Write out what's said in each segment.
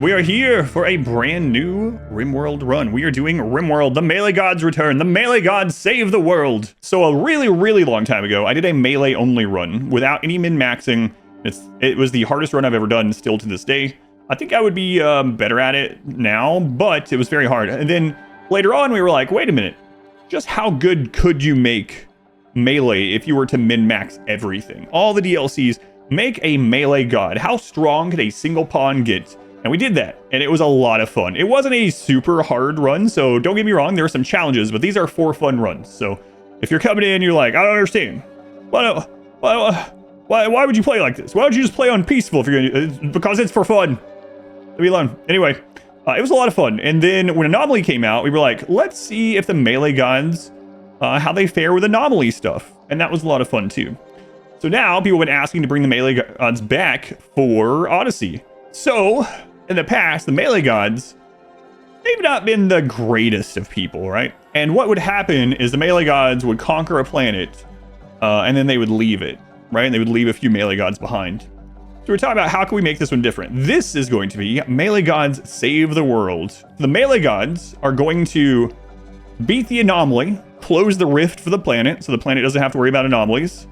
We are here for a brand new RimWorld run. We are doing RimWorld, the Melee Gods return. The Melee Gods save the world. So a really long time ago, I did a melee only run without any min-maxing. It was the hardest run I've ever done, still to this day. I think I would be better at it now, but it was very hard. And then later on, we were like, wait a minute. Just how good could you make melee if you were to min-max everything? All the DLCs, make a melee god. How strong could a single pawn get? And we did that, and it was a lot of fun. It wasn't a super hard run, so don't get me wrong, there were some challenges, but these are 4 fun runs. So if you're coming in, you're like, I don't understand. Why would you play like this? Why don't you just play on peaceful if you're gonna, because it's for fun. Leave me alone. Anyway, it was a lot of fun. And then when Anomaly came out, we were like, let's see if the Melee Gods, how they fare with Anomaly stuff. And that was a lot of fun too. So now people have been asking to bring the Melee Gods back for Odyssey. So in the past, the Melee Gods, they've not been the greatest of people, right? And what would happen is the Melee Gods would conquer a planet, and then they would leave it, right? And they would leave a few Melee Gods behind. So we're talking about how can we make this one different? This is going to be Melee Gods Save the World. The Melee Gods are going to beat the Anomaly, close the rift for the planet, so the planet doesn't have to worry about anomalies.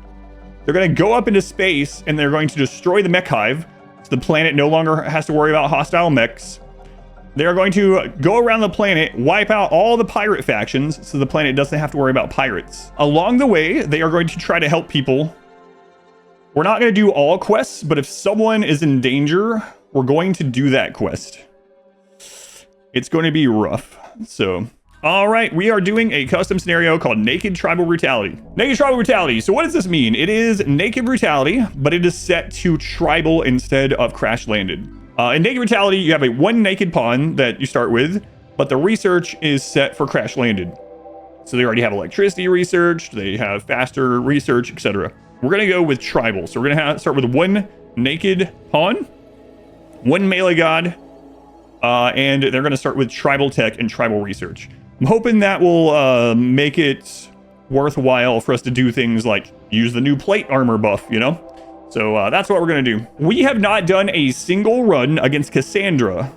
They're going to go up into space, and they're going to destroy the Mechhive, so the planet no longer has to worry about hostile mechs. They're going to go around the planet, wipe out all the pirate factions, so the planet doesn't have to worry about pirates. Along the way, they are going to try to help people. We're not going to do all quests, but if someone is in danger, we're going to do that quest. It's going to be rough. So, all right, we are doing a custom scenario called Naked Tribal Brutality. Naked Tribal Brutality. So what does this mean? It is Naked Brutality, but it is set to Tribal instead of Crash Landed. In Naked Brutality, you have a 1 naked pawn that you start with, but the research is set for Crash Landed. So they already have electricity research, they have faster research, etc. We're going to go with Tribal. So we're going to start with 1 naked pawn, 1 melee god, and they're going to start with Tribal Tech and Tribal Research. I'm hoping that will make it worthwhile for us to do things like use the new plate armor buff, you know? So that's what we're going to do. We have not done a single run against Cassandra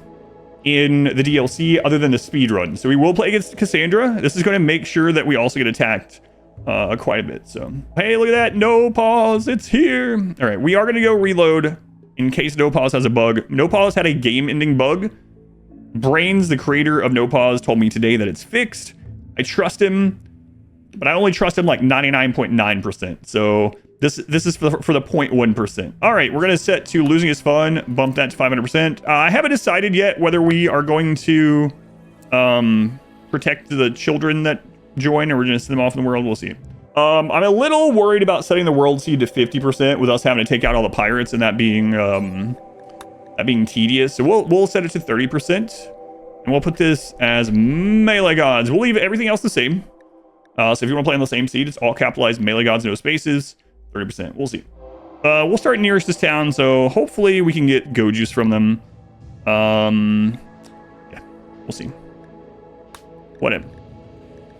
in the DLC other than the speed run. So we will play against Cassandra. This is going to make sure that we also get attacked quite a bit. So, hey, look at that. No pause. It's here. All right. We are going to go reload in case No Pause has a bug. No Pause had a game-ending bug. Brains, the creator of No Pause, told me today that it's fixed. I trust him, but I only trust him like 99.9%. So this is for the 0.1%. All right, we're going to set to losing is fun, bump that to 500%. I haven't decided yet whether we are going to protect the children that join or we're going to send them off in the world. We'll see. I'm a little worried about setting the world seed to 50% with us having to take out all the pirates and that being tedious. So we'll set it to 30%, and we'll put this as Melee Gods. We'll leave everything else the same. So if you want to play on the same seed, it's all capitalized Melee Gods, no spaces. 30%. We'll see. We'll start nearest this town, so hopefully we can get go juice from them. Yeah, we'll see. Whatever.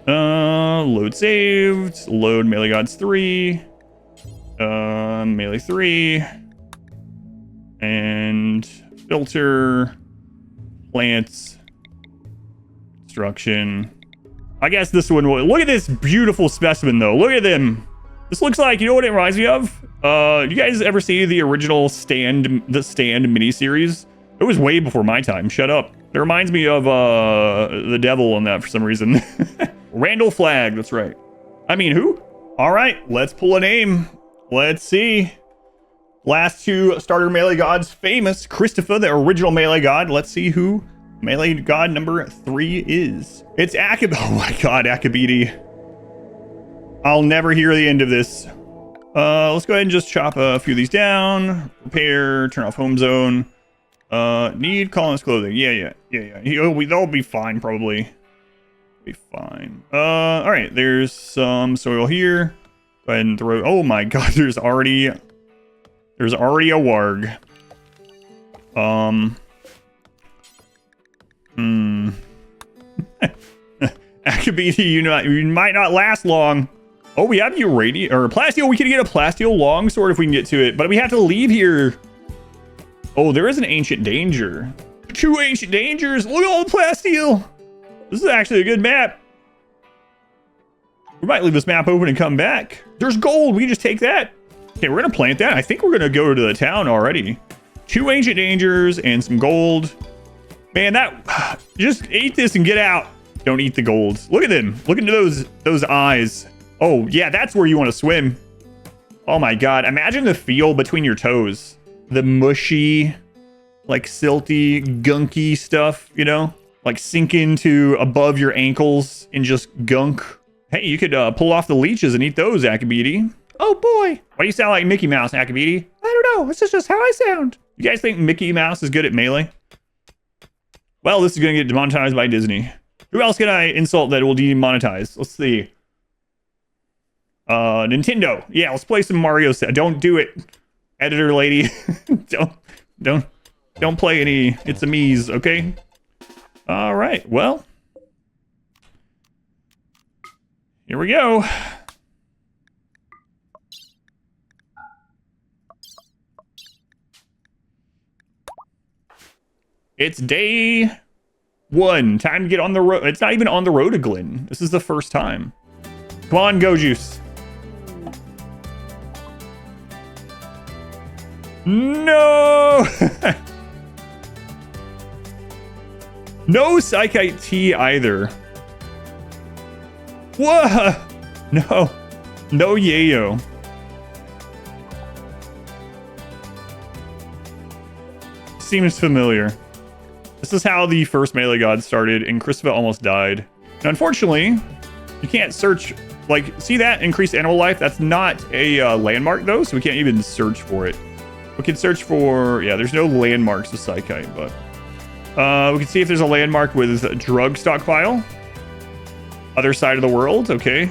Load saved. Load Melee Gods 3. Melee 3. And filter, plants, construction. I guess this one will. Look at this beautiful specimen, though. Look at them. This looks like, you know what it reminds me of? You guys ever see the original Stand miniseries? It was way before my time. Shut up. It reminds me of the devil on that for some reason. Randall Flagg. That's right. I mean, who? All right, let's pull a name. Let's see. Last 2 starter Melee Gods famous. Christopher, the original Melee God. Let's see who Melee God number 3 is. It's Akab. Oh my god, Akabidi. I'll never hear the end of this. Let's go ahead and just chop a few of these down. Repair, turn off home zone. Need colonist clothing. Yeah. They'll be fine, probably. Be fine. All right, there's some soil here. Go ahead and throw. Oh my god, there's already a warg. Akabiti, you might not last long. Oh, we have Uranium or Plasteel. We could get a Plasteel longsword if we can get to it, but we have to leave here. Oh, there is an ancient danger. Two ancient dangers. Look at all the plasteel. This is actually a good map. We might leave this map open and come back. There's gold. We can just take that. Okay, we're going to plant that. I think we're going to go to the town already. Two ancient dangers and some gold. Man, that... Just eat this and get out. Don't eat the gold. Look at them. Look into those eyes. Oh, yeah, that's where you want to swim. Oh, my God. Imagine the feel between your toes. The mushy, like silty, gunky stuff, you know? Like sink into above your ankles and just gunk. Hey, you could pull off the leeches and eat those, Akabiti. Oh boy. Why do you sound like Mickey Mouse, Akabiti? I don't know. This is just how I sound. You guys think Mickey Mouse is good at melee? Well, this is going to get demonetized by Disney. Who else can I insult that will demonetize? Let's see. Nintendo. Yeah, let's play some Mario. Don't do it, editor lady. don't play any It's a Me's, okay? All right, well, here we go. It's day 1. Time to get on the road. It's not even on the road to Glen. This is the first time. Come on, Go Juice. No! No Psychite Tea either. Whoa! No. No Yayo. Seems familiar. This is how the first Melee God started, and Christopher almost died. Now, unfortunately, you can't search... Like, see that? Increased animal life? That's not a landmark, though, so we can't even search for it. We can search for... Yeah, there's no landmarks with Psychite, but... we can see if there's a landmark with a drug stockpile. Other side of the world, okay.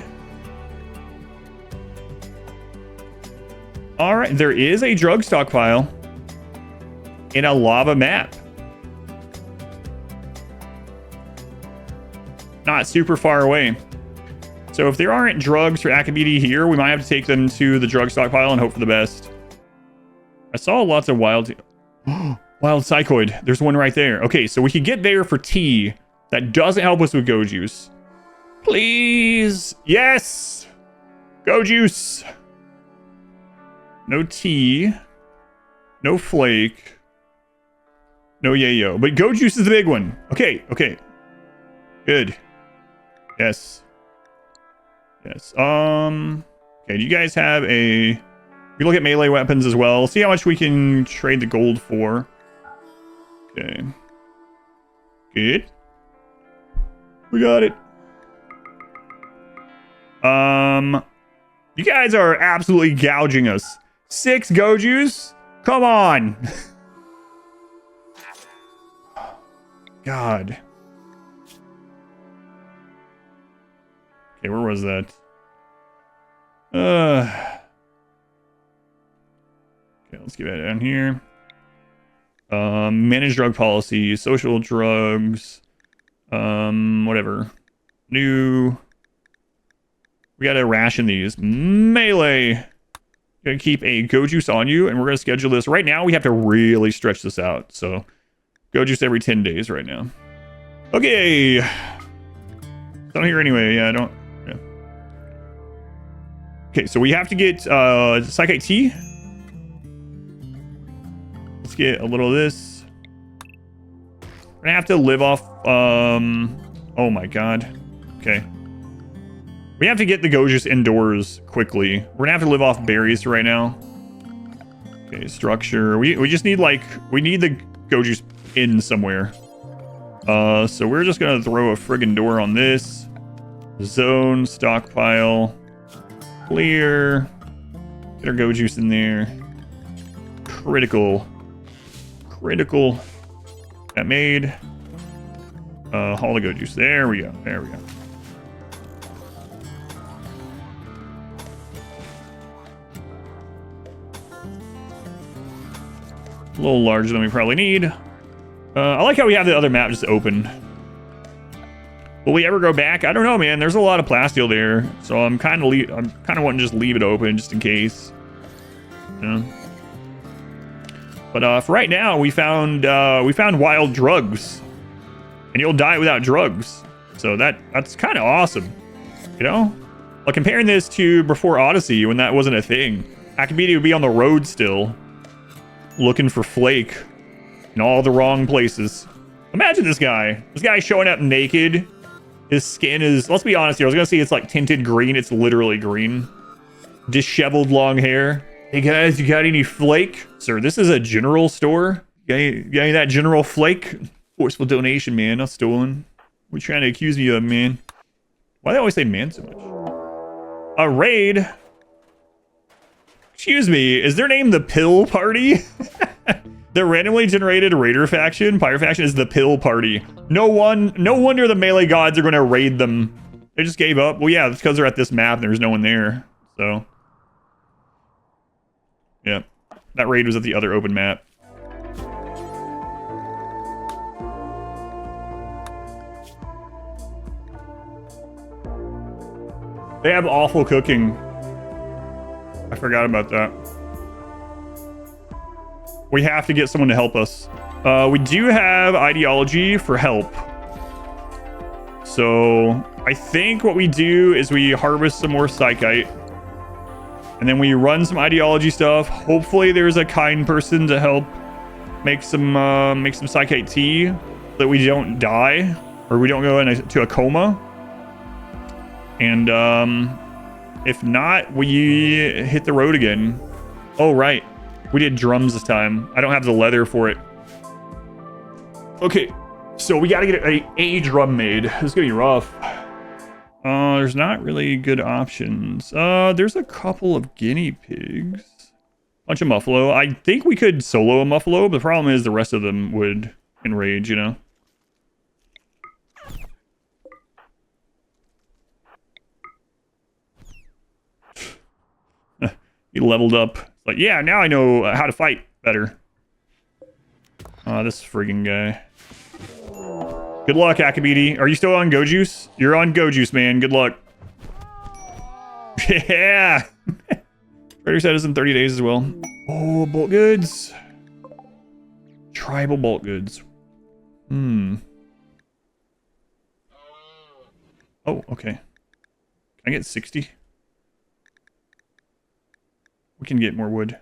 All right, there is a drug stockpile in a lava map. Not super far away. So if there aren't drugs for Akabiti here, we might have to take them to the drug stockpile and hope for the best. I saw lots of wild... Wild Psychoid. There's one right there. Okay, so we can get there for tea. That doesn't help us with Go Juice. Please. Yes. Go Juice. No tea. No flake. No Yayo. But Go Juice is the big one. Okay, okay. Good. Yes. Yes. Okay, do you guys have a... We look at melee weapons as well. See how much we can trade the gold for. Okay. Good. We got it. You guys are absolutely gouging us. 6 Go Juice? Come on. God. Okay, where was that? Okay, let's get that down here. Manage drug policy, social drugs, whatever. New. We gotta ration these. Melee. Gonna keep a Go Juice on you, and we're gonna schedule this. Right now, we have to really stretch this out. So, Go Juice every 10 days right now. Okay. Don't hear anyway. Yeah, I don't. Yeah. Okay, so we have to get Psychite Tea. Let's get a little of this. We're gonna have to live off. Oh my god. Okay. We have to get the Go Juice indoors quickly. We're gonna have to live off berries right now. Okay, structure. We just need we need the Go Juice in somewhere. So we're just gonna throw a friggin' door on this. Zone, stockpile, clear. Get our Go Juice in there. Critical. That made. Haul the Go Juice. There we go. There we go. A little larger than we probably need. I like how we have the other map just open. Will we ever go back? I don't know, man. There's a lot of plasteel there, so I'm kind of wanting to just leave it open just in case. You know? But for right now, we found wild drugs, and you'll die without drugs. So that's kind of awesome, you know. Like comparing this to before Odyssey, when that wasn't a thing, Akabidi would be on the road still, looking for flake in all the wrong places. Imagine this guy. This guy showing up naked. His skin is, let's be honest here, I was gonna say it's like tinted green. It's literally green. Disheveled long hair. Hey guys, you got any flake? Sir, this is a general store. You got any of that general flake? Forceful donation, man, not stolen. What are you trying to accuse me of, man? Why do they always say man so much? A raid? Excuse me, is their name the Pill Party? The randomly generated raider faction, pirate faction, is the Pill Party. No wonder the Melee Gods are going to raid them. They just gave up. Well, yeah, it's because they're at this map and there's no one there. So, yeah, that raid was at the other open map. They have awful cooking. I forgot about that. We have to get someone to help us. We do have ideology for help. So I think what we do is we harvest some more psychite. And then we run some ideology stuff. Hopefully there's a kind person to help make some psychite tea so that we don't die or we don't go into a coma. And if not, we hit the road again. Oh, right. We did drums this time. I don't have the leather for it. Okay, so we gotta get a drum made. This is gonna be rough. There's not really good options. There's a couple of guinea pigs. Bunch of muffalo. I think we could solo a muffalo, but the problem is the rest of them would enrage, you know? He leveled up. Like, yeah, now I know how to fight better. This friggin' guy. Good luck, Akabidi. Are you still on Go Juice? You're on Go Juice, man. Good luck. Yeah! Trader said it's in 30 days as well. Oh, bulk goods. Tribal bulk goods. Oh, okay. Can I get 60? We can get more wood.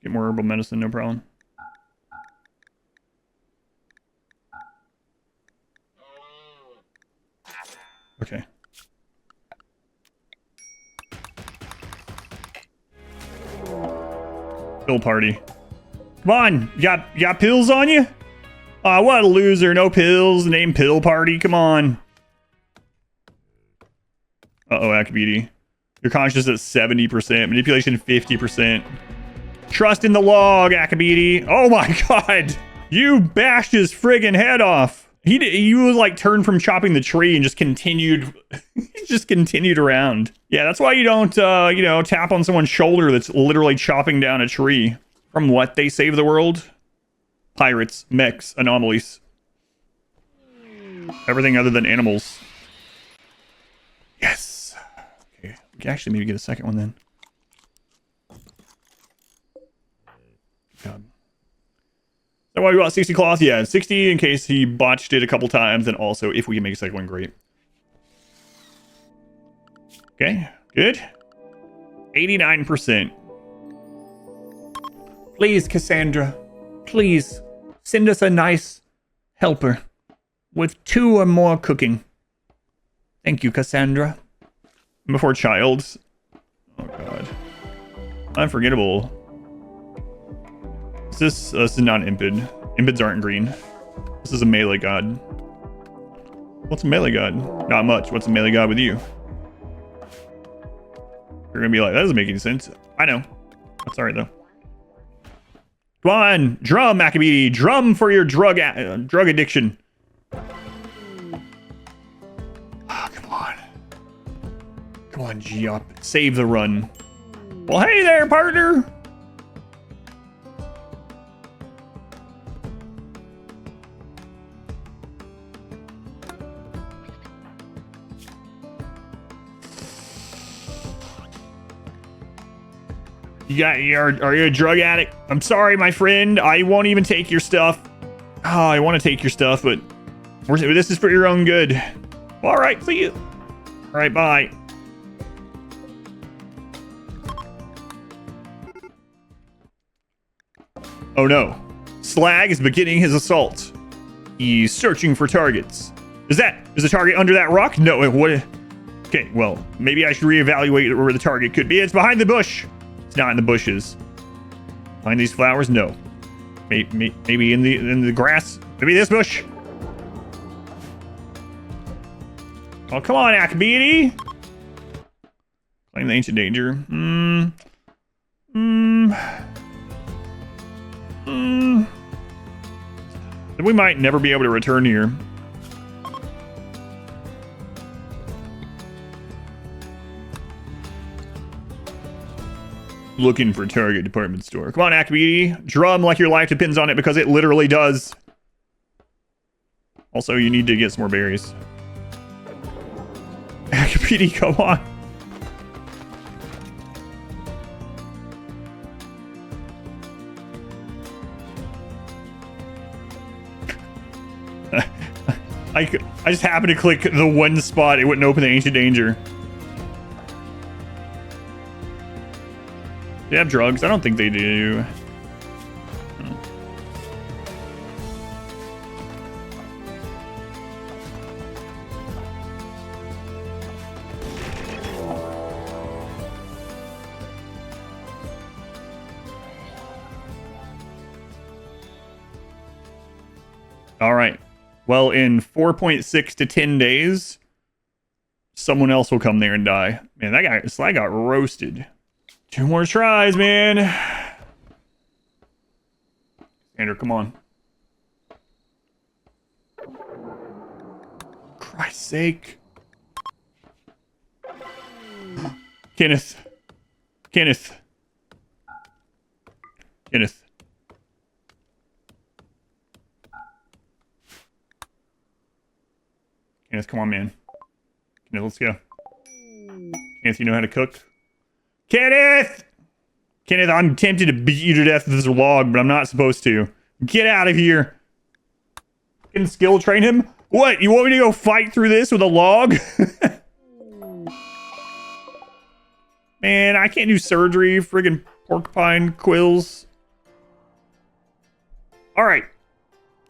Get more herbal medicine, no problem. Okay. Pill party. Come on, you got pills on you? Aw, what a loser, no pills, name Pill Party, come on. Uh-oh, Akabidi. Your conscious at 70%, manipulation 50%. Trust in the log, Akabidi. Oh my god! You bashed his friggin' head off. He was like turned from chopping the tree and just continued just continued around. Yeah, that's why you don't you know, tap on someone's shoulder that's literally chopping down a tree. From what they save the world? Pirates, mechs, anomalies. Everything other than animals. Yes. Okay, we can actually maybe get a second one then. God. Is that why we bought 60 cloth? Yeah, 60 in case he botched it a couple times, and also if we can make a second one, great. Okay, good. 89%. Please, Cassandra, please send us a nice helper with 2 or more cooking. Thank you, Cassandra. Before childs. Oh god. Unforgettable. This is not an impid. Impids aren't green. This is a melee god. What's a melee god? Not much. What's a melee god with you? You're gonna be like, that doesn't make any sense. I know. That's alright though. Come on, drum, Akabidi. Drum for your drug addiction. Oh, come on. Come on, G-Up. Save the run. Well, hey there, partner. Are you a drug addict? I'm sorry, my friend. I won't even take your stuff. Oh, I want to take your stuff, but this is for your own good. All right, see you. All right, bye. Oh no. Slag is beginning his assault. He's searching for targets. Is the target under that rock? No, what? Okay, well, maybe I should reevaluate where the target could be. It's behind the bush. It's not in the bushes. Behind these flowers? No. Maybe in the grass? Maybe this bush? Oh, come on, Akabidi. Claim the ancient danger. We might never be able to return here. Looking for target department store. Come on, Akabidi. Drum like your life depends on it, because it literally does. Also, you need to get some more berries. Akabidi, come on. I just happened to click the one spot. It wouldn't open the ancient danger. Do they have drugs? I don't think they do. All right. Well, in 4.6 to 10 days, someone else will come there and die. Man, that guy got roasted. 2 more tries, man. Cassandra, come on. Christ's sake. Kenneth. Kenneth. Kenneth. Kenneth, come on, man. Kenneth, let's go. Kenneth, you know how to cook? Kenneth! Kenneth, I'm tempted to beat you to death with this log, but I'm not supposed to. Get out of here. Can skill train him? What? You want me to go fight through this with a log? Man, I can't do surgery. Friggin' porcupine quills. Alright.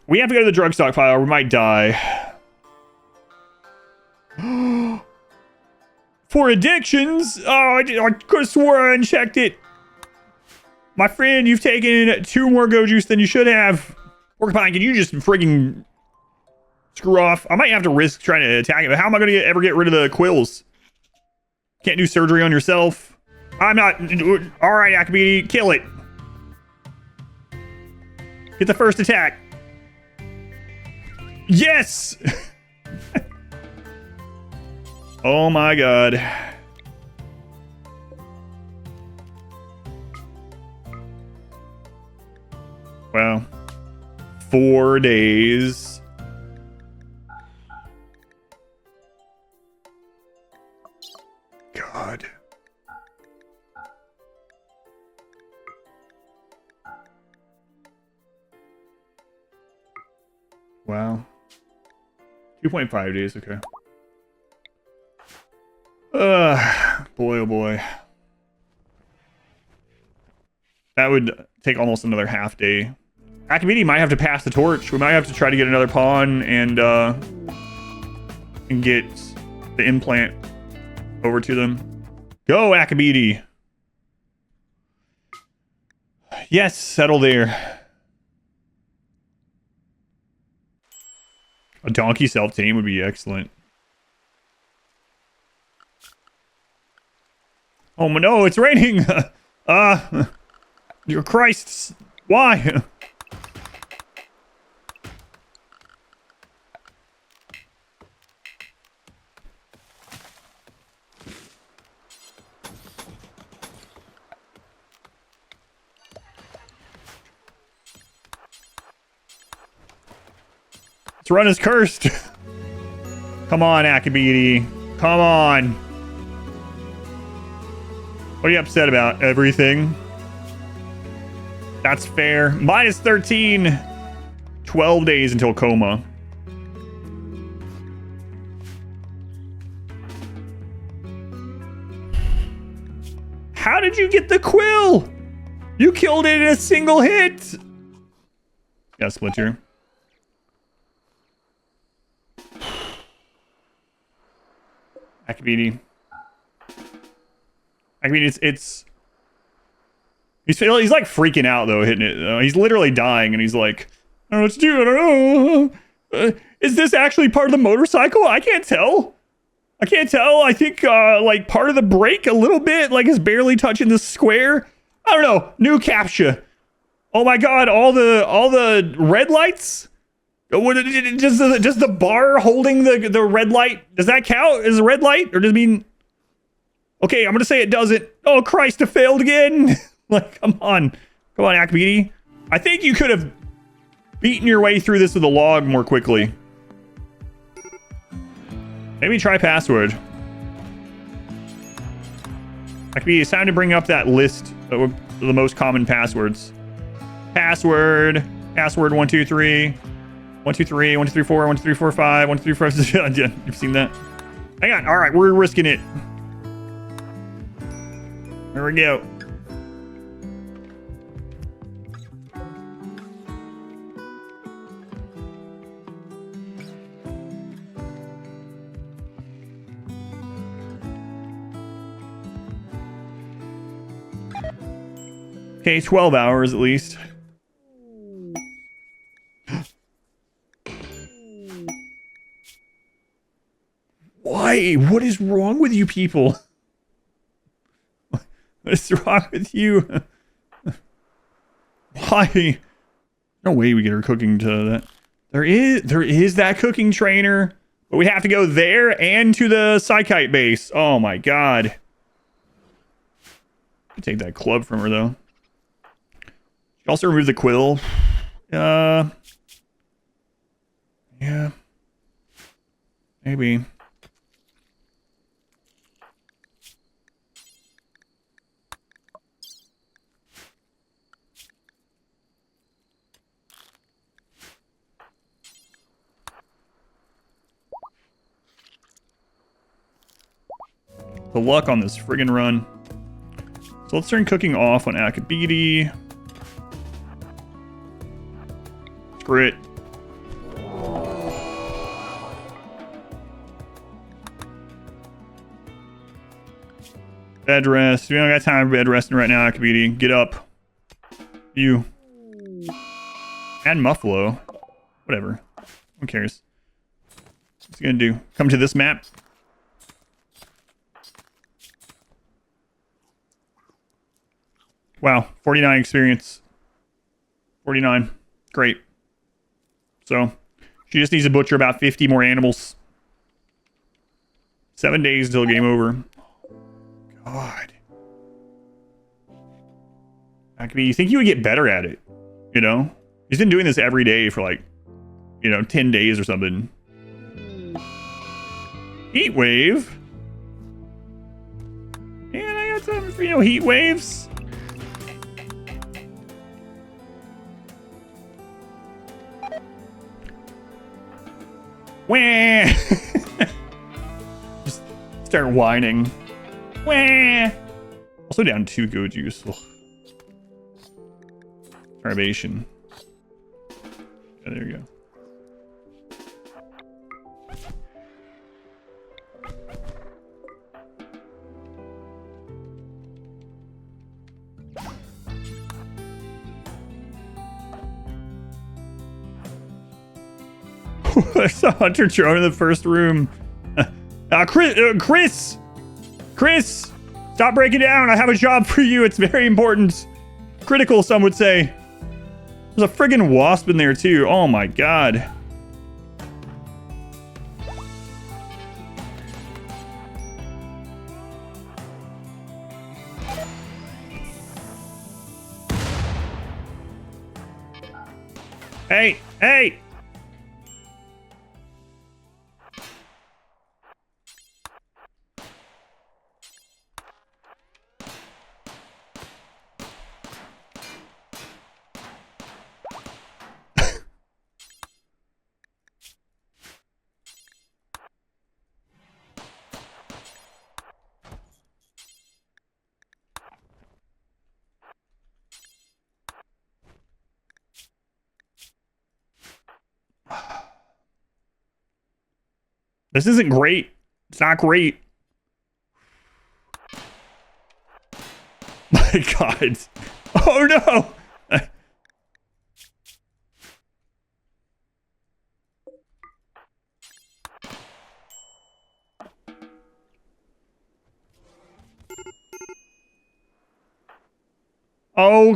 We have to go to the drug stockpile or we might die. For addictions? Oh, I could have swore I unchecked it. My friend, you've taken 2 more go juice than you should have. Porcupine, can you just friggin' screw off? I might have to risk trying to attack it, but how am I going to ever get rid of the quills? Can't do surgery on yourself. I'm not... Alright, Akabidi, kill it. Get the first attack. Yes! Oh my god. Wow. 4 days. God. Wow. 2.5 days, okay. Boy, oh boy. That would take almost another half day. Akabidi might have to pass the torch. We might have to try to get another pawn and get the implant over to them. Go, Akabidi. Yes, settle there. A donkey self-tame would be excellent. Oh no, it's raining! Your Christ, why? This run is cursed! Come on, Akabidi. Come on! What are you upset about? Everything? That's fair. Minus 13. 12 days until coma. How did you get the quill? You killed it in a single hit. Yeah, Splinter. Akabidi. I mean, it's he's like freaking out though, hitting it. He's literally dying, and he's like, I don't know what to do. I don't know. Is this actually part of the motorcycle? I can't tell. I can't tell. I think like part of the brake a little bit, like is barely touching the square. I don't know. New captcha. Oh my god! All the red lights. What just the bar holding the red light? Does that count as a red light, or does it mean? Okay, I'm gonna say it doesn't. Oh Christ! It failed again. Like, come on, Akabidi. I think you could have beaten your way through this with a log more quickly. Maybe try password. Akabidi, it's time to bring up that list of the most common passwords. Password 123. 123, 1234, 1235, 1235. Yeah, you've seen that. Hang on. All right, we're risking it. There we go. Okay, 12 hours at least. Why? What is wrong with you people? What is wrong with you? Why? No way we get her cooking to that. There is that cooking trainer, but we have to go there and to the Psychite base. Oh my god. I take that club from her though. She also removed the quill. Yeah. Maybe. The luck on this friggin' run. So let's turn cooking off on Akabidi. Screw it. Bed rest. We don't got time for bed resting right now, Akabidi. Get up. You. And Muffalo. Whatever. Who cares? What's he gonna do? Come to this map? Wow, 49 experience. 49. Great. So, she just needs to butcher about 50 more animals. 7 days until game over. God. Akabidi, you think you would get better at it? You know? He's been doing this every day for like, 10 days or something. Heat wave. And I got something for heat waves. Wah! Just start whining. Wah! Also down 2 go juice. Ugh. Starvation. Yeah, there you go. There's a hunter drone in the first room. Chris! Chris! Stop breaking down. I have a job for you. It's very important. Critical, some would say. There's a friggin' wasp in there, too. Oh, my God. Hey! Hey! This isn't great. It's not great. My God. Oh no. Oh,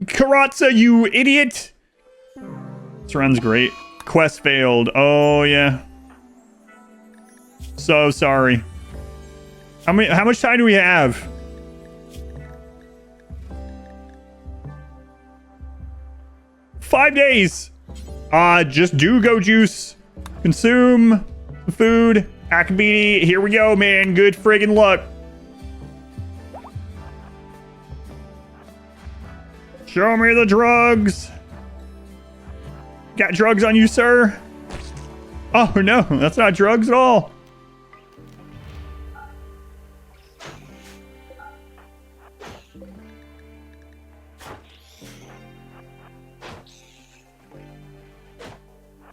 Karatza, you idiot. This run's great. Quest failed. Oh, yeah. So sorry. How much time do we have? Five days. Just do go juice. Consume food. Akabiti. Here we go, man. Good friggin' luck. Show me the drugs. Got drugs on you, sir? Oh, no. That's not drugs at all.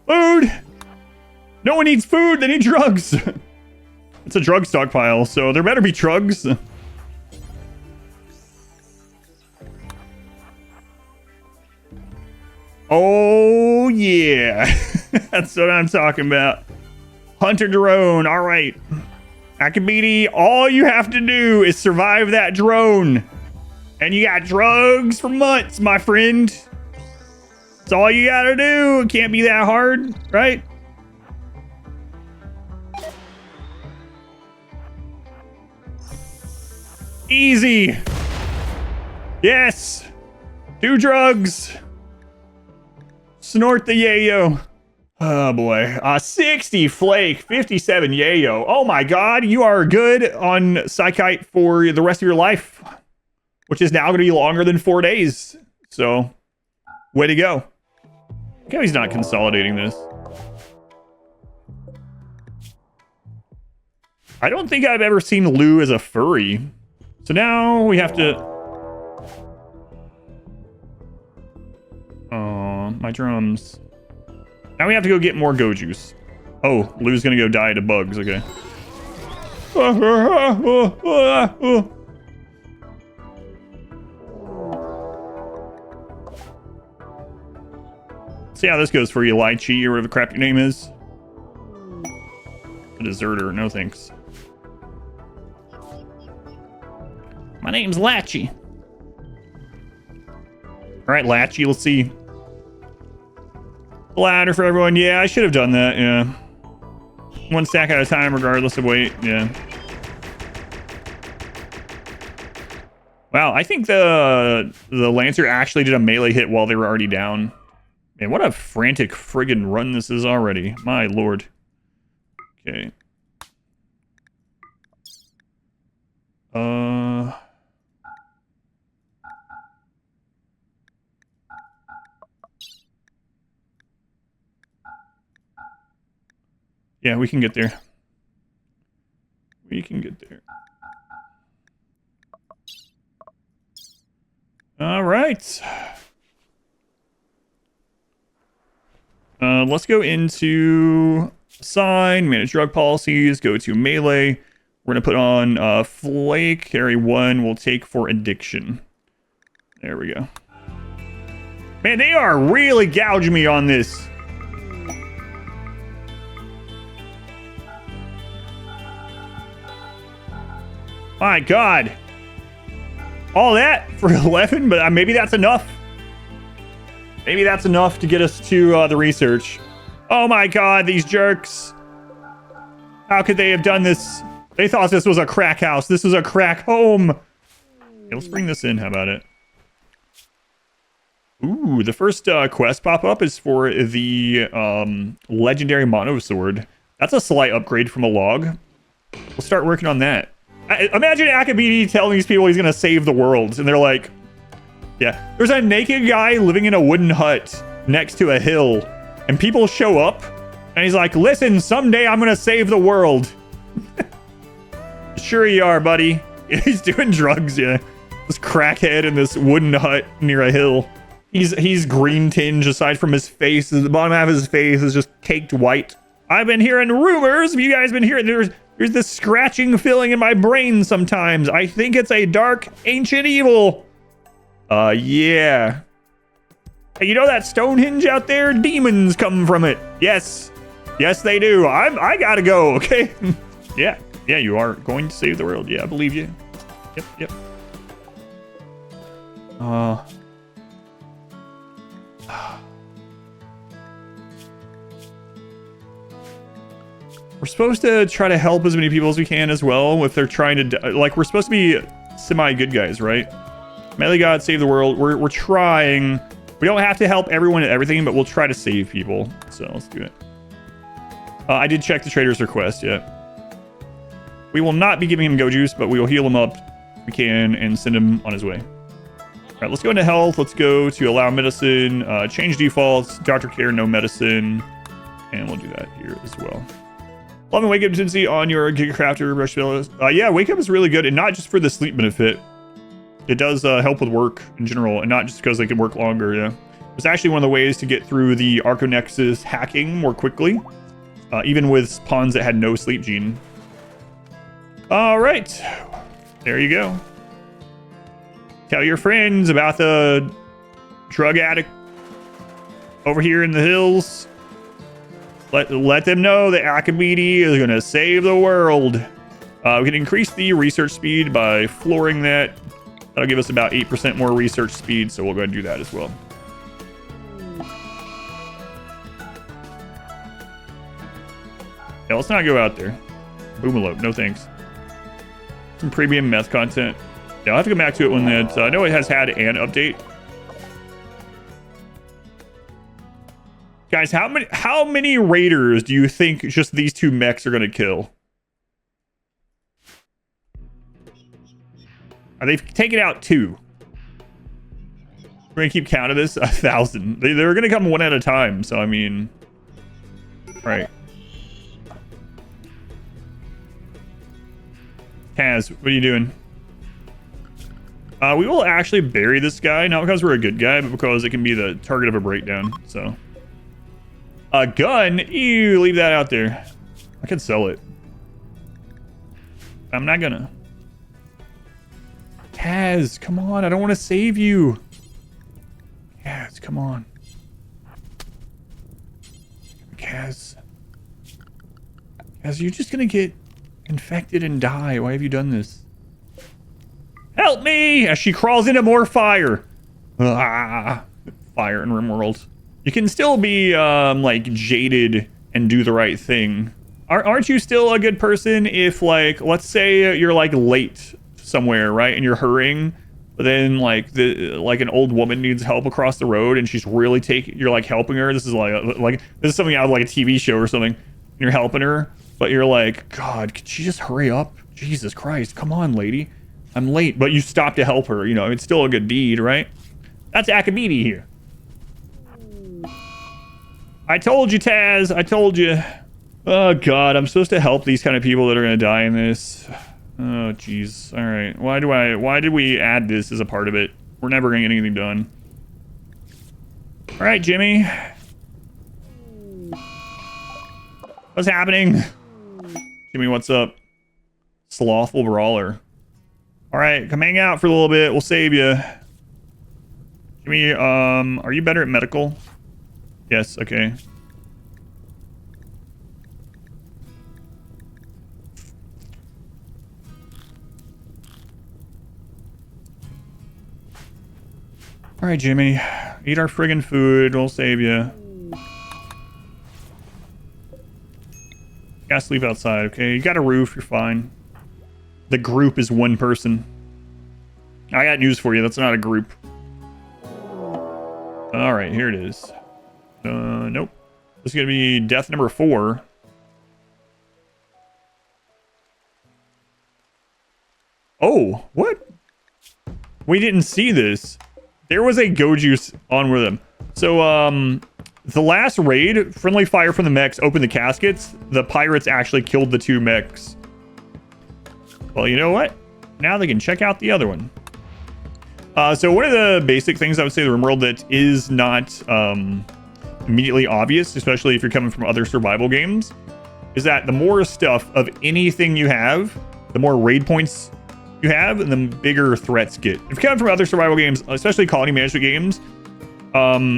Food! No one needs food. They need drugs. It's a drug stockpile, so there better be drugs. Oh, yeah. That's what I'm talking about. Hunter drone. All right. Akabiti, all you have to do is survive that drone. And you got drugs for months, my friend. That's all you gotta do. It can't be that hard, right? Easy. Yes. Do drugs. Snort the yayo. Oh boy. 60 flake, 57 yayo. Oh my God, you are good on Psychite for the rest of your life, which is now going to be longer than 4 days. So, way to go. Look how he's not consolidating this. I don't think I've ever seen Lou as a furry. So now we have to... Oh, my drums. Now we have to go get more go juice. Oh, Lou's gonna go die to bugs, okay. See how this goes for you, Lychee, or whatever the crap your name is. A deserter, no thanks. My name's Latchy. Alright, Latchy, let's see. Ladder for everyone. Yeah, I should have done that, yeah. One stack at a time, regardless of weight, yeah. Wow, I think the Lancer actually did a melee hit while they were already down. Man, what a frantic friggin' run this is already. My lord. Okay. Yeah, we can get there. We can get there. All right. Let's go into assign, manage drug policies, go to melee. We're going to put on flake, carry 1, we'll take for addiction. There we go. Man, they are really gouging me on this. My God. All that for 11, but maybe that's enough. Maybe that's enough to get us to the research. Oh my God, these jerks. How could they have done this? They thought this was a crack house. This was a crack home. Okay, let's bring this in. How about it? Ooh, the first quest pop-up is for the legendary mono sword. That's a slight upgrade from a log. We'll start working on that. Imagine Akabiti telling these people he's gonna save the world, and they're like, yeah, there's a naked guy living in a wooden hut next to a hill, and people show up, and he's like, listen, someday I'm gonna save the world. Sure you are, buddy. He's doing drugs, yeah. This crackhead in this wooden hut near a hill. He's green tinge aside from his face. The bottom half of his face is just caked white. I've been hearing rumors. Have you guys been hearing? There's this scratching feeling in my brain sometimes. I think it's a dark ancient evil. Yeah. Hey, you know that Stonehenge out there? Demons come from it. Yes. Yes, they do. I gotta go, okay? Yeah. Yeah, you are going to save the world. Yeah, I believe you. Yep. We're supposed to try to help as many people as we can as well if they're trying to, like, we're supposed to be semi-good guys, right? Melee Gods, save the world. We're trying. We don't have to help everyone and everything, but we'll try to save people. So let's do it. I did check the trader's request, yeah. We will not be giving him go juice, but we will heal him up if we can and send him on his way. All right, let's go into health. Let's go to allow medicine, change defaults, doctor care, no medicine. And we'll do that here as well. Love and wake up deficiency on your Gigacrafter brush pillows. Yeah, wake up is really good, and not just for the sleep benefit. It does help with work in general, and not just because they can work longer, yeah. It's actually one of the ways to get through the Arconexus hacking more quickly, even with pawns that had no sleep gene. All right, there you go. Tell your friends about the drug addict over here in the hills. Let them know that Archimedes is going to save the world. We can increase the research speed by flooring that. That'll give us about 8% more research speed, so we'll go ahead and do that as well. Yeah, let's not go out there. Boomalope, no thanks. Some premium meth content. Yeah, I'll have to go back to it when that. I know it has had an update. Guys, how many raiders do you think just these two mechs are gonna kill? They've taken out 2. We're gonna keep count of this. 1,000. They're gonna come one at a time. So I mean, all right. Kaz, what are you doing? We will actually bury this guy, not because we're a good guy, but because it can be the target of a breakdown. So. A gun? Ew, leave that out there. I could sell it. I'm not gonna. Kaz, come on. I don't want to save you. Kaz, come on. Kaz. Kaz, you're just gonna get infected and die. Why have you done this? Help me! As she crawls into more fire. Ah, fire in RimWorld. You can still be, like, jaded and do the right thing. Aren't you still a good person if, like, let's say you're, like, late somewhere, right? And you're hurrying, but then, like, an old woman needs help across the road and she's really you're, like, helping her. This is, this is something out of, like, a TV show or something. And you're helping her, but you're like, God, could she just hurry up? Jesus Christ, come on, lady. I'm late, but you stop to help her. You know, it's still a good deed, right? That's Archimedes here. I told you, Taz. I told you. Oh, God. I'm supposed to help these kind of people that are going to die in this. Oh, jeez. All right. Why did we add this as a part of it? We're never going to get anything done. All right, Jimmy. What's happening? Jimmy, what's up? Slothful brawler. All right. Come hang out for a little bit. We'll save you. Jimmy, are you better at medical? Yes, okay. All right, Jimmy. Eat our friggin' food. We'll save you. Gotta sleep outside, okay? You got a roof. You're fine. The group is one person. I got news for you. That's not a group. All right, here it is. Nope. This is gonna be death number 4. Oh, what? We didn't see this. There was a go juice on with them. So, the last raid, friendly fire from the mechs opened the caskets. The pirates actually killed the 2 mechs. Well, you know what? Now they can check out the other one. So one of the basic things I would say the RimWorld that is not immediately obvious, especially if you're coming from other survival games, is that the more stuff of anything you have, the more raid points you have, and the bigger threats get. If you're coming from other survival games, especially colony management games,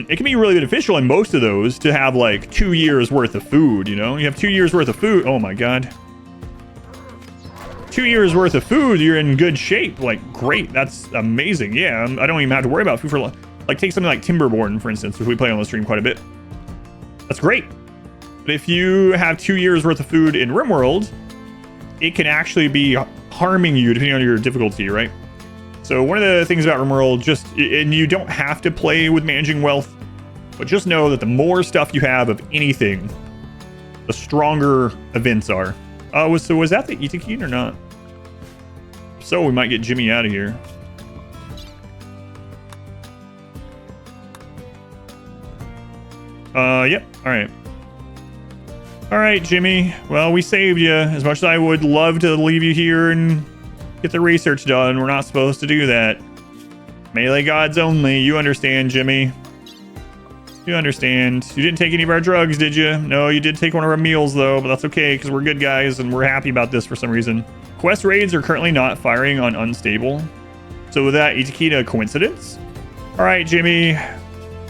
it can be really beneficial in most of those to have like 2 years worth of food, you know? You have 2 years worth of food. Oh my god. 2 years worth of food, you're in good shape. Like, great. That's amazing. Yeah, I don't even have to worry about food for like take something like Timberborn, for instance, which we play on the stream quite a bit. That's great. But if you have 2 years worth of food in RimWorld, it can actually be harming you depending on your difficulty, right? So one of the things about RimWorld, and you don't have to play with managing wealth, but just know that the more stuff you have of anything, the stronger events are. So was that the Itakeen or not? So we might get Jimmy out of here. Yep. All right. All right, Jimmy. Well, we saved you. As much as I would love to leave you here and get the research done, we're not supposed to do that. Melee Gods only. You understand, Jimmy. You understand. You didn't take any of our drugs, did you? No, you did take one of our meals, though, but that's okay, because we're good guys, and we're happy about this for some reason. Quest raids are currently not firing on unstable. So with that, Itakita, coincidence? All right, Jimmy.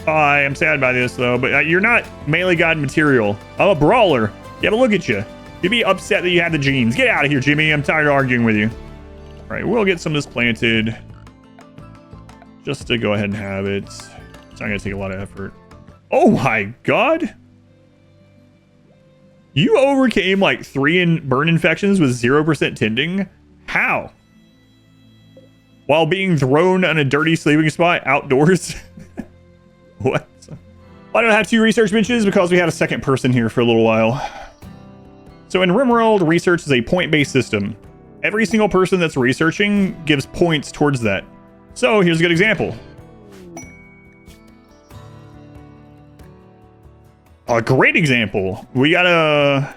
I am sad by this, though, but you're not Melee God material. I'm a brawler. Yeah, but look at you. You'd be upset that you had the genes. Get out of here, Jimmy. I'm tired of arguing with you. All right, we'll get some of this planted. Just to go ahead and have it. It's not going to take a lot of effort. Oh my god. You overcame like 3 burn infections with 0% tending? How? While being thrown on a dirty sleeping spot outdoors? What? Why don't I have 2 research benches? Because we had a second person here for a little while. So in RimWorld, research is a point-based system. Every single person that's researching gives points towards that. So here's a good example. A great example. We got a...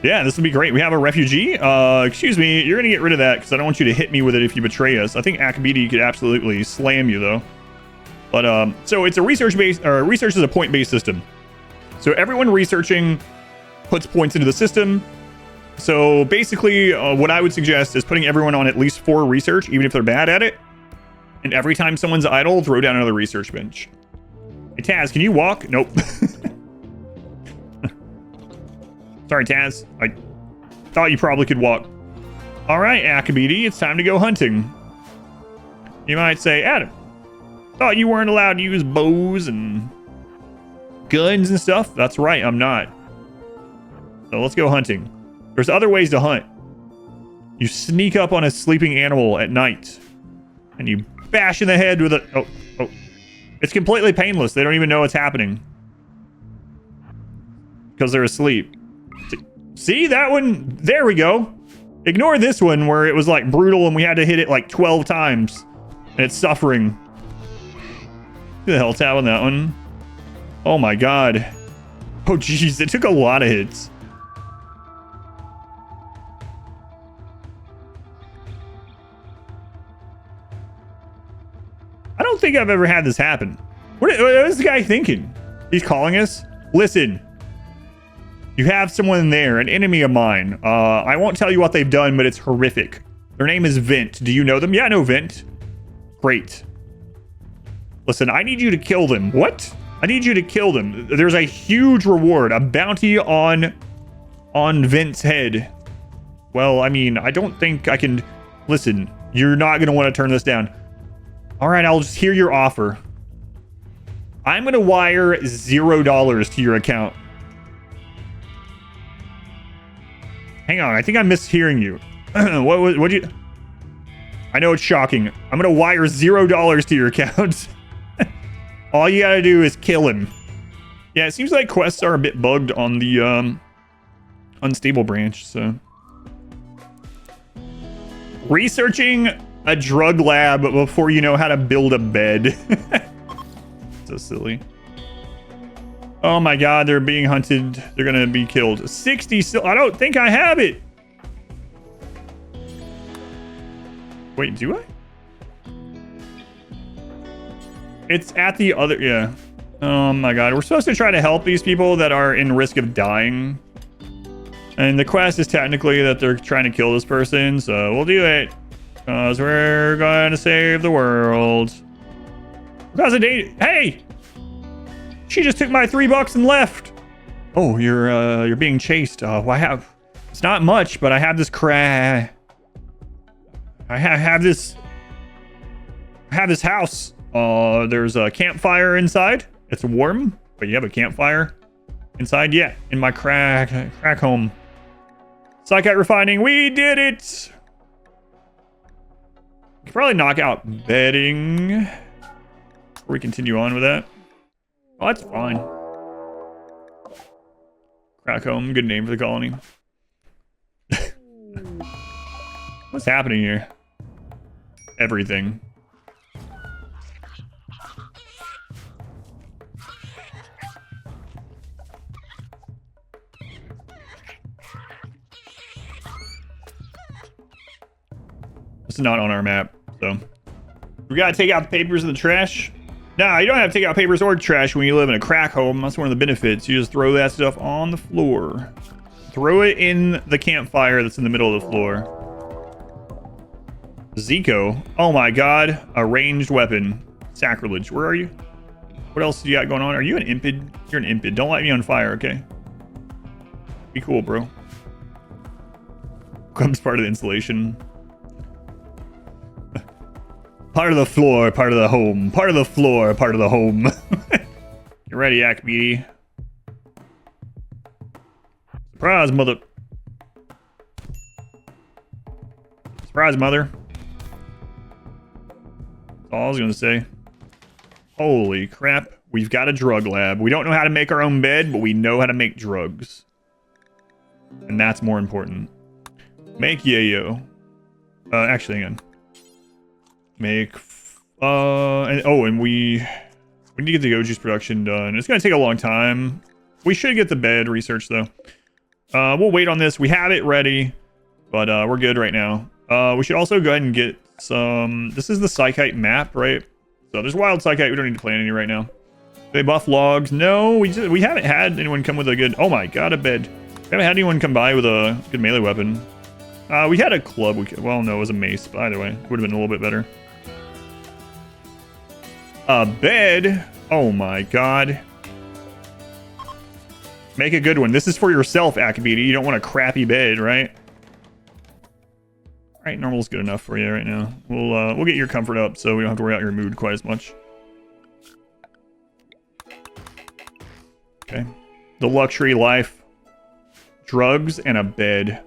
Yeah, this would be great. We have a refugee. Excuse me, you're going to get rid of that because I don't want you to hit me with it if you betray us. I think Akabidi could absolutely slam you, though. But, so it's a research-based... research is a point-based system. So everyone researching puts points into the system. So basically, what I would suggest is putting everyone on at least 4 research, even if they're bad at it. And every time someone's idle, throw down another research bench. Hey, Taz, can you walk? Nope. Sorry, Taz. I thought you probably could walk. All right, Akabidi, it's time to go hunting. You might say, Adam, thought you weren't allowed to use bows and guns and stuff. That's right, I'm not. So let's go hunting. There's other ways to hunt. You sneak up on a sleeping animal at night and you bash in the head with a... Oh. It's completely painless. They don't even know what's happening because they're asleep. See that one? There we go. Ignore this one where it was like brutal and we had to hit it like 12 times and it's suffering. Who the hell tab on that one? Oh my god. Oh jeez, it took a lot of hits. I don't think I've ever had this happen. What is the guy thinking? He's calling us? Listen. You have someone there, an enemy of mine. I won't tell you what they've done, but it's horrific. Their name is Vent. Do you know them? Yeah, I know Vent. Great. Listen, I need you to kill them. What? I need you to kill them. There's a huge reward, a bounty on Vent's head. Well, I mean, I don't think I can... Listen, you're not going to want to turn this down. All right, I'll just hear your offer. I'm going to wire $0 to your account. Hang on, I think I'm mishearing you. What'd you... I know it's shocking. I'm going to wire $0 to your account. All you got to do is kill him. Yeah, it seems like quests are a bit bugged on the unstable branch, so... Researching a drug lab before you know how to build a bed. So silly. Oh my god, they're being hunted. They're gonna be killed. 60 still. I don't think I have it. Wait, do I? It's at the other... Yeah. Oh my god. We're supposed to try to help these people that are in risk of dying. And the quest is technically that they're trying to kill this person, so we'll do it. Because we're going to save the world. Because of date. Hey! She just took my $3 and left. Oh, you're being chased. Well, I have... It's not much, but I have this I have this house. There's a campfire inside. It's warm, but you have a campfire inside. Yeah, in my crack home. Psychite refining, we did it! Could probably knock out bedding before we continue on with that. Oh, that's fine. Crack home, good name for the colony. What's happening here? Everything. It's not on our map, so we gotta take out the papers and the trash. Nah, you don't have to take out papers or trash when you live in a crack home. That's one of the benefits. You just throw that stuff on the floor. Throw it in the campfire that's in the middle of the floor. Zico. Oh my god. A ranged weapon. Sacrilege. Where are you? What else do you got going on? Are you an impid? You're an impid. Don't light me on fire, okay? Be cool, bro. Comes part of the installation. Part of the floor, part of the home. Part of the floor, part of the home. You ready, Akbidi? Surprise, mother. Surprise, mother. That's all I was gonna say. Holy crap. We've got a drug lab. We don't know how to make our own bed, but we know how to make drugs. And that's more important. Make yayo. Actually, hang on. Make and we need to get the go juice production done. It's gonna take a long time. We should get the bed research though. We'll wait on this. We have it ready, but we're good right now. We should also go ahead and get some. This is the Psychite map, right? So there's wild Psychite. We don't need to plant any right now. They buff logs. No, we haven't had anyone come with a good. Oh my god, a bed. We haven't had anyone come by with a good melee weapon. We had a club. Well, no, it was a mace. But either way, would have been a little bit better. A bed. Oh my god. Make a good one. This is for yourself, Akabidi. You don't want a crappy bed, right? All right, normal's good enough for you right now. We'll get your comfort up so we don't have to worry about your mood quite as much. Okay. The luxury life. Drugs and a bed.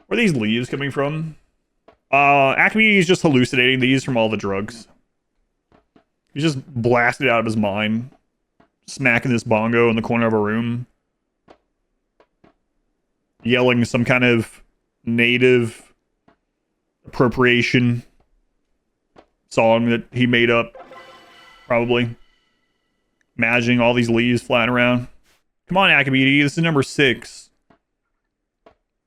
Where are these leaves coming from? Akabidi is just hallucinating these from all the drugs. He's just blasted out of his mind. Smacking this bongo in the corner of a room. Yelling some kind of native appropriation song that he made up. Probably. Imagining all these leaves flying around. Come on, Akabidi. This is number 6.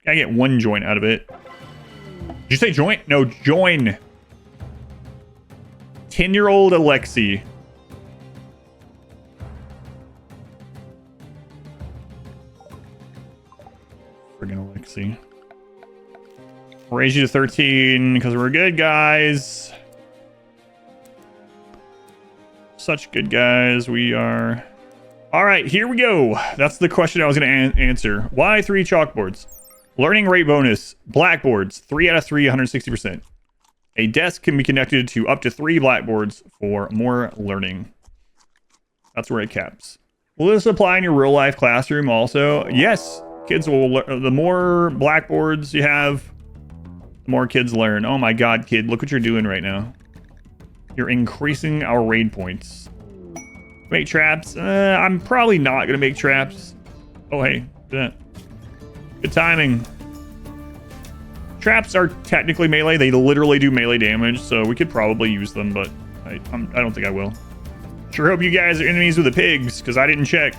Gotta get one joint out of it. Did you say joint? No, join. 10-year-old Alexi. Friggin' Alexi. Raise you to 13 because we're good guys. Such good guys we are. All right, here we go. That's the question I was going to answer. Why 3 chalkboards? Learning rate bonus. Blackboards. 3 out of 3, 160%. A desk can be connected to up to 3 blackboards for more learning. That's where it caps. Will this apply in your real life classroom also? Yes. Kids will the more blackboards you have, the more kids learn. Oh my god, kid, look what you're doing right now. You're increasing our raid points. Make traps. I'm probably not gonna make traps. Oh hey, good timing. Traps are technically melee. They literally do melee damage, so we could probably use them, but I don't think I will. Sure hope you guys are enemies with the pigs, because I didn't check.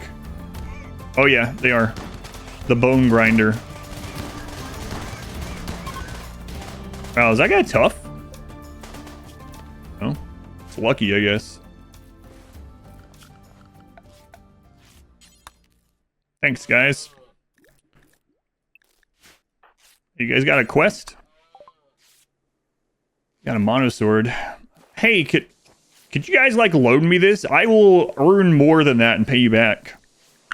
Oh yeah, they are. The bone grinder. Wow, is that guy tough? Oh, it's lucky, I guess. Thanks, guys. You guys got a quest? Got a monosword. Hey, could you guys like loan me this? I will earn more than that and pay you back.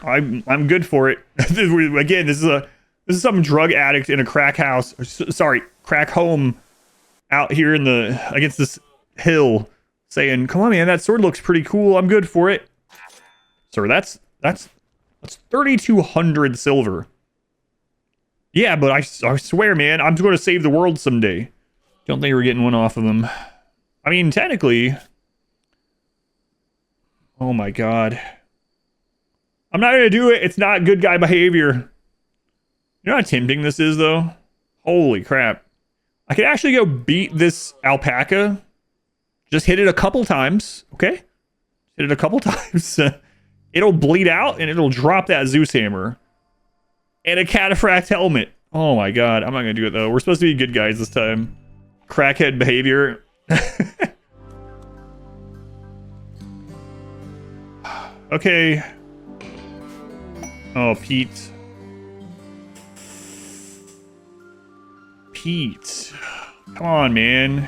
I'm good for it. Again, this is some drug addict in a crack house. Sorry, crack home out here in the against this hill, saying, "Come on, man, that sword looks pretty cool. I'm good for it." Sir, that's 3,200 silver. Yeah, but I swear, man, I'm going to save the world someday. Don't think we're getting one off of them. I mean, technically... Oh my god. I'm not going to do it. It's not good guy behavior. You know how tempting this is, though? Holy crap. I could actually go beat this alpaca. Just hit it a couple times, okay? Hit it a couple times. It'll bleed out, and it'll drop that Zeus hammer. And a cataphract helmet. Oh my god, I'm not gonna do it though. We're supposed to be good guys this time. Crackhead behavior. Okay. Oh, Pete. Pete. Come on, man.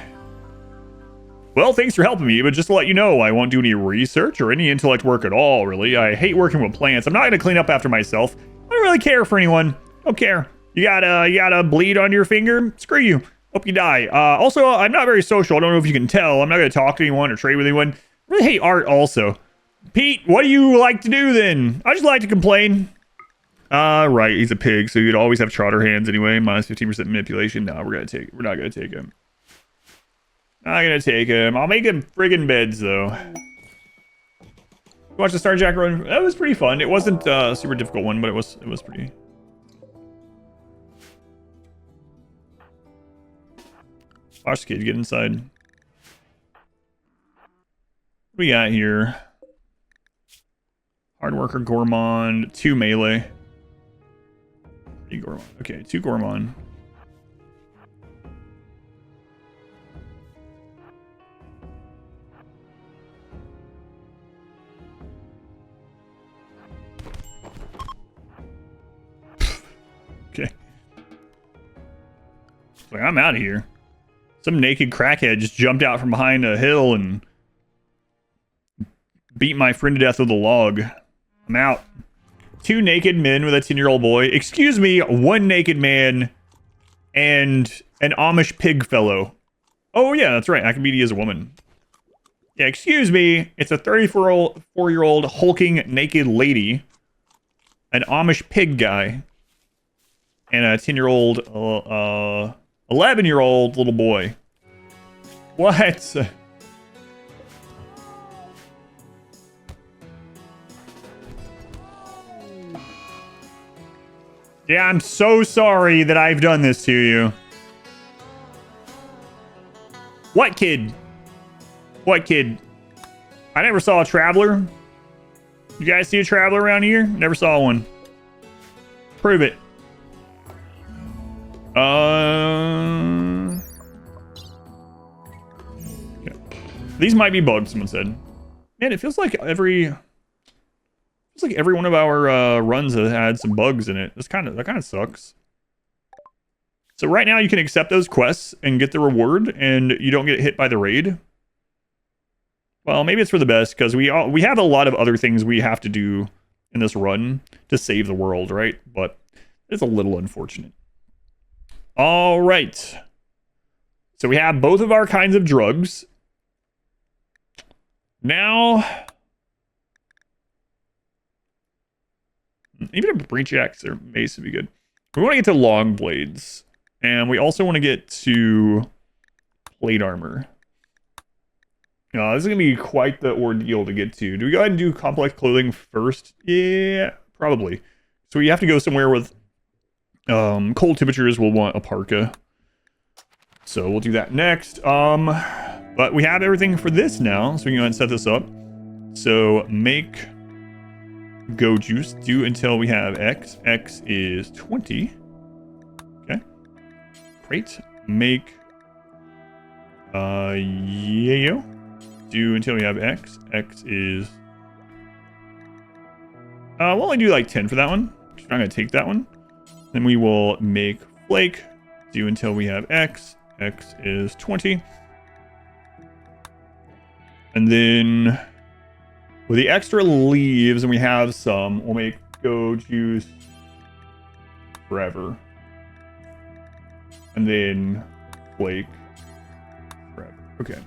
Well, thanks for helping me, but just to let you know, I won't do any research or any intellect work at all, really. I hate working with plants. I'm not gonna clean up after myself. I don't really care for anyone. Don't care. You got a bleed on your finger? Screw you. Hope you die. Also, I'm not very social. I don't know if you can tell. I'm not going to talk to anyone or trade with anyone. I really hate art also. Pete, what do you like to do then? I just like to complain. Right. He's a pig, so you'd always have trotter hands anyway. Minus 15% manipulation. No, we're not going to take him. Not going to take him. I'll make him friggin' beds, though. Watch the Starjack run. That was pretty fun. It wasn't a super difficult one, but it was pretty. Watch the kid get inside. What we got here? Hard worker, Gourmand, 2 melee. 3 Gourmand. Okay, 2 Gourmand. Okay. Like, I'm out of here. Some naked crackhead just jumped out from behind a hill and beat my friend to death with a log. I'm out. 2 naked men with a 10-year-old boy. Excuse me, 1 naked man and an Amish pig fellow. Oh yeah, that's right. I can beat you as a woman. Yeah, excuse me. It's a 34-year-old hulking naked lady, an Amish pig guy, and a 10-year-old 11-year-old little boy. What? Yeah, I'm so sorry that I've done this to you. What kid? What kid? I never saw a traveler. You guys see a traveler around here? Never saw one. Prove it. Okay. These might be bugs, someone said. Man, it feels like every one of our runs has had some bugs in it. That kind of sucks. So right now you can accept those quests and get the reward, and you don't get hit by the raid. Well, maybe it's for the best, because we have a lot of other things we have to do in this run to save the world, right? But it's a little unfortunate. All right. So we have both of our kinds of drugs. Now, even a breach axe or mace would be good. We want to get to long blades. And we also want to get to plate armor. This is going to be quite the ordeal to get to. Do we go ahead and do complex clothing first? Yeah, probably. So we have to go somewhere with cold temperatures. We'll want a parka. So we'll do that next. But we have everything for this now. So we can go ahead and set this up. So make go juice. Do until we have X. X is 20. Okay. Great. Make yayo. Do until we have X. X is We'll only do like 10 for that one. I'm going to take that one. Then we will make flake. Do until we have X. X is 20. And then with the extra leaves, and we have some, we'll make go juice forever. And then flake forever. Okay.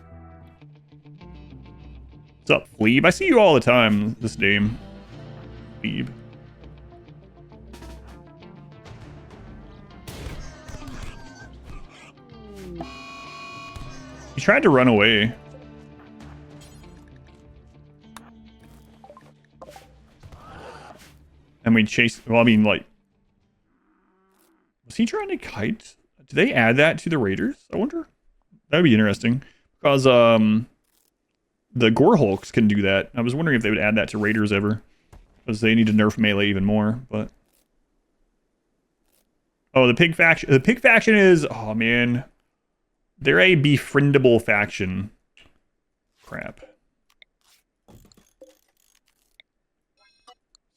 What's up, Fleeb? I see you all the time, this name. Fleeb. He tried to run away. And we chased, well, I mean, like, was he trying to kite? Did they add that to the Raiders? I wonder. That'd be interesting. Because, the Gorehulks can do that. I was wondering if they would add that to Raiders ever. Because they need to nerf melee even more, but. Oh, the pig faction. The pig faction is, oh man. They're a befriendable faction. Crap.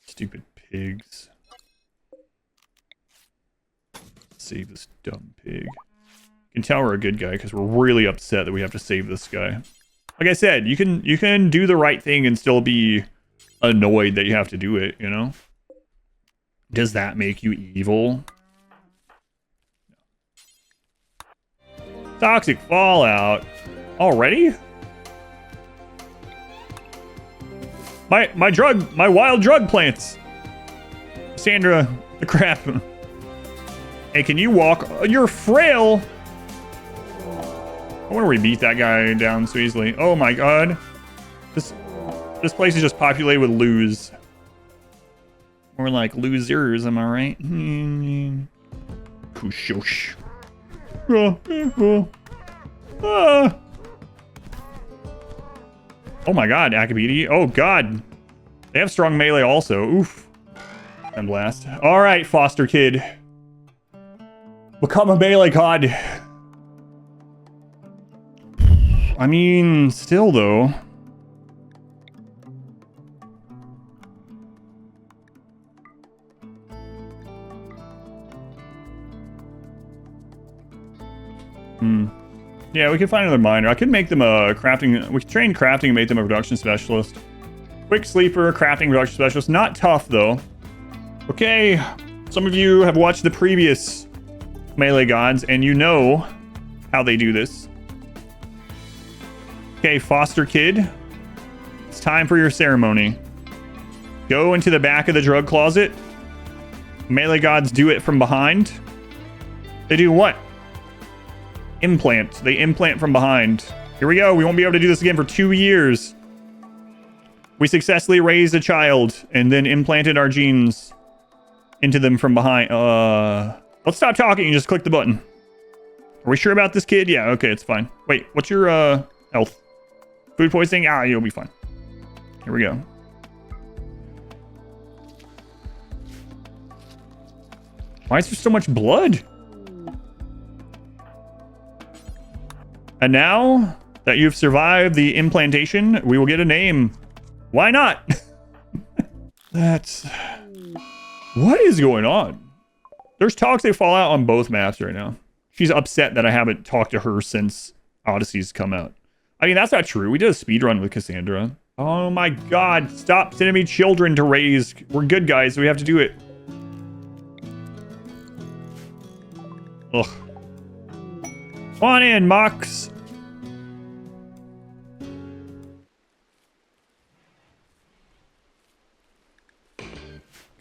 Stupid pigs. Save this dumb pig. You can tell we're a good guy because we're really upset that we have to save this guy. Like I said, you can do the right thing and still be annoyed that you have to do it, you know? Does that make you evil? Toxic fallout. Already? My wild drug plants. Cassandra, the crap. Hey, can you walk? You're frail. I wonder we beat that guy down so easily. Oh my god. This place is just populated with lose. More like losers, am I right? Kushosh. Oh my god, Akabidi. Oh god. They have strong melee also. Oof. And blast. Alright, foster kid. Become a melee god. I mean, still though. Yeah, we could find another miner. I could make them a crafting. We could train crafting and make them a production specialist. Quick sleeper, crafting, production specialist. Not tough though. Okay, some of you have watched the previous Melee Gods and you know how they do this. Okay, foster kid. It's time for your ceremony. Go into the back of the drug closet. Melee Gods do it from behind. They do what? Implant. They implant from behind. Here we go. We won't be able to do this again for 2 years. We successfully raised a child and then implanted our genes into them from behind. Let's stop talking and just click the button. Are we sure about this kid? Yeah, okay, it's fine. Wait, what's your health? Food poisoning? Ah, you'll be fine. Here we go. Why is there so much blood? And now that you've survived the implantation, we will get a name. Why not? That's... What is going on? There's toxic fallout on both maps right now. She's upset that I haven't talked to her since Odyssey's come out. I mean, that's not true. We did a speedrun with Cassandra. Oh my god, stop sending me children to raise. We're good guys, so we have to do it. Ugh. Come on in, Mox.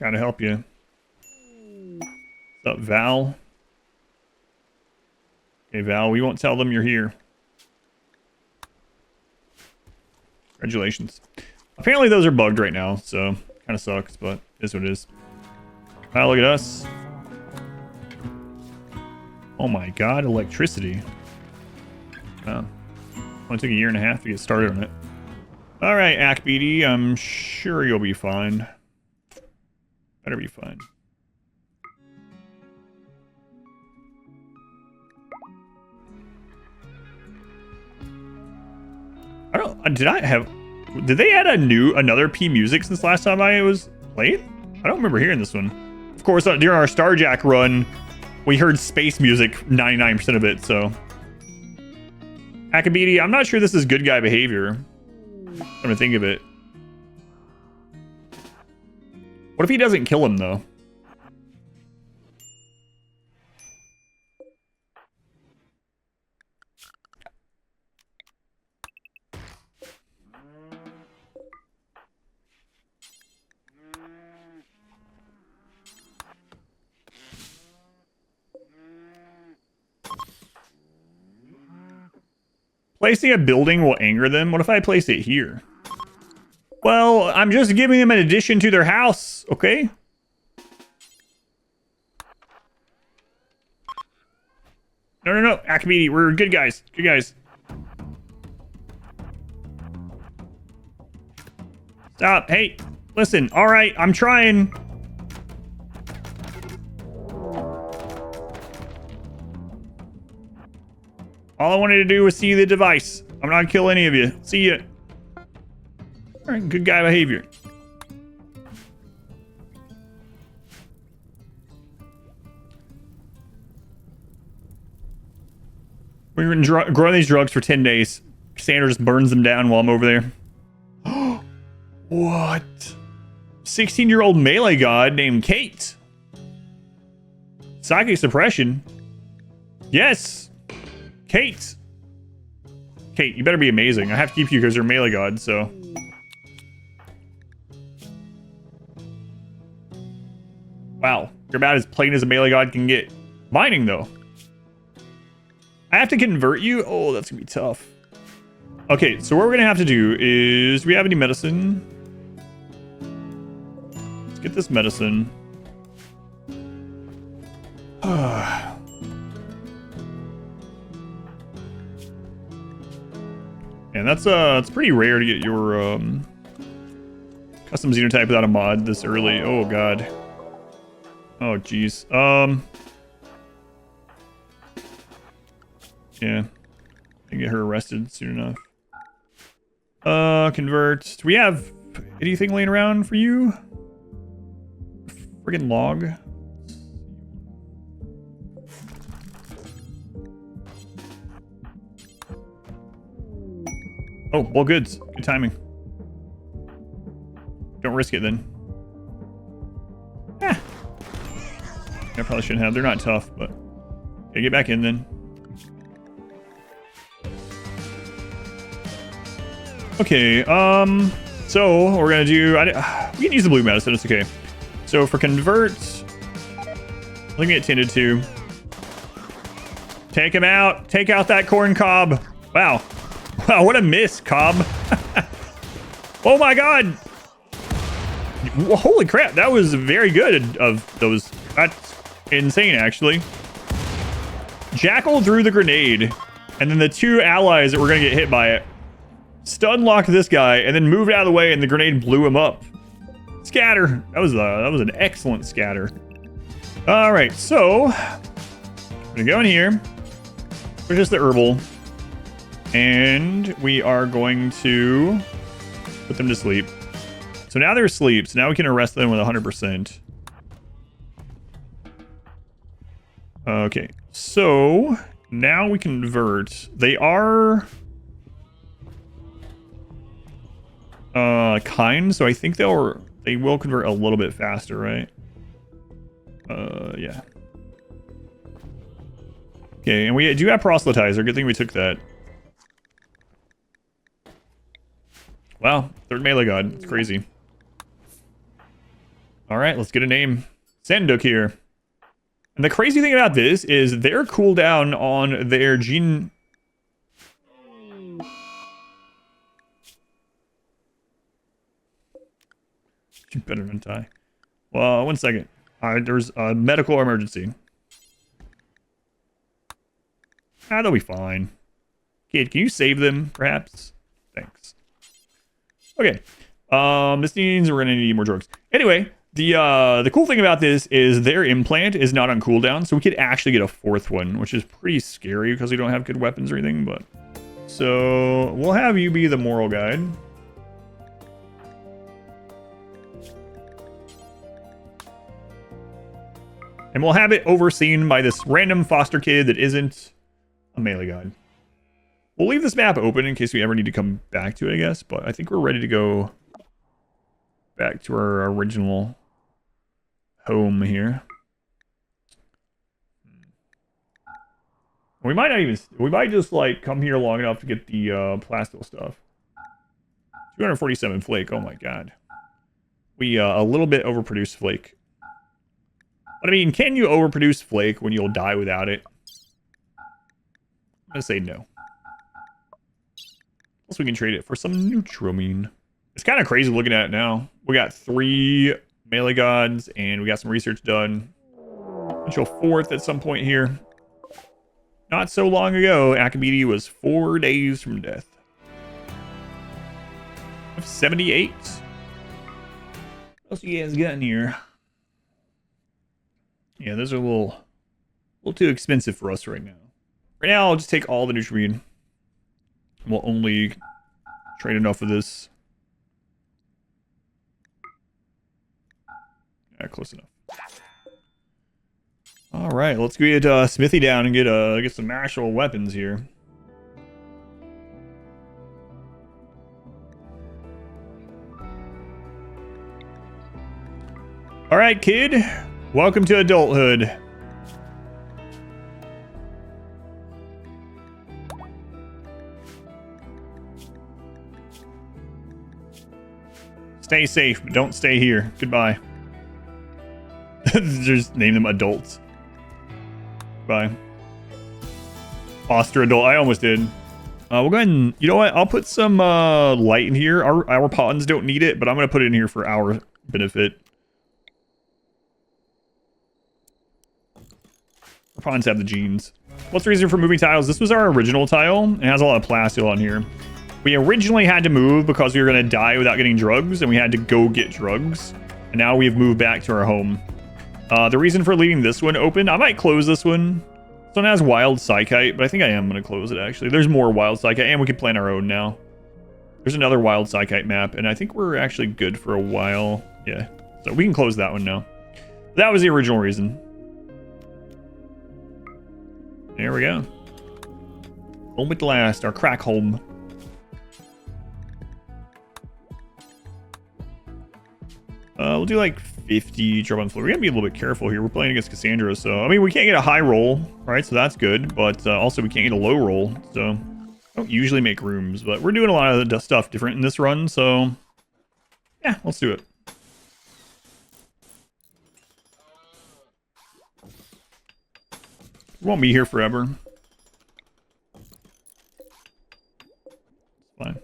Gotta help you. What's up, Val? Okay, Val, we won't tell them you're here. Congratulations. Apparently those are bugged right now, so kind of sucks, but it is what it is. Wow, look at us. Oh my god, electricity. Wow. Only took a year and a half to get started on it. Alright, Akbidi, I'm sure you'll be fine. Better be fine. I don't... Did they add another P music since last time I was Wait, I don't remember hearing this one. Of course, during our Starjack run, we heard space music 99% of it, so. Akabidi, I'm not sure this is good guy behavior. I'm gonna think of it. What if he doesn't kill him, though? Placing a building will anger them. What if I place it here? Well, I'm just giving them an addition to their house, okay? No. Akabidi, we're good guys. Good guys. Stop. Hey, listen. All right, I'm trying. All I wanted to do was see the device. I'm not gonna kill any of you. See ya. All right, good guy behavior. We're gonna grow these drugs for 10 days. Cassandra just burns them down while I'm over there. What? 16-year-old melee god named Kate. Psychic suppression? Yes. Kate, you better be amazing. I have to keep you because you're melee god, so. Wow, you're about as plain as a melee god can get. Mining, though. I have to convert you? Oh, that's gonna be tough. Okay, so what we're gonna have to do is, do we have any medicine? Let's get this medicine. And that's it's pretty rare to get your custom xenotype without a mod this early. Oh god. Oh jeez. Yeah. Can get her arrested soon enough. Convert. Do we have anything laying around for you? Friggin' log. Oh, well, good. Good timing. Don't risk it then. I probably shouldn't have. They're not tough, but yeah, get back in then. Okay. So what we're gonna do. We can use the blue medicine. It's okay. So for convert, let me get tended to. Take him out. Take out that corn cob. Wow. Wow, what a miss, Cobb. Oh my god. Holy crap, that was very good of those. That's insane, actually. Jackal threw the grenade, and then the two allies that were going to get hit by it stun locked this guy, and then moved out of the way, and the grenade blew him up. Scatter. That was an excellent scatter. All right, so I'm going to go in here. Purchase the herbal. And we are going to put them to sleep. So now they're asleep. So now we can arrest them with 100%. Okay. So now we convert. They are kind. So I think they will convert a little bit faster, right? Yeah. Okay. And we do have proselytizer. Good thing we took that. Wow, third melee god. It's crazy. All right, let's get a name. Sanduk here. And the crazy thing about this is their cooldown on their gene... You better not die. Well, 1 second. There's a medical emergency. They'll be fine. Kid, can you save them, perhaps? Thanks. Okay, this means we're gonna need more drugs. Anyway, the cool thing about this is their implant is not on cooldown, so we could actually get a fourth one, which is pretty scary because we don't have good weapons or anything. But so we'll have you be the moral guide. And we'll have it overseen by this random foster kid that isn't a melee god. We'll leave this map open in case we ever need to come back to it, I guess. But I think we're ready to go back to our original home here. We might not even... We might just, like, come here long enough to get the plastil stuff. 247 flake. Oh, my God. We a little bit overproduced flake. But, I mean, can you overproduce flake when you'll die without it? I'm going to say no. Plus, we can trade it for some neutramine. It's kind of crazy looking at it now. We got 3 melee gods, and we got some research done. Potential 4th at some point here. Not so long ago, Akabidi was 4 days from death. 78. What else you guys got in here? Yeah, those are a little too expensive for us right now. Right now, I'll just take all the nutrient. We'll only trade enough of this. Yeah, close enough. All right, let's get Smithy down and get some actual weapons here. All right, kid. Welcome to adulthood. Stay safe, but don't stay here. Goodbye. Just name them adults. Bye. Foster adult. I almost did. We'll go ahead and... You know what? I'll put some light in here. Our pawns don't need it, but I'm going to put it in here for our benefit. Our pawns have the genes. What's the reason for moving tiles? This was our original tile. It has a lot of plasteel on here. We originally had to move because we were going to die without getting drugs, and we had to go get drugs. And now we've moved back to our home. The reason for leaving this one open, I might close this one. This one has wild psychite, but I think I am going to close it, actually. There's more wild psychite, and we can plan our own now. There's another wild psychite map, and I think we're actually good for a while. Yeah, so we can close that one now. That was the original reason. There we go. Home at last, our crack home. We'll do like 50 drop on floor. We gotta be a little bit careful here. We're playing against Cassandra, so I mean we can't get a high roll, right? So that's good, but also we can't get a low roll. So I don't usually make rooms, but we're doing a lot of the stuff different in this run, so yeah, let's do it. We won't be here forever. It's fine.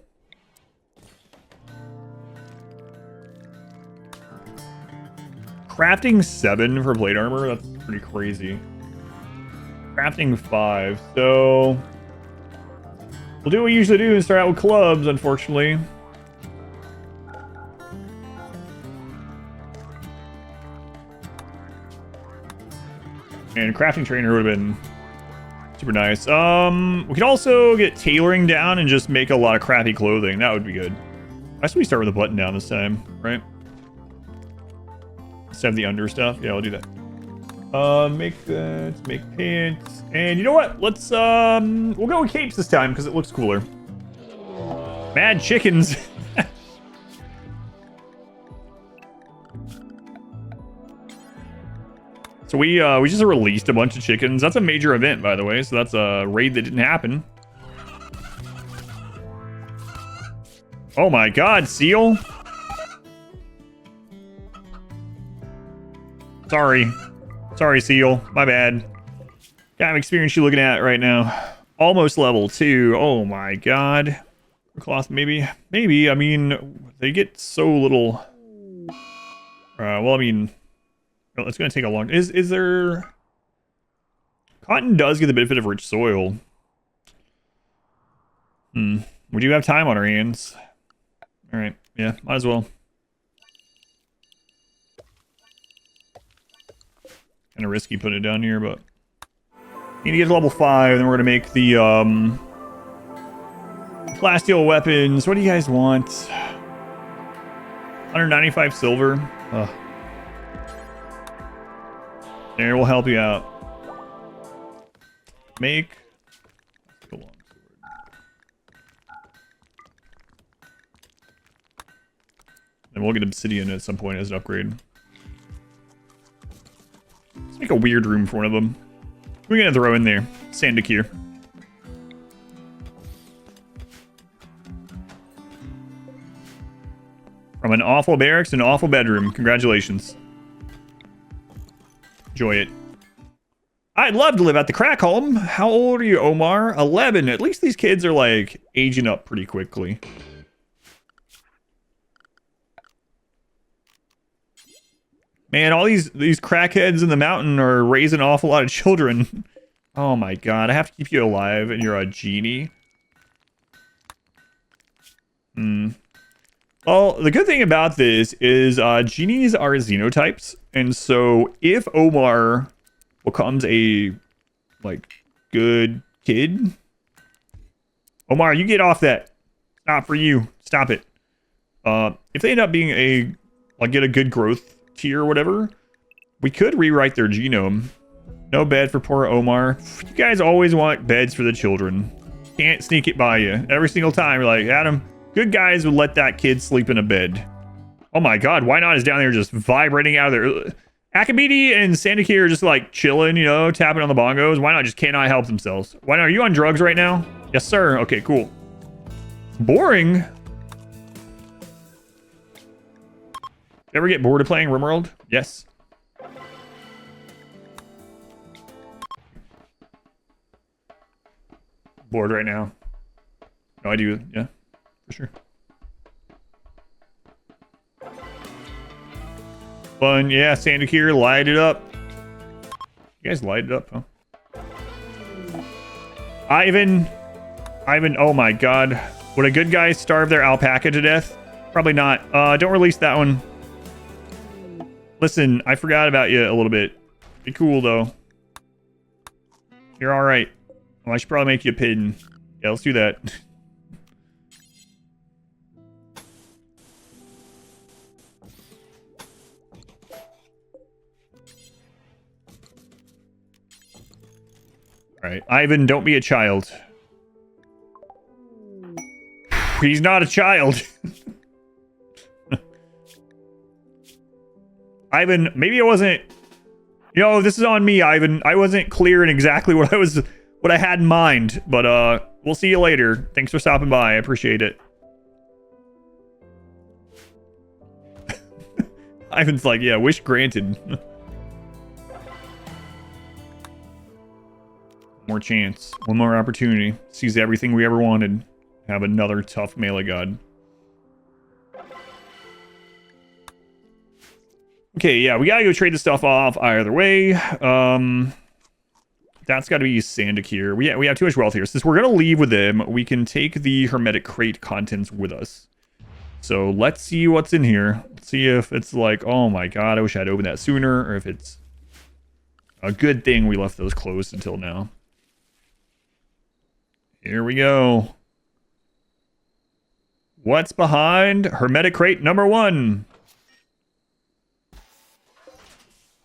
Crafting 7 for plate armor, that's pretty crazy. Crafting 5, so we'll do what we usually do and start out with clubs, unfortunately. And crafting trainer would have been super nice. We could also get tailoring down and just make a lot of crappy clothing. That would be good. I guess we start with a button down this time, right? Instead of the under stuff. Yeah, I'll do that. Make that, make pants. And you know what? Let's, we'll go with capes this time because it looks cooler. Mad chickens. So we just released a bunch of chickens. That's a major event, by the way. So that's a raid that didn't happen. Oh my God, seal. Sorry, seal. My bad. Kind of experience you looking at right now. Almost level 2. Oh my God. Cloth, maybe. I mean, they get so little. Well, I mean, it's going to take a long... Is there... Cotton does get the benefit of rich soil. We do have time on our hands. Alright, yeah, might as well. Kind of risky putting it down here, but... Need to get to level 5, then we're going to make the, plasteel weapons. What do you guys want? 195 silver. Ugh. There, we'll help you out. Make a long sword. And we'll get obsidian at some point as an upgrade. Let's make a weird room for one of them. We're gonna throw in there. Sandakir. From an awful barracks to an awful bedroom. Congratulations. Enjoy it. I'd love to live at the crack home. How old are you, Omar? 11. At least these kids are like aging up pretty quickly. Man, all these crackheads in the mountain are raising an awful lot of children. Oh my god, I have to keep you alive and you're a genie. Well, the good thing about this is genies are xenotypes. And so if Omar becomes a, like, good kid... Omar, you get off that. Not for you. Stop it. If they end up being a, like, get a good growth tier or whatever, we could rewrite their genome. No bed for poor Omar. You guys always want beds for the children. Can't sneak it by you. Every single time, you're like, Adam, good guys would let that kid sleep in a bed. Oh my god, why not is down there just vibrating out of there. Akabidi and Sandakir are just like chilling, you know, tapping on the bongos. Why not just cannot help themselves? Why not? Are you on drugs right now? Yes, sir. Okay, cool. Boring. Ever get bored of playing RimWorld? Yes. Bored right now. No, I do. Yeah, for sure. Fun. Yeah, Sandakir, light it up. You guys light it up, huh? Ivan, oh my god. Would a good guy starve their alpaca to death? Probably not. Don't release that one. Listen, I forgot about you a little bit. Be cool, though. You're alright. Well, I should probably make you a pin. Yeah, let's do that. Alright, Ivan, don't be a child. He's not a child. Ivan, maybe I wasn't... You know, this is on me, Ivan. I wasn't clear in exactly what I had in mind. But, we'll see you later. Thanks for stopping by. I appreciate it. Ivan's like, yeah, wish granted. More chance. One more opportunity. Seize everything we ever wanted. Have another tough melee god. Okay, yeah, we gotta go trade this stuff off either way. That's gotta be Sandakir. We have too much wealth here. Since we're gonna leave with them, we can take the hermetic crate contents with us. So let's see what's in here. Let's see if it's like, oh my god, I wish I'd opened that sooner, or if it's a good thing we left those closed until now. Here we go. What's behind hermetic crate number 1?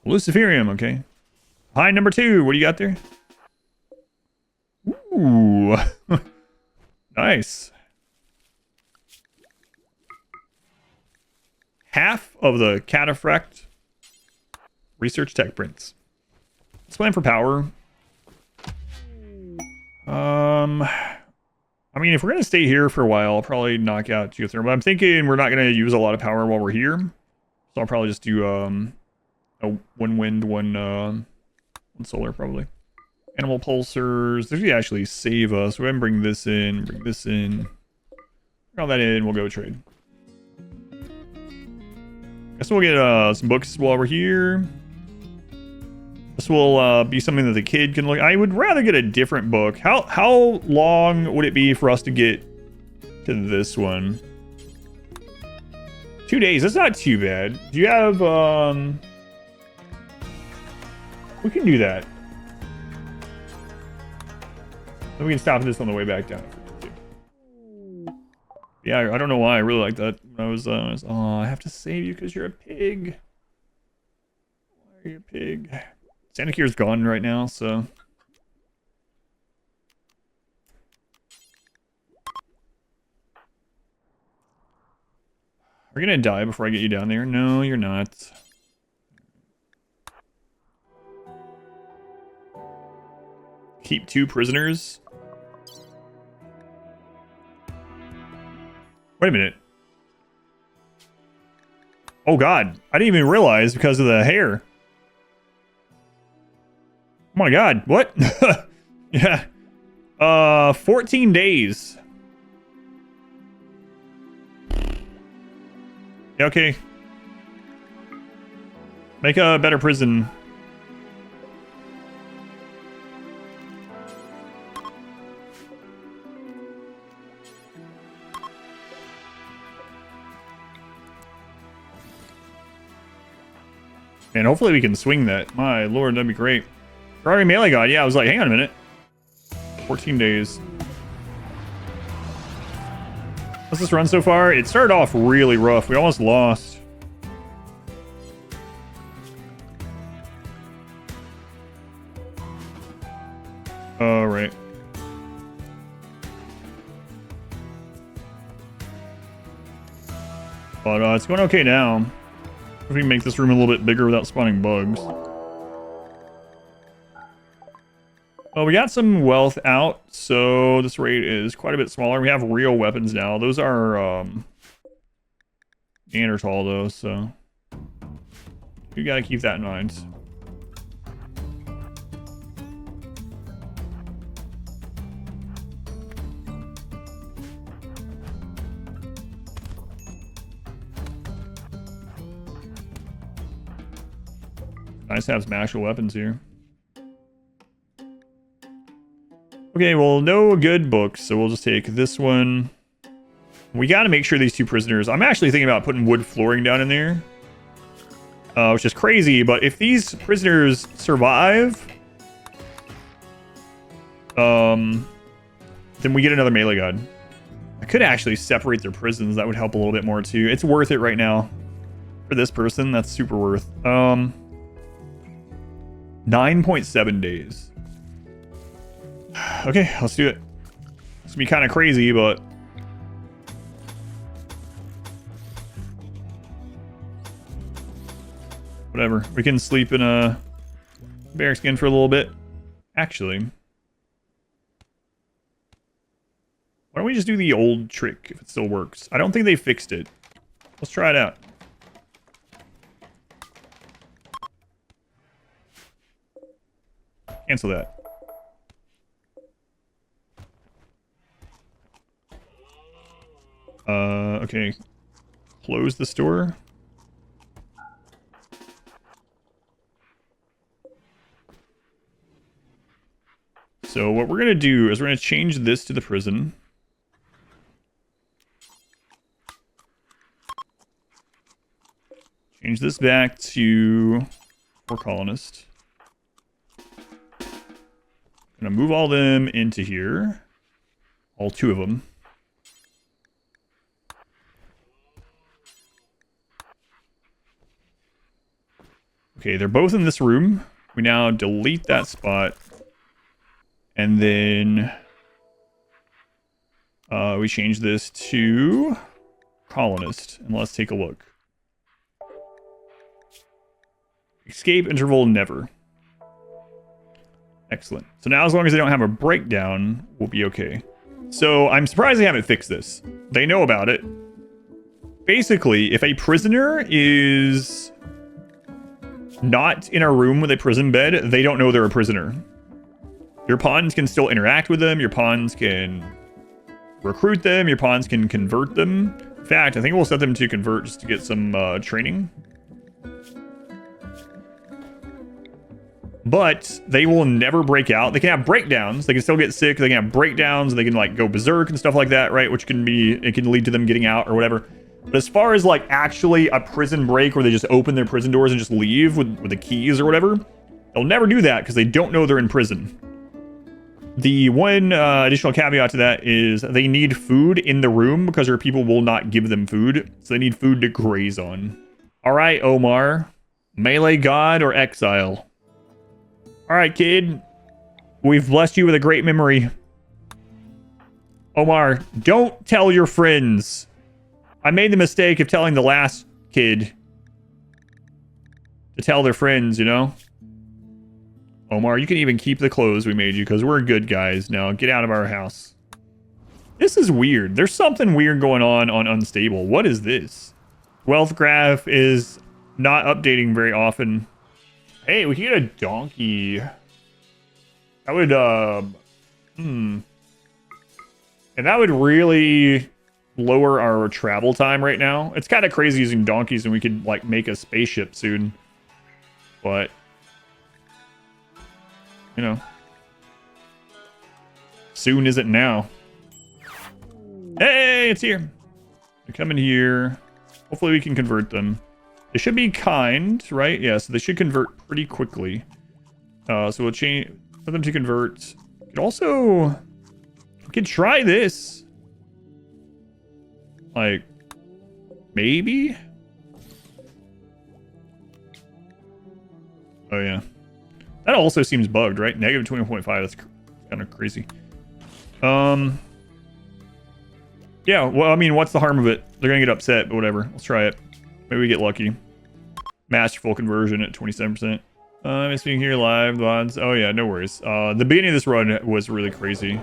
Luciferium, okay. Behind number 2, what do you got there? Ooh. Nice. Half of the cataphract research tech prints. Let's plan for power. I mean, if we're going to stay here for a while, I'll probably knock out geothermal. But I'm thinking we're not going to use a lot of power while we're here. So I'll probably just do one wind, one solar, probably. Animal pulsars. These actually save us. We're going to bring this in, Bring all that in, we'll go trade. Guess we'll get some books while we're here. This will be something that the kid can look. I would rather get a different book. How long would it be for us to get to this one? 2 days. That's not too bad. Do you have we can do that. Then we can stop this on the way back down. Yeah, I don't know why I really like that. I was oh, I have to save you because you're a pig. Why are you a pig? Sandakir's gone right now, so... Are you gonna die before I get you down there? No, you're not. Keep 2 prisoners. Wait a minute. Oh god, I didn't even realize because of the hair. Oh my god, what? Yeah. 14 days. Yeah, okay. Make a better prison. And hopefully we can swing that. My lord, that'd be great. Ferrari Melee God, yeah, I was like, hang on a minute. 14 days. How's this run so far? It started off really rough. We almost lost. All right. But it's going okay now. If we can make this room a little bit bigger without spawning bugs. Well, we got some wealth out, so this raid is quite a bit smaller. We have real weapons now. Those are Neanderthal though, so you gotta keep that in mind. Nice to have some actual weapons here. Okay, well, no good books, so we'll just take this one. We got to make sure these 2 prisoners... I'm actually thinking about putting wood flooring down in there. Which is crazy, but if these prisoners survive... then we get another melee god. I could actually separate their prisons. That would help a little bit more, too. It's worth it right now. For this person, that's super worth. 9.7 days. Okay, let's do it. It's gonna be kind of crazy, but... whatever. We can sleep in a bear skin for a little bit. Actually... why don't we just do the old trick if it still works? I don't think they fixed it. Let's try it out. Cancel that. Okay. Close the store. So what we're going to do is we're going to change this to the prison. Change this back to 4 colonists. Gonna move all them into here. All 2 of them. Okay, they're both in this room. We now delete that spot. And then we change this to colonist. And let's take a look. Escape interval never. Excellent. So now as long as they don't have a breakdown, we'll be okay. So I'm surprised they haven't fixed this. They know about it. Basically, if a prisoner is not in a room with a prison bed, they don't know they're a prisoner. Your pawns can still interact with them. Your pawns can recruit them. Your pawns can convert them. In fact, I think we'll set them to convert just to get some training. But they will never break out. They can have breakdowns. They can still get sick. They can have breakdowns. They can like go berserk and stuff like that, right? Which can be, it can lead to them getting out or whatever. But as far as like actually a prison break where they just open their prison doors and just leave with the keys or whatever, they'll never do that because they don't know they're in prison. The one additional caveat to that is they need food in the room because their people will not give them food. So they need food to graze on. All right, Omar. Melee God or exile? All right, kid. We've blessed you with a great memory. Omar, don't tell your friends. I made the mistake of telling the last kid to tell their friends, you know? Omar, you can even keep the clothes we made you because we're good guys now. Get out of our house. This is weird. There's something weird going on Unstable. What is this? Wealth graph is not updating very often. Hey, we can get a donkey. That would, And that would really lower our travel time right now. It's kind of crazy using donkeys and we could, like, make a spaceship soon. But, you know. Soon isn't now. Hey, it's here. They come in here. Hopefully we can convert them. They should be kind, right? Yeah, so they should convert pretty quickly. So we'll change for them to convert. We could also... We could try this. Like, maybe? Oh, yeah. That also seems bugged, right? Negative 20.5. That's kind of crazy. Yeah, well, I mean, what's the harm of it? They're going to get upset, but whatever. Let's try it. Maybe we get lucky. Masterful conversion at 27%. I'm speaking here live. Odds. Oh, yeah, no worries. The beginning of this run was really crazy.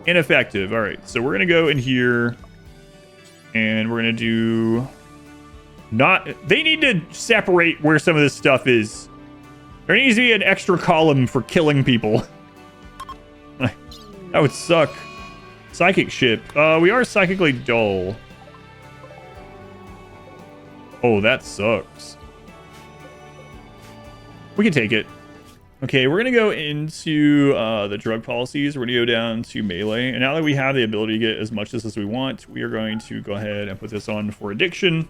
Ineffective. All right, so we're going to go in here. And we're going to do... They need to separate where some of this stuff is. There needs to be an extra column for killing people. That would suck. Psychic ship. We are psychically dull. Oh, that sucks. We can take it. Okay, we're going to go into the drug policies. We're going to go down to melee. And now that we have the ability to get as much as we want, we are going to go ahead and put this on for addiction.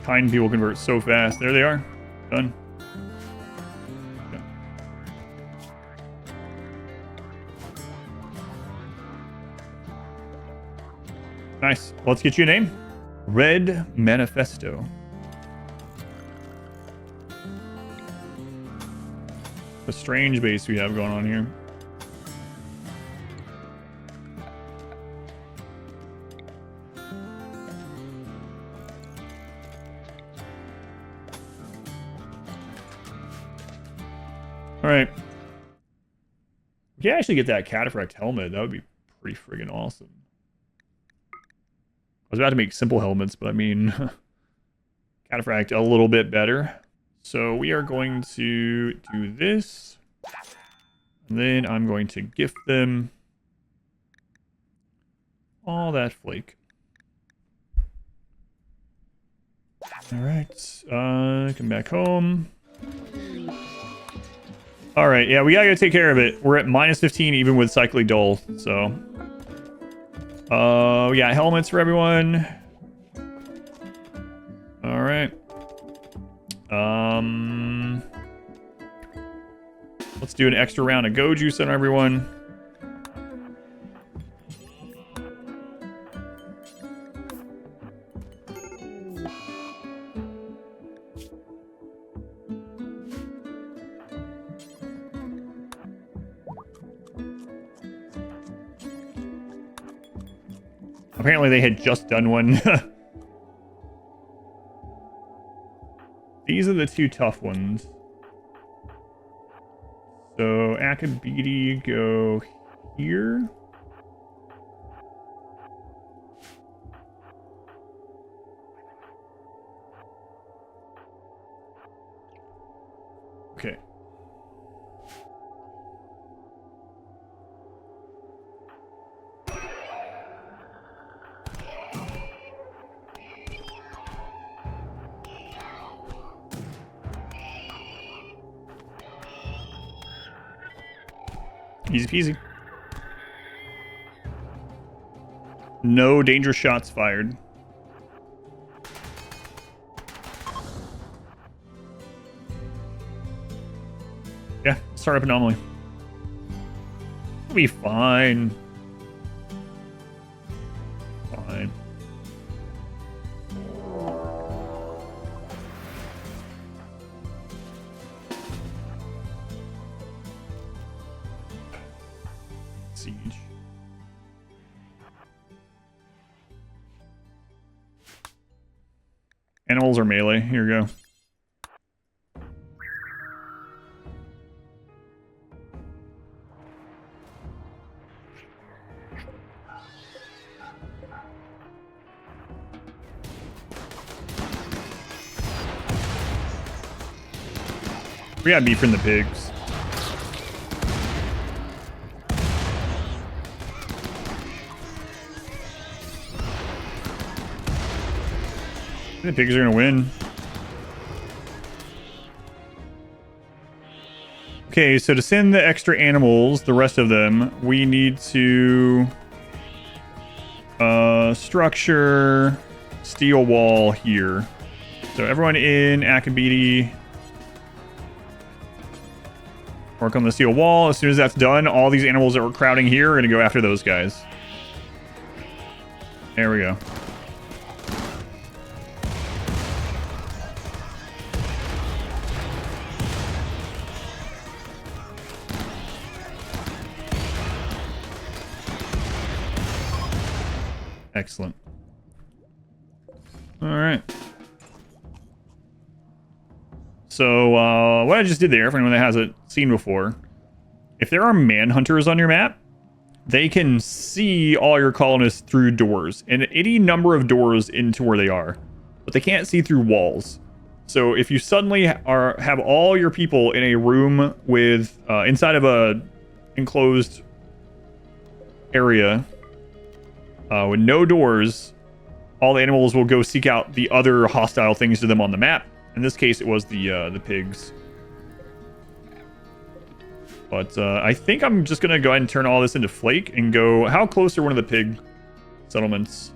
Kind people convert so fast. There they are. Done. Okay. Nice. Well, let's get you a name. Red Manifesto. A strange base we have going on here. All right. We can actually get that cataphract helmet. That would be pretty friggin' awesome. I was about to make simple helmets, but I mean, cataphract a little bit better. So we are going to do this. And then I'm going to gift them all that flake. All right. Come back home. All right. Yeah, we gotta go take care of it. We're at minus 15 even with cyclically dull. So, yeah, helmets for everyone. All right. Let's do an extra round of go juice on everyone. Apparently they had just done one. These are the two tough ones. So Akabidi go here. Okay. Easy peasy. No dangerous shots fired. Yeah, start up Anomaly. It'll be fine. Fine. Siege. Animals are melee. Here we go. We got meat from the pigs. The pigs are gonna win. Okay, so to send the extra animals, the rest of them, we need to structure steel wall here. So everyone in Akabiti, work on the steel wall. As soon as that's done, all these animals that were crowding here are gonna go after those guys. There we go. Excellent. All right. So what I just did there, for anyone that hasn't seen before, if there are manhunters on your map, they can see all your colonists through doors and any number of doors into where they are, but they can't see through walls. So if you suddenly have all your people in a room with inside of a enclosed area with no doors, all the animals will go seek out the other hostile things to them on the map. In this case, it was the pigs. But I think I'm just going to go ahead and turn all this into flake and go... How close are one of the pig settlements?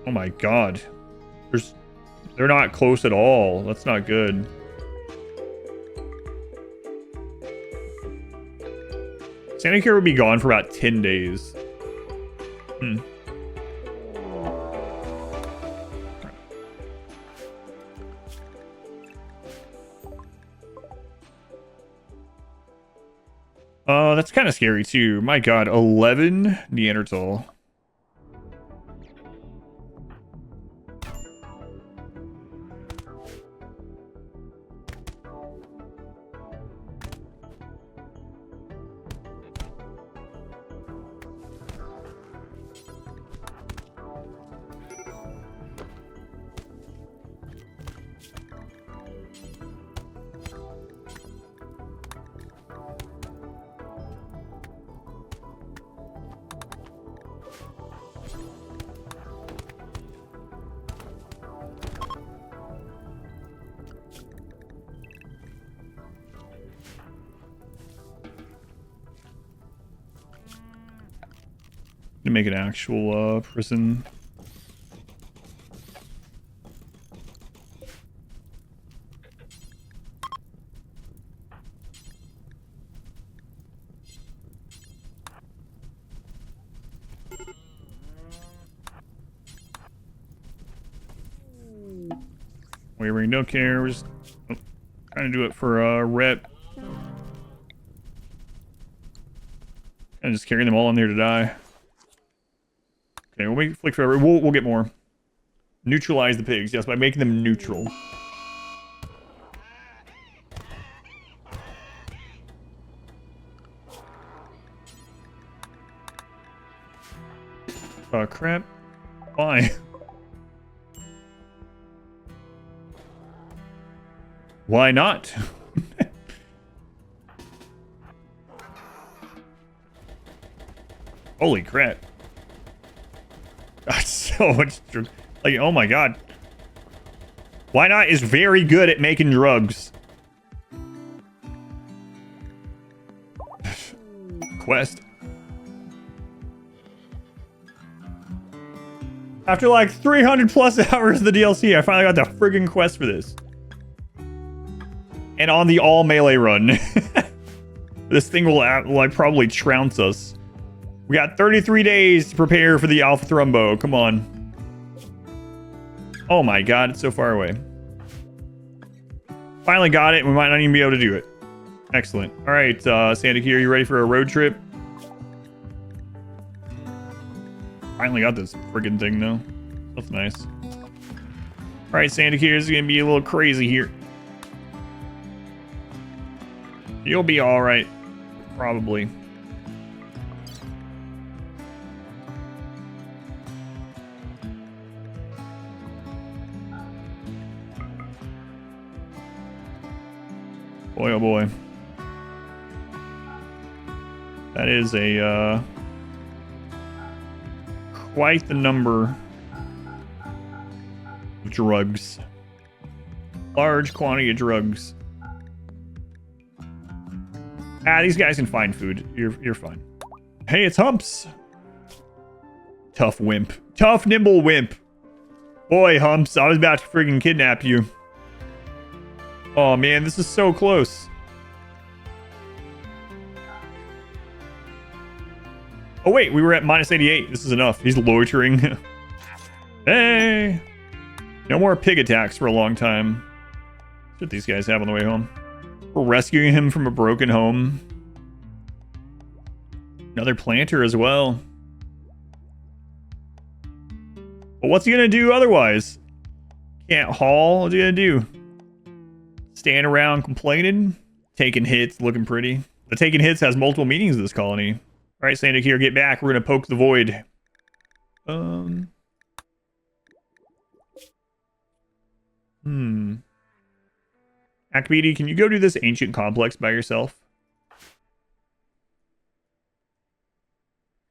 Oh my god. They're not close at all. That's not good. Santa Care would be gone for about 10 days. That's kind of scary too. My god, 11 Neanderthal. To make an actual prison. We don't care. We're just trying to do it for rep. And just carrying them all in there to die. Okay, we'll make flick forever. We'll get more. Neutralize the pigs. Yes, by making them neutral. Oh, crap. Why? Why not? Holy crap. That's so much. Like, oh my god. Why not is very good at making drugs. Quest. After like 300 plus hours of the DLC, I finally got the friggin' quest for this. And on the all melee run. This thing will like probably trounce us. We got 33 days to prepare for the Alpha Thrumbo. Come on. Oh my god, it's so far away. Finally got it, and we might not even be able to do it. Excellent. All right, Santa, are you ready for a road trip? Finally got this friggin' thing though. That's nice. All right, Santa Claus is gonna be a little crazy here. You'll be all right, probably. Boy, oh boy. That is a, quite the number of drugs. Large quantity of drugs. Ah, these guys can find food. You're fine. Hey, it's Humps. Tough wimp. Tough, nimble wimp. Boy, Humps, I was about to friggin' kidnap you. Oh, man, this is so close. Oh, wait, we were at minus 88. This is enough. He's loitering. Hey! No more pig attacks for a long time. That's what these guys have on the way home. We're rescuing him from a broken home. Another planter as well. But what's he gonna do otherwise? Can't haul. What's he gonna do? Stand around complaining? Taking hits, looking pretty. The taking hits has multiple meanings in this colony. All right, Santa here, get back. We're gonna poke the void. Akbidi, can you go do this ancient complex by yourself?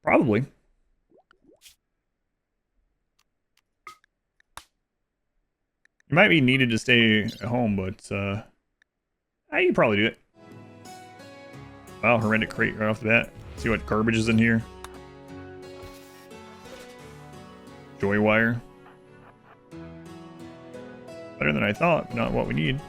Probably. You might be needed to stay at home, but you can probably do it. Wow, horrendous crate right off the bat. See what garbage is in here. Joy wire. Better than I thought, but not what we need.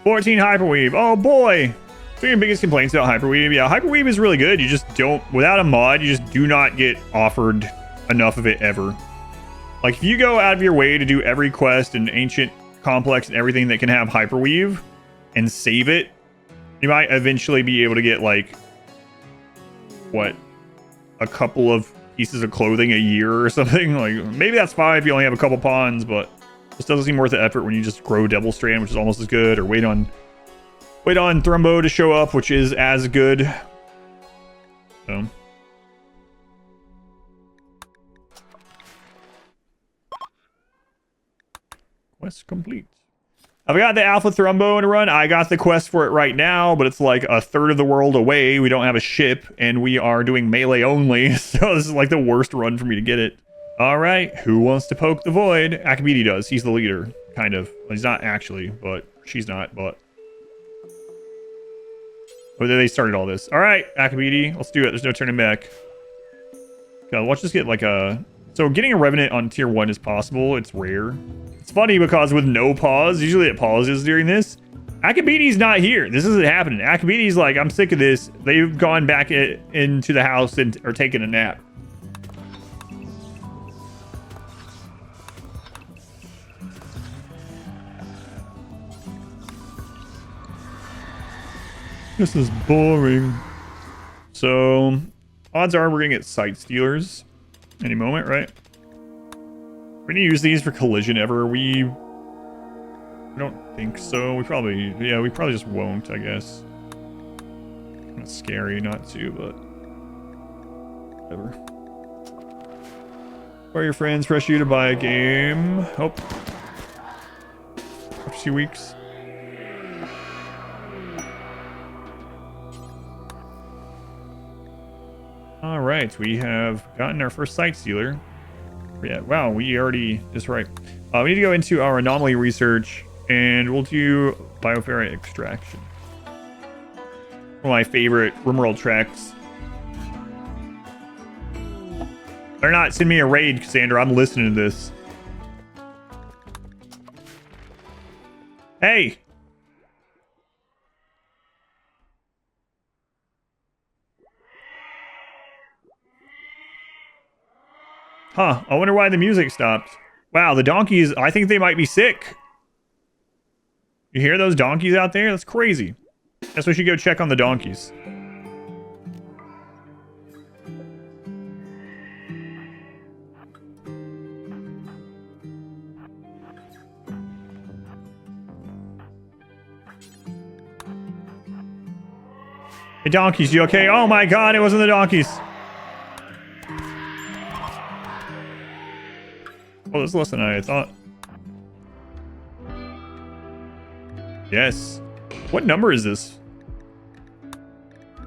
$14 hyperweave. Oh boy. So your biggest complaints about hyperweave? Yeah, hyperweave is really good. You just don't, without a mod, you just do not get offered enough of it ever. Like if you go out of your way to do every quest and ancient complex and everything that can have hyperweave and save it, you might eventually be able to get like, what, a couple of pieces of clothing a year or something. Like maybe that's fine if you only have a couple pawns, but this doesn't seem worth the effort when you just grow Devil Strand, which is almost as good, or wait on Thrumbo to show up, which is as good. So. Quest complete. I've got the Alpha Thrumbo in a run. I got the quest for it right now, but it's like a third of the world away. We don't have a ship, and we are doing melee only. So this is like the worst run for me to get it. All right, who wants to poke the void? Akabidi does. He's the leader, kind of. Well, he's not actually, but she's not, but. Oh, they started all this. All right, Akabidi, let's do it. There's no turning back. Okay, let's just get like a... So getting a Revenant on tier 1 is possible. It's rare. It's funny because with no pause, usually it pauses during this. Akabidi's not here. This isn't happening. Akabidi's like, I'm sick of this. They've gone back into the house and are taking a nap. This is boring. So, odds are we're gonna get Sight Stealers any moment, right? We're gonna use these for collision ever. We don't think so. We probably just won't, I guess. Not scary not to, but whatever. Where are your friends? Press you to buy a game. Oh. A few weeks. All right, we have gotten our first Sight Stealer. Yeah, wow, we already, that's right. We need to go into our anomaly research, and we'll do bioferrite extraction. One of my favorite RimWorld tracks. They're not sending me a raid, Cassandra. I'm listening to this. Hey! Huh, I wonder why the music stopped. Wow, the donkeys, I think they might be sick. You hear those donkeys out there? That's crazy. Guess we should go check on the donkeys. Hey, donkeys, you okay? Oh my god, it wasn't the donkeys. Oh, that's less than I thought. Yes. What number is this?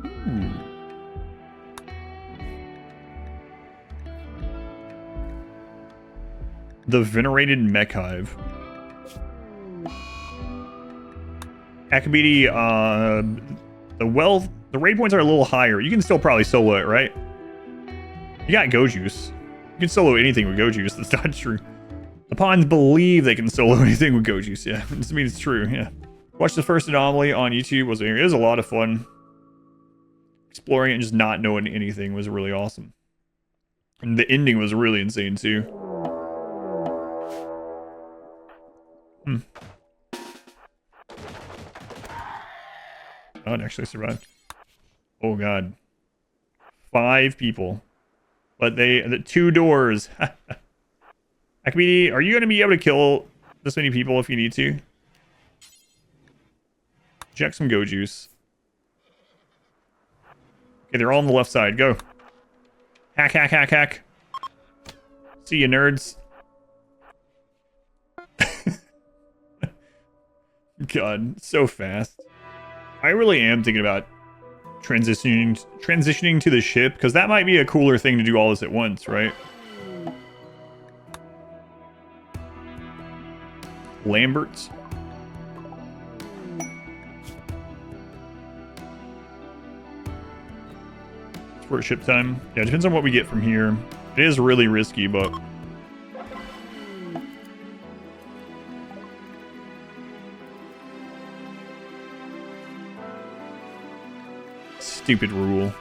Ooh. The venerated Mechhive. Akabidi, the raid points are a little higher. You can still probably solo it, right? You got Go Juice. You can solo anything with Go Juice. That's not true. The pawns believe they can solo anything with Go Juice. Yeah, it doesn't mean it's true. Yeah. Watch the first Anomaly on YouTube. It was a lot of fun. Exploring it and just not knowing anything was really awesome. And the ending was really insane too. Oh, it actually survived. Oh god. 5 people. But the 2 doors. Akabidi, are you going to be able to kill this many people if you need to? Check some Go Juice. Okay, they're all on the left side. Go. Hack, hack, hack, hack. See you, nerds. God, so fast. I really am thinking about transitioning to the ship, because that might be a cooler thing to do all this at once, right? Lambert's. For ship time. Yeah, it depends on what we get from here. It is really risky, but stupid rule.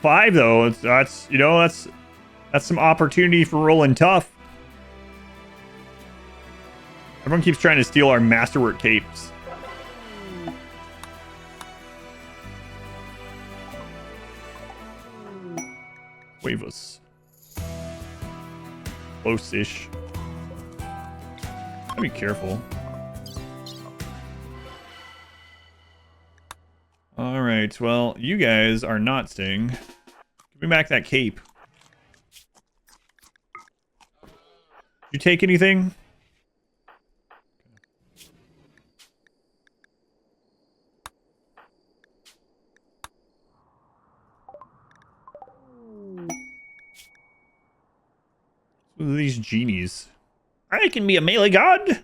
5 though, that's you know, that's some opportunity for rolling tough. Everyone keeps trying to steal our masterwork capes. Waveless. Close-ish. Be careful. Alright, well, you guys are not staying. Give me back that cape. Did you take anything? What are these genies? I can be a melee god.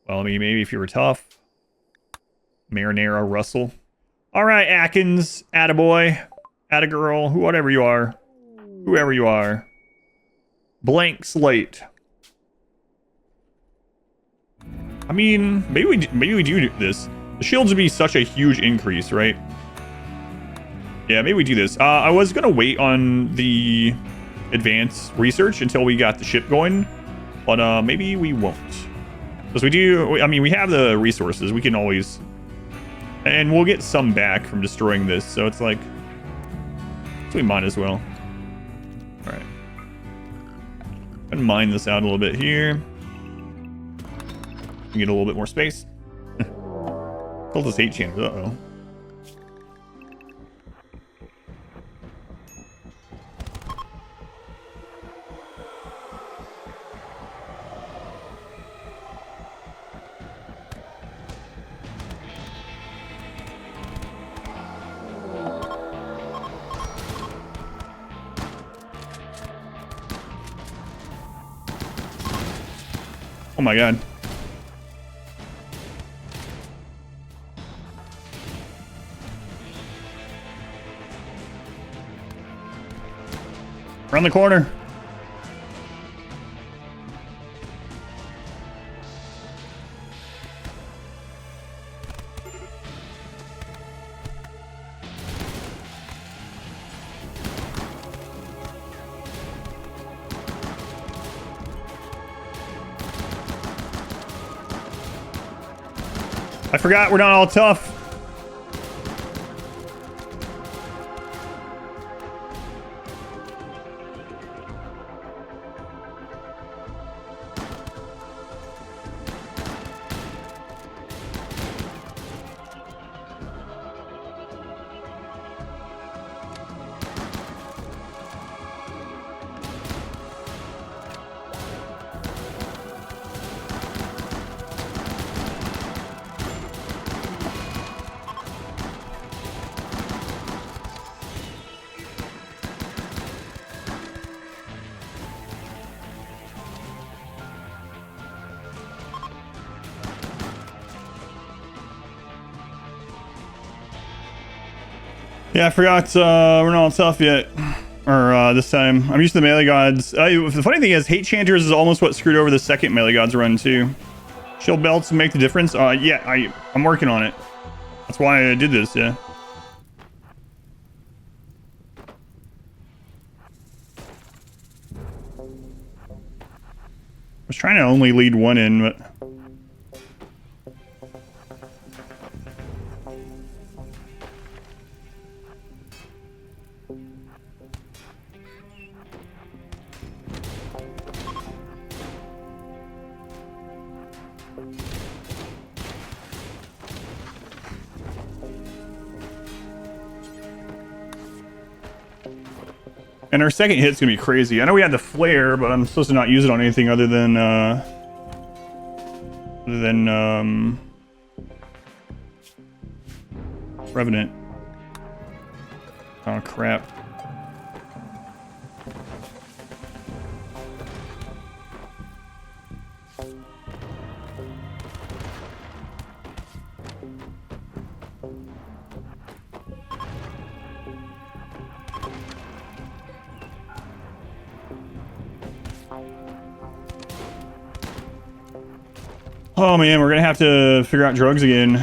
Well, I mean, maybe if you were tough. Marinara Russell. Alright, Atkins. Attaboy. Attagirl. Whatever you are. Whoever you are. Blank slate. I mean, maybe we do this. The shields would be such a huge increase, right? Yeah, maybe we do this. I was gonna wait on the advanced research until we got the ship going, but maybe we won't, because I mean, we have the resources. We can always, and we'll get some back from destroying this, so it's like, so we might as well. All right, gonna mine this out a little bit here. Get a little bit more space. Cultist 8 chambers. Uh-oh. Oh my god. Around the corner. I forgot we're not all tough. Yeah, I forgot we're not all tough yet. Or this time. I'm used to the Melee Gods. The funny thing is, Hate Chanters is almost what screwed over the second Melee Gods run too. Shield belts make the difference? Yeah, I'm working on it. That's why I did this, yeah. I was trying to only lead one in, but... And our second hit's gonna be crazy. I know we had the flare, but I'm supposed to not use it on anything other than Revenant. Oh crap. Oh man, we're gonna have to figure out drugs again.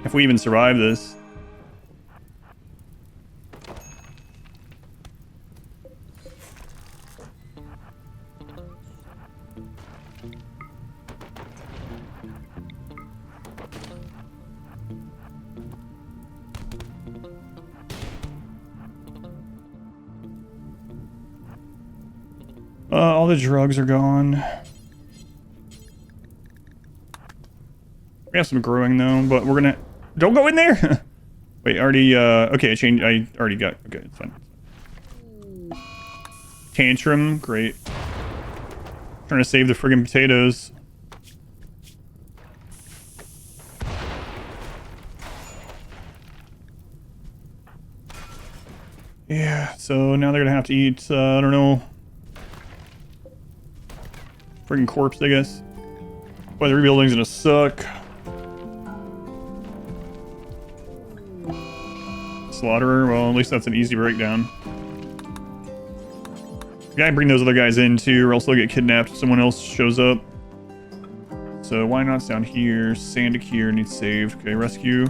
If we even survive this. All the drugs are gone. We have some growing though, but we're gonna... Don't go in there! Wait, already, okay, I already got... Okay, it's fine. Tantrum, great. Trying to save the friggin' potatoes. Yeah, so now they're gonna have to eat, I don't know... friggin' corpse, I guess. Boy, the rebuilding's gonna suck. Slaughterer, well, at least that's an easy breakdown. Gotta bring those other guys in too, or else they'll get kidnapped if someone else shows up. So why not down here? Sandic here needs saved. Okay, rescue.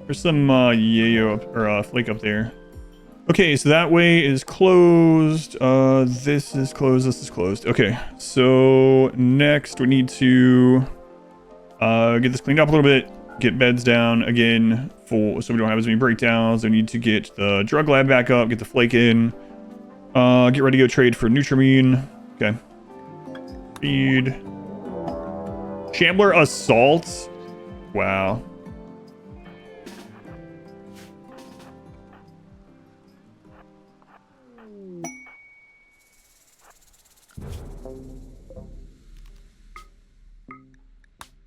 There's some yayo up, or flake up there. Okay, so that way is closed. This is closed. This is closed. Okay, so next we need to get this cleaned up a little bit. Get beds down again full, so we don't have as many breakdowns. I need to get the drug lab back up, get the flake in. Get ready to go trade for Nutramine. Okay. Feed. Shambler Assault. Wow.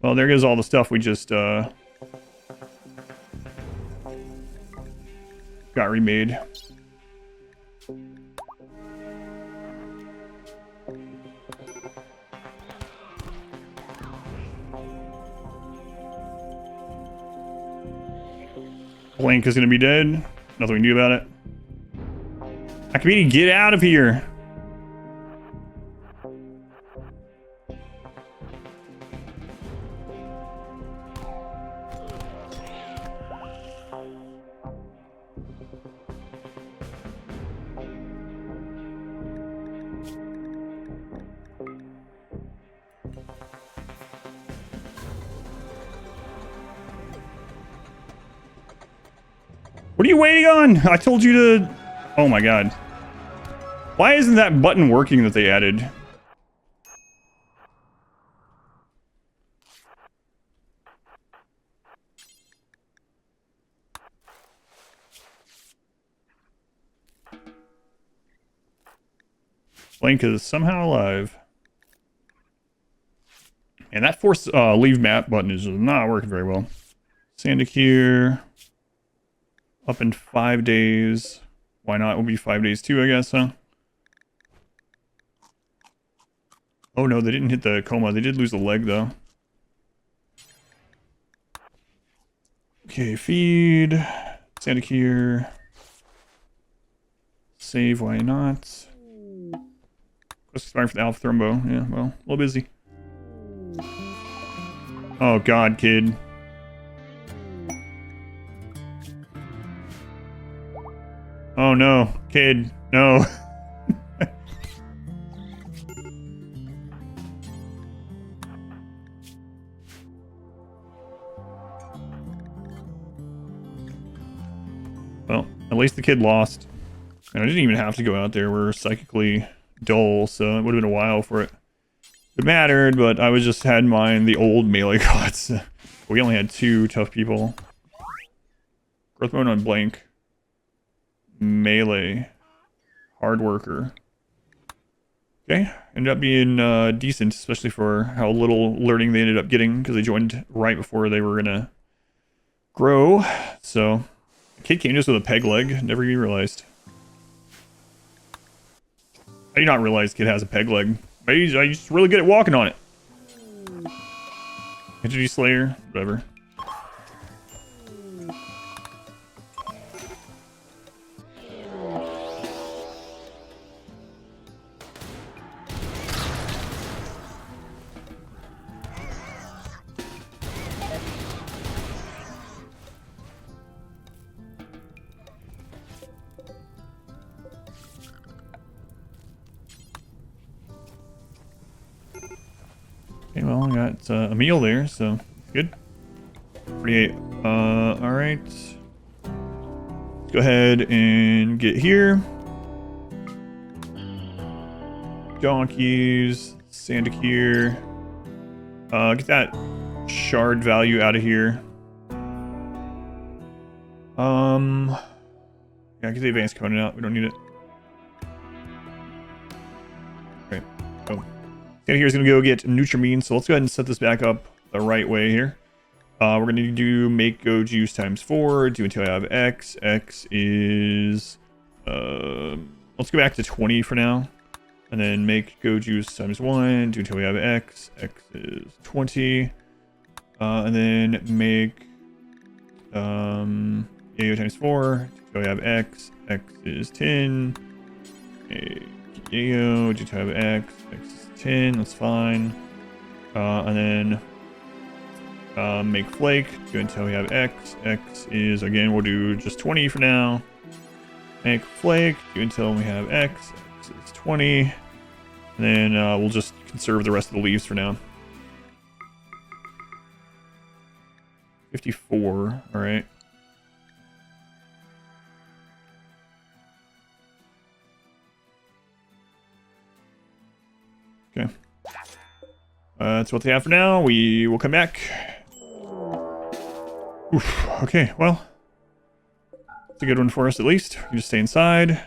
Well, there goes all the stuff we just got remade. Blank is gonna be dead. Nothing we can do about it. Akabidi, get out of here. What are you waiting on? I told you to... Oh my god. Why isn't that button working that they added? Link is somehow alive. And that force leave map button is not working very well. Sandakir. Up in 5 days. Why not? It will be 5 days too, I guess, huh? Oh no, they didn't hit the coma. They did lose a leg, though. Okay, feed. Sandakir. Save, why not? Quest expiring for the Alpha Thrombo. Yeah, well, a little busy. Oh god, kid. Oh no, kid, no. Well, at least the kid lost. And I didn't even have to go out there. We're psychically dull, so it would have been a while for it. It mattered, but I was just had in mind the old Melee Gods. We only had 2 tough people. Growth mode on blank. Melee. Hard worker. Okay, ended up being decent, especially for how little learning they ended up getting, because they joined right before they were gonna grow. So, the kid came to us with a peg leg, never even realized. I did not realize the kid has a peg leg. Maybe he's just really good at walking on it. Entity Slayer, whatever. Okay, well, I got a meal there, so good. 48. Alright. Let's go ahead and get here. Donkeys, Sandakir. Get that shard value out of here. Yeah, get the advanced component out. We don't need it. Okay, go. Here is going to go get Nutrimine, so let's go ahead and set this back up the right way here. We're going to do make go juice times 4, do until I have X. X is, let's go back to 20 for now. And then make go juice times 1, do until we have X. X is 20. And then make, Yayo times 4, do until we have X. X is 10. Yayo, do until I have X. X is 10, that's fine. And then make flake, do until we have X. X is, again, we'll do just 20 for now. Make flake, do until we have X. X is 20. And then we'll just conserve the rest of the leaves for now. 54, alright. Okay. That's what they have for now. We will come back. Oof. Okay, well. It's a good one for us at least. We can just stay inside.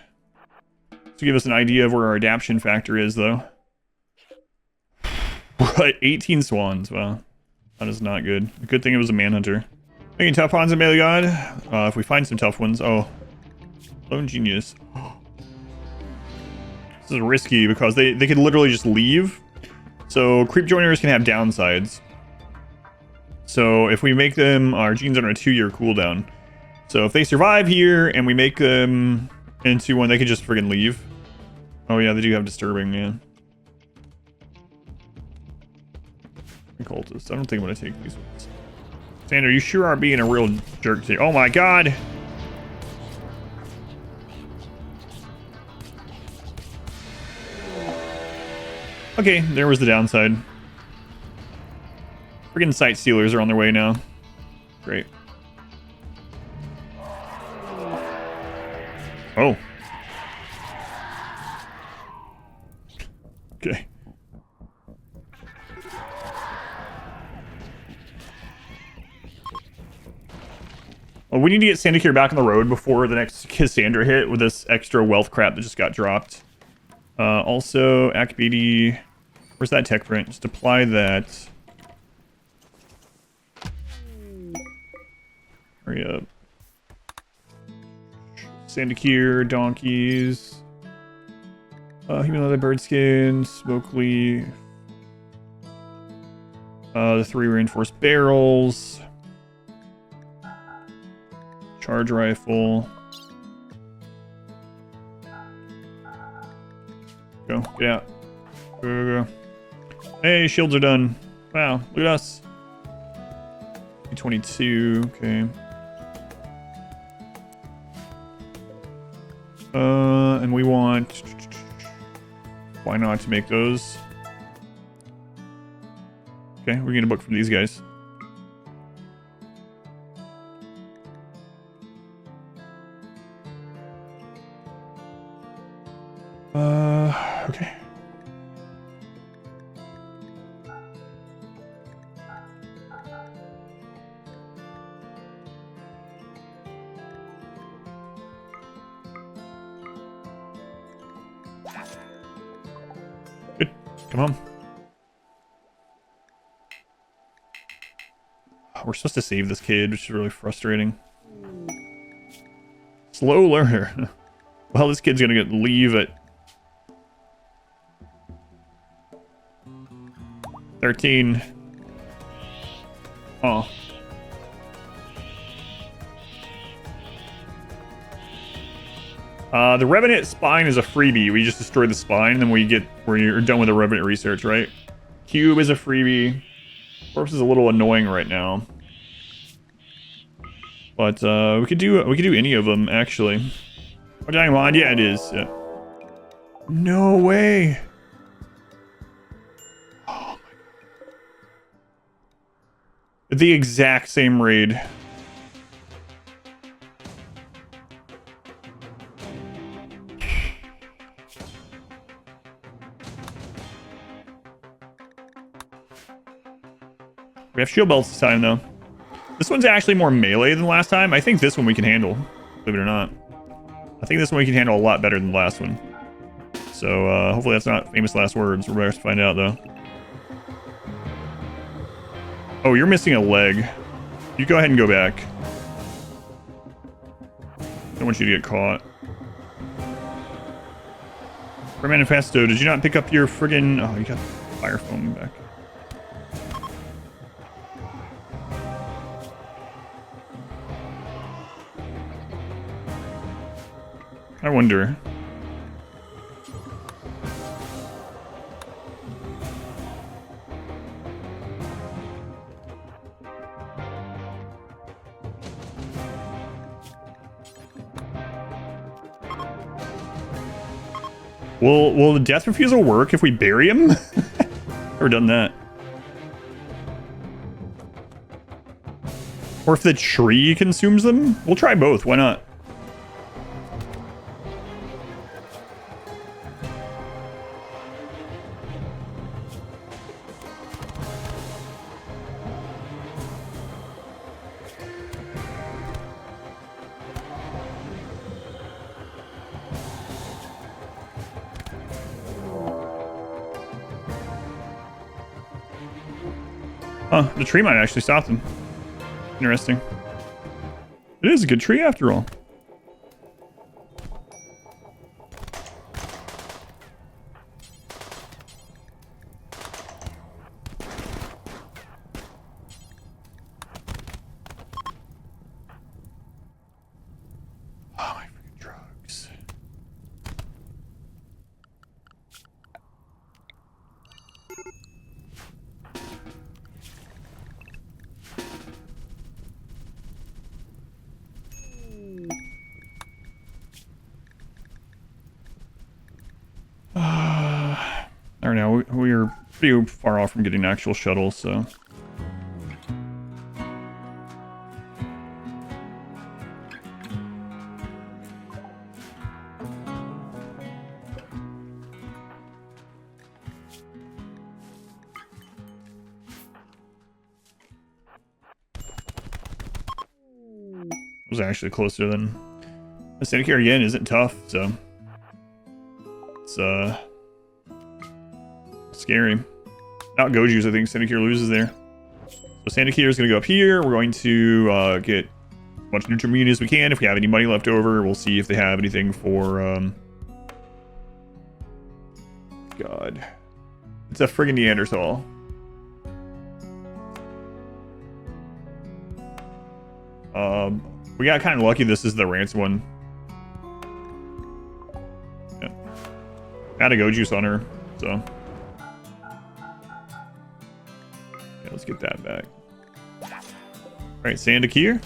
To give us an idea of where our adaption factor is, though. What? 18 swans. Wow. That is not good. A good thing it was a manhunter. Making tough pawns in Melee God. If we find some tough ones. Oh. Lone Genius. This is risky because they could literally just leave. So creep joiners can have downsides. So if we make them, our genes are on a 2-year cooldown. So if they survive here and we make them into one, they could just friggin' leave. Oh yeah, they do have disturbing, yeah. Cultist. I don't think I'm gonna take these ones. Cassandra, you sure are being a real jerk today. Oh my god! Okay, there was the downside. Friggin' sight stealers are on their way now. Great. Oh. Okay. Well, we need to get Sandakir back on the road before the next Cassandra hit with this extra wealth crap that just got dropped. Also, Akbidi... Where's that tech print? Just apply that. Hurry up. Sandakir, donkeys. Human leather, bird skin, smoke leaf. The 3 reinforced barrels. Charge rifle. Go, get out. Go. Hey, shields are done. Wow, look at us. 22, okay. And we want... Why not to make those? Okay, we're gonna book from these guys. Okay. Good. Come on. We're supposed to save this kid, which is really frustrating. Slow learner. Well, this kid's gonna leave at 13. Oh. The Revenant Spine is a freebie. We just destroy the spine, and then we're done with the Revenant research, right? Cube is a freebie. Corpse is a little annoying right now. But we could do any of them, actually. Diamond, yeah, it is. Yeah. No way. Oh my God. The exact same raid. We have shield belts this time, though. This one's actually more melee than last time. I think this one we can handle, believe it or not. I think this one we can handle a lot better than the last one. So, hopefully that's not famous last words. We're about to find out, though. Oh, you're missing a leg. You go ahead and go back. Don't want you to get caught. For Manifesto, did you not pick up your friggin... Oh, you got fire foam back. I wonder. Will the death refusal work if we bury him? Never done that. Or if the tree consumes them? We'll try both. Why not? Huh, the tree might actually stop them. Interesting. It is a good tree after all. Oh, my freaking drugs. I don't know, we're pretty far off from getting an actual shuttle, so... was actually closer than the Syndicate again. Isn't tough, so it's scary. Not Goju's, I think Syndicate loses there. So Syndicate is going to go up here. We're going to get as much neutral immunity as we can. If we have any money left over, we'll see if they have anything for God. It's a friggin' Neanderthal. We got kind of lucky this is the ransom one. Yeah. Had a Goju's on her, so. Yeah, let's get that back. Alright, Syndicate.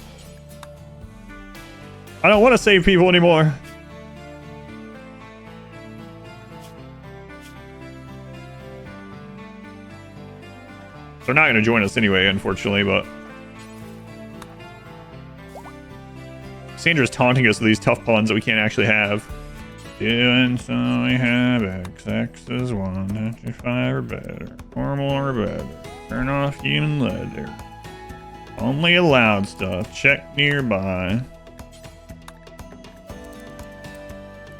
I don't want to save people anymore. They're not going to join us anyway, unfortunately, but Cassandra's taunting us with these tough puns that we can't actually have. And so we have X is 195 or better. Normal or better. Turn off human leather. Only allowed stuff. Check nearby.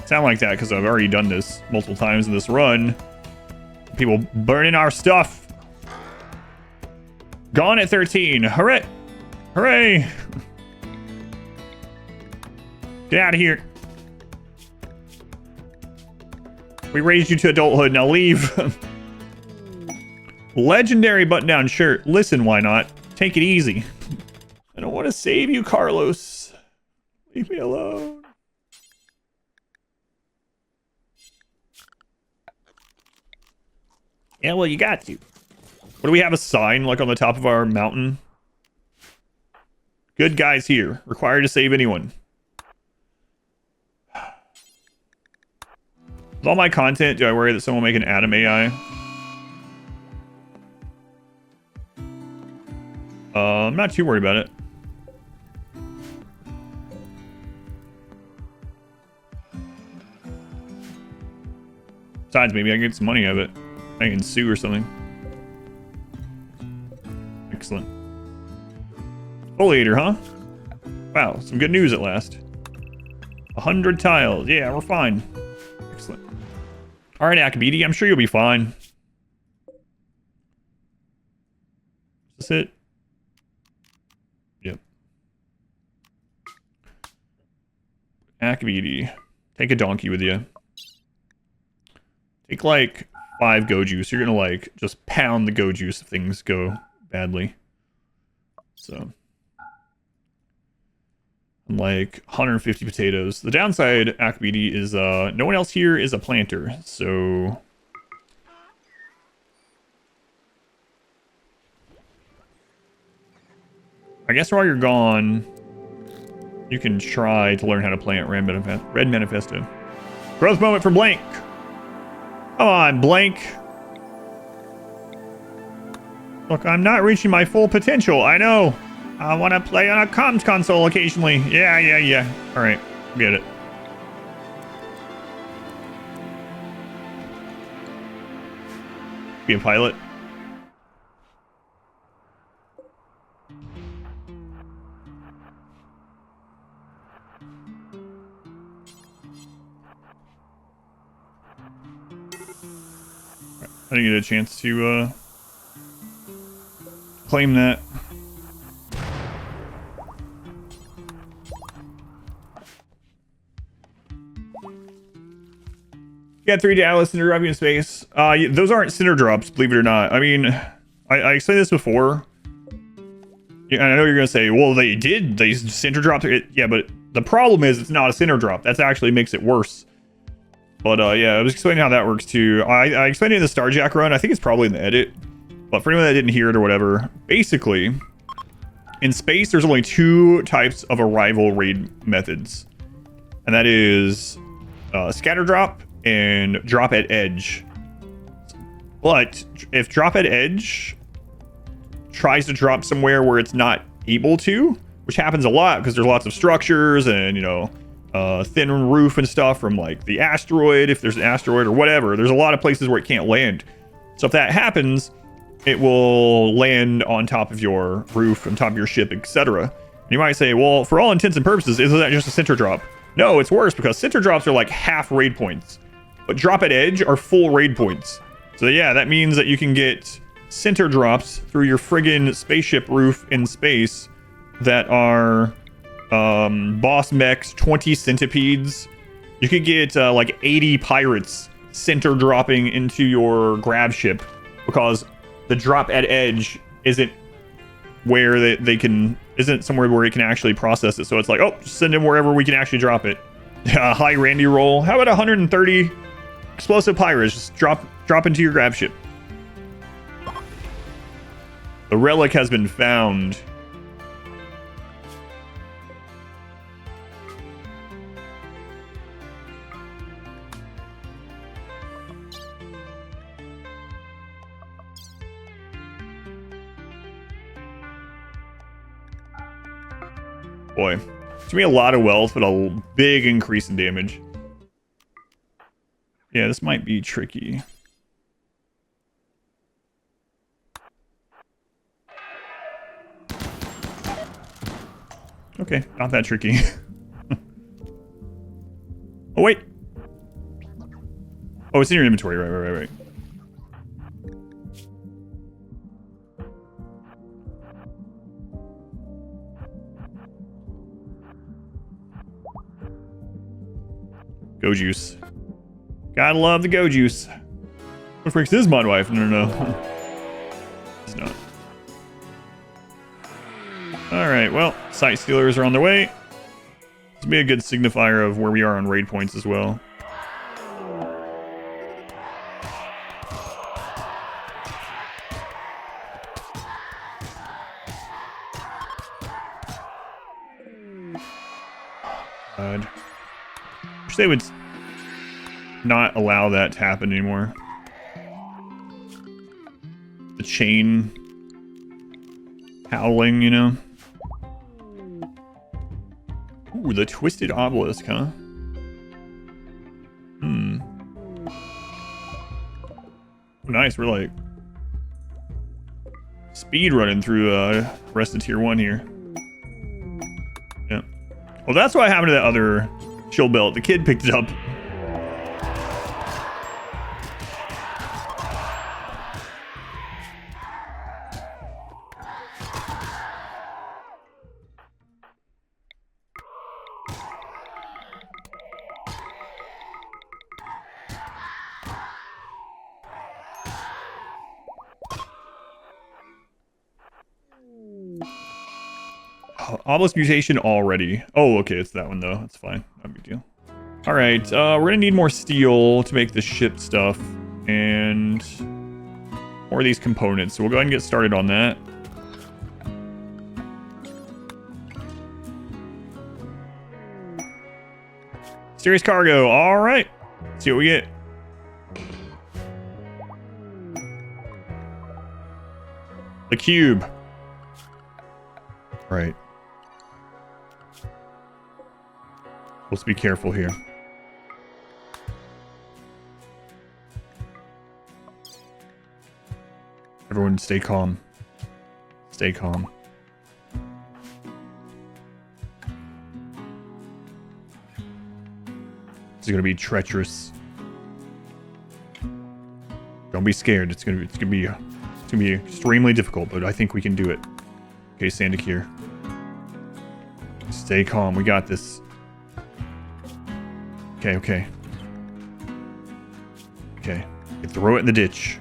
Sound like that because I've already done this multiple times in this run. People burning our stuff. Gone at 13. Hooray! Hooray! Get out of here. We raised you to adulthood. Now leave. Legendary button-down shirt. Listen, why not? Take it easy. I don't want to save you, Carlos. Leave me alone. Yeah, well, you got to. What do we have a sign like on the top of our mountain? Good guys here. Required to save anyone. With all my content, do I worry that someone will make an Adam AI? I'm not too worried about it. Besides, maybe I can get some money out of it. I can sue or something. Excellent. Foliator, huh? Wow, some good news at last. 100 tiles. Yeah, we're fine. Excellent. All right, Akabidi, I'm sure you'll be fine. Is this it? Yep. Akabidi. Take a donkey with you. Take like 5 Goju's. You're gonna like just pound the Goju's if things go badly. So. And like 150 potatoes. The downside, Akabidi, is no one else here is a planter, so I guess while you're gone, you can try to learn how to plant Red Manifesto. Growth moment for Blank. Come on, Blank. Look, I'm not reaching my full potential. I know. I want to play on a comms console occasionally. Yeah. All right, get it. Be a pilot. I didn't get a chance to claim that. Yeah, 3 Dallas Cinder dropping in space. Those aren't Cinder drops, believe it or not. I mean, I explained this before. Yeah, I know you're gonna say, well, they Cinder dropped it. Yeah, but the problem is it's not a Cinder drop. That actually makes it worse. But yeah, I was explaining how that works too. I explained it in the Starjack run. I think it's probably in the edit. But for anyone that didn't hear it or whatever, basically, in space, there's only 2 types of arrival raid methods. And that is scatter drop and drop at edge. But if drop at edge tries to drop somewhere where it's not able to, which happens a lot because there's lots of structures and, you know, thin roof and stuff from like the asteroid, if there's an asteroid or whatever, there's a lot of places where it can't land. So if that happens, it will land on top of your roof, on top of your ship, etc. You might say, well, for all intents and purposes, isn't that just a center drop? No, it's worse because center drops are like half raid points. But drop at edge are full raid points. So yeah, that means that you can get center drops through your friggin' spaceship roof in space that are boss mechs, 20 centipedes. You could get like 80 pirates center dropping into your grab ship because the drop at edge isn't where isn't somewhere where it can actually process it. So it's like, oh, just send him wherever we can actually drop it. Hi, Randy roll. How about 130 explosive pirates? Just drop into your grab ship. The relic has been found. Boy, it's gonna be a lot of wealth, but a big increase in damage. Yeah, this might be tricky. Okay, not that tricky. Oh, wait. Oh, it's in your inventory. Right. Go juice. Gotta love the go juice. What freaks is my wife? No. It's not. Alright, well, sight stealers are on their way. This will be a good signifier of where we are on raid points as well. God. Wish they would not allow that to happen anymore. The chain howling, you know? Ooh, the twisted obelisk, huh? Nice, we're like speed running through rest of tier 1 here. Yeah. Well, that's what happened to that other shield belt. The kid picked it up. Obelisk mutation already. Oh, okay, it's that one though. That's fine. No big deal. All right, we're gonna need more steel to make the ship stuff and more of these components. So we'll go ahead and get started on that. Serious cargo. All right. Let's see what we get. The cube. Right. Let's be careful here. Everyone stay calm. Stay calm. This is gonna be treacherous. Don't be scared. It's gonna be extremely difficult, but I think we can do it. Okay, Sandic here. Stay calm. We got this. Okay. Okay. You throw it in the ditch.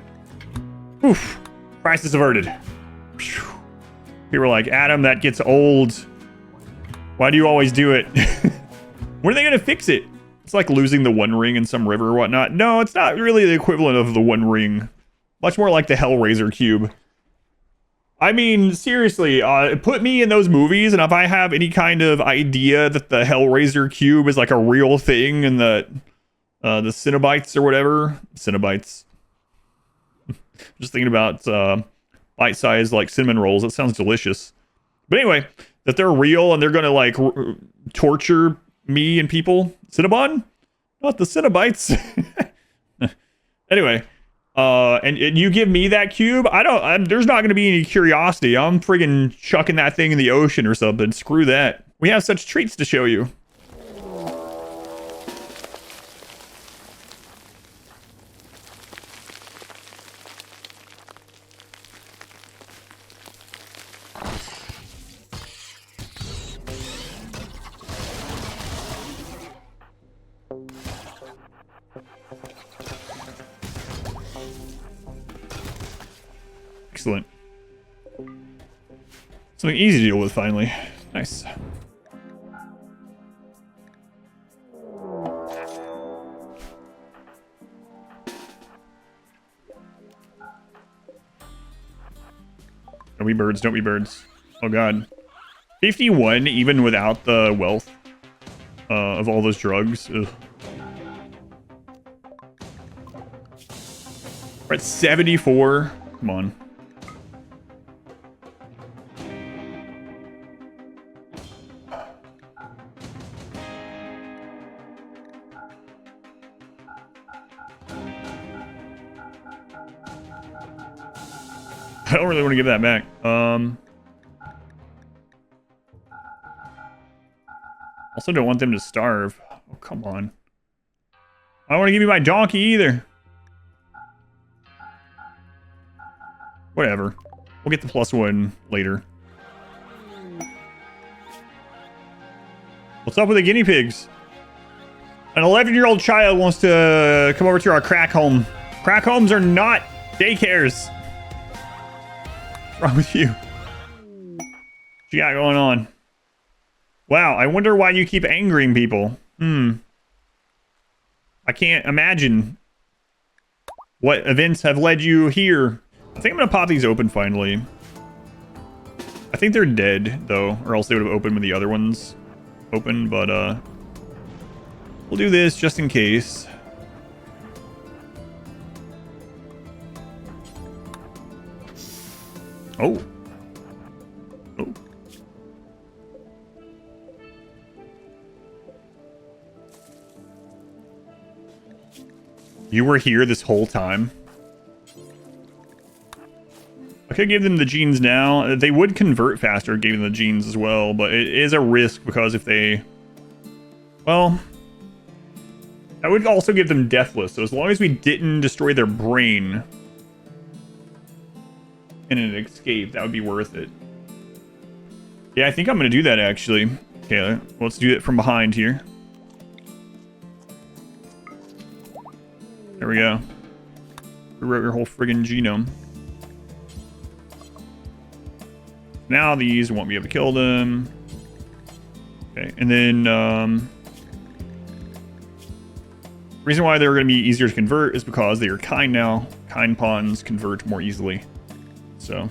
Oof. Crisis averted. People are like, Adam, that gets old. Why do you always do it? When are they going to fix it? It's like losing the One Ring in some river or whatnot. No, it's not really the equivalent of the One Ring. Much more like the Hellraiser cube. I mean, seriously, put me in those movies, and if I have any kind of idea that the Hellraiser cube is like a real thing, and the Cenobites or whatever, Cenobites. Just thinking about bite-sized like cinnamon rolls. That sounds delicious. But anyway, that they're real and they're gonna like torture me and people. Cinnabon? Not the Cenobites. Anyway. And you give me that cube, there's not going to be any curiosity. I'm friggin' chucking that thing in the ocean or something. Screw that. We have such treats to show you. Excellent. Something easy to deal with, finally. Nice. Don't be birds, don't be birds. Oh god. 51, even without the wealth of all those drugs. Ugh. We're at 74. Come on. I don't really want to give that back. Also don't want them to starve. Oh, come on. I don't want to give you my donkey either. Whatever. We'll get the +1 later. What's up with the guinea pigs? An 11-year-old child wants to come over to our crack home. Crack homes are not daycares. What's wrong with you? What you got going on? Wow, I wonder why you keep angering people. I can't imagine what events have led you here. I think I'm gonna pop these open finally. I think they're dead though, or else they would have opened when the other ones open, but we'll do this just in case. Oh. Oh. You were here this whole time? I could give them the genes now. They would convert faster giving them the genes as well, but it is a risk because if they... Well... I would also give them Deathless, so as long as we didn't destroy their brain in an escape, that would be worth it. Yeah, I think I'm going to do that, actually. Okay, let's do it from behind here. There we go. Rewrote your whole friggin' genome. Now these won't be able to kill them. Okay, and then reason why they're going to be easier to convert is because they are kind now. Kind pawns convert more easily. So,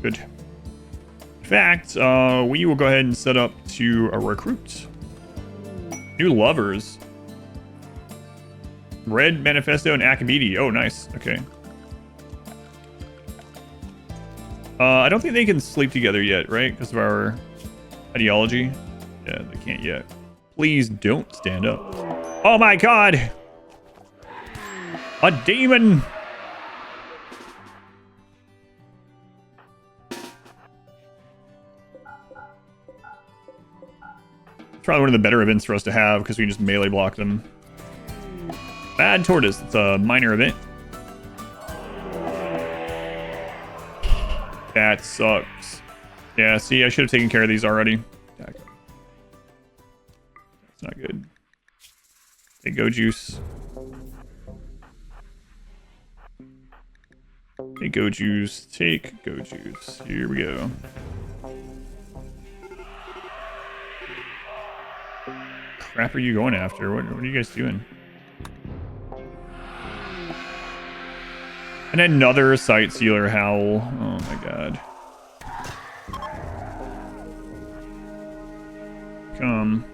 good. In fact, we will go ahead and set up to recruit. New lovers. Red, Manifesto, and Akabidi. Oh, nice. Okay. I don't think they can sleep together yet, right? Because of our ideology. Yeah, they can't yet. Please don't stand up. Oh my god! A demon! It's probably one of the better events for us to have because we can just melee block them. Bad Tortoise. It's a minor event. That sucks. Yeah, see, I should have taken care of these already. That's not good. Take go juice. Take go juice. Take go juice. Here we go. Crap are you going after? What are you guys doing? And another sight sealer howl. Oh my god. Come.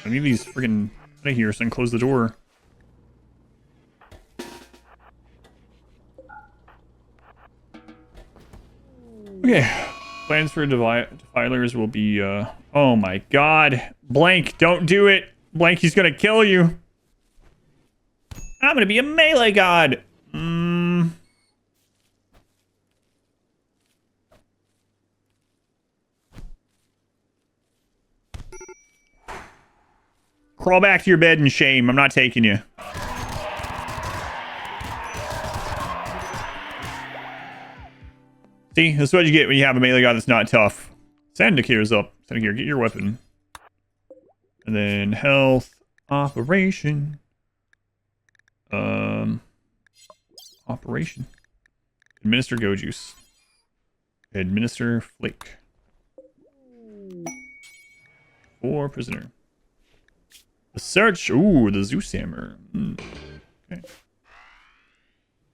I need these friggin' out of here so I can close the door. Okay. Plans for defilers will be, oh my god. Blank, don't do it. Blank, he's gonna kill you. I'm gonna be a melee god. Crawl back to your bed in shame. I'm not taking you. See, this is what you get when you have a melee god that's not tough. Sandakire's up. Sandakire, get your weapon. And then health, operation. Operation. Administer go juice. Administer flake. For prisoner. The search. Ooh, the Zeus hammer. Okay.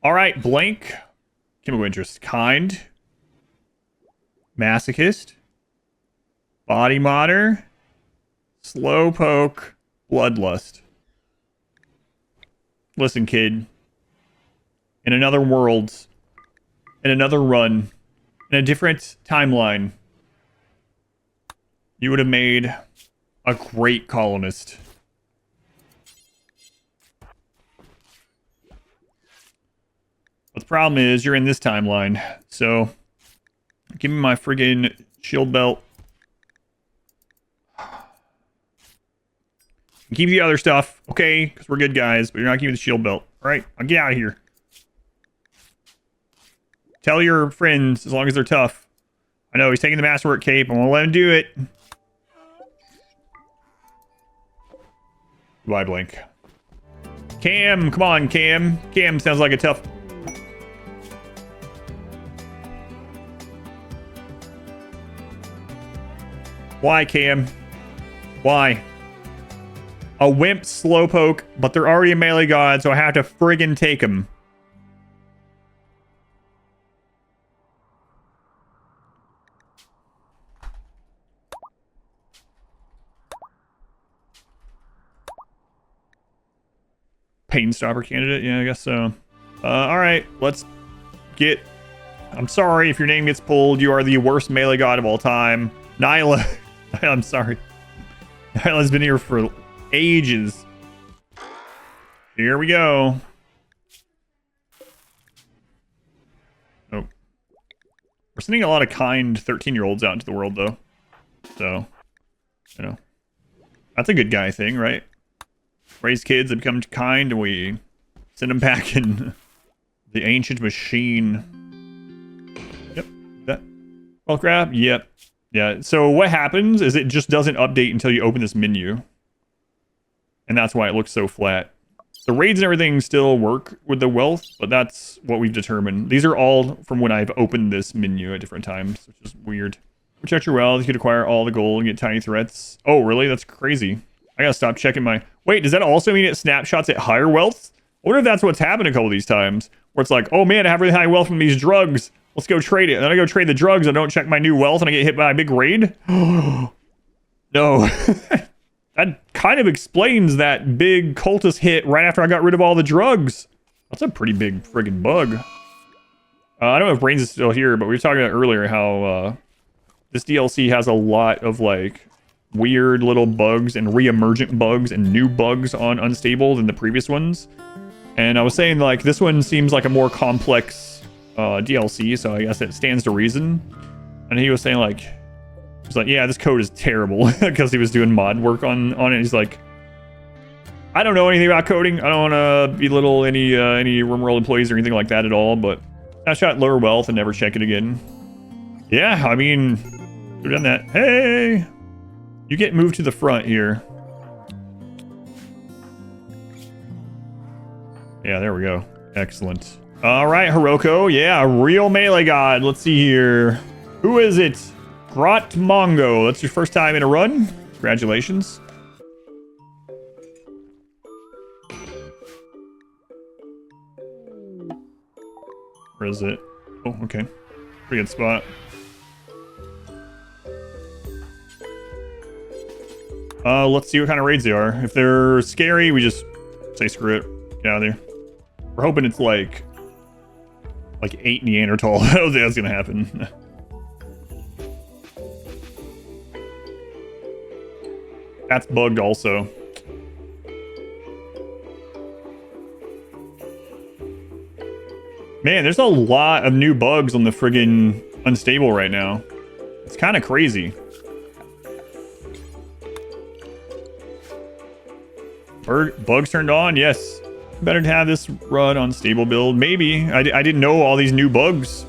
All right, blank. Chemical interest. Kind. Masochist. Body modder. Slowpoke. Bloodlust. Listen, kid. In another world. In another run. In a different timeline. You would have made a great colonist. But the problem is, you're in this timeline. So, give me my friggin' shield belt. Give you the other stuff, okay? Because we're good guys, but you're not giving me the shield belt. All right, I'll get out of here. Tell your friends, as long as they're tough. I know, he's taking the masterwork cape. I won't let him do it. Goodbye, Blink. Cam, come on, Cam. Cam sounds like a tough... Why, Cam? Why? A wimp slowpoke, but they're already a melee god, so I have to friggin' take them. Pain stopper candidate? Yeah, I guess so. Alright, let's get... I'm sorry if your name gets pulled. You are the worst melee god of all time. Nyla. I'm sorry. Nyla's been here for ages. Here we go. Oh. We're sending a lot of kind 13-year-olds out into the world, though. So, you know. That's a good guy thing, right? Raise kids that become kind, and we send them back in the ancient machine. Yep. That. Well, grab. Yep. Yeah, so what happens is it just doesn't update until you open this menu. And that's why it looks so flat. The raids and everything still work with the wealth, but that's what we've determined. These are all from when I've opened this menu at different times, which is weird. Protect your wealth, you could acquire all the gold and get tiny threats. Oh, really? That's crazy. I gotta stop checking my... Wait, does that also mean it snapshots at higher wealth? I wonder if that's what's happened a couple of these times. Where it's like, oh man, I have really high wealth from these drugs. Let's go trade it. And then I go trade the drugs and I don't check my new wealth and I get hit by a big raid. No. That kind of explains that big cultist hit right after I got rid of all the drugs. That's a pretty big friggin' bug. I don't know if Brains is still here, but we were talking about earlier how this DLC has a lot of like weird little bugs and re-emergent bugs and new bugs on Unstable than the previous ones. And I was saying like this one seems like a more complex DLC, so I guess it stands to reason. And he was saying like, he's like, yeah, this code is terrible because he was doing mod work on it. He's like, I don't know anything about coding. I don't want to belittle any RimWorld employees or anything like that at all, but I shot lower wealth and never check it again. Yeah, I mean, we've done that. Hey, you get moved to the front here. Yeah, there we go. Excellent. All right, Hiroko. Yeah, a real melee god. Let's see here. Who is it? Grot Mongo. That's your first time in a run. Congratulations. Where is it? Oh, okay. Pretty good spot. Let's see what kind of raids they are. If they're scary, we just say screw it. Get out of there. We're hoping it's like 8 Neanderthal. I don't think that's gonna happen. That's bugged also. Man, there's a lot of new bugs on the friggin' unstable right now. It's kind of crazy. Bugs turned on? Yes. Better to have this run on stable build. Maybe. I didn't know all these new bugs.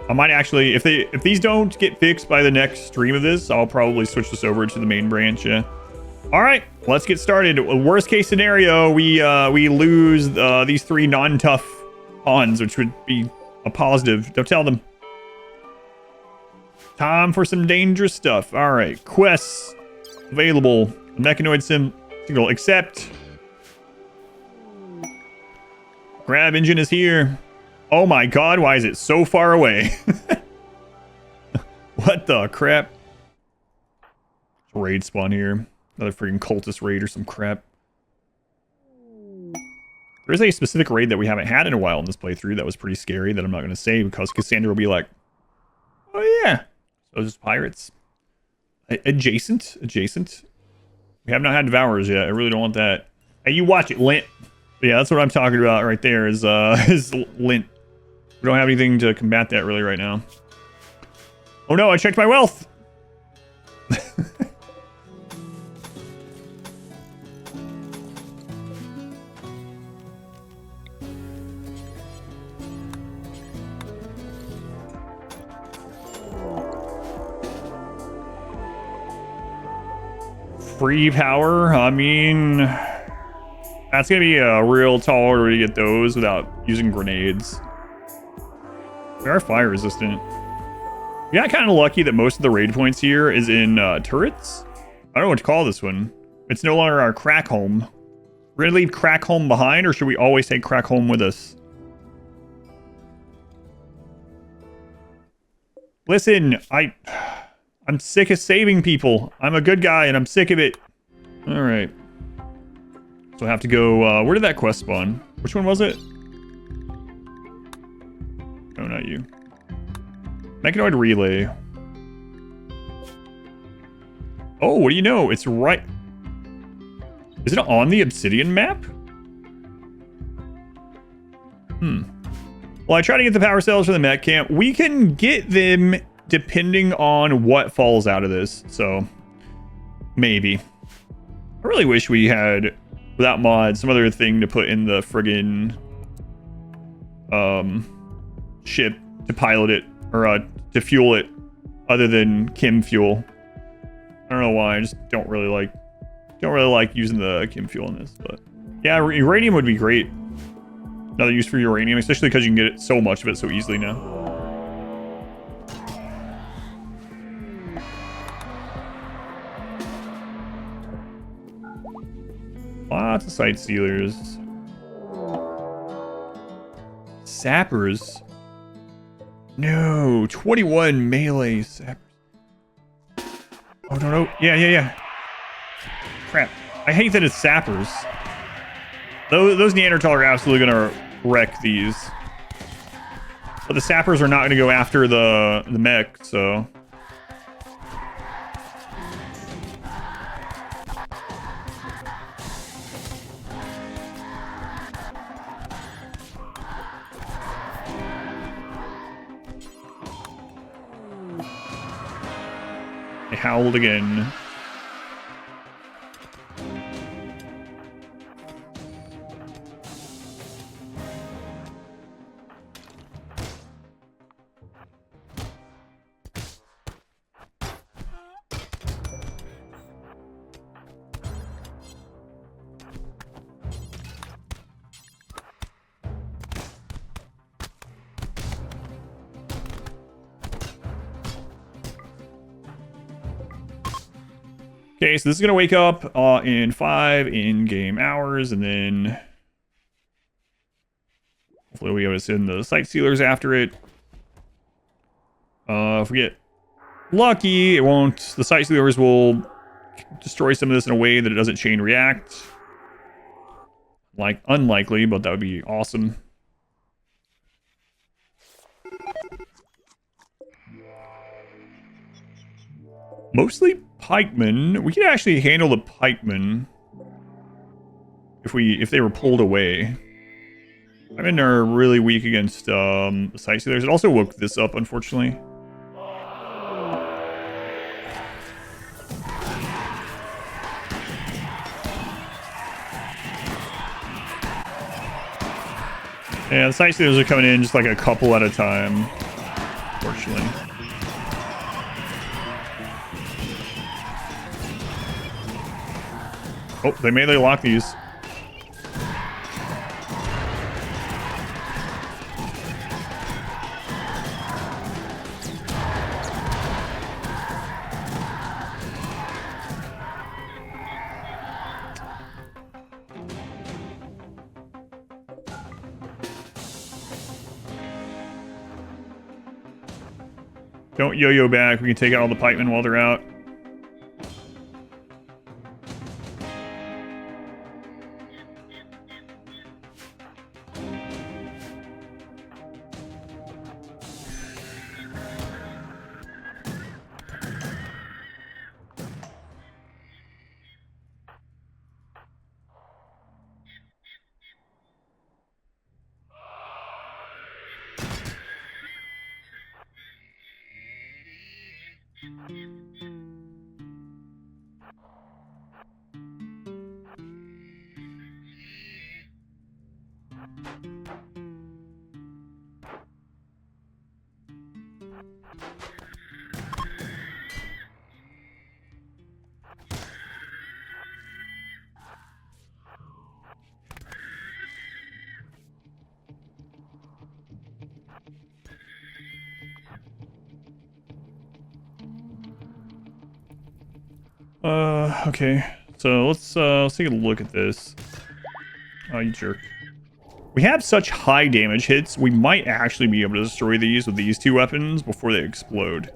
I might actually, if these don't get fixed by the next stream of this, I'll probably switch this over to the main branch. Yeah. All right, let's get started. Worst case scenario, we lose these 3 non-tough pawns, which would be a positive. Don't tell them. Time for some dangerous stuff. All right, quests available. Mechanoid single accept. Grab engine is here. Oh my god, why is it so far away? What the crap? Raid spawn here. Another freaking cultist raid or some crap. There is a specific raid that we haven't had in a while in this playthrough that was pretty scary that I'm not going to say because Cassandra will be like, oh yeah. So just pirates. Adjacent. We have not had Devourers yet. I really don't want that. Hey, you watch it, Lint. But yeah, that's what I'm talking about right there is Lint. We don't have anything to combat that really right now. Oh no, I checked my wealth. Free power, I mean, that's gonna be a real tall order to get those without using grenades. We are fire resistant. We got kind of lucky that most of the raid points here is in turrets. I don't know what to call this one. It's no longer our crack home. We're gonna leave crack home behind, or should we always take crack home with us? Listen, I'm sick of saving people. I'm a good guy and I'm sick of it. All right. So I have to go, where did that quest spawn? Which one was it? No, not you. Mechanoid relay. Oh, what do you know? It's right. Is it on the Obsidian map? Well, I try to get the power cells for the mech camp. We can get them depending on what falls out of this. So maybe. I really wish we had, without mods, some other thing to put in the friggin' ship to pilot it or to fuel it other than chem fuel. I don't know why. I just don't really like using the chem fuel in this, but yeah, uranium would be great. Another use for uranium, especially because you can get it so much of it so easily now. Lots of sight stealers. Sappers. No, 21 melee sappers. Oh, no. Yeah. Crap. I hate that it's sappers. Those Neanderthal are absolutely going to wreck these. But the sappers are not going to go after the mech, so... They howled again. Okay, so this is going to wake up in 5 in-game hours, and then hopefully we'll be able to send the sight sealers after it. If we get lucky, it won't. The sight sealers will destroy some of this in a way that it doesn't chain react. Like, unlikely, but that would be awesome. Mostly pikemen. We could actually handle the pikemen if they were pulled away. Pikemen are really weak against the sightseers. It also woke this up, unfortunately. Yeah, the sightseers are coming in just like a couple at a time, unfortunately. Oh, they melee lock these. Don't yo-yo back. We can take out all the pikemen while they're out. Okay. So let's take a look at this. Oh, you jerk. We have such high damage hits, we might actually be able to destroy these with these two weapons before they explode.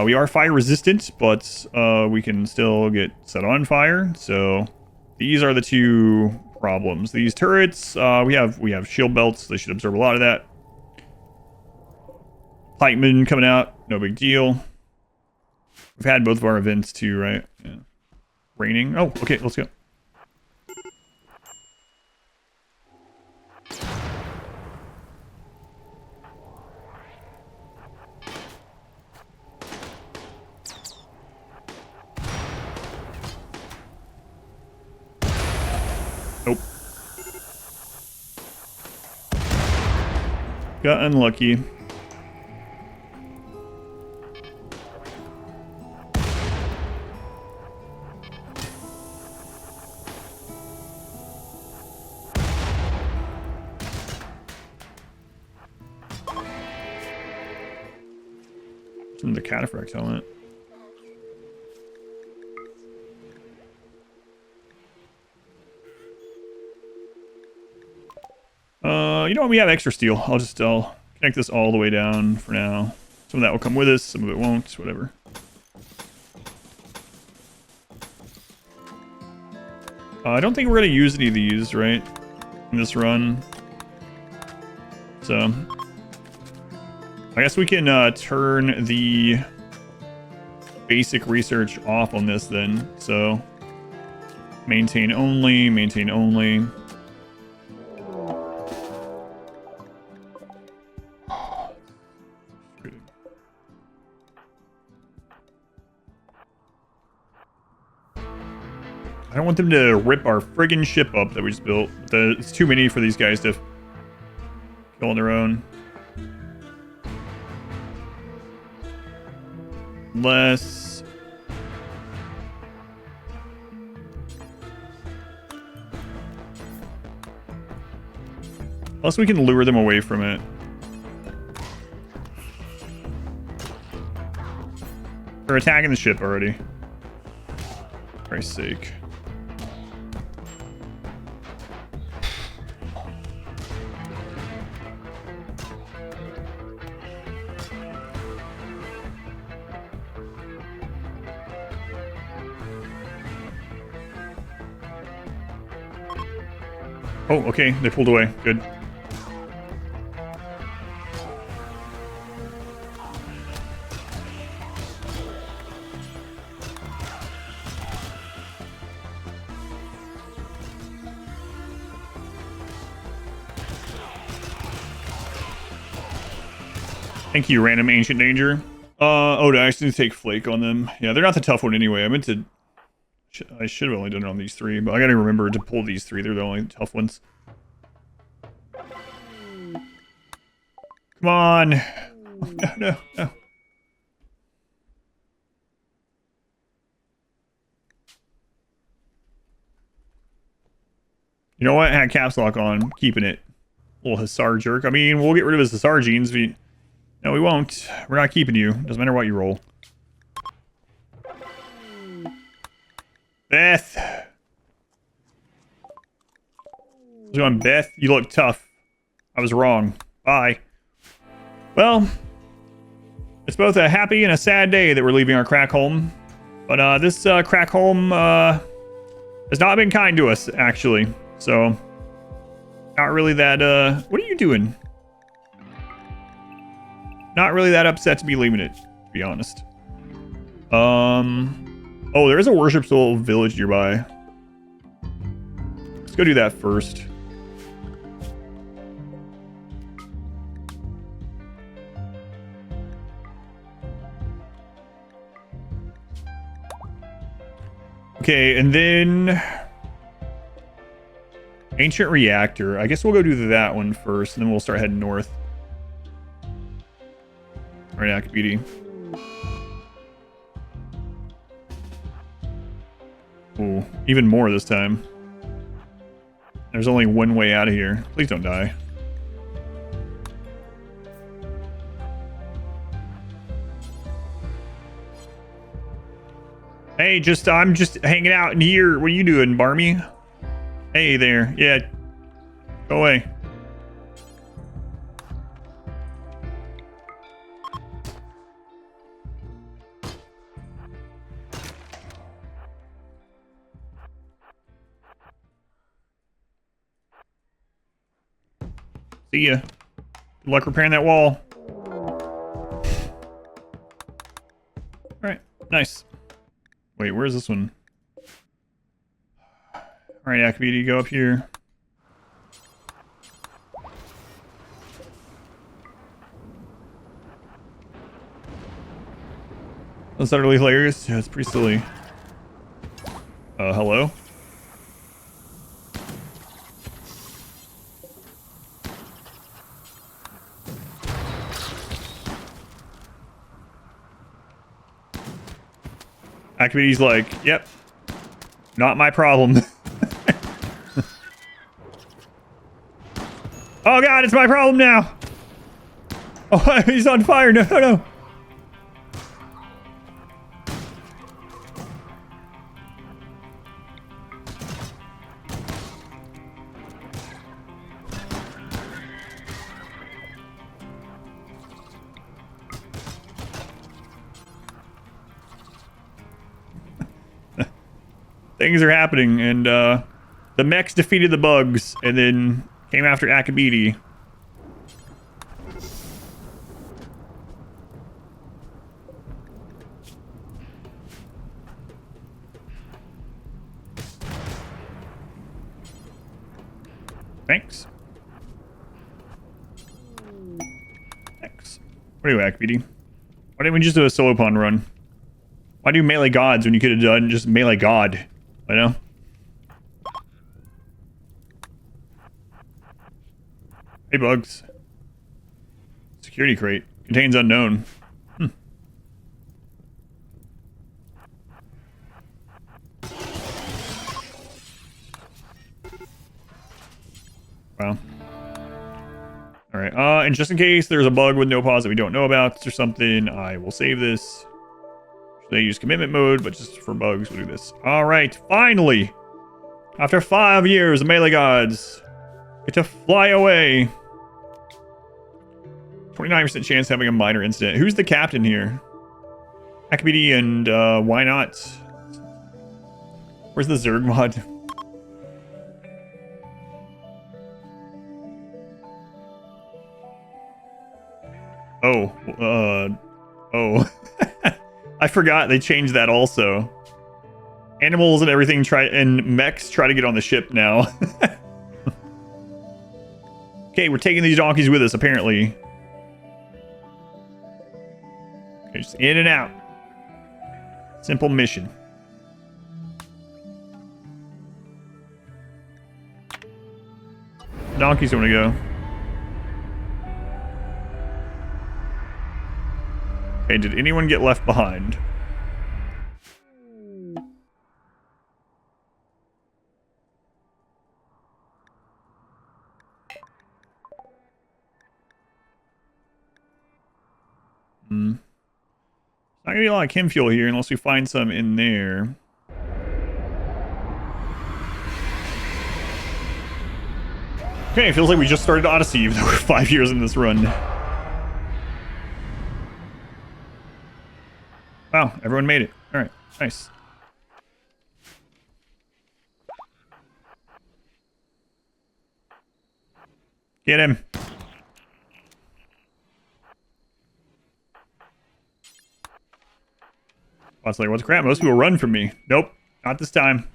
We are fire resistant, but we can still get set on fire. So these are the two problems. These turrets, we have shield belts. They should absorb a lot of that. Pikemen coming out, no big deal. We've had both of our events too, right? Yeah. Raining. Oh, okay, let's go. Nope. Got unlucky. Some of the Cataphract helmet. You know what? We have extra steel. I'll connect this all the way down for now. Some of that will come with us. Some of it won't. Whatever. I don't think we're gonna use any of these, right? In this run. So I guess we can turn the basic research off on this then. So maintain only, maintain only. I don't want them to rip our friggin' ship up that we just built. It's too many for these guys to kill on their own. Unless... we can lure them away from it. They're attacking the ship already. For Christ's sake. Oh, okay. They pulled away. Good. Thank you, random ancient danger. Oh, I actually need to take flake on them. Yeah, they're not the tough one anyway. I meant to... I should have only done it on these three, but I gotta remember to pull these three. They're the only tough ones. Come on. No. You know what? I had caps lock on. Keeping it. Little Hussar jerk. I mean, we'll get rid of his Hussar genes. No, we won't. We're not keeping you. Doesn't matter what you roll. Beth. How's it going, Beth? You look tough. I was wrong. Bye. Well, it's both a happy and a sad day that we're leaving our crack home. But this crack home has not been kind to us, actually. So, not really that... what are you doing? Not really that upset to be leaving it, to be honest. Oh, there is a worshipful village nearby. Let's go do that first. Okay, and then... Ancient Reactor. I guess we'll go do that one first, and then we'll start heading north. Alright, Akabidi. Ooh, even more this time. There's only one way out of here. Please don't die. Hey, I'm just hanging out in here. What are you doing, Barmy? Hey there. Yeah. Go away. See ya. Good luck repairing that wall. Alright, nice. Wait, where's this one? Alright, Akabidi, go up here. That's utterly hilarious. Yeah, it's pretty silly. Hello? Akabidi's like, yep. Not my problem. Oh god, it's my problem now! Oh, he's on fire! No! Things are happening, and the mechs defeated the bugs, and then came after Akabidi. Thanks. What do you, Akabidi? Why didn't we just do a solo pawn run? Why do melee gods when you could have done just melee god? I know. Hey, bugs. Security crate. Contains unknown. Wow. Alright, and just in case there's a bug with no pause that we don't know about or something, I will save this. They use commitment mode, but just for bugs, we'll do this. Alright, finally! After 5 years of Melee Gods, get to fly away. 29% chance of having a minor incident. Who's the captain here? Akabidi and, why not? Where's the Zerg mod? Oh, oh. I forgot they changed that also. Animals and everything and mechs try to get on the ship now. Okay, we're taking these donkeys with us, apparently. Okay, just in and out. Simple mission. Donkeys want to go. Okay, did anyone get left behind? Not gonna be a lot of chem fuel here unless we find some in there. Okay, it feels like we just started Odyssey even though we're 5 years in this run. Wow, everyone made it. Alright, nice. Get him. I was like, what's crap? Most people run from me. Nope, not this time.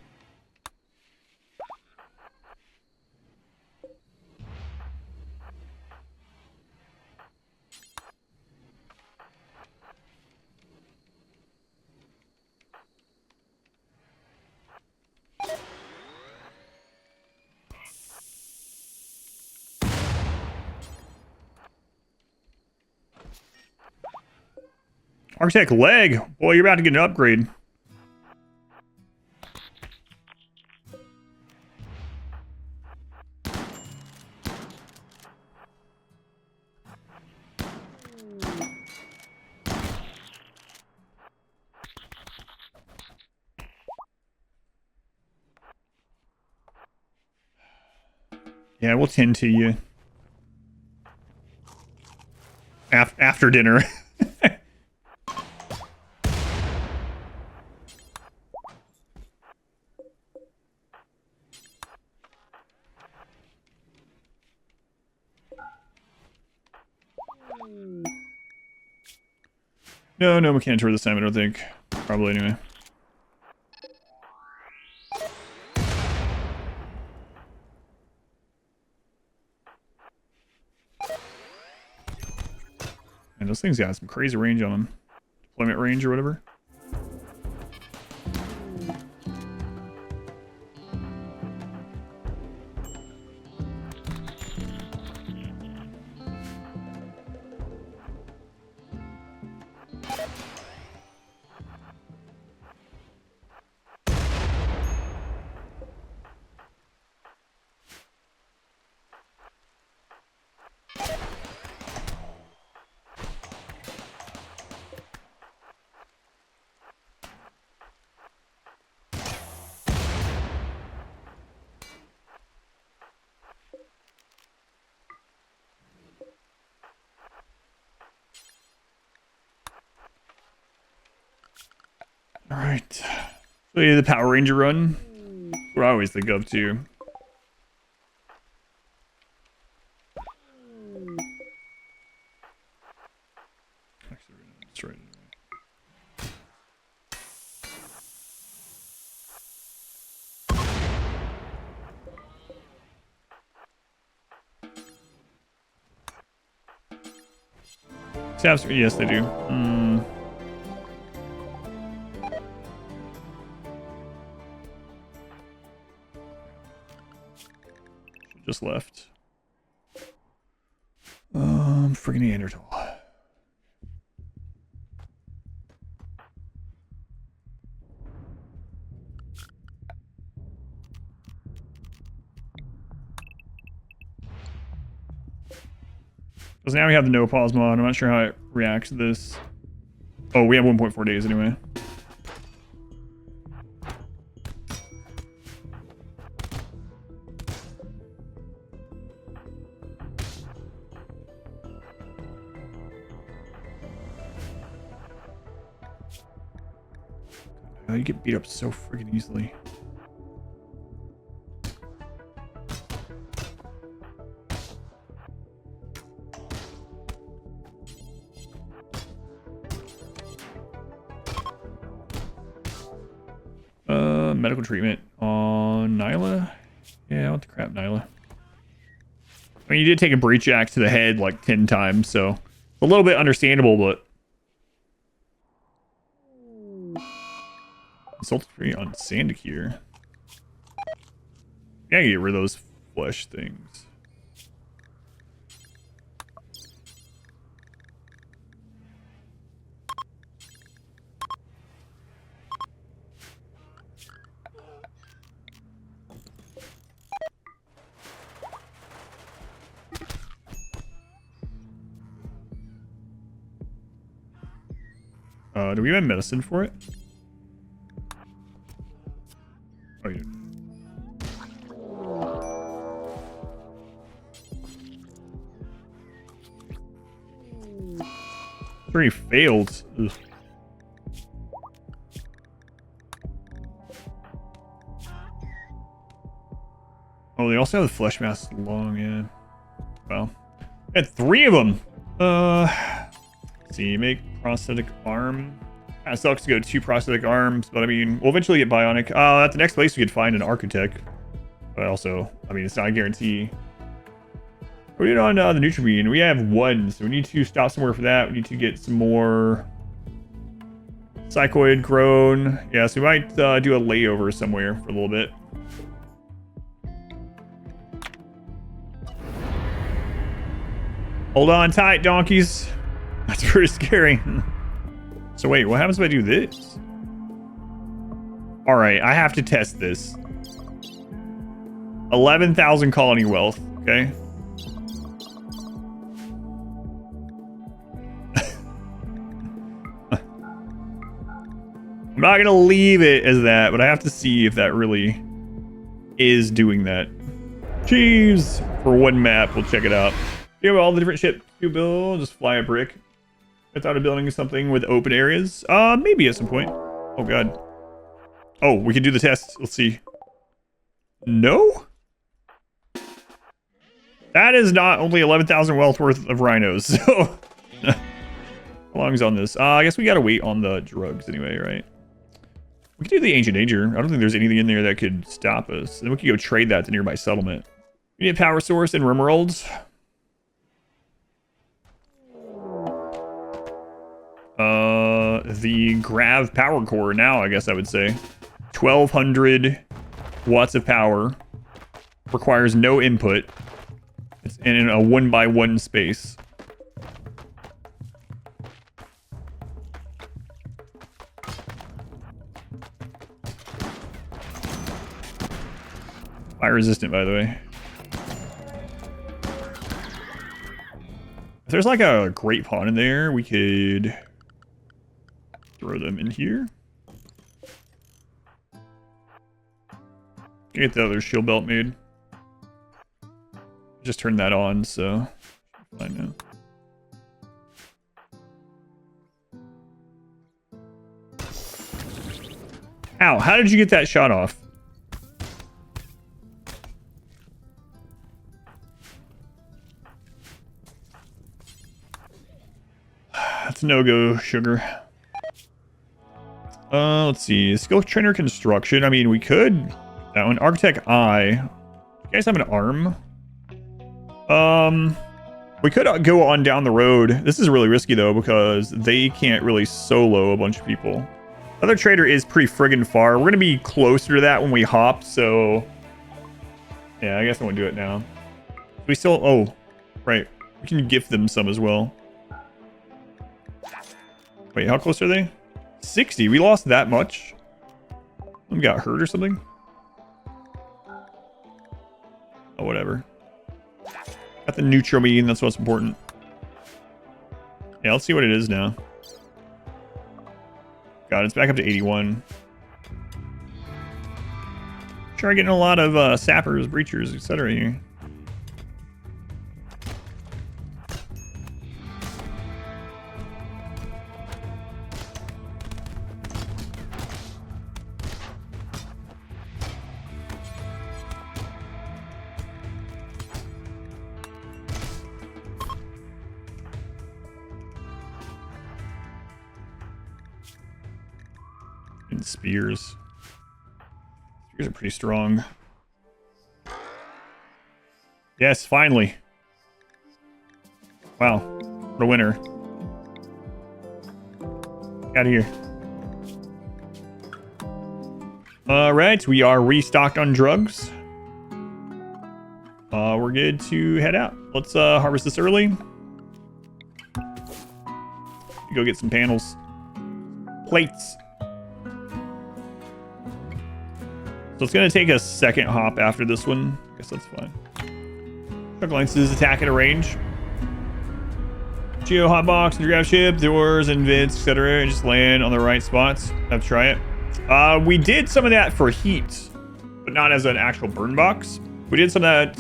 Architect leg. Boy, you're about to get an upgrade. Yeah, we'll tend to you. After dinner. No Mechanitor this time, I don't think. Probably anyway. And those things got some crazy range on them. Deployment range or whatever. Alright. So yeah, the Power Ranger run. What I always think of too. Actually, we're gonna destroy it anyway. Yes, they do. Just left. Friggin' Neanderthal. Because now we have the no pause mod. I'm not sure how it reacts to this. Oh, we have 1.4 days anyway. You get beat up so freaking easily. Medical treatment on Nyla. Yeah, what the crap, Nyla. I mean, you did take a breach axe to the head like 10 times, so a little bit understandable, but sultry on Sandakir. Yeah, get rid of those flesh things. Do we have medicine for it? Oh, yeah. Three failed. Ugh. Oh, they also have the flesh mask long, yeah. Well, had 3 of them. Let's see, make prosthetic arm. Kind of sucks to go 2 prosthetic arms, but I mean, we'll eventually get bionic. At the next place we could find an architect. But also, I mean, it's not a guarantee. We're doing on the Nutribene. We have 1, so we need to stop somewhere for that. We need to get some more psychoid grown. Yeah, so we might do a layover somewhere for a little bit. Hold on tight, donkeys. That's pretty scary. So wait, what happens if I do this? All right, I have to test this. 11,000 colony wealth, okay? I'm not gonna leave it as that, but I have to see if that really is doing that. Cheese! For 1 map, we'll check it out. You have all the different ships you build, just fly a brick. I thought of building something with open areas. Maybe at some point. Oh god. Oh, we can do the test. Let's see. No? That is not only 11,000 wealth worth of rhinos, so... How long is on this? I guess we gotta wait on the drugs anyway, right? We can do the Ancient Danger. I don't think there's anything in there that could stop us. Then we could go trade that to nearby settlement. We need a power source in RimWorld. The Grav power core now, I guess I would say. 1,200 watts of power. Requires no input. It's in a 1x1 space. Fire resistant, by the way. If there's like a great pawn in there, we could throw them in here. Get the other shield belt made. Just turn that on, so fine now. Ow, how did you get that shot off? That's no-go, sugar. Let's see. Skill trainer construction. I mean, we could. That one. Architect Eye. You guys have an arm? We could go on down the road. This is really risky, though, because they can't really solo a bunch of people. Other trader is pretty friggin' far. We're going to be closer to that when we hop, so... Yeah, I guess I won't do it now. We still... Oh, right. We can gift them some as well. Wait, how close are they? 60. We lost that much. We got hurt or something? Oh, whatever. Got the neutral mean. That's what's important. Yeah, let's see what it is now. God, it's back up to 81. Sure, getting a lot of sappers, breachers, etc. here. And spears. These are pretty strong. Yes, finally. Wow, what a winner. Out of here. All right, we are restocked on drugs. We're good to head out. Let's harvest this early. Go get some panels. Plates. So it's going to take a second hop after this one. I guess that's fine. Truck lances attack at a range. Geo hotbox, grab ship, doors, and vents, etc. And just land on the right spots. Have to try it. We did some of that for heat, but not as an actual burn box. We did some of that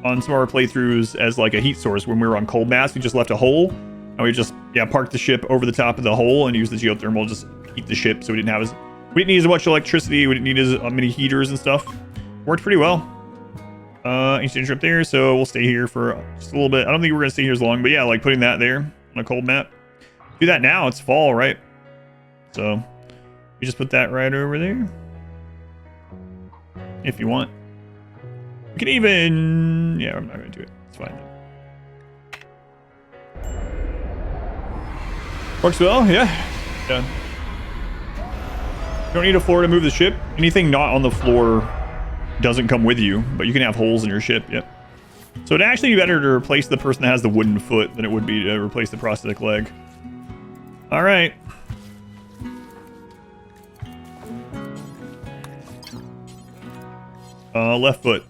on some of our playthroughs as like a heat source when we were on cold mass. We just left a hole and we just parked the ship over the top of the hole and used the geothermal to just heat the ship. So we didn't need as much electricity. We didn't need as many heaters and stuff. Worked pretty well. Ancient trip there, so we'll stay here for just a little bit. I don't think we're gonna stay here as long, but yeah, like putting that there on a cold map. Do that now. It's fall, right? So we just put that right over there. If you want. We can even... Yeah, I'm not going to do it. It's fine. Works well, yeah. Done. You don't need a floor to move the ship. Anything not on the floor doesn't come with you, but you can have holes in your ship, yep. So it'd actually be better to replace the person that has the wooden foot than it would be to replace the prosthetic leg. All right. Left foot.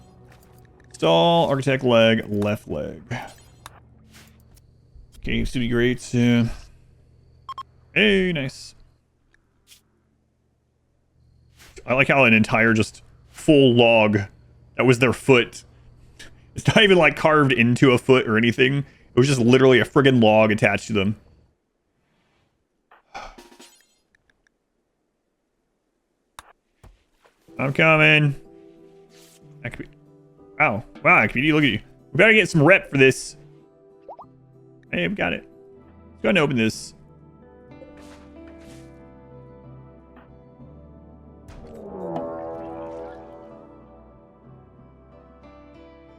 Stall, architect leg, left leg. Okay, to be great. Hey, nice. I like how an entire just full log that was their foot. It's not even like carved into a foot or anything. It was just literally a friggin' log attached to them. I'm coming. That could be... Wow, that could be... Look at you. We better get some rep for this. Hey, we got it. Let's go ahead and open this.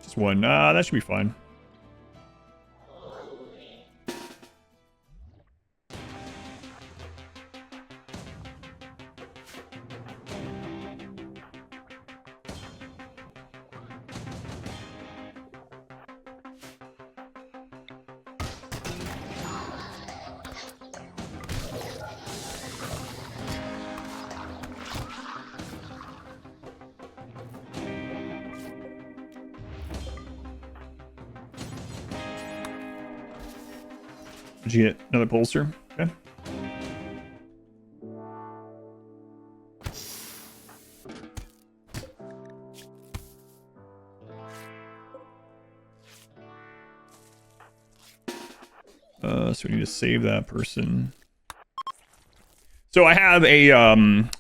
Just one. That should be fine. Did you get another bolster? Okay. So we need to save that person. So I have a an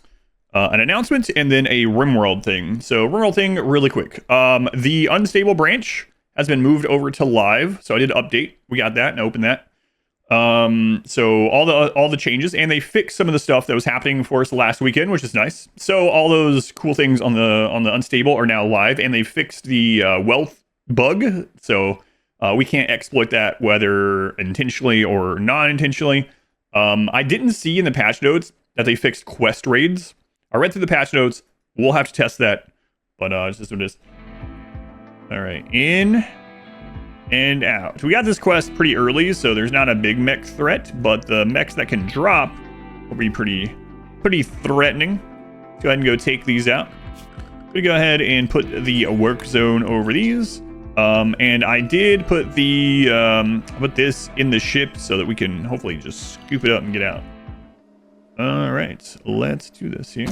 announcement and then a RimWorld thing. So RimWorld thing, really quick. The unstable branch has been moved over to live. So I did update. We got that and opened that. So all the changes, and they fixed some of the stuff that was happening for us last weekend, which is nice. So all those cool things on the unstable are now live, and they fixed the wealth bug. So we can't exploit that, whether intentionally or non-intentionally. I didn't see in the patch notes that they fixed quest raids. I read through the patch notes. We'll have to test that, but it's just what it is. All right, in and out. We got this quest pretty early, so there's not a big mech threat, but the mechs that can drop will be pretty threatening. Go ahead and go take these out. We go ahead and put the work zone over these. And I did put the put this in the ship so that we can hopefully just scoop it up and get out. All right, let's do this here.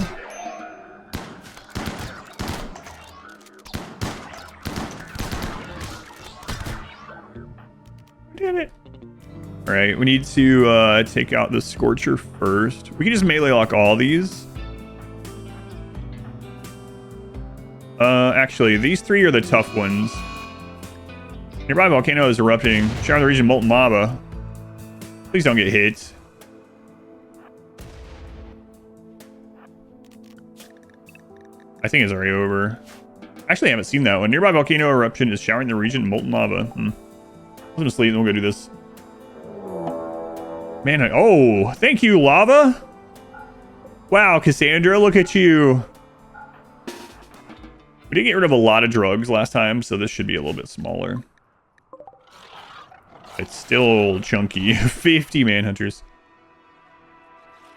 Damn it. All right, we need to take out the Scorcher first. We can just melee lock all these. Actually, these three are the tough ones. Nearby volcano is erupting. Shower the region molten lava. Please don't get hit. I think it's already over. Actually, I haven't seen that one. Nearby volcano eruption is showering the region molten lava. I'm gonna sleep and we'll go do this. Man, oh, thank you, lava. Wow, Cassandra, look at you. We did get rid of a lot of drugs last time, so this should be a little bit smaller. It's still chunky. 50 manhunters.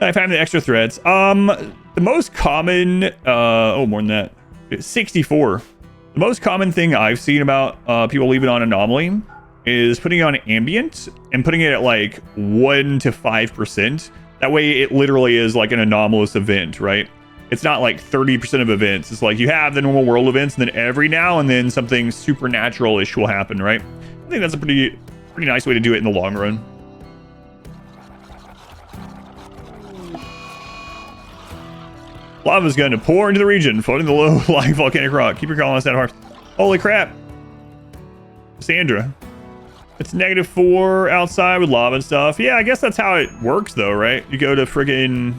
I found the extra threads. The most common, oh, more than that. 64. The most common thing I've seen about people leaving on Anomaly is putting it on ambient and putting it at like 1 to 5%. That way it literally is like an anomalous event, right? It's not like 30% of events. It's like you have the normal world events, and then every now and then something supernatural-ish will happen, right? I think that's a pretty nice way to do it in the long run. Lava's going to pour into the region, floating the low-lying volcanic rock. Keep your colonists at heart. Holy crap. Cassandra. It's -4 outside with lava and stuff. Yeah, I guess that's how it works, though, right? You go to friggin'...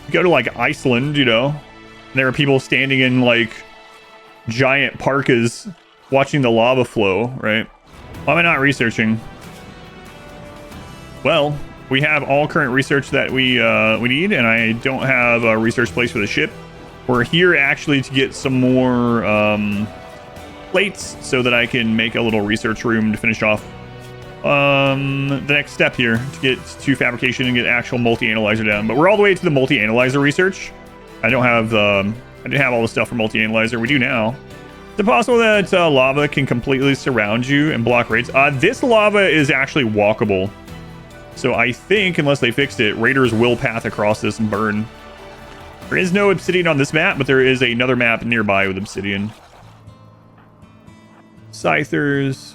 You go to, like, Iceland, you know? And there are people standing in, like, giant parkas watching the lava flow, right? Why am I not researching? Well, we have all current research that we need, and I don't have a research place for the ship. We're here, actually, to get some more... plates so that I can make a little research room to finish off the next step here to get to fabrication and get actual multi-analyzer down. But we're all the way to the multi-analyzer research. I didn't have all the stuff for multi-analyzer. We do now. Is it possible that lava can completely surround you and block raids? This lava is actually walkable. So I think, unless they fixed it, raiders will path across this and burn. There is no obsidian on this map, but there is another map nearby with obsidian. Scythers.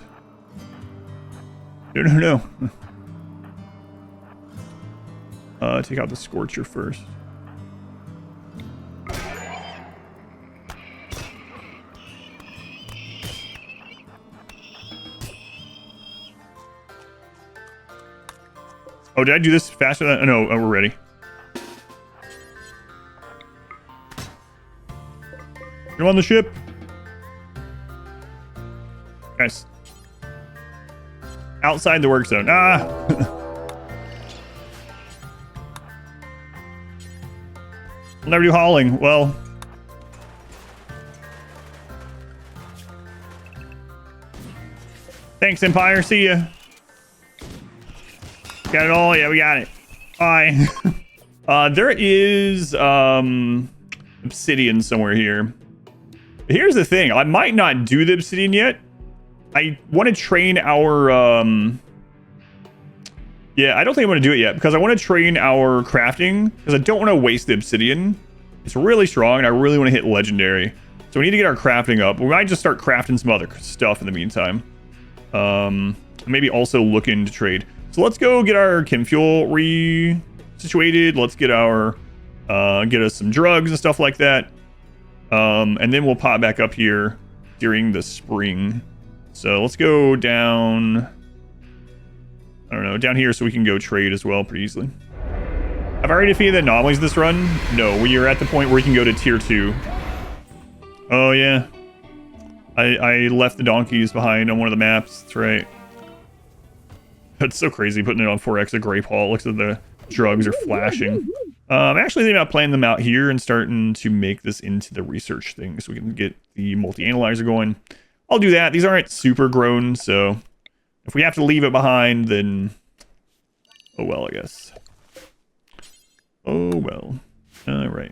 No. Take out the Scorcher first. Oh, did I do this faster than... No, we're ready. Get on the ship. Guys. Outside the work zone. Ah! We'll never do hauling. Well. Thanks, Empire. See ya. Got it all? Yeah, we got it. Bye. There is obsidian somewhere here. Here's the thing. I might not do the obsidian yet. I want to train our... Yeah, I don't think I'm going to do it yet because I want to train our crafting because I don't want to waste the obsidian. It's really strong and I really want to hit legendary. So we need to get our crafting up. We might just start crafting some other stuff in the meantime. Maybe also look into trade. So let's go get our chem fuel re-situated. Let's get our... get us some drugs and stuff like that. And then we'll pop back up here during the spring. So let's go down, I don't know, down here so we can go trade as well pretty easily. Have I already defeated the anomalies this run? No, we are at the point where we can go to tier 2. Oh yeah. I left the donkeys behind on one of the maps, that's right. That's so crazy putting it on 4x of Grape Hall. Looks like the drugs are flashing. I'm actually thinking about playing them out here and starting to make this into the research thing so we can get the multi-analyzer going. I'll do that. These aren't super grown, so if we have to leave it behind, then oh well, I guess. Oh well. All right.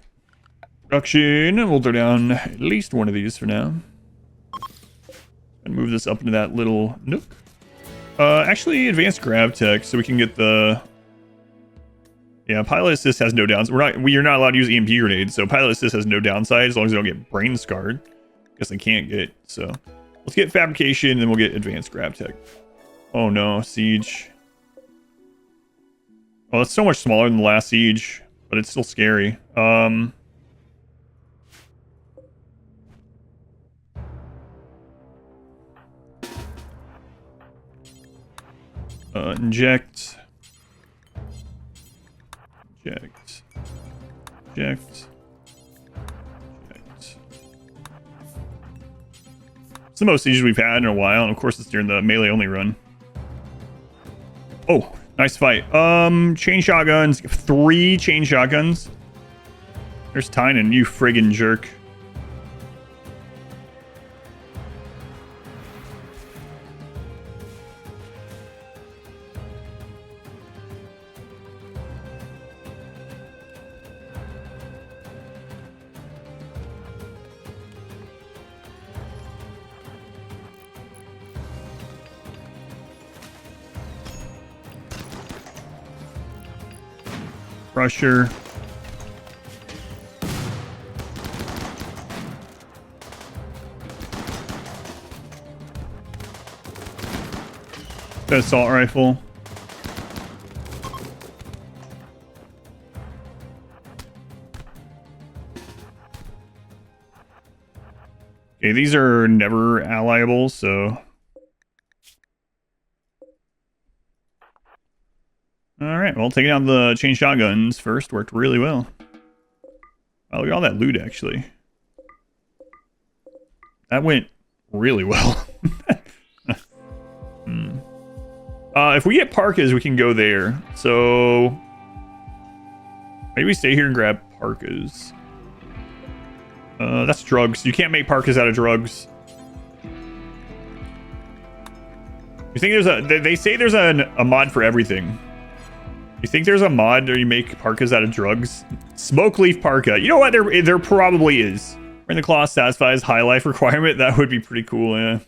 Production. We'll throw down at least one of these for now. And move this up into that little nook. Actually, advanced grav tech, so we can get the... Yeah, pilot assist has no downside. We are not allowed to use EMP grenades, so pilot assist has no downside as long as they don't get brain scarred. Guess they can't get, so... Let's get fabrication, and then we'll get advanced grav tech. Oh no, siege. Oh, it's so much smaller than the last siege, but it's still scary. Inject. Inject. Eject. Eject. It's the most sieges we've had in a while, and of course it's during the melee only run. Oh, nice fight. Chain shotguns. 3 chain shotguns. There's Tynan, you friggin' jerk. Crusher. That assault rifle. Okay, these are never allyable, so... Alright, well, taking out the chain shotguns first worked really well. Oh, look at all that loot, actually. That went really well. If we get parkas, we can go there. So... maybe we stay here and grab parkas. That's drugs. You can't make parkas out of drugs. You think there's a... They say there's a mod for everything. You think there's a mod where you make parkas out of drugs? Smoke leaf parka. You know what? There probably is. When the claw satisfies high life requirement, that would be pretty cool, yeah.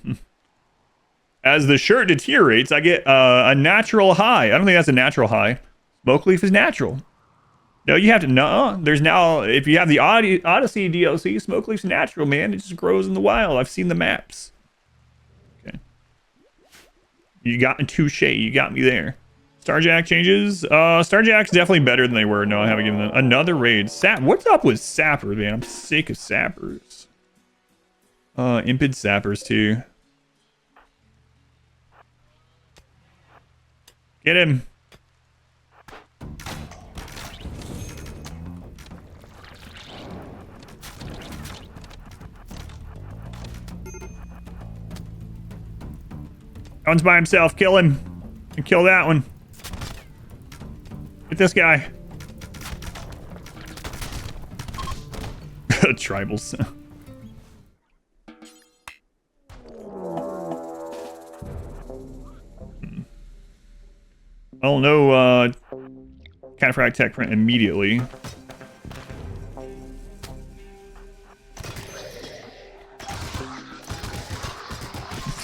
As the shirt deteriorates, I get a natural high. I don't think that's a natural high. Smoke leaf is natural. No, you have to... No, there's now... If you have the Odyssey DLC, smoke leaf's natural, man. It just grows in the wild. I've seen the maps. Okay. You got me touche. You got me there. Starjack changes. Starjack's definitely better than they were. No, I haven't given them another raid. What's up with sappers, man? I'm sick of sappers. Impid sappers too. Get him. That one's by himself. Kill him. And kill that one. Get this guy. Tribals. Well, no Cataphractic tech print immediately.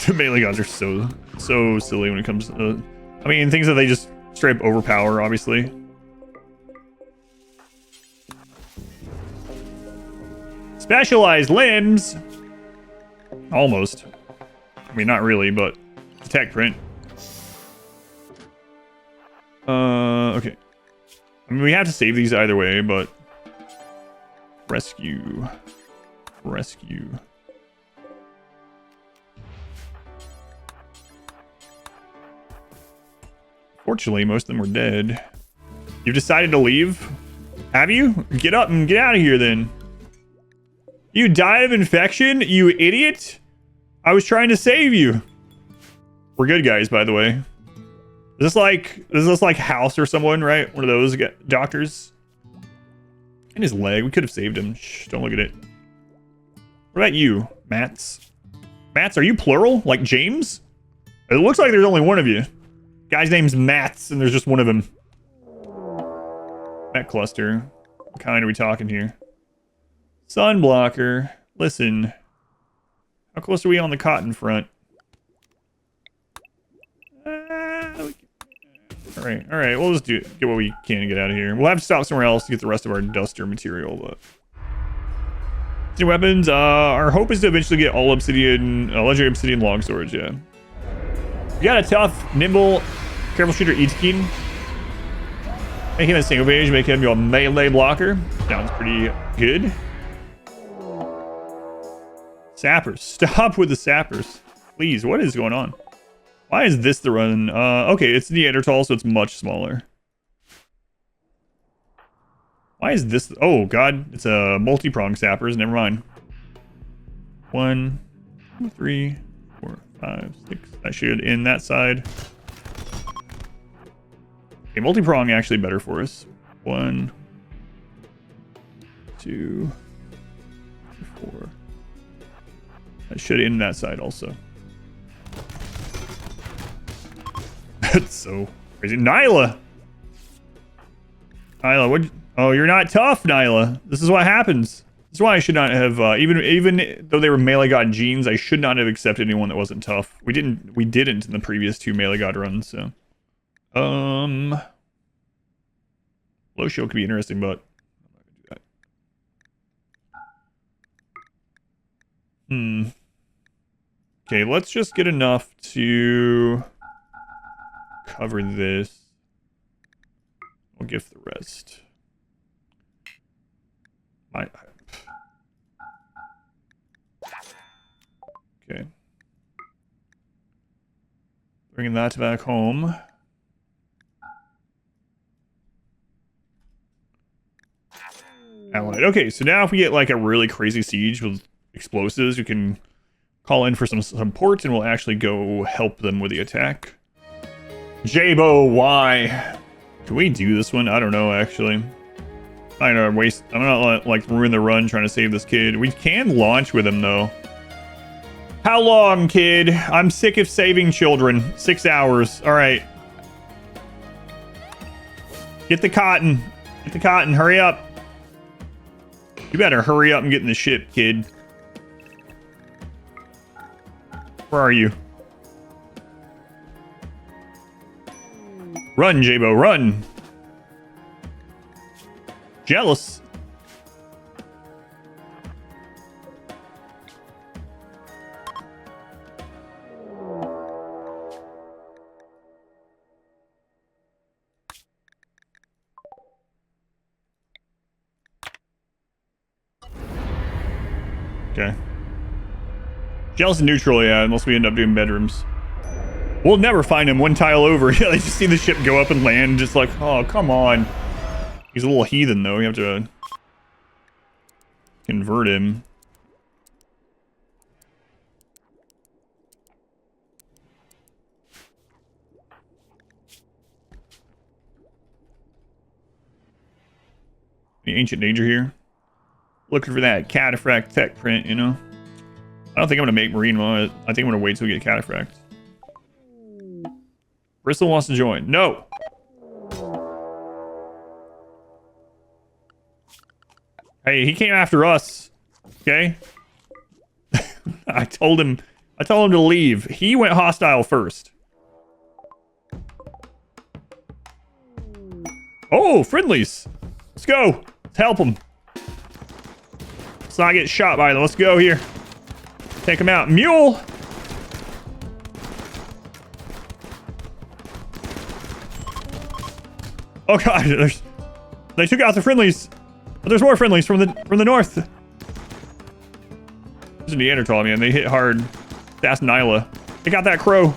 The melee gods are so silly when it comes to... I mean, things that they just straight up overpower, obviously. Specialized limbs! Almost. I mean, not really, but tech print. Okay. I mean, we have to save these either way, but... Rescue. Rescue. Fortunately, most of them were dead. You've decided to leave? Have you? Get up and get out of here, then. You died of infection, you idiot? I was trying to save you. We're good, guys, by the way. Is this like House or someone, right? One of those doctors. And his leg. We could have saved him. Shh, don't look at it. What about you, Mats? Mats, are you plural? Like James? It looks like there's only one of you. Guy's name's Mats, and there's just one of them. Met cluster. What kind are we talking here? Sunblocker. Listen. How close are we on the cotton front? Alright, we'll just get what we can to get out of here. We'll have to stop somewhere else to get the rest of our duster material, but... New weapons, our hope is to eventually get all obsidian, legendary obsidian long swords, yeah. You got a tough, nimble, careful shooter Itakin. Make him a single page, make him your melee blocker. Sounds pretty good. Sappers, stop with the sappers. Please, what is going on? Why is this the run? Okay, it's Neanderthal, so it's much smaller. Why is this? Oh, God. It's a multi-prong sappers. Never mind. 1, 2, 3, 4, 5, 6. I should in that side. Okay, multi-prong actually better for us. 1, 2, 4. I should in that side also. That's so crazy. Nyla! Nyla, what? Oh, you're not tough, Nyla. This is what happens. This is why I should not have, even though they were Melee God genes, I should not have accepted anyone that wasn't tough. We didn't in the previous 2 Melee God runs, so. Low shield could be interesting, but I'm not gonna do that. Okay, let's just get enough to cover this. We'll give the rest. Okay. Bringing that back home. Allied. Okay, so now if we get like a really crazy siege with explosives, we can call in for some support and we'll actually go help them with the attack. Jabo, why? Can we do this one? I don't know, actually. I'm not like ruin the run trying to save this kid. We can launch with him though. How long, kid? I'm sick of saving children. 6 hours. All right. Get the cotton. Get the cotton. Hurry up. You better hurry up and get in the ship, kid. Where are you? Run, Jabo, run. Jealous. Okay. Jealous and neutral, yeah, unless we end up doing bedrooms. We'll never find him one tile over. Yeah, they just see the ship go up and land, just like, oh, come on. He's a little heathen, though. You have to convert him. The ancient danger here. Looking for that cataphract tech print, you know? I don't think I'm going to make marine one. I think I'm going to wait till we get cataphract. Bristol wants to join. No! Hey, he came after us. Okay? I told him to leave. He went hostile first. Oh, friendlies. Let's go. Let's help him. Let's not get shot by them. Let's go here. Take him out. Mule! Oh god, they took out the friendlies. But there's more friendlies from the north. There's a Neanderthal, man. They hit hard. That's Nyla. Take out that crow.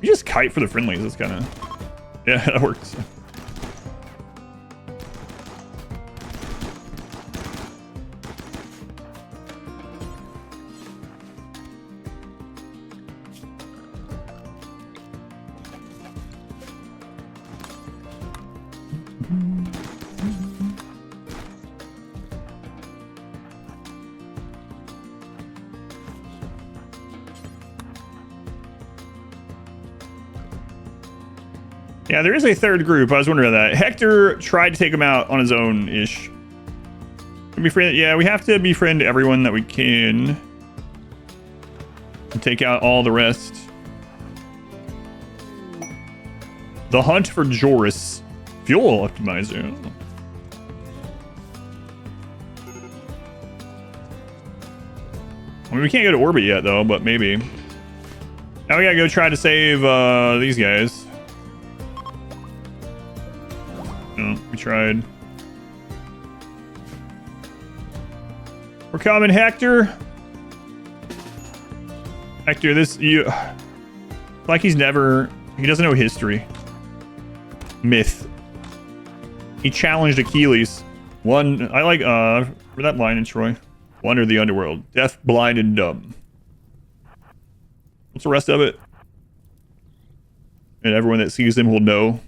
You just kite for the friendlies. That's kind of... Yeah, that works. Yeah, there is a third group. I was wondering about that. Hector tried to take him out on his own-ish. Yeah, we have to befriend everyone that we can. And take out all the rest. The hunt for Joris. Fuel optimizer. I mean, we can't go to orbit yet, though, but maybe. Now we gotta go try to save these guys. No, we tried. We're coming, Hector. Hector, like he doesn't know history. Myth. He challenged Achilles. One, I like, for that line in Troy. Wander the underworld. Deaf, blind, and dumb. What's the rest of it? And everyone that sees him will know.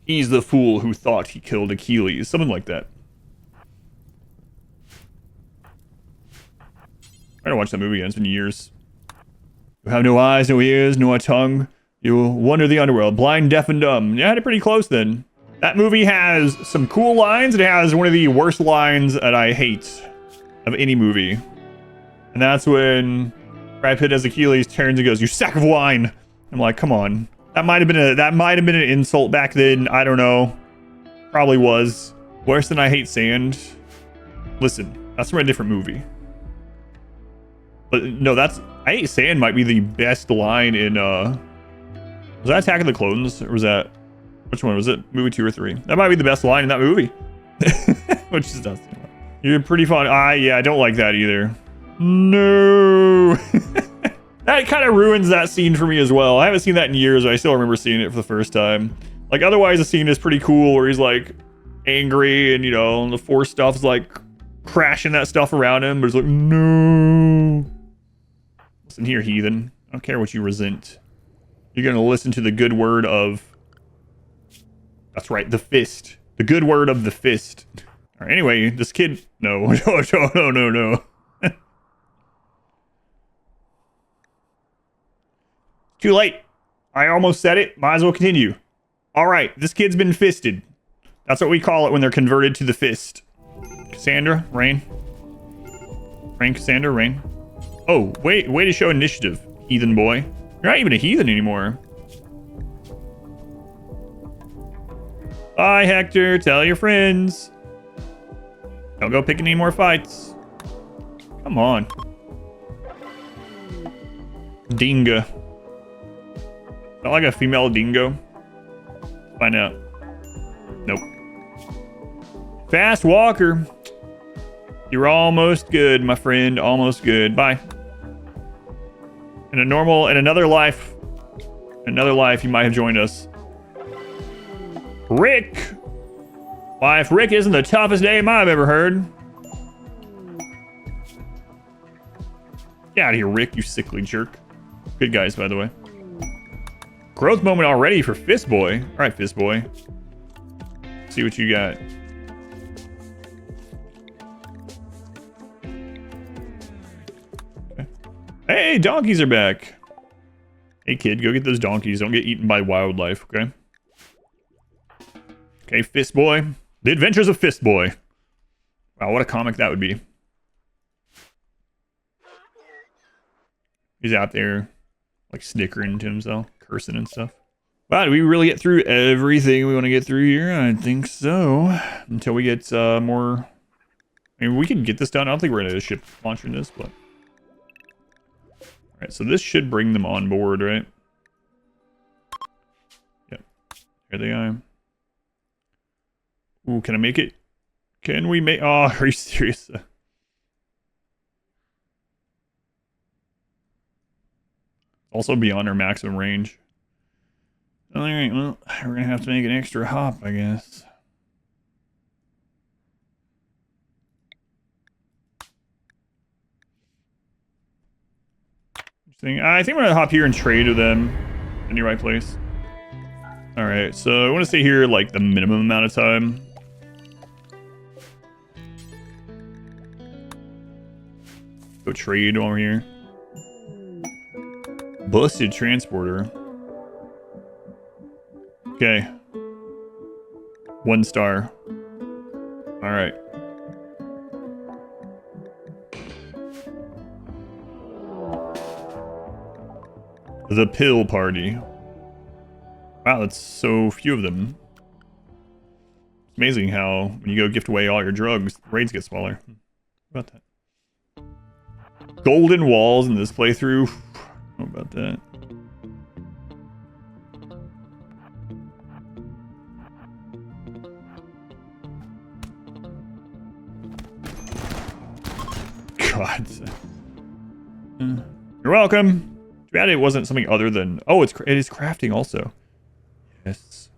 He's the fool who thought he killed Achilles. Something like that. I gotta watch that movie again. It's been years. You have no eyes, no ears, no tongue. You wander the underworld. Blind, deaf, and dumb. Yeah, I had it pretty close then. That movie has some cool lines. It has one of the worst lines that I hate of any movie. And that's when Brad Pitt as Achilles turns and goes, "You sack of wine." I'm like, come on. That might have been an insult back then. I don't know. Probably was. Worse than I hate sand. Listen, that's from a different movie. But no, I hate sand might be the best line in was that Attack of the Clones? Or was that, which one was it? Movie 2 or 3? That might be the best line in that movie. Which is does. You're pretty fun. Yeah, I don't like that either. No. That kind of ruins that scene for me as well. I haven't seen that in years, but I still remember seeing it for the first time. Like, otherwise the scene is pretty cool where he's like angry and, you know, the Force stuff's like crashing that stuff around him, but it's like, no. Listen here, heathen. I don't care what you resent. You're gonna listen to the good word of... That's right, the fist. The good word of the fist. All right, anyway, this kid... No. No. Too late. I almost said it. Might as well continue. All right, this kid's been fisted. That's what we call it when they're converted to the fist. Cassandra, Rain. Rain, Cassandra, Rain. Oh, way to show initiative, heathen boy. You're not even a heathen anymore. Bye, Hector. Tell your friends. Don't go picking any more fights. Come on. Dingo. Not like a female dingo. Find out. Nope. Fast walker. You're almost good, my friend. Almost good. Bye. In another life, you might have joined us. Rick. Why, if Rick isn't the toughest name I've ever heard. Get out of here, Rick, you sickly jerk. Good guys, by the way. Growth moment already for Fist Boy. All right, Fist Boy. See what you got. Okay. Hey, donkeys are back. Hey, kid, go get those donkeys. Don't get eaten by wildlife, okay? Okay, Fist Boy. The Adventures of Fist Boy. Wow, what a comic that would be. He's out there, like, snickering to himself, cursing and stuff. Wow, do we really get through everything we want to get through here? I think so. Until we get more... I mean, we can get this done. I don't think we're going to ship launcher in this, but... Alright, so this should bring them on board, right? Yep. Here they are. Ooh, can I make it? Can we make... Oh, are you serious? Also beyond our maximum range. Alright, well, we're gonna have to make an extra hop, I guess. I think we're gonna hop here and trade with them in the right place. Alright, so I want to stay here like the minimum amount of time. Go trade while we're here. Busted transporter. Okay. 1 star. Alright. The pill party. Wow, that's so few of them. It's amazing how when you go gift away all your drugs, the raids get smaller. How about that? Golden walls in this playthrough. How about that? God. You're welcome. Too bad it wasn't something other than... Oh, it is crafting also. Yes.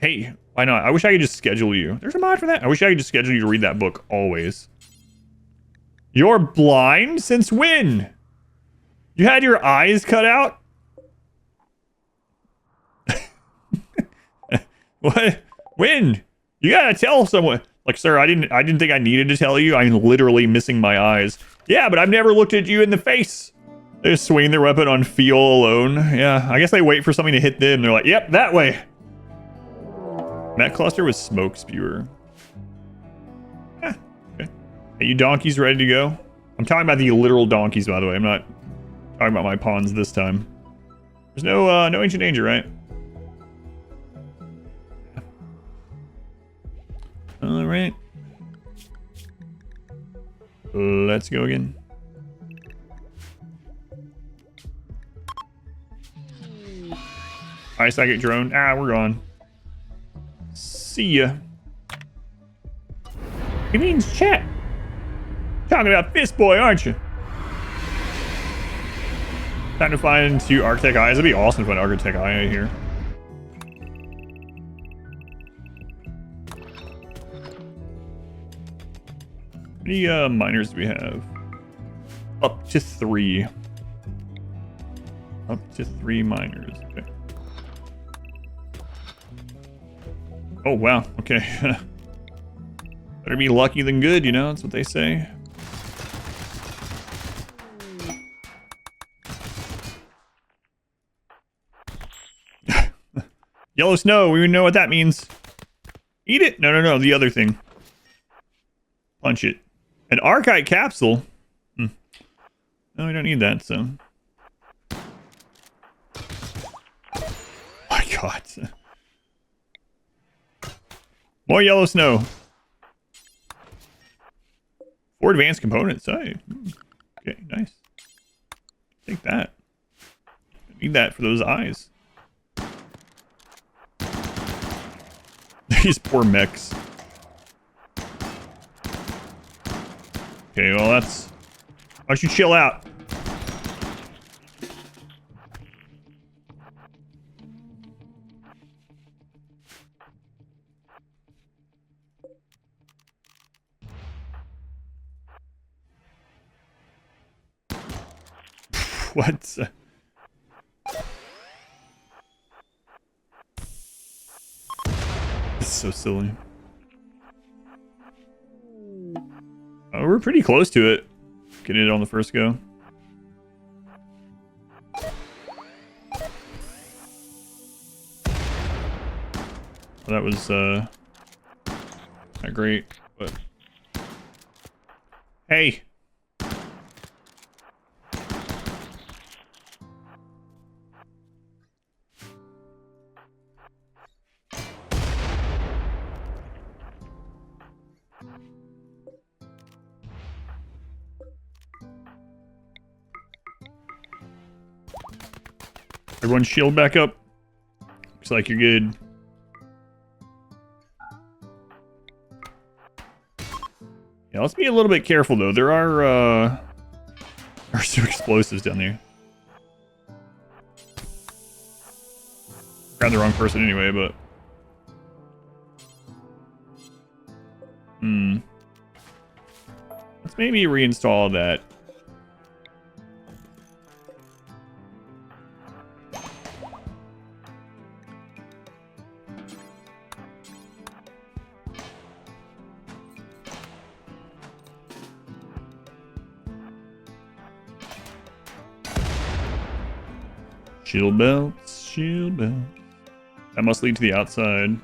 Hey, why not? I wish I could just schedule you. There's a mod for that. I wish I could just schedule you to read that book always. You're blind? Since when? You had your eyes cut out? What? When? You gotta tell someone. Like, sir, I didn't think I needed to tell you. I'm literally missing my eyes. Yeah, but I've never looked at you in the face. They just swing their weapon on feel alone. Yeah, I guess they wait for something to hit them. They're like, yep, that way. Mech cluster with smoke spewer. Yeah, okay. Hey, you donkeys ready to go? I'm talking about the literal donkeys, by the way. I'm not talking about my pawns this time. There's no ancient danger, right? All right. Let's go again. Alright, psychic drone. Ah, we're gone. See ya. It means chat. Talking about Fist Boy, aren't you? Time to find 2 Architect Eyes. It'd be awesome to find Architect Eye here. How many miners do we have? Up to 3. Up to 3 miners. Okay. Oh, wow. Okay. Better be lucky than good, you know? That's what they say. Yellow snow. We know what that means. Eat it. No. The other thing. Punch it. An Archite capsule? No, we don't need that, so. My God. More yellow snow. 4 advanced components. Hey. Okay, nice. Take that. Need that for those eyes. These poor mechs. Okay, well that's... Why don't you chill out? What? This is so silly. Oh, we're pretty close to it. Getting it on the first go. Well, that was not great, but hey. Everyone shield back up. Looks like you're good. Yeah, let's be a little bit careful though. There are some explosives down there. Grabbed the wrong person anyway, but let's maybe reinstall that. Shield belts, shield belts. That must lead to the outside.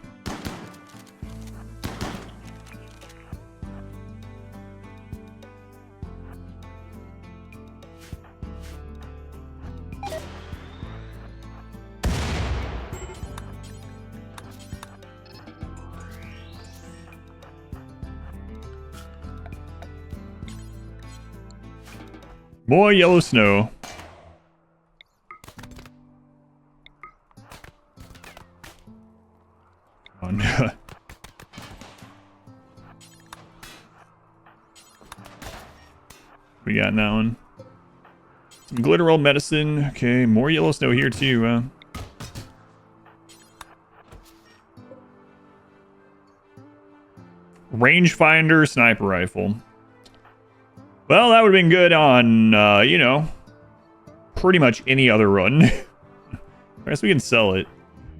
More yellow snow. We got in that one. Some glitteral medicine. Okay, more yellow snow here too. Rangefinder sniper rifle. Well, that would have been good on, you know, pretty much any other run. I guess we can sell it.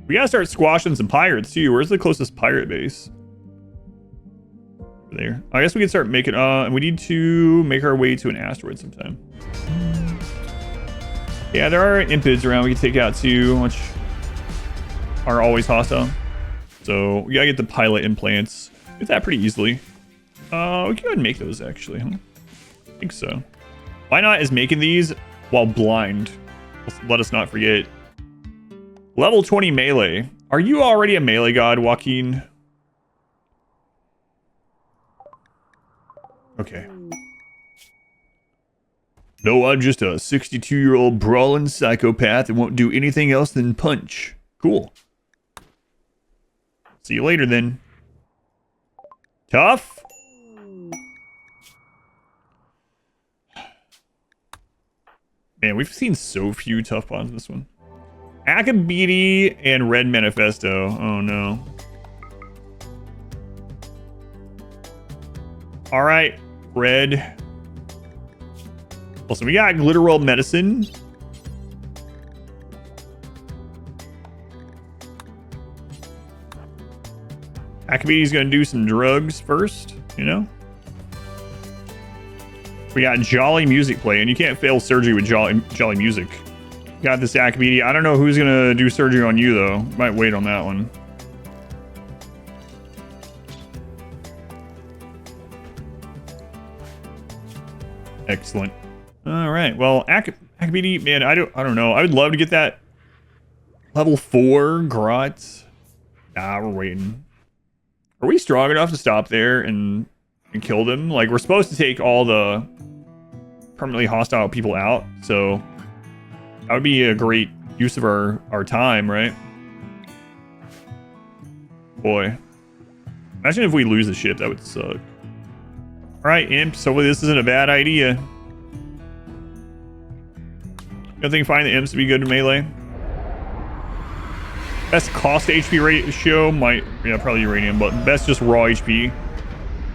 We gotta start squashing some pirates too. Where's the closest pirate base? Over there. I guess we can start making, and we need to make our way to an asteroid sometime. Yeah, there are impids around we can take out too, which are always hostile. So we gotta get the pilot implants. Get that pretty easily. We can go ahead and make those actually, huh? I think so. Why not is making these while blind. Let us not forget. Level 20 melee. Are you already a melee god, Joaquin? Okay. No, I'm just a 62-year-old brawling psychopath and won't do anything else than punch. Cool. See you later then. Tough? Man, we've seen so few tough bonds in this one. Akabidi and Red Manifesto. Oh no. Alright, Red. Also, we got Glitterworld Medicine. Akabidi's gonna do some drugs first, you know? We got Jolly Music playing. You can't fail surgery with Jolly Music. Got this Akabidi. I don't know who's gonna do surgery on you though. Might wait on that one. Excellent. All right. Well, Akabidi, man, I don't know. I would love to get that level 4 Grot. Nah, we're waiting. Are we strong enough to stop there and kill them? Like, we're supposed to take all the permanently hostile people out, so that would be a great use of our time, right? Boy. Imagine if we lose the ship, that would suck. Alright, imps, hopefully this isn't a bad idea. I think find the imps to be good in melee. Best cost HP ratio might, yeah, probably uranium, but best just raw HP.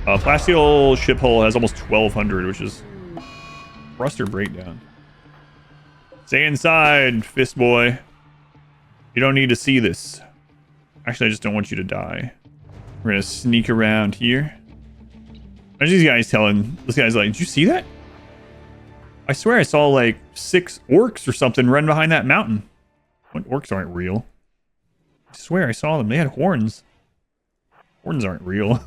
Plasteel ship hull has almost 1200, which is thruster breakdown. Stay inside, fist boy. You don't need to see this. Actually, I just don't want you to die. We're gonna sneak around here. There's these guys telling, this guy's like, did you see that? I swear I saw like 6 orcs or something run behind that mountain. What, orcs aren't real? I swear I saw them. They had horns. Horns aren't real.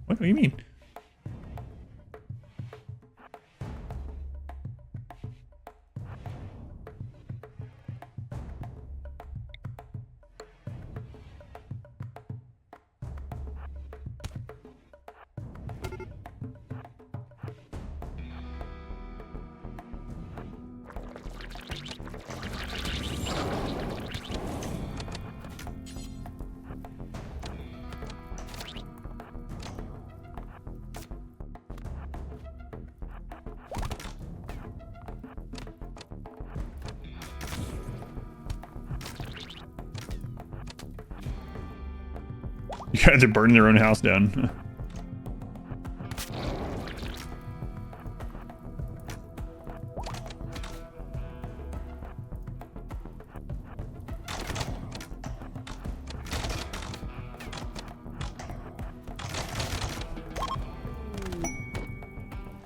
What do you mean? You guys are burning their own house down.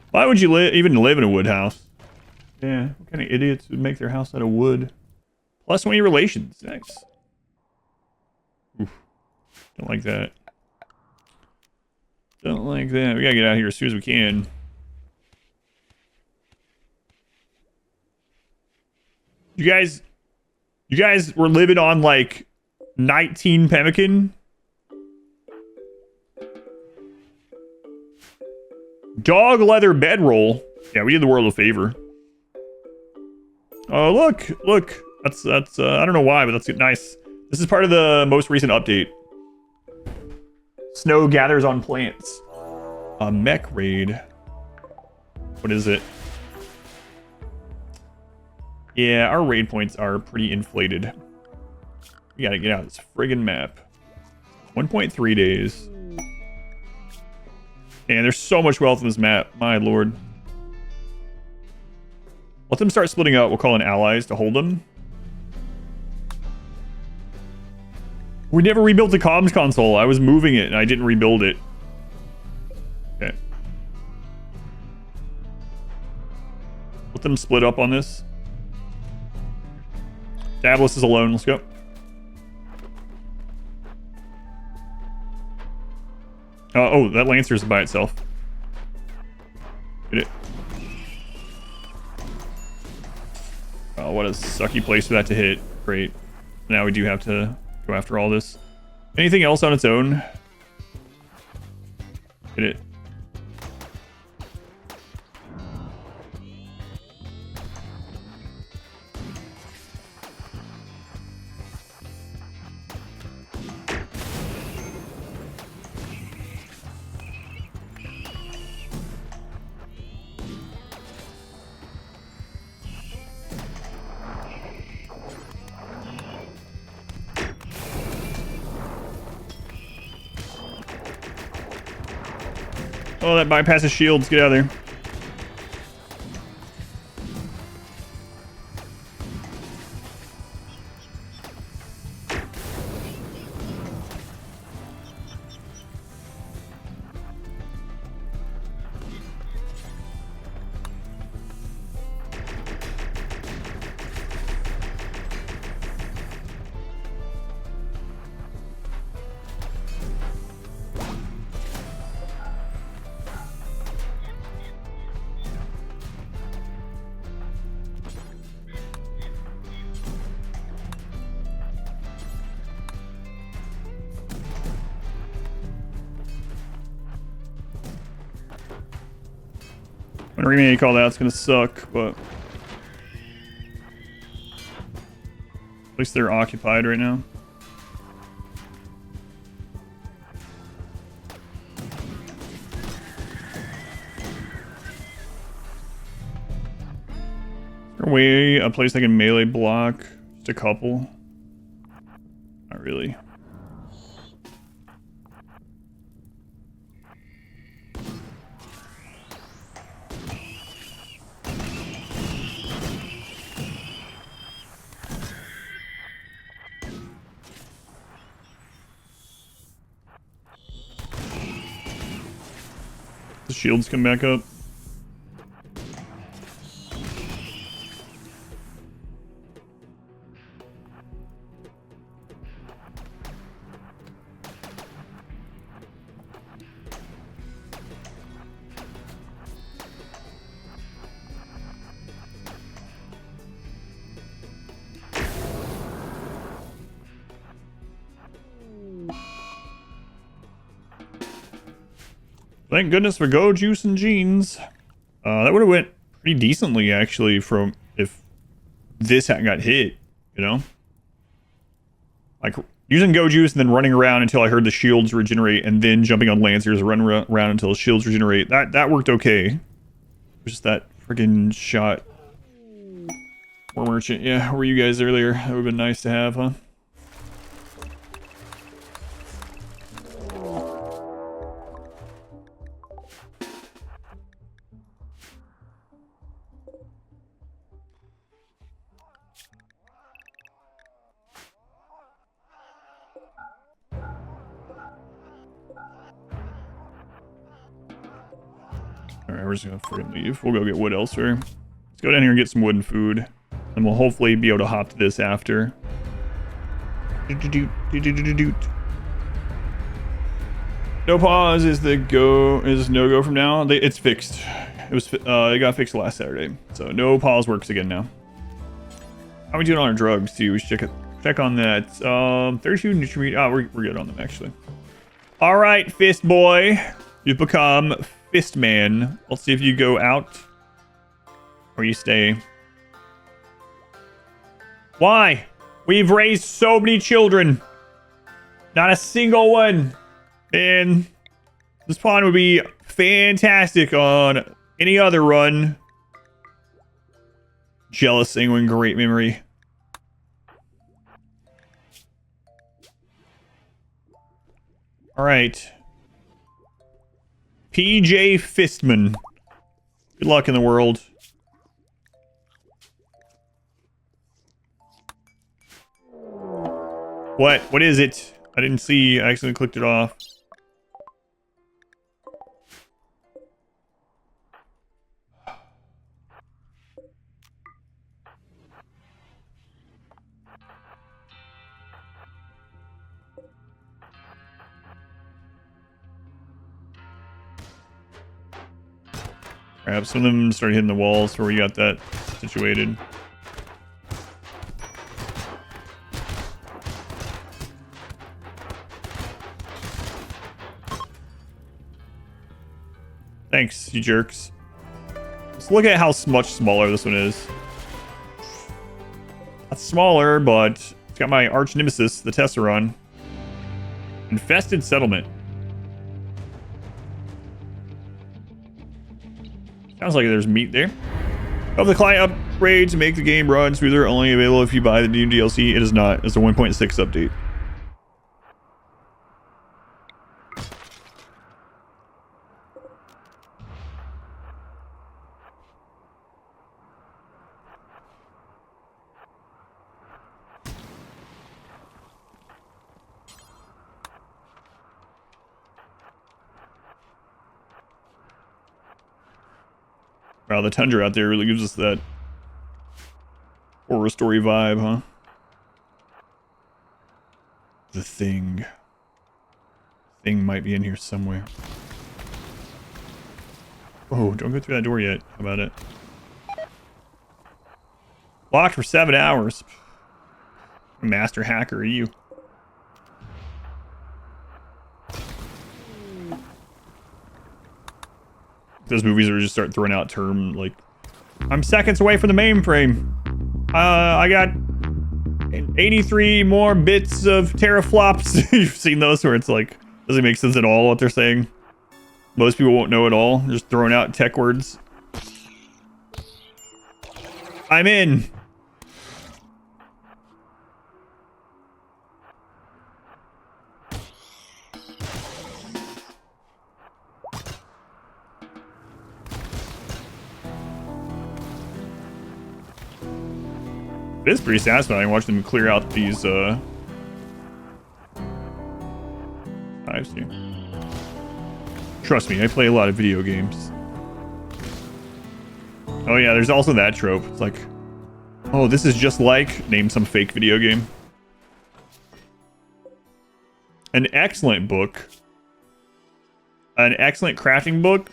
Why would you even live in a wood house? Yeah, what kind of idiots would make their house out of wood? Plus 20 relations. Nice. Oof. Don't like that. Don't like that. We gotta get out of here as soon as we can. You guys were living on like 19 pemmican? Dog leather bedroll. Yeah, we did the world a favor. Oh, look. That's I don't know why, but that's nice. This is part of the most recent update. Snow gathers on plants. A mech raid. What is it? Yeah, our raid points are pretty inflated. We gotta get out of this friggin' map. 1.3 days. And there's so much wealth on this map. My lord. Let them start splitting up. We'll call in allies to hold them. We never rebuilt the comms console. I was moving it and I didn't rebuild it. Okay. Let them split up on this. Davos is alone. Let's go. Oh, that Lancer's by itself. Get it. Oh, what a sucky place for that to hit. Great. Now we do have to go after all this. Anything else on its own? Hit it. Oh, that bypasses shields. Get out of there. When remake all that's gonna suck, but at least they're occupied right now. Is there a way, a place I can melee block? Just a couple? Not really. The shields come back up. Thank goodness for Go Juice and Jeans. That would have went pretty decently, actually, from if this hadn't got hit, you know? Like, using Go Juice and then running around until I heard the shields regenerate, and then jumping on Lancers, running around until the shields regenerate. That worked okay. Just that freaking shot. War Merchant, yeah, where were you guys earlier? That would have been nice to have, huh? Alright, we're just gonna freaking leave. We'll go get wood elsewhere. Let's go down here and get some wood and food. And we'll hopefully be able to hop to this after. No pause is the go, is no go from now. It's fixed. It got fixed last Saturday. So no pause works again now. How are we doing on our drugs too? We should check on that. 32 nutrient. Oh, we're good on them actually. Alright, Fist Boy. You've become Fist Man. Let's see if you go out or you stay. Why? We've raised so many children. Not a single one. And this pawn would be fantastic on any other run. Jealous Sanguine, great memory. All right. PJ Fistman. Good luck in the world. What? What is it? I didn't see. I accidentally clicked it off. Crap, some of them started hitting the walls where we got that situated. Thanks, you jerks. Let's look at how much smaller this one is. That's smaller, but it's got my arch nemesis, the Tesseron. Infested settlement. Sounds like there's meat there. Of the client upgrade to make the game run smoother, only available if you buy the new DLC. It is not. It's a 1.6 update. Wow, the tundra out there really gives us that horror story vibe, huh? The thing. Thing might be in here somewhere. Oh, don't go through that door yet. How about it? Locked for 7 hours. Master hacker, are you? Those movies are just start throwing out term like, I'm seconds away from the mainframe. I got 83 more bits of teraflops. You've seen those where it's like, doesn't make sense at all what they're saying. Most people won't know at all. They're just throwing out tech words. I'm in. It is pretty satisfying watching them clear out these hives here. Trust me, I play a lot of video games. Oh yeah, there's also that trope. It's like, oh, this is just like, name some fake video game. An excellent book. An excellent crafting book.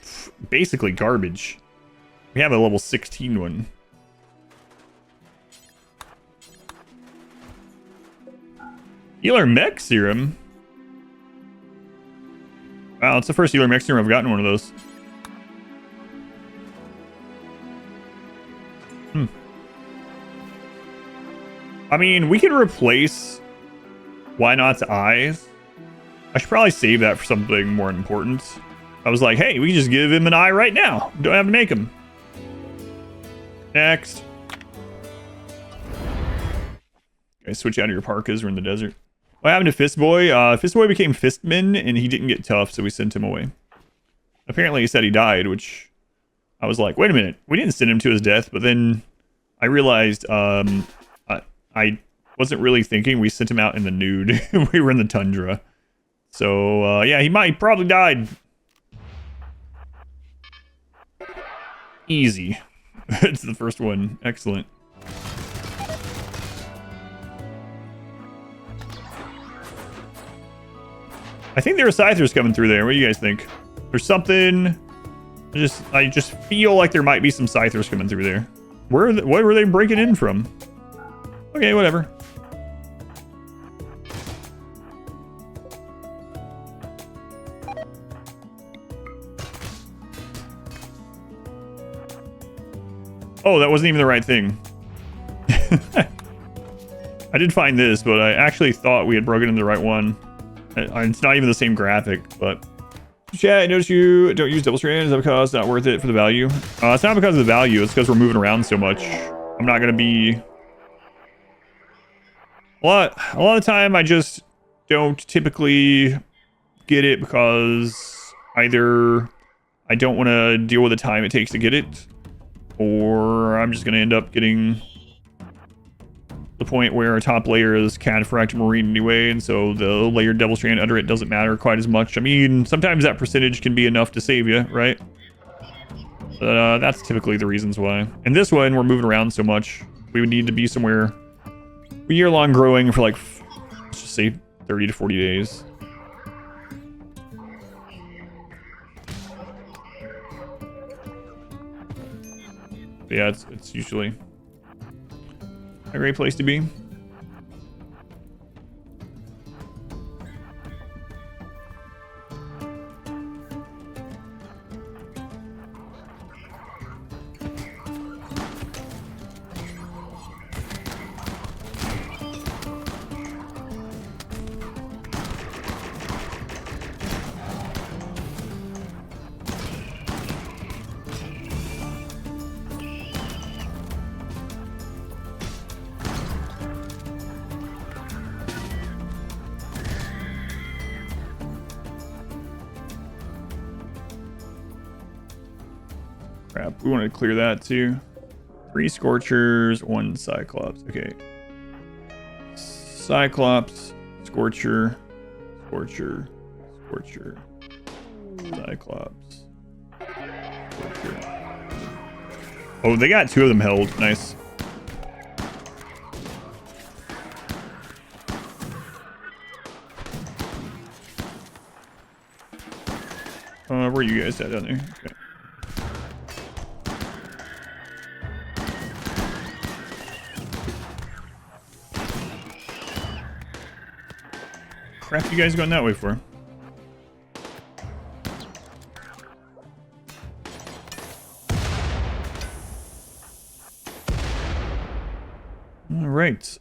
Basically garbage. We have a level 16 one. Healer Mech Serum? Wow, it's the first Healer Mech Serum I've gotten one of those. I mean, we can replace Why Not's eyes. I should probably save that for something more important. I was like, hey, we can just give him an eye right now. Don't have to make him. Next. Okay, switch out of your parkas. We're in the desert. What happened to Fist Boy? Fist Boy became Fistman, and he didn't get tough, so we sent him away. Apparently, he said he died, which I was like, wait a minute. We didn't send him to his death, but then I realized I wasn't really thinking. We sent him out in the nude. We were in the tundra. So, yeah, he probably died. Easy. It's the first one. Excellent. I think there are Scythers coming through there. What do you guys think? There's something... I just feel like there might be some Scythers coming through there. Where were they breaking in from? Okay, whatever. Oh, that wasn't even the right thing. I did find this, but I actually thought we had broken into the right one. It's not even the same graphic, but... Chat, I noticed you don't use double strand. Is that because it's not worth it for the value? It's not because of the value. It's because we're moving around so much. I'm not going to be... A lot of the time, I just don't typically get it because either I don't want to deal with the time it takes to get it, or I'm just going to end up getting the point where our top layer is Cataphract Marine anyway, and so the layered Devil Strand under it doesn't matter quite as much. I mean, sometimes that percentage can be enough to save you, right? But that's typically the reasons why. And this one, we're moving around so much, we would need to be somewhere year-long growing for like, let's just say 30 to 40 days. But yeah, it's usually a great place to be. Crap, we want to clear that too. 3 Scorchers, 1 Cyclops. Okay. Cyclops, Scorcher, Scorcher, Scorcher, Cyclops, Scorcher. Oh, they got 2 of them held. Nice. Where are you guys at down there? Okay. Crap, you guys going that way for? All right.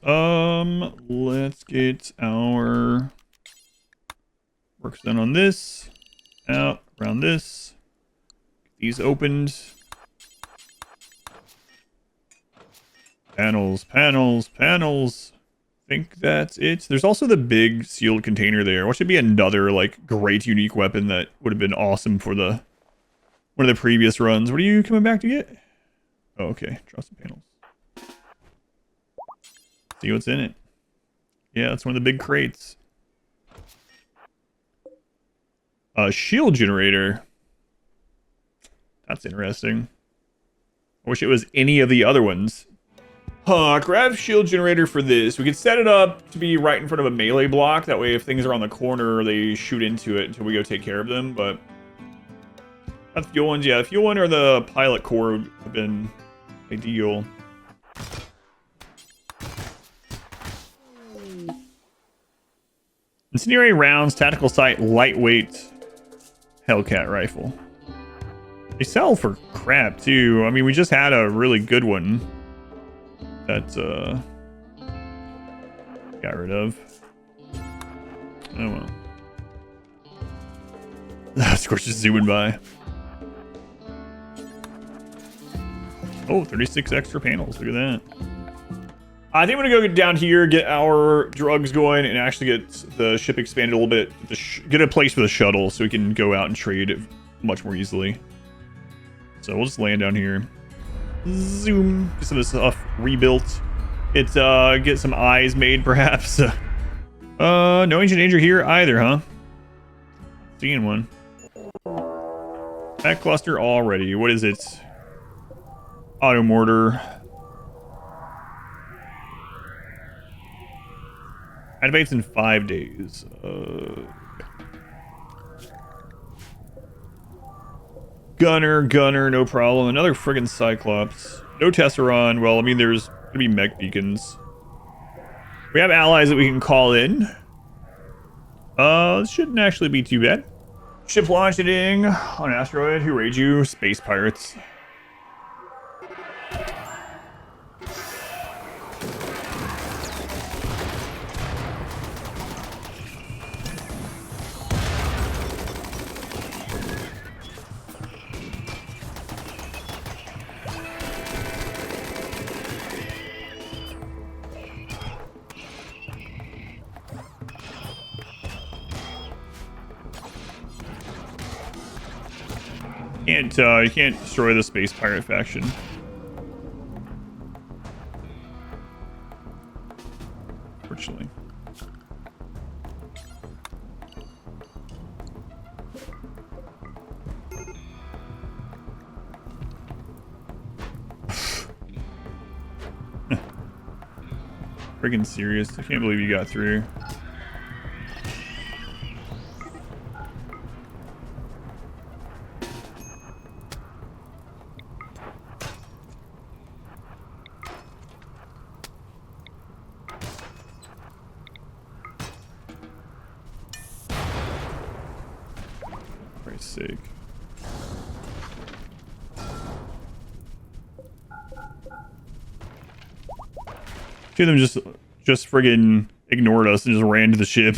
Let's get our work done on this. Out around this. Get these opened. Panels, panels, panels. Think that's it. There's also the big sealed container there, which should be another like great unique weapon that would have been awesome for the one of the previous runs. What are you coming back to get? Oh, okay. Draw some panels. See what's in it. Yeah, that's one of the big crates. A shield generator. That's interesting. I wish it was any of the other ones. Grab shield generator for this. We could set it up to be right in front of a melee block. That way if things are on the corner, they shoot into it until we go take care of them. But that's fuel ones. Yeah, the fuel one or the pilot core would have been ideal. Incendiary rounds, tactical sight, lightweight Hellcat rifle. They sell for crap too. I mean, we just had a really good one that got rid of. Oh well. Of course, just zooming by. Oh, 36 extra panels. Look at that. I think I'm gonna go down here, get our drugs going, and actually get the ship expanded a little bit. Get a place for the shuttle so we can go out and trade it much more easily. So we'll just land down here. Zoom. Get some of this stuff rebuilt. Get some eyes made, perhaps. No ancient danger here either, huh? Seeing one. That cluster already. What is it? Auto mortar. Activates in 5 days. Gunner, no problem. Another friggin' Cyclops. No Tesseron. Well, I mean, there's gonna be mech beacons. We have allies that we can call in. Shouldn't actually be too bad. Ship launching on asteroid. Who raid you? Space pirates. You can't destroy the space pirate faction. Fortunately. Freaking serious. I can't believe you got through. For Christ's sake. Two of them just friggin' ignored us and just ran to the ship.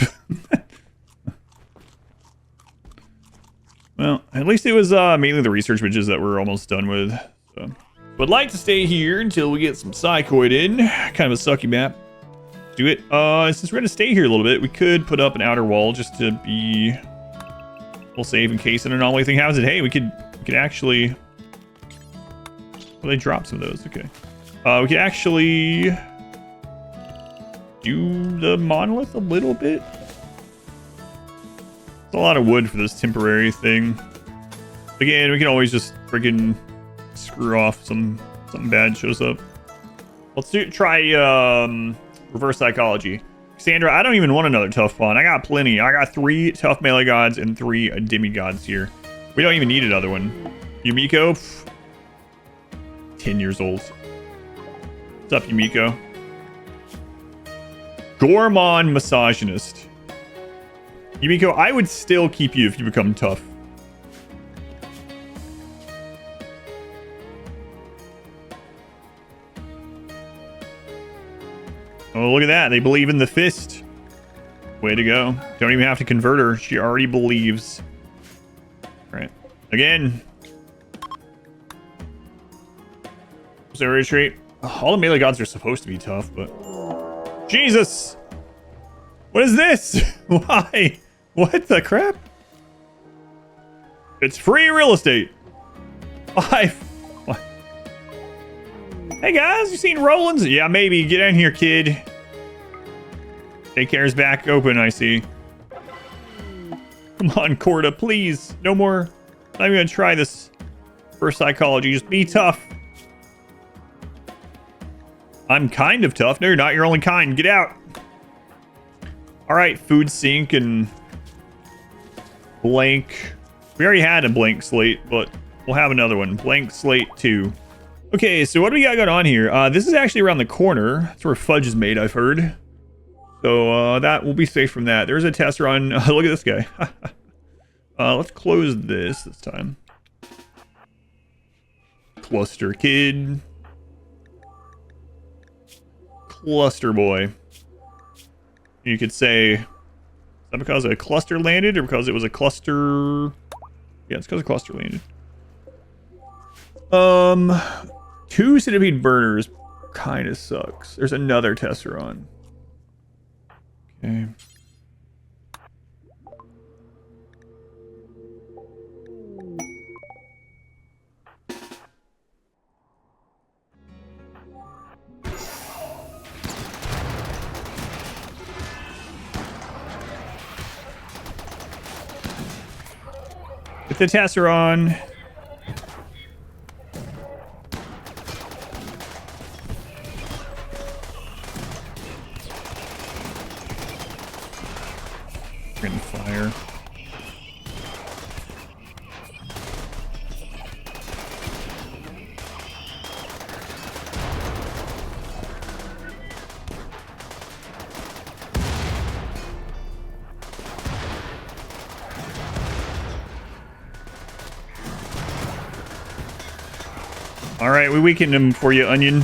Well, at least it was mainly the research witches that we're almost done with. So. Would like to stay here until we get some psychoid in. Kind of a sucky map. Do it. Since we're gonna stay here a little bit, we could put up an outer wall just to be we'll save in case an anomaly thing happens. Hey, we could actually. Well, they dropped some of those. Okay. We could actually do the monolith a little bit. It's a lot of wood for this temporary thing. Again, we can always just friggin' screw off something bad shows up. Let's try reverse psychology. Cassandra, I don't even want another tough pawn. I got plenty. I got 3 tough melee gods and 3 demigods here. We don't even need another one. Yumiko, 10 years old. What's up, Yumiko? Gourmand misogynist. Yumiko, I would still keep you if you become tough. Oh, look at that. They believe in the fist. Way to go. Don't even have to convert her. She already believes. Right. Again. Zero trait. All the melee gods are supposed to be tough, but... Jesus! What is this? Why? What the crap? It's free real estate. 5. What? Hey guys, you seen Roland's? Yeah, maybe. Get in here, kid. Daycare's back open, I see. Come on, Corda, please. No more. I'm not even gonna try this for psychology. Just be tough. I'm kind of tough. No, you're not. You're only kind. Get out. All right, food sink and blank. We already had a blank slate, but we'll have another one. Blank slate 2. Okay, so what do we got going on here? This is actually around the corner. That's where fudge is made, I've heard. So that will be safe from that. There's a test run. Look at this guy. Let's close this time. Cluster kid. Cluster boy. You could say, is that because a cluster landed or because it was a cluster? Yeah, it's because a cluster landed. 2 centipede burners kind of sucks. There's another tester on. Okay. Get the tester on. Bring fire. All right, we weakened him for you, Onion.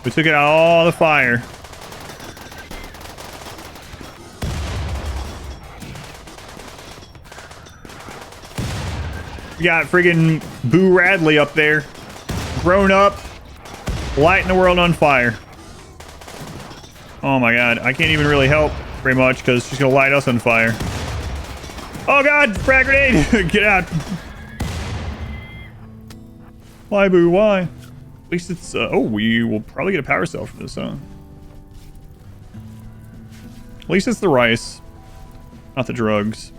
We took out all the fire. We got friggin' Boo Radley up there. Grown up. Lighting the world on fire. Oh my god, I can't even really help very much because she's gonna light us on fire. Oh god, frag grenade! Get out. Why, boo, why? At least it's, oh, we will probably get a power cell from this, huh? At least it's the rice, not the drugs.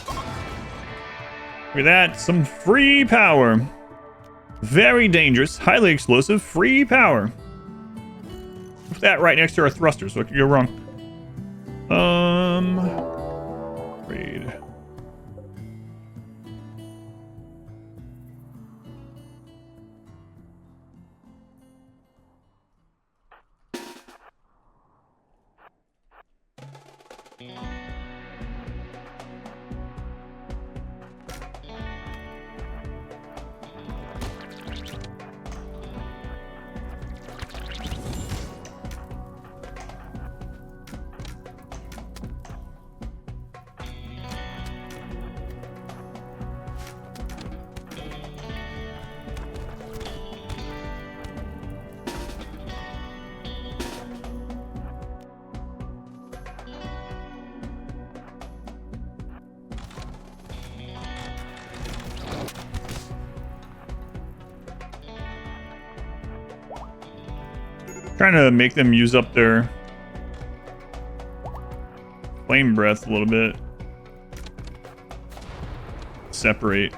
Look at that, some free power. Very dangerous, highly explosive, free power. Put that right next to our thrusters, so it could go wrong. Raid. Trying to make them use up their flame breath a little bit. Separate.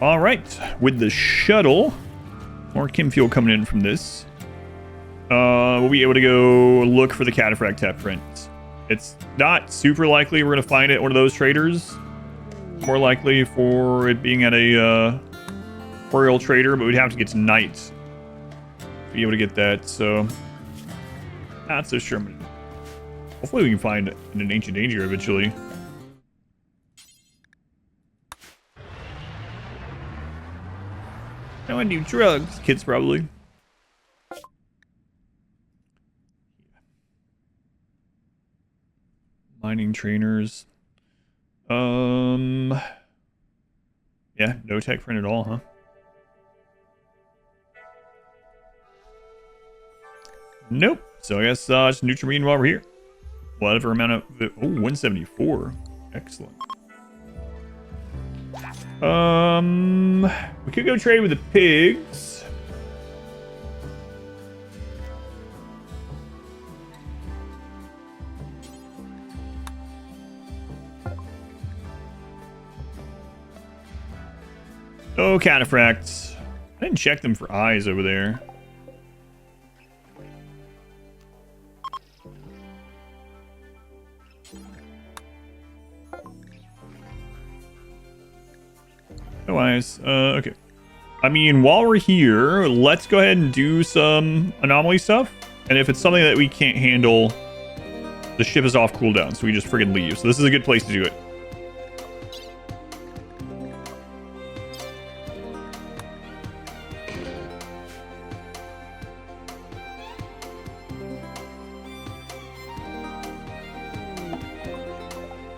All right, with the shuttle, more chem fuel coming in from this. We'll be able to go look for the cataphract tap prints. It's not super likely we're going to find it at one of those traders. More likely for it being at a royal trader, but we'd have to get to night to be able to get that. So not so sure. Hopefully we can find an ancient danger eventually. I want to do drugs. Kids probably. Mining trainers. Yeah, no tech print at all, huh? Nope. So I guess just Nutrien while we're here. Whatever amount of... Oh, 174. Excellent. We could go trade with the pigs. Oh, cataphracts. I didn't check them for eyes over there. No eyes. Okay. I mean, while we're here, let's go ahead and do some anomaly stuff. And if it's something that we can't handle, the ship is off cooldown, so we just friggin' leave. So this is a good place to do it.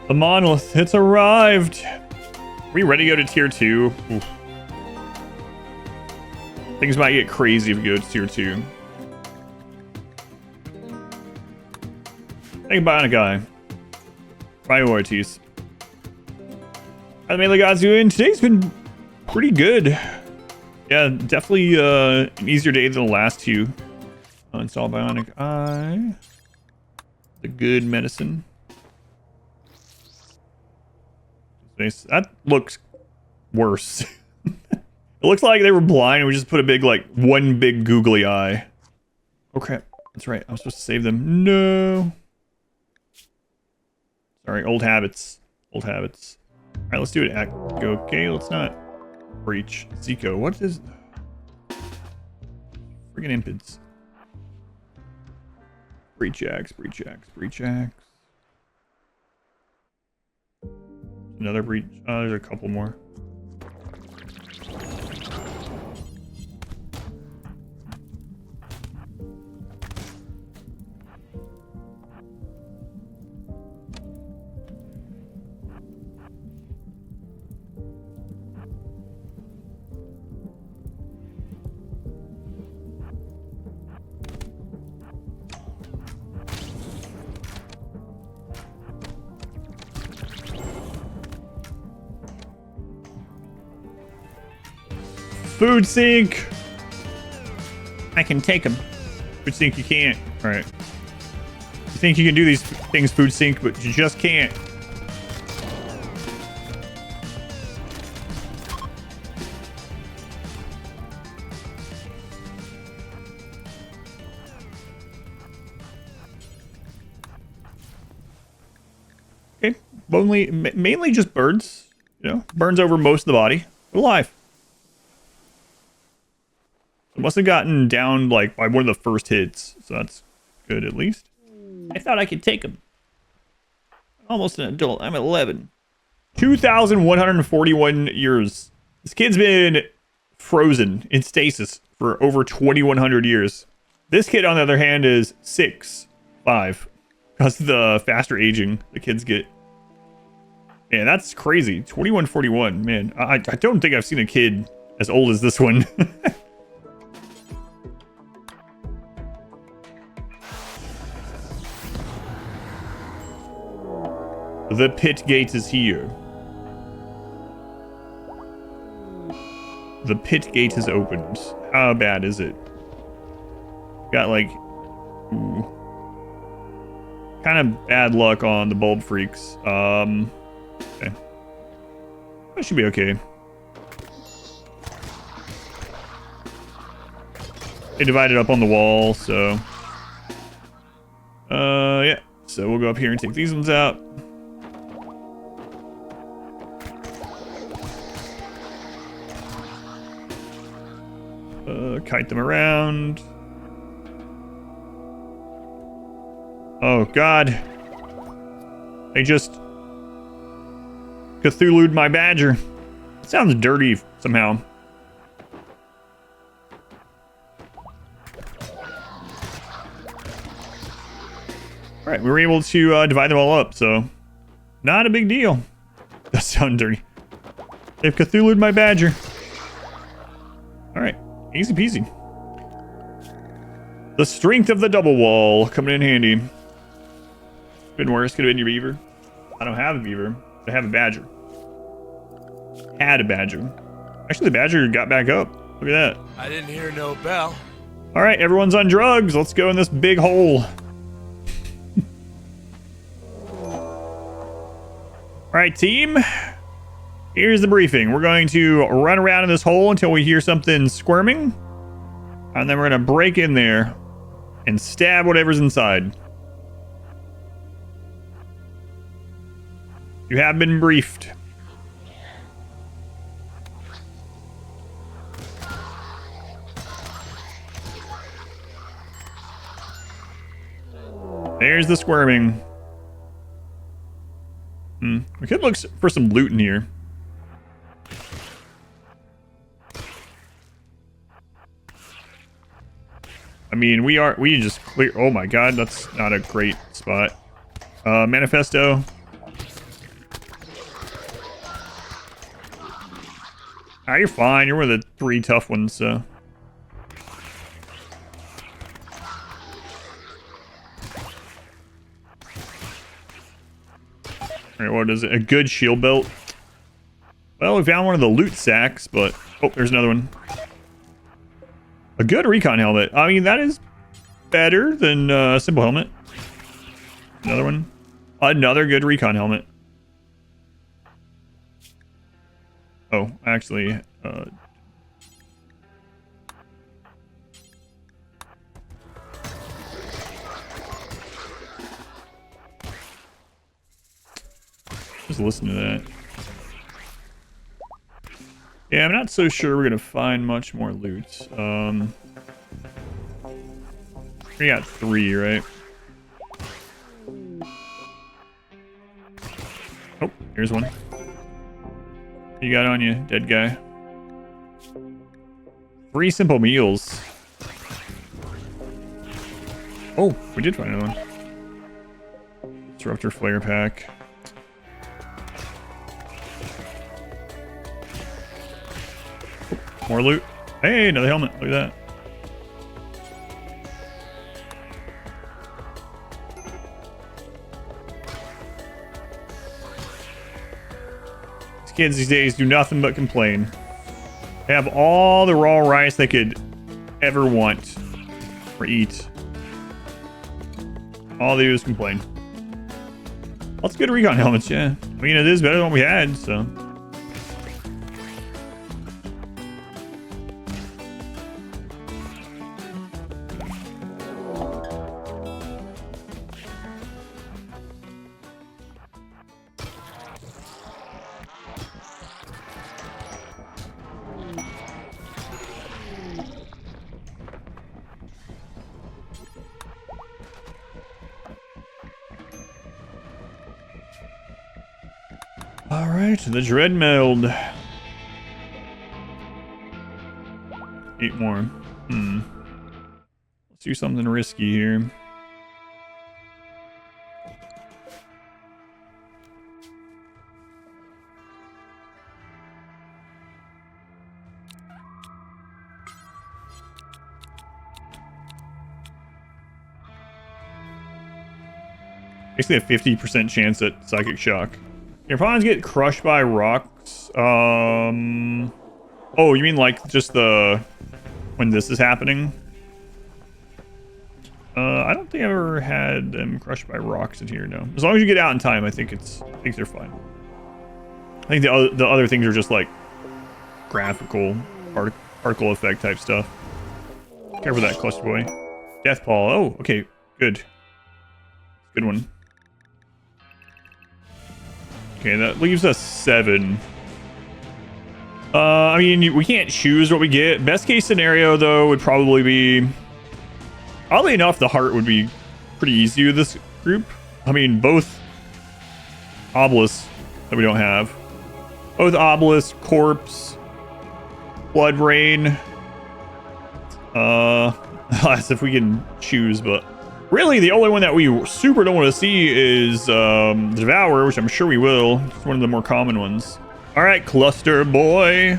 The monolith, it's arrived. Are we ready to go to tier 2? Oof. Things might get crazy if we go to tier 2. Hey, Bionic Guy. Priorities. How the Melee Gods doing? Today's been pretty good. Yeah, definitely an easier day than the last two. Install Bionic Eye. The good medicine. That looks worse. It looks like they were blind and we just put a big, like, one big googly eye. Oh crap, that's right, I'm supposed to save them. No. Sorry, old habits. Old habits. Alright, let's do it. Okay, let's not breach. Zico, what is... Friggin' impids. Breach axe, breach axe, breach axe. Another breach. There's a couple more. Food sink. I can take them. Food sink, you can't. All right. You think you can do these things, food sink, but you just can't. Okay, mainly just birds. You know, burns over most of the body. Alive. It must have gotten down like by one of the first hits, so that's good at least. I thought I could take him. Almost an adult. I'm 11. 2,141 years. This kid's been frozen in stasis for over 2,100 years. This kid, on the other hand, is 6'5". Because of the faster aging the kids get. Man, that's crazy. 2,141. Man, I don't think I've seen a kid as old as this one. The pit gate is here. The pit gate is opened. How bad is it? Got like... Ooh, kind of bad luck on the bulb freaks. Okay. That should be okay. They divided up on the wall, so... yeah. So we'll go up here and take these ones out. Kite them around. Oh, God. They just Cthulhu'd my badger. It sounds dirty somehow. Alright, we were able to divide them all up, so not a big deal. That sounds dirty. They've Cthulhu'd my badger. Alright. Easy peasy. The strength of the double wall coming in handy. Been worse. Could have been your beaver. I don't have a beaver. I have a badger. Had a badger. Actually, the badger got back up. Look at that. I didn't hear no bell. All right, everyone's on drugs. Let's go in this big hole. All right, team. Here's the briefing. We're going to run around in this hole until we hear something squirming. And then we're going to break in there and stab whatever's inside. You have been briefed. There's the squirming. We could look for some loot in here. I mean, we just clear. Oh my God, that's not a great spot. Manifesto. Ah, you're fine. You're one of the 3 tough ones, so. Alright, what is it? A good shield belt. Well, we found one of the loot sacks, but... Oh, there's another one. A good recon helmet. I mean, that is better than a simple helmet. Another one. Another good recon helmet. Oh, actually... just listen to that. Yeah, I'm not so sure we're gonna find much more loot. We got 3, right? Oh, here's one. What you got on you, dead guy? 3 simple meals. Oh, we did find another one. Disruptor flare pack. More loot. Hey, another helmet. Look at that. These kids these days do nothing but complain. They have all the raw rice they could ever want or eat. All they do is complain. Lots of good recon helmets, yeah. I mean, it is better than what we had, so. All right, the dread meld. 8 more. Let's do something risky here. Basically a 50% chance at psychic shock. Your pawns get crushed by rocks. Oh, you mean like just when this is happening? I don't think I've ever had them crushed by rocks in here. No, as long as you get out in time, I think they're fine. I think the other things are just like graphical particle effect type stuff. Careful that cluster boy. Death Paw. Oh, okay, good. Good one. Okay, that leaves us 7. I mean, we can't choose what we get. Best case scenario, though, would probably be... Oddly enough, the heart would be pretty easy with this group. I mean, both obelisks that we don't have. Both obelisk, corpse, blood rain. As if we can choose, but... Really, the only one that we super don't want to see is the Devourer, which I'm sure we will. It's one of the more common ones. All right, Cluster Boy.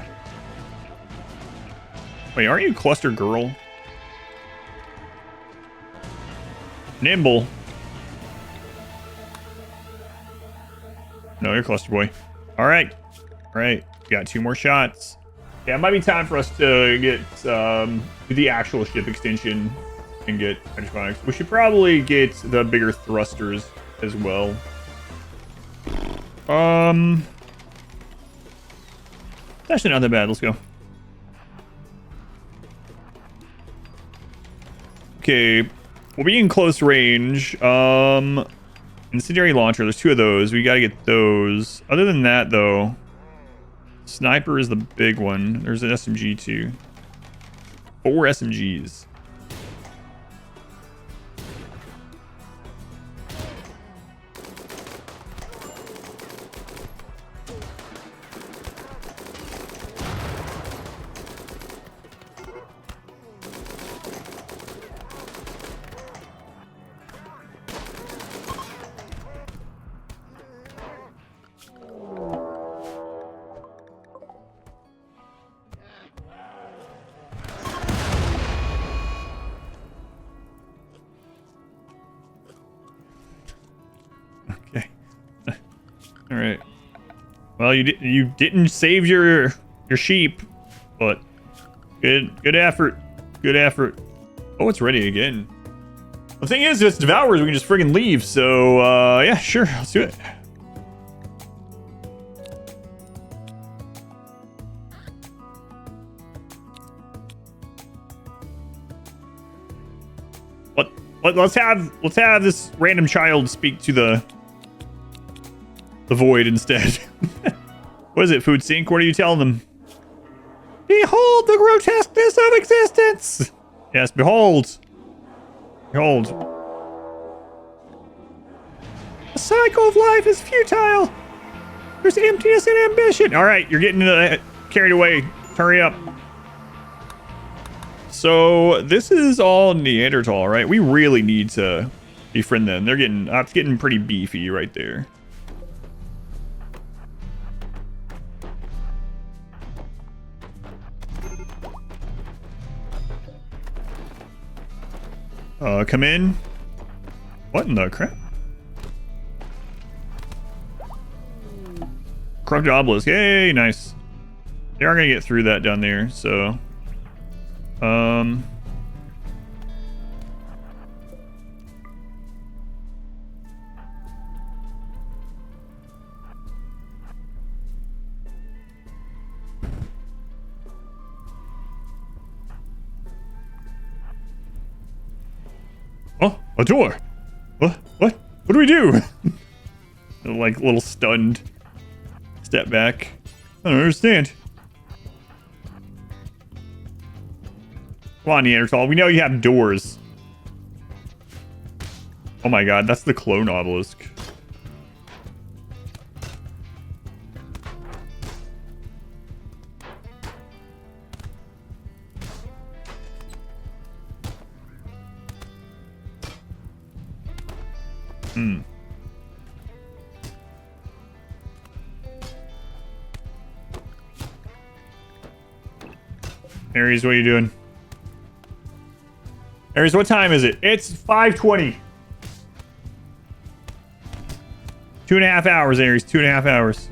Wait, aren't you Cluster Girl? Nimble. No, you're Cluster Boy. All right. All right. We got 2 more shots. Yeah, it might be time for us to get the actual ship extension and get hydroponics. We should probably get the bigger thrusters as well. That's actually not that bad. Let's go. Okay, we'll be in close range. Incendiary launcher. There's 2 of those. We gotta get those. Other than that, though, sniper is the big one. There's an SMG too. 4 SMGs. All right. Well, you didn't save your sheep, but good effort. Good effort. Oh, it's ready again. The thing is, if it's Devourers, we can just friggin' leave. So yeah, sure, let's do it. Let's have this random child speak to the void instead. What is it, Food Sync? What are you telling them? Behold the grotesqueness of existence! Yes, behold. Behold. The cycle of life is futile. There's emptiness and ambition. Alright, you're getting carried away. Hurry up. So, this is all Neanderthal, right? We really need to befriend them. They're getting pretty beefy right there. Come in. What in the crap? Corrupted obelisk. Yay, nice. They are gonna get through that down there, so oh, a door. What do we do? Like, little stunned. Step back. I don't understand. Come on, Neanderthal. We know you have doors. Oh my god, that's the clone obelisk. Aries, what are you doing? Aries, what time is it? It's 5:20. 2.5 hours, Aries. 2.5 hours.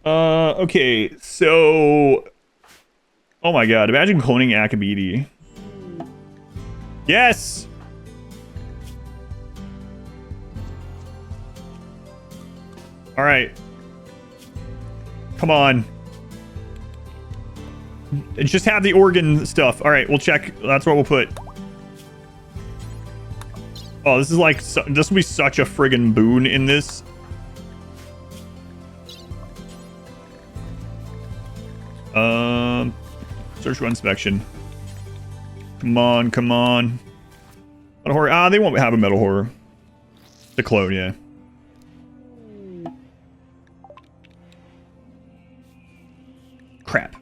Okay, so... Oh my god, imagine cloning Akabidi. Yes! Alright. Come on. Just have the organ stuff. Alright, we'll check. That's what we'll put. Oh, this is like... This will be such a friggin' boon in this. Search for inspection. Come on, come on. Metal horror. Ah, they won't have a metal horror. The clone, yeah. Crap.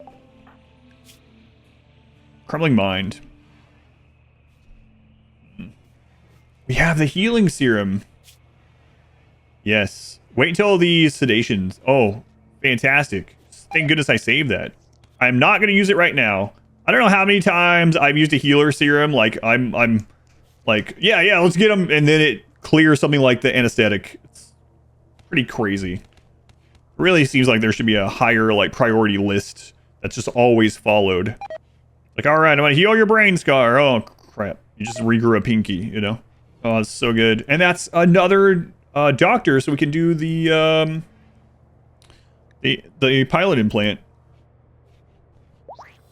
Crumbling mind. We have the healing serum. Yes. Wait until the sedations. Oh, fantastic. Thank goodness I saved that. I'm not going to use it right now. I don't know how many times I've used a healer serum. Like, I'm like, yeah, let's get them. And then it clears something like the anesthetic. It's pretty crazy. It really seems like there should be a higher, like, priority list that's just always followed. Like, all right, I'm going to heal your brain scar. Oh, crap. You just regrew a pinky, you know? Oh, that's so good. And that's another doctor, so we can do the pilot implant.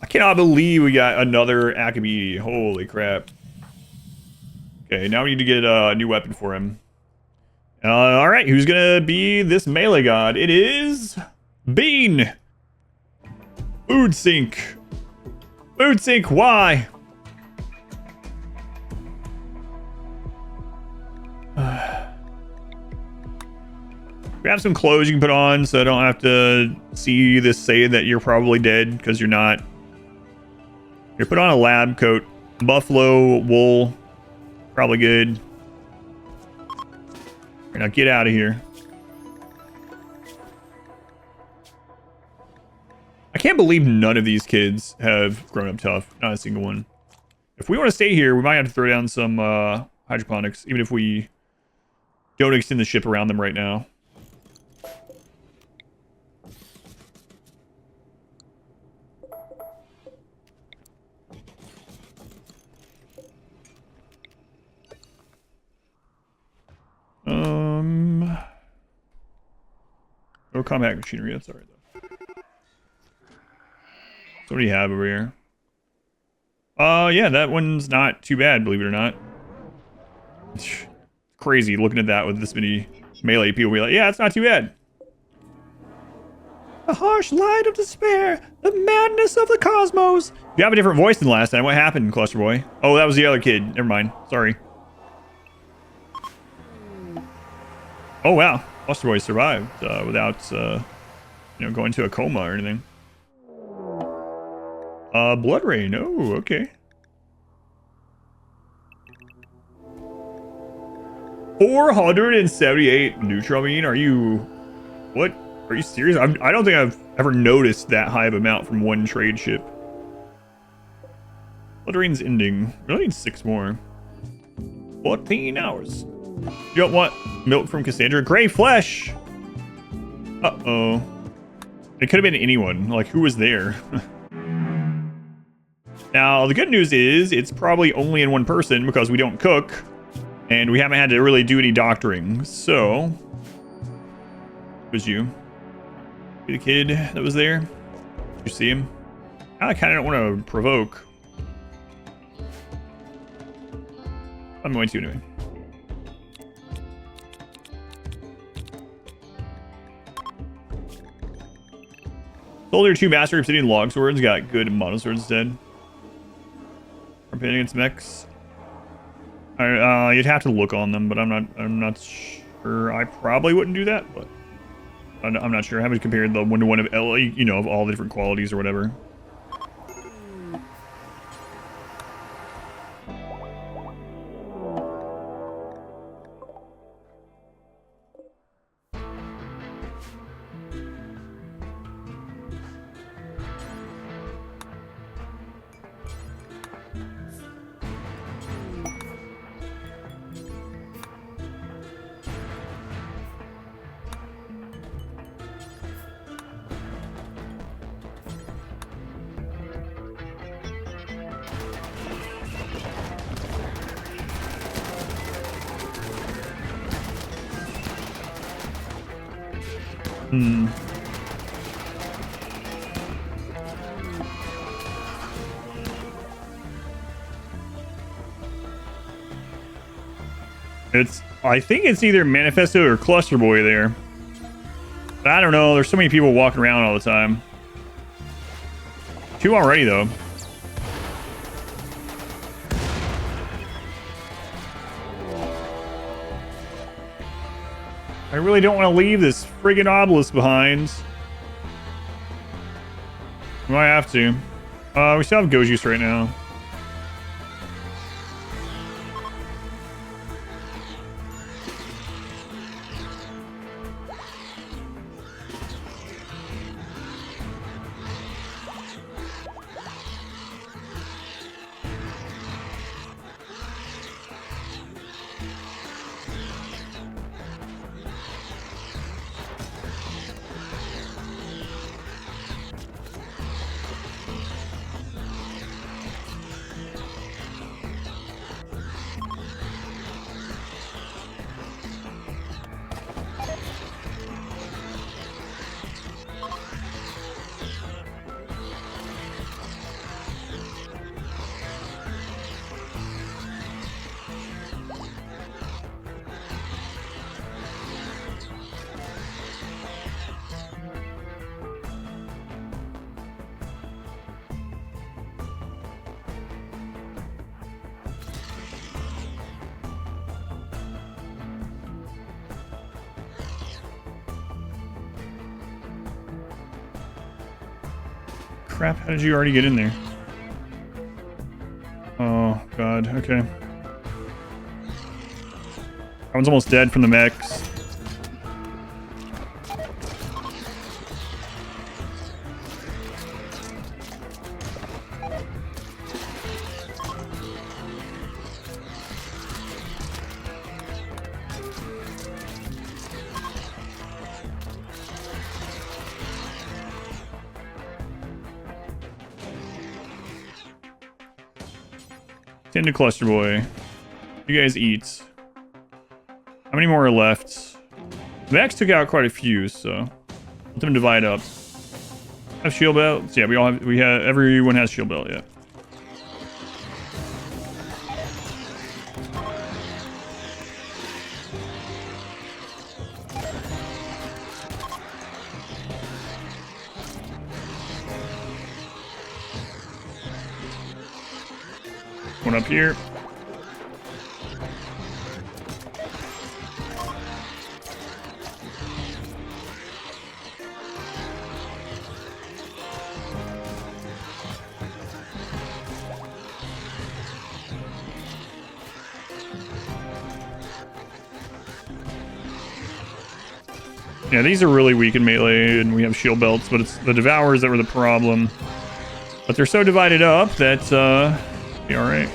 I cannot believe we got another Akabidi. Holy crap. Okay, now we need to get a new weapon for him. Alright, who's gonna be this melee god? It is... Bean! Food sink. Food sink, why? We have some clothes you can put on, so I don't have to see this say that you're probably dead, because you're not. Here, put on a lab coat. Buffalo wool. Probably good. Right, now get out of here. I can't believe none of these kids have grown up tough. Not a single one. If we want to stay here, we might have to throw down some hydroponics, even if we don't extend the ship around them right now. No combat machinery, that's alright though. So what do you have over here? Yeah, that one's not too bad, believe it or not. It's crazy looking at that with this many melee people. Be like, yeah, it's not too bad. The harsh light of despair, the madness of the cosmos. You have a different voice than last time. What happened, Cluster Boy? Oh, that was the other kid. Never mind. Sorry. Oh wow, Cluster Boy survived without, you know, going to a coma or anything. Blood rain. Oh, okay. 478 neutramine. Are you? What? Are you serious? I don't think I've ever noticed that high of amount from one trade ship. Blood rain's ending. We only need 6 more. 14 hours. You don't want milk from Cassandra? Gray flesh! Uh-oh. It could have been anyone. Like, who was there? Now, the good news is it's probably only in one person because we don't cook. And we haven't had to really do any doctoring. So, it was you. The kid that was there. Did you see him? I kind of don't want to provoke. I'm going to anyway. Soldier 2 Master Obsidian Log Swords got good mono swords instead. Campaign against mechs. You'd have to look on them, but I'm not sure. I probably wouldn't do that, but I'm not sure. I haven't compared the 1-to-1 of of all the different qualities or whatever. I think it's either Manifesto or Cluster Boy there. But I don't know. There's so many people walking around all the time. 2 already, though. I really don't want to leave this friggin' obelisk behind. We might have to. We still have Gojuice right now. Crap, how did you already get in there? Oh, God, okay. That one's almost dead from the mechs. Tend to Cluster Boy. You guys eat. How many more are left? Max took out quite a few, so let them divide up. Have shield belts? Yeah, everyone has shield belt, yeah. One up here. Yeah, these are really weak in melee, and we have shield belts, but it's the Devourers that were the problem. But they're so divided up that, be alright.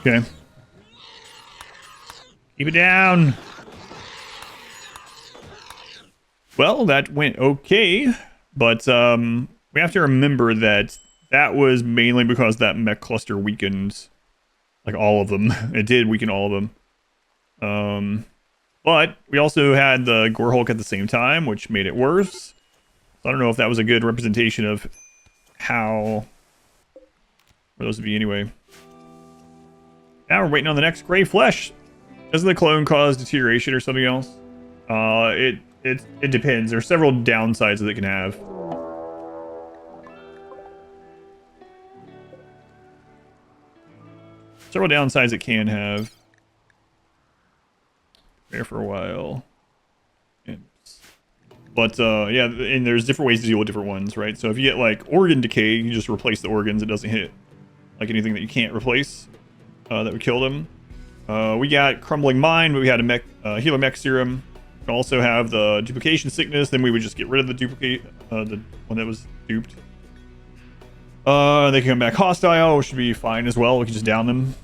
Okay. Keep it down. Well, that went okay, but we have to remember that that was mainly because that mech cluster weakened, like, all of them. It did weaken all of them. But we also had the Gore Hulk at the same time, which made it worse. So I don't know if that was a good representation of how... for those of you anyway. Now we're waiting on the next gray flesh. Doesn't the clone cause deterioration or something else? It depends. There are several downsides that it can have. Several downsides it can have. There for a while. But yeah, and there's different ways to deal with different ones, right? So if you get like organ decay, you just replace the organs. It doesn't hit like anything that you can't replace that would kill them. We got crumbling mind, but we had a healer mech serum. We also have the duplication sickness. Then we would just get rid of the duplicate, the one that was duped. They can come back hostile, which should be fine as well. We can just down them,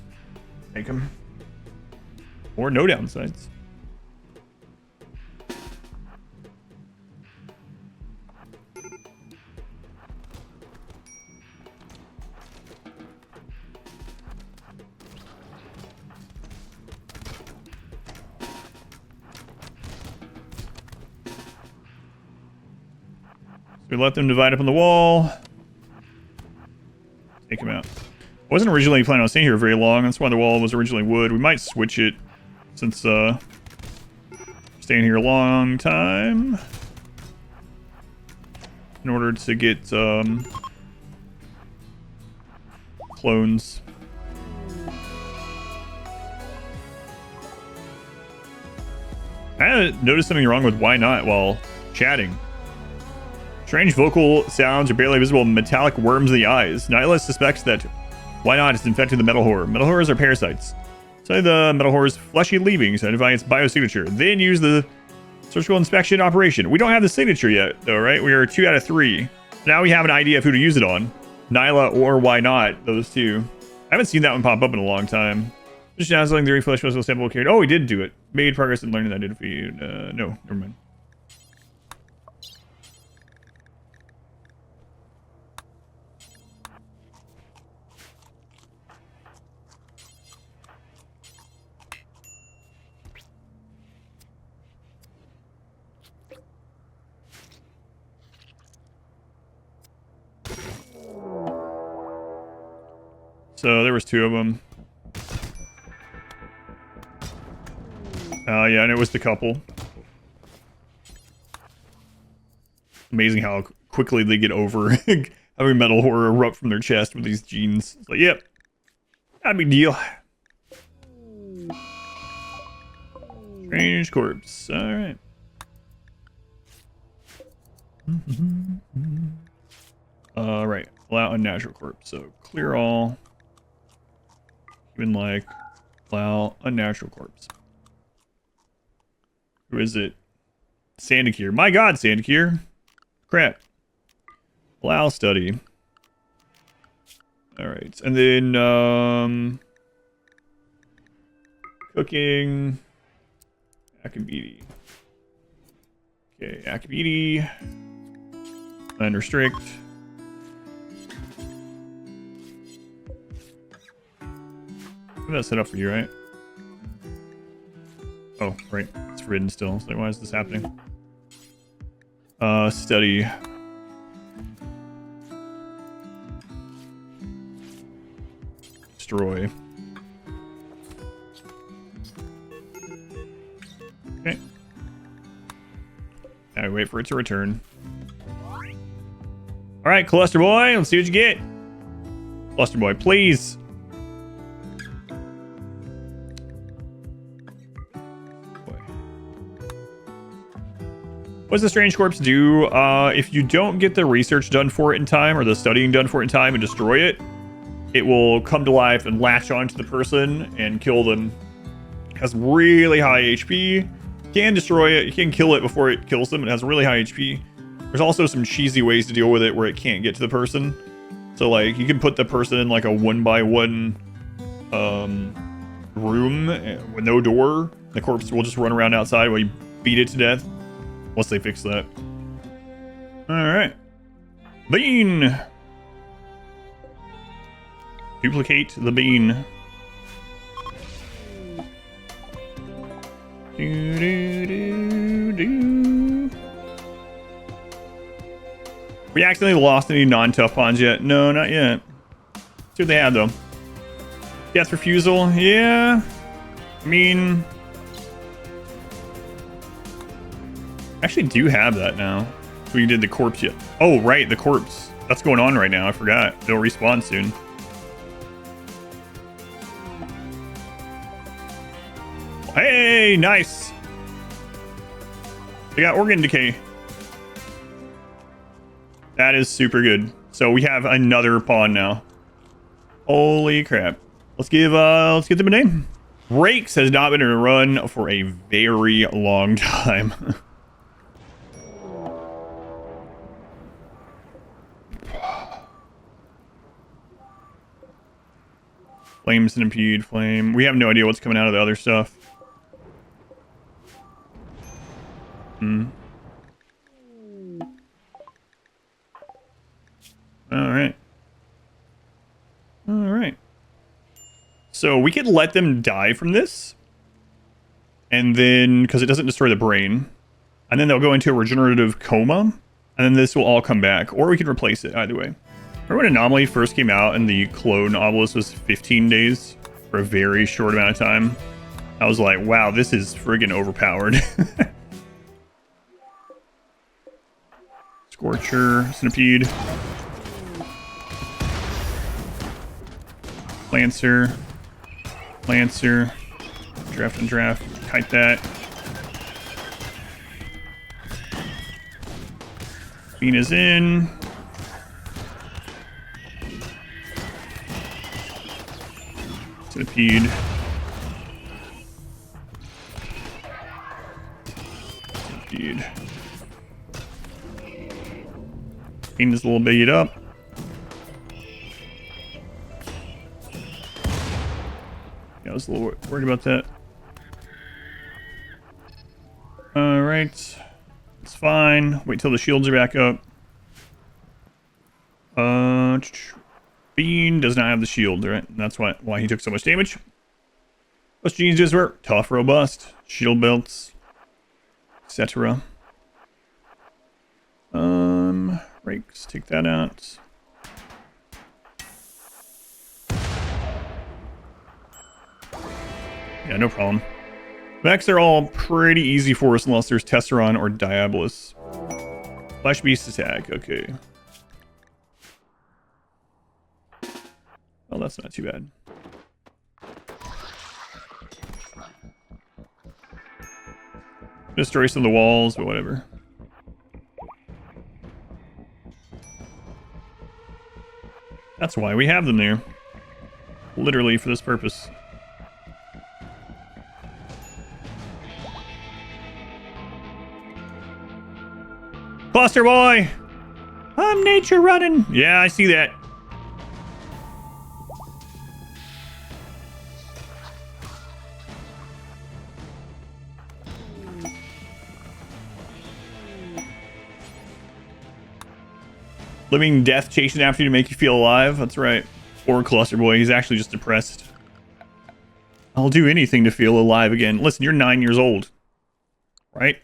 take them, or no downsides. We let them divide up on the wall. Take them out. I wasn't originally planning on staying here very long. That's why the wall was originally wood. We might switch it since staying here a long time in order to get clones. I noticed something wrong with why not while chatting. Strange vocal sounds are barely visible metallic worms in the eyes. Nyla suspects that why not is infected the metal horror. Metal horrors are parasites. Study the metal horror's fleshy leavings, identify its biosignature. Then use the surgical inspection operation. We don't have the signature yet, though, right? We are 2 out of 3. Now we have an idea of who to use it on. Nyla or why not, those two. I haven't seen that one pop up in a long time. Just dazzling the flesh was sample carried. Oh, we did do it. Made progress in learning that did feed. No, never mind. So there was 2 of them. Yeah, and it was the couple. Amazing how quickly they get over having metal horror erupt from their chest with these genes. It's like, yep, not a big deal. Strange corpse. All right. All right. Allow unnatural corpse. So clear all. Even like allow unnatural corpse. Who is it? Sandakir. My God, Sandakir. Crap. Allow study. All right, and then cooking. Akabidi. Okay, Akabidi. Unrestrict. That's set up for you, right? Oh, right. It's forbidden still. So why is this happening? Study. Destroy. Okay. Now we wait for it to return. Alright, Cluster Boy, let's see what you get. Cluster Boy, please. What does the Strange Corpse do? If you don't get the research done for it in time, or the studying done for it in time, and destroy it, it will come to life and latch onto the person and kill them. It has really high HP. You can destroy it. You can kill it before it kills them. It has really high HP. There's also some cheesy ways to deal with it where it can't get to the person. So, like, you can put the person in, like, a 1x1 room with no door. The corpse will just run around outside while you beat it to death. Once they fix that. Alright. Bean! Duplicate the bean. Do, do, do, do. We accidentally lost any non-tough pawns yet? No, not yet. Let's see what they have though. Death refusal, yeah. I mean, actually do have that now. We did the corpse yet. Oh, right, the corpse. That's going on right now. I forgot. They'll respawn soon. Hey, nice. We got organ decay. That is super good. So we have another pawn now. Holy crap. Let's give them a name. Rakes has not been in a run for a very long time. Flame Centipede, Flame. We have no idea what's coming out of the other stuff. Alright. Alright. So we could let them die from this. And then, because it doesn't destroy the brain. And then they'll go into a regenerative coma. And then this will all come back. Or we can replace it, either way. Remember when Anomaly first came out and the clone obelisk was 15 days? For a very short amount of time. I was like, wow, this is friggin' overpowered. Scorcher, Centipede. Lancer. Lancer. Draft and draft. Kite that. Bean is in. Centipede. Centipede. Bean is a little beat up. I was a little worried about that. Alright. It's fine. Wait till the shields are back up. Bean does not have the shield, right? That's why he took so much damage. Most changes were tough, robust, shield belts, etc. Rakes, take that out. Yeah, no problem. Mechs are all pretty easy for us unless there's Tesseron or Diabolus. Flash Beast attack, okay. Well, that's not too bad. Destroy some of the walls, but whatever. That's why we have them there. Literally for this purpose. Cluster boy! I'm nature running! Yeah, I see that. Living death chasing after you to make you feel alive. That's right. Poor Cluster Boy. He's actually just depressed. I'll do anything to feel alive again. Listen, you're 9 years old. Right?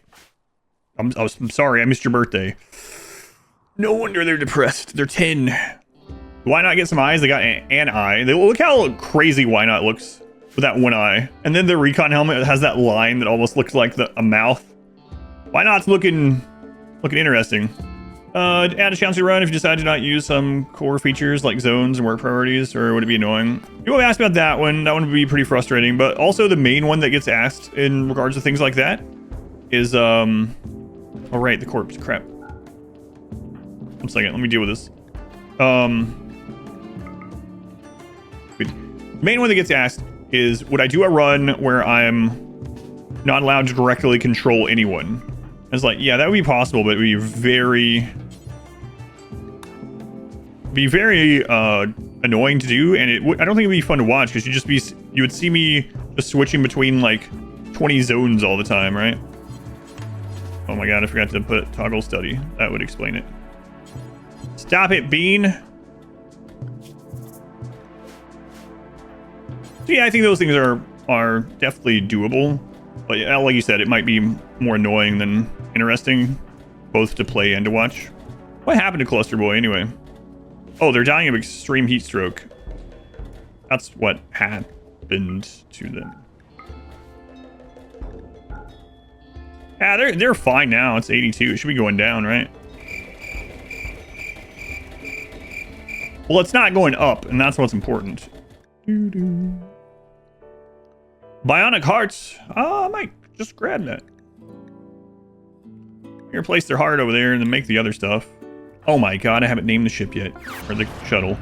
I'm sorry. I missed your birthday. No wonder they're depressed. They're 10. Why not get some eyes? They got an eye. Look how crazy Why Not looks with that one eye. And then the recon helmet has that line that almost looks like a mouth. Why Not's looking interesting. Add a challenge run if you decide to not use some core features like zones and work priorities, or would it be annoying? You won't ask about that one. That one would be pretty frustrating. But also the main one that gets asked in regards to things like that is oh right, the corpse. Crap. 1 second, let me deal with this. The main one that gets asked is, would I do a run where I'm not allowed to directly control anyone? It's like, yeah, that would be possible, but it would be very annoying to do, and I don't think it'd be fun to watch because you would see me just switching between like 20 zones all the time, right? Oh my god, I forgot to put toggle study. That would explain it. Stop it, Bean. So yeah, I think those things are definitely doable. But yeah, like you said, it might be more annoying than interesting, both to play and to watch. What happened to Cluster Boy anyway? Oh, they're dying of extreme heat stroke. That's what happened to them. Yeah, they're fine now. It's 82. It should be going down, right? Well, it's not going up, and that's what's important. Bionic hearts. Oh, I might just grab that. Here, place their heart over there and then make the other stuff. Oh my god, I haven't named the ship yet. Or the shuttle.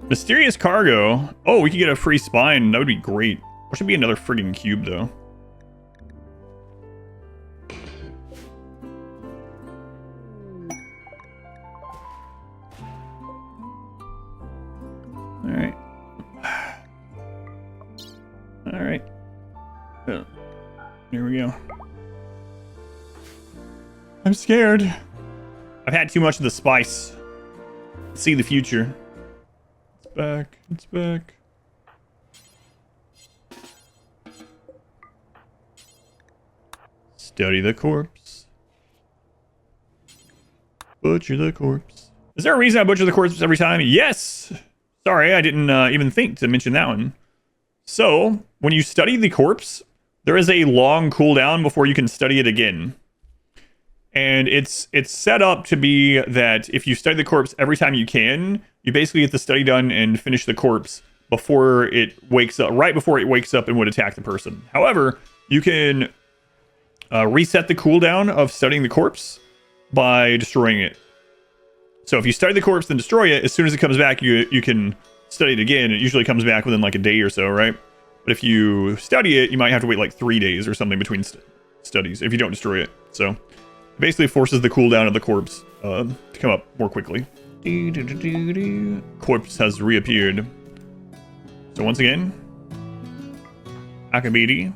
Mysterious cargo. Oh, we could get a free spine. That would be great. There should be another friggin' cube, though. Alright. Alright. Oh, here we go. I'm scared. I've had too much of the spice. See the future. It's back. It's back. Study the corpse. Butcher the corpse. Is there a reason I butcher the corpse every time? Yes! Sorry, I didn't even think to mention that one. So, when you study the corpse, there is a long cooldown before you can study it again. And it's set up to be that if you study the corpse every time you can, you basically get the study done and finish the corpse before it wakes up, right before it wakes up and would attack the person. However, you can reset the cooldown of studying the corpse by destroying it. So if you study the corpse then destroy it, as soon as it comes back, you can study it again. It usually comes back within like a day or so, right? But if you study it, you might have to wait like 3 days or something between studies if you don't destroy it. So basically forces the cooldown of the corpse to come up more quickly. Corpse has reappeared. So once again, Akabidi.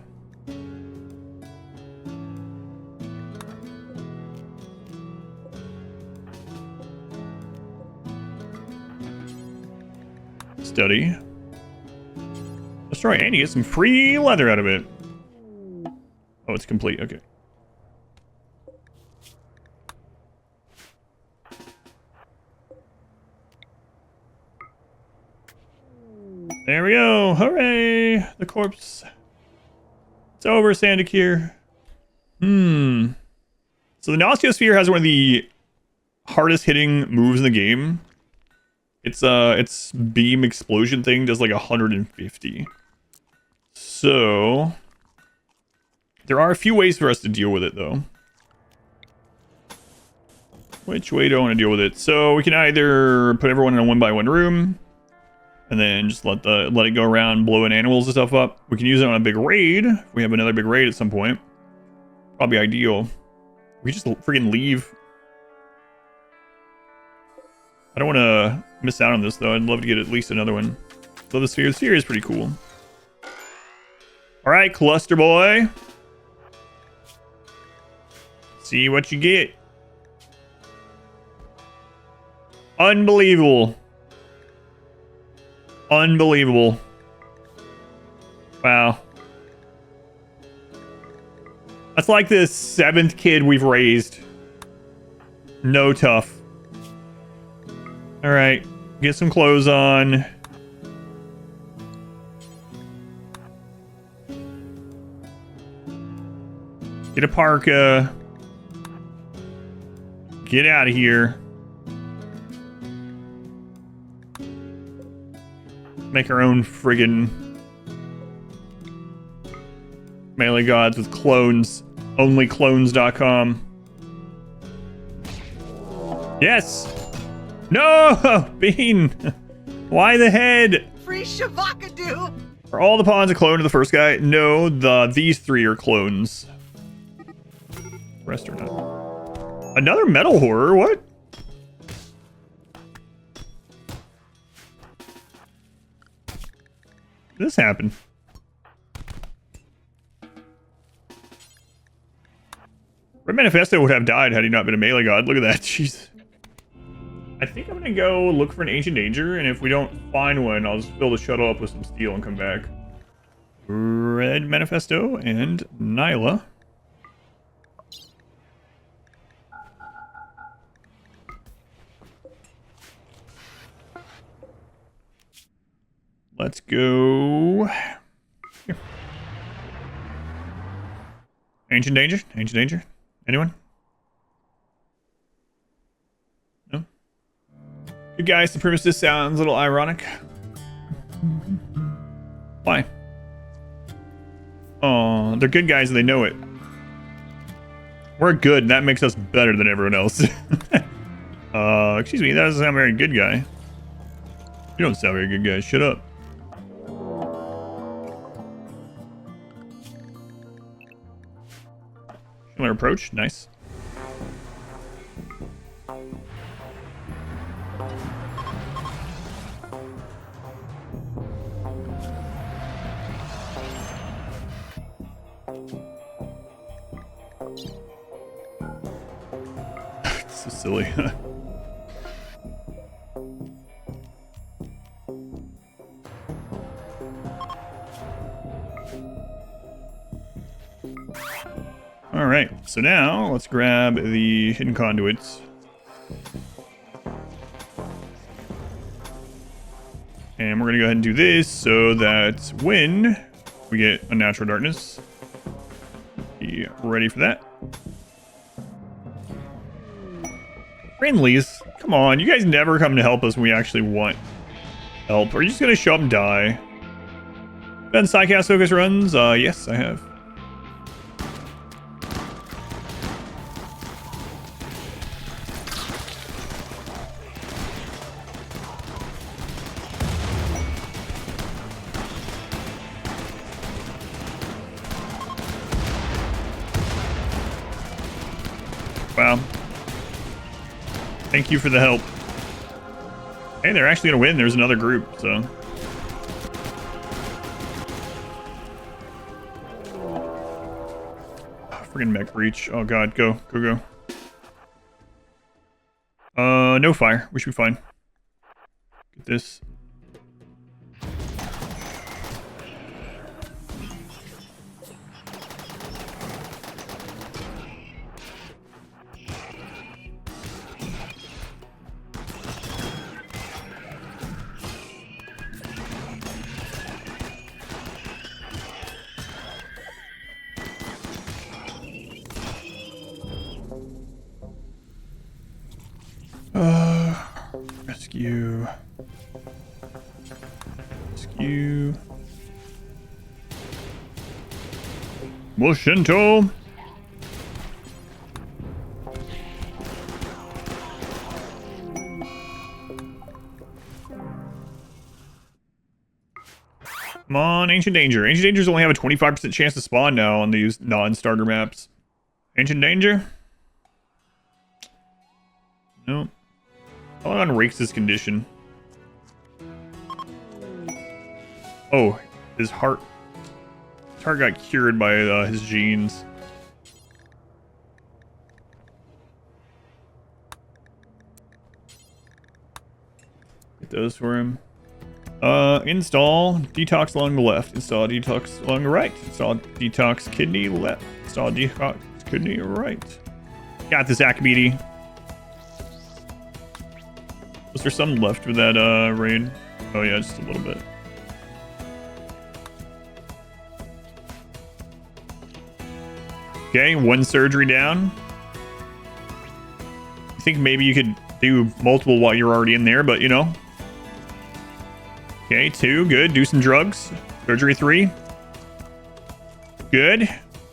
Study. Destroy, and you get some free leather out of it. Oh, it's complete. Okay. There we go. Hooray! The corpse. It's over, Sandakir. So the Gnostiosphere has one of the hardest hitting moves in the game. Its beam explosion thing does like 150. So there are a few ways for us to deal with it though. Which way do I want to deal with it? So we can either put everyone in a 1x1 room and then just let it go around blowing animals and stuff up. We can use it on a big raid. If we have another big raid at some point. Probably ideal. We just freaking leave. I don't want to miss out on this though. I'd love to get at least another one. So the sphere. The sphere is pretty cool. All right, Cluster Boy. See what you get. Unbelievable. Unbelievable. Wow. That's like the 7th kid we've raised. No tough. All right, get some clothes on. Get a parka. Get out of here. Make our own friggin' Melee Gods with clones. Onlyclones.com. Yes! No! Bean! Why the head? Free Shavakadu! Are all the pawns a clone of the first guy? No, these 3 are clones. The rest are not. Another metal horror? What? this happen? Red Manifesto would have died had he not been a melee god. Look at that. Jeez. I think I'm gonna go look for an ancient danger, and if we don't find one, I'll just fill the shuttle up with some steel and come back. Red Manifesto and Nyla. Let's go. Here. Ancient danger? Ancient danger? Anyone? No? Good guys, supremacist sounds a little ironic. Why? Oh, they're good guys and they know it. We're good, and that makes us better than everyone else. Excuse me, that doesn't sound very good, guy. You don't sound very good, guy. Shut up. Similar approach. Nice. It's so silly. All right, so now let's grab the hidden conduits. And we're gonna go ahead and do this so that when we get unnatural darkness, be ready for that. Friendlies, come on, you guys never come to help us when we actually want help. Are you just gonna show up and die? Done Psycast focus runs? Yes, I have. Wow. Thank you for the help. Hey, they're actually gonna win. There's another group, so. Friggin' mech breach. Oh god, go, go, go. No fire. We should be fine. Get this. Rescue. Rescue. Mushinto. Come on, Ancient Danger. Ancient Dangers only have a 25% chance to spawn now on these non-starter maps. Ancient Danger? Nope. How long on Rake's condition? Oh, his heart got cured by his genes. Get those for him. Install detox along the left. Install detox along the right. Install detox kidney left. Install detox kidney right. Got this, Akabidi. Was there some left with that raid? Oh yeah, just a little bit. Okay, one surgery down. I think maybe you could do multiple while you're already in there, but you know. Okay, 2, good. Do some drugs. Surgery 3. Good.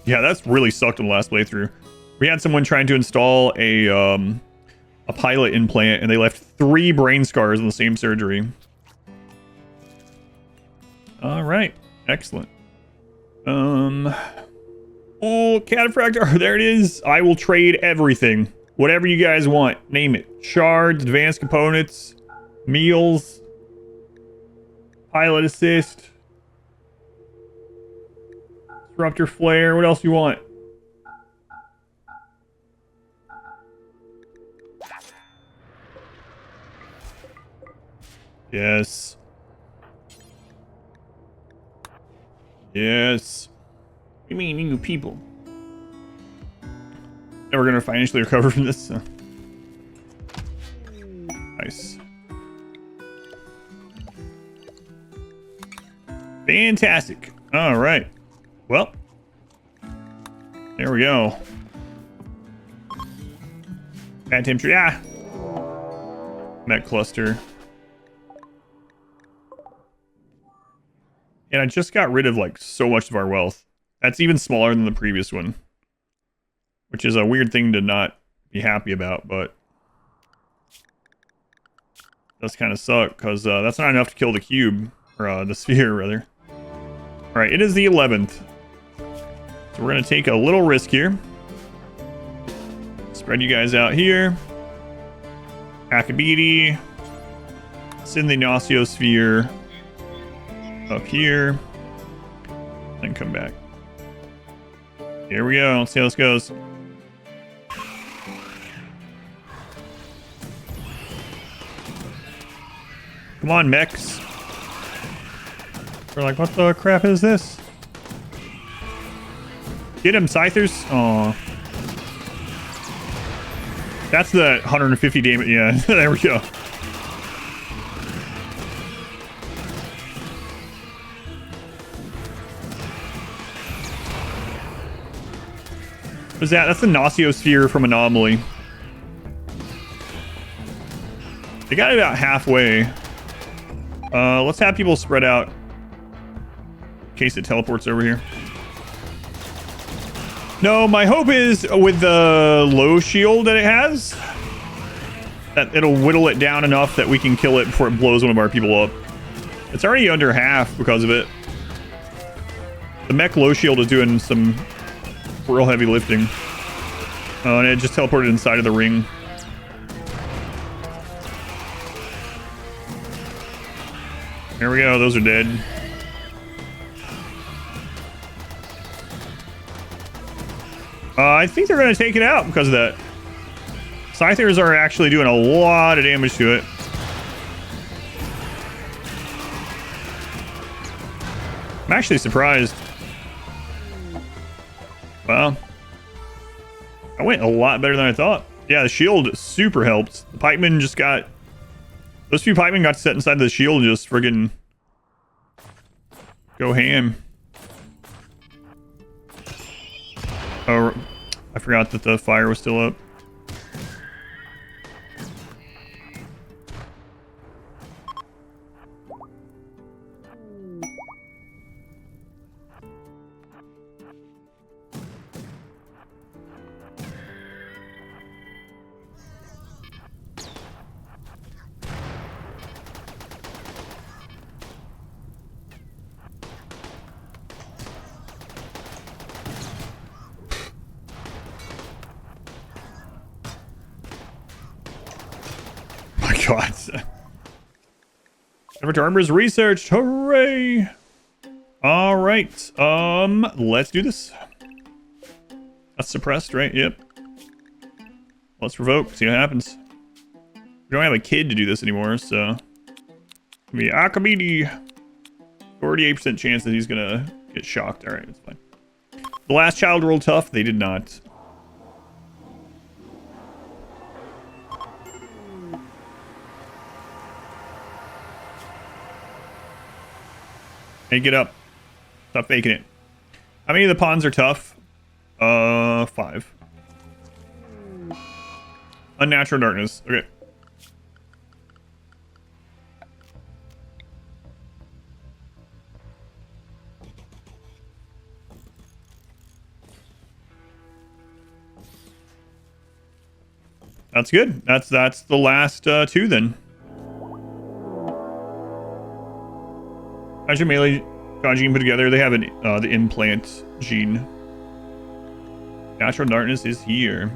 Yeah, that's really sucked in the last playthrough. We had someone trying to install a pilot implant, and they left 3 brain scars in the same surgery. All right, excellent. Oh, Cataphractor, there it is. I will trade everything, whatever you guys want. Name it: shards, advanced components, meals, pilot assist. Disruptor Flare. What else do you want? Yes. Yes. What do you mean, you people? Never gonna financially recover from this. Nice. Fantastic. All right. Well, there we go. Bad temperature. Ah. Mech cluster. And I just got rid of like so much of our wealth. That's even smaller than the previous one. Which is a weird thing to not be happy about, but does kind of suck because that's not enough to kill the cube, or the sphere rather. All right, it is the 11th. So we're gonna take a little risk here. Spread you guys out here. Akabidi. Send the Nossiosphere up here. Then come back. Here we go. Let's see how this goes. Come on, mechs. We're like, what the crap is this? Get him, Scythers. Aw. That's the 150 damage. Yeah, there we go. What's that? That's the Nossiosphere from Anomaly. They got it about halfway. Let's have people spread out in case it teleports over here. No, my hope is with the low shield that it has, that it'll whittle it down enough that we can kill it before it blows one of our people up. It's already under half because of it. The mech low shield is doing some real heavy lifting. And it just teleported inside of the ring. There we go, those are dead. I think they're going to take it out because of that. Scythers are actually doing a lot of damage to it. I'm actually surprised. Wow. I went a lot better than I thought. Yeah, the shield super helped. The pikemen just got... Those few pikemen got set inside the shield and just friggin' go ham. Oh, I forgot that the fire was still up. God. Effort to armor is researched. Hooray! All right. Let's do this. That's suppressed, right? Yep. Let's revoke. See what happens. We don't have a kid to do this anymore, so it'll be Akabidi. 48% chance that he's gonna get shocked. All right, that's fine. The last child rolled tough. They did not. Hey, get up. Stop faking it. How many of the pawns are tough? 5. Unnatural darkness. Okay. That's good. That's the last 2 then. How's your melee god gene put together? They have an the implant gene. Natural darkness is here.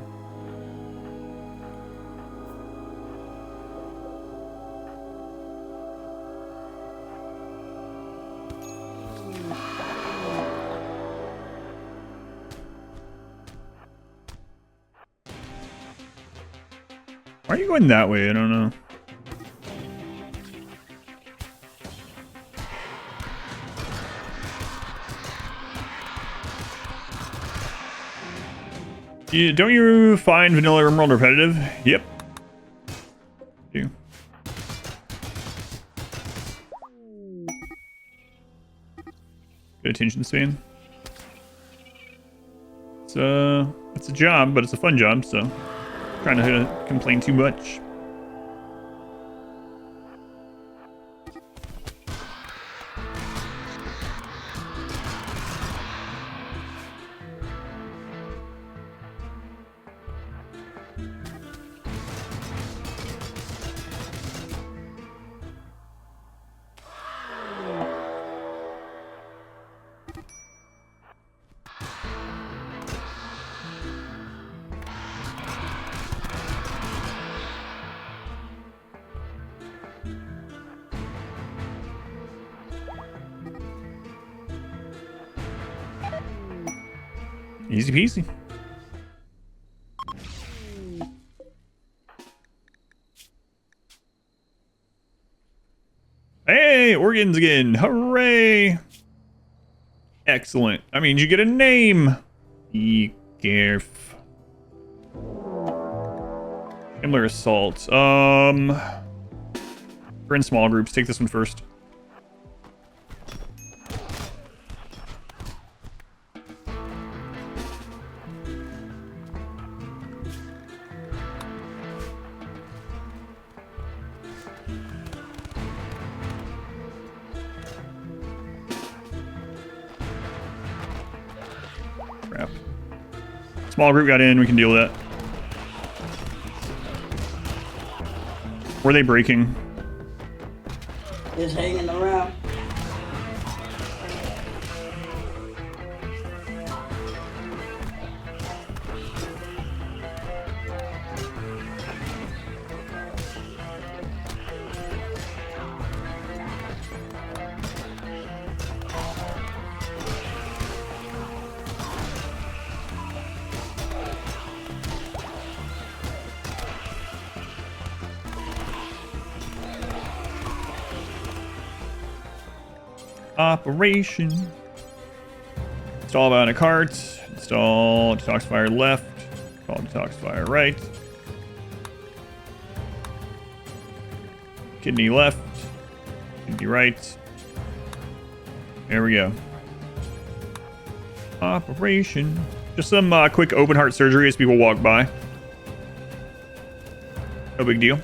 Why are you going that way? I don't know. Don't you find vanilla RimWorld repetitive? Yep. Do. Good attention span. It's a job, but it's a fun job, so trying to complain too much. Easy peasy. Hey, organs again. Hooray. Excellent. I mean, you get a name. Be careful. Himmler assault. We're in small groups. Take this one first. Crap. Small group got in. We can deal with that. Were they breaking? Just hanging around. Operation. Install about a cart. Install detoxifier left. Install detoxifier right. Kidney left. Kidney right. There we go. Operation. Just some quick open heart surgery as people walk by. No big deal.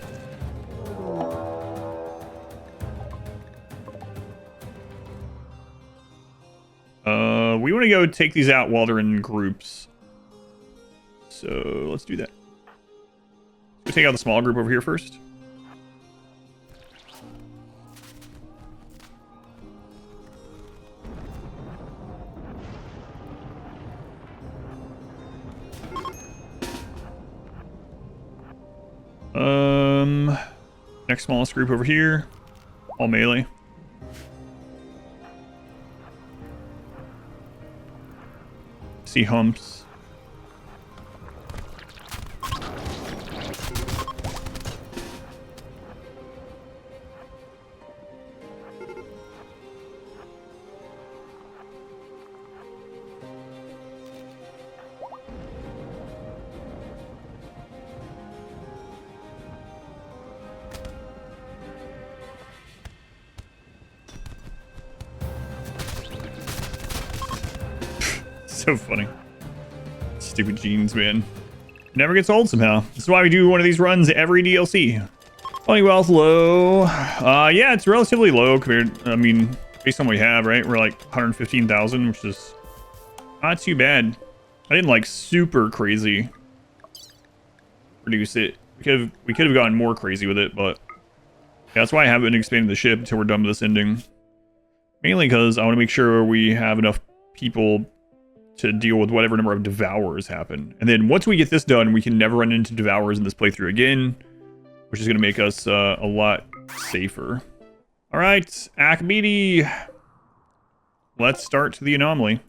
We want to go take these out while they're in groups. So let's do that. Let's take out the small group over here first. Next smallest group over here. All melee. See humps. So funny. Stupid genes, man. Never gets old somehow. This is why we do one of these runs every DLC. Funny wealth low. Yeah, it's relatively low compared, I mean, based on what we have, right? We're like 115,000, which is not too bad. I didn't like super crazy reduce it. We could have gone more crazy with it, but yeah, that's why I haven't expanded the ship until we're done with this ending. Mainly because I want to make sure we have enough people to deal with whatever number of devourers happen. And then once we get this done, we can never run into devourers in this playthrough again, which is going to make us a lot safer. All right, Akbidi. Let's start the anomaly.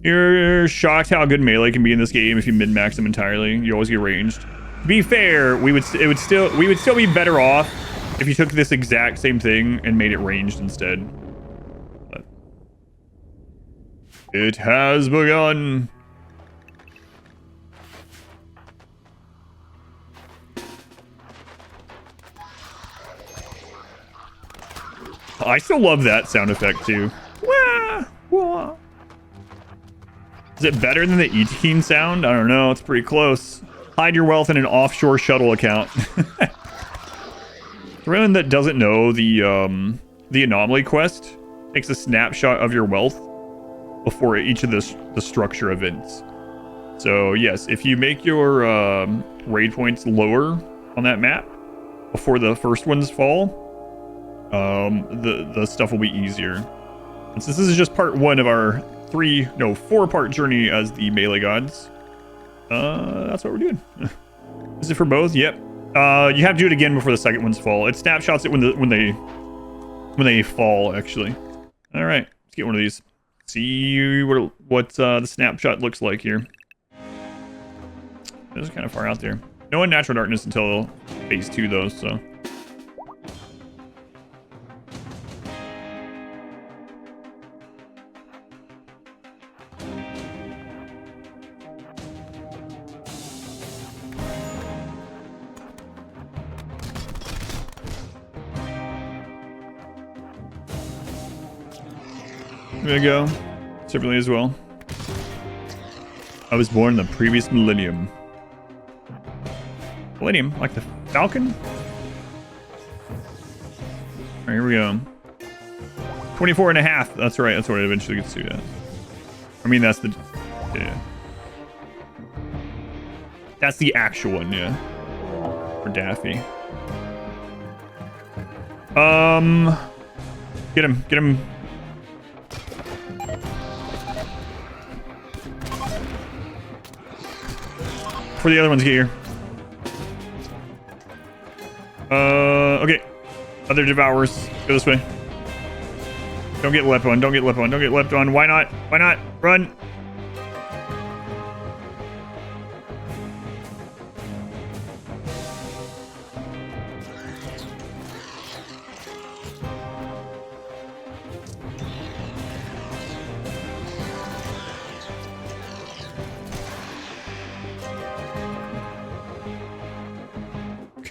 You're shocked how good melee can be in this game if you min-max them entirely. You always get ranged. To be fair, we would still be better off if you took this exact same thing and made it ranged instead. But it has begun. I still love that sound effect too. Wah, wah. Is it better than the E-Team sound? I don't know. It's pretty close. Hide your wealth in an offshore shuttle account. For anyone that doesn't know, the Anomaly quest takes a snapshot of your wealth before each of the structure events. So yes, if you make your raid points lower on that map before the first ones fall, the stuff will be easier. And since this is just part 1 of our 4-part journey as the Melee Gods, that's what we're doing. Is it for both? Yep. You have to do it again before the second ones fall. It snapshots it when they fall, actually. All right, let's get one of these. See what the snapshot looks like here. This is kind of far out there. No unnatural darkness until phase 2, though. So. There we go. Separately as well. I was born in the previous millennium. Millennium? Like the Falcon? Alright, here we go. 24 and a half. That's right. That's what it eventually gets to. Yeah. I mean, that's the... Yeah. That's the actual one, yeah. For Daffy. Get him. Get him. Before the other ones get here. Okay. Other devourers. Go this way. Don't get leapt on. Don't get leapt on. Don't get leapt on. Why not? Why not? Run.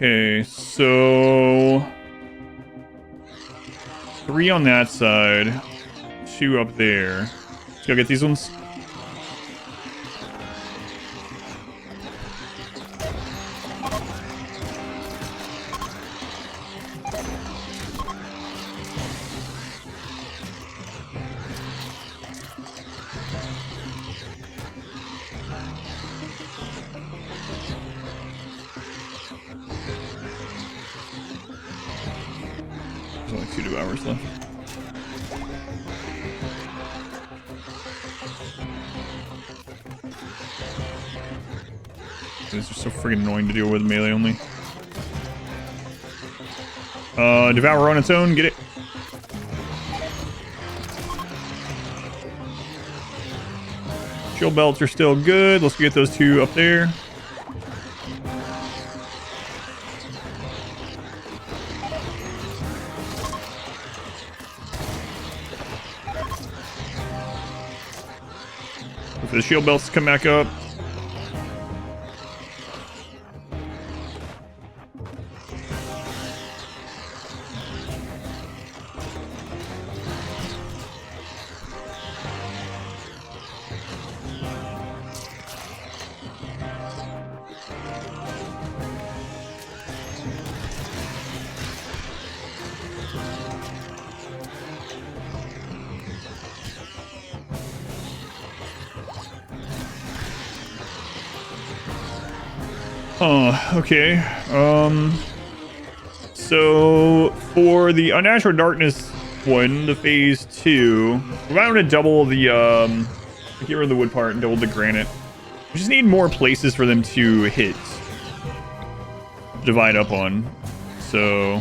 Okay, so 3 on that side, 2 up there. Let's go get these ones. There's only 2 hours left. These are so friggin' annoying to deal with melee only. Devour on its own, get it. Shield belts are still good. Let's get those 2 up there. If the shield belts come back up. Oh, okay. So for the Unnatural Darkness one, the phase 2, we're going to double the get rid of the wood part and double the granite. We just need more places for them to hit, divide up on. So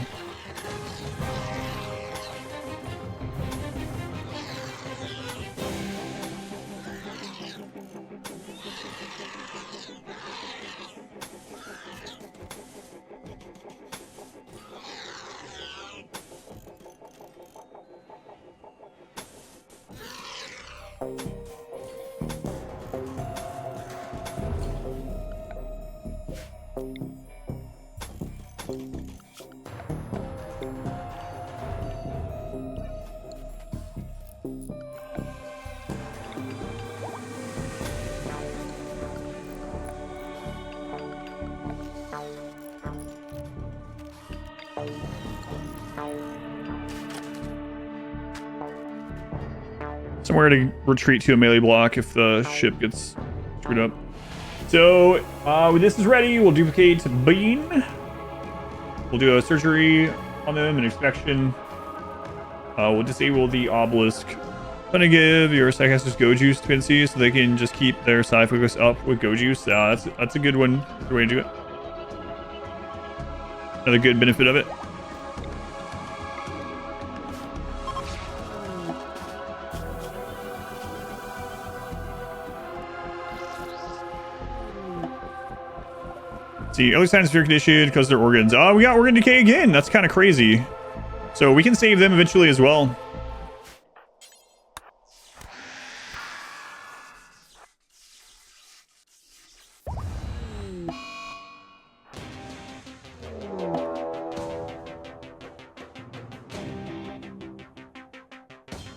somewhere to retreat to a melee block if the ship gets screwed up. So when this is ready, we'll duplicate Bean. We'll do a surgery on them, an inspection. We'll disable the obelisk. I'm gonna give your Psychasters Go Juice dependency so they can just keep their psi focus up with Go Juice. That's a good one. Good way to do it. Another good benefit of it. See, early signs of fear condition because their organs. Oh, we got organ decay again. That's kind of crazy. So we can save them eventually as well.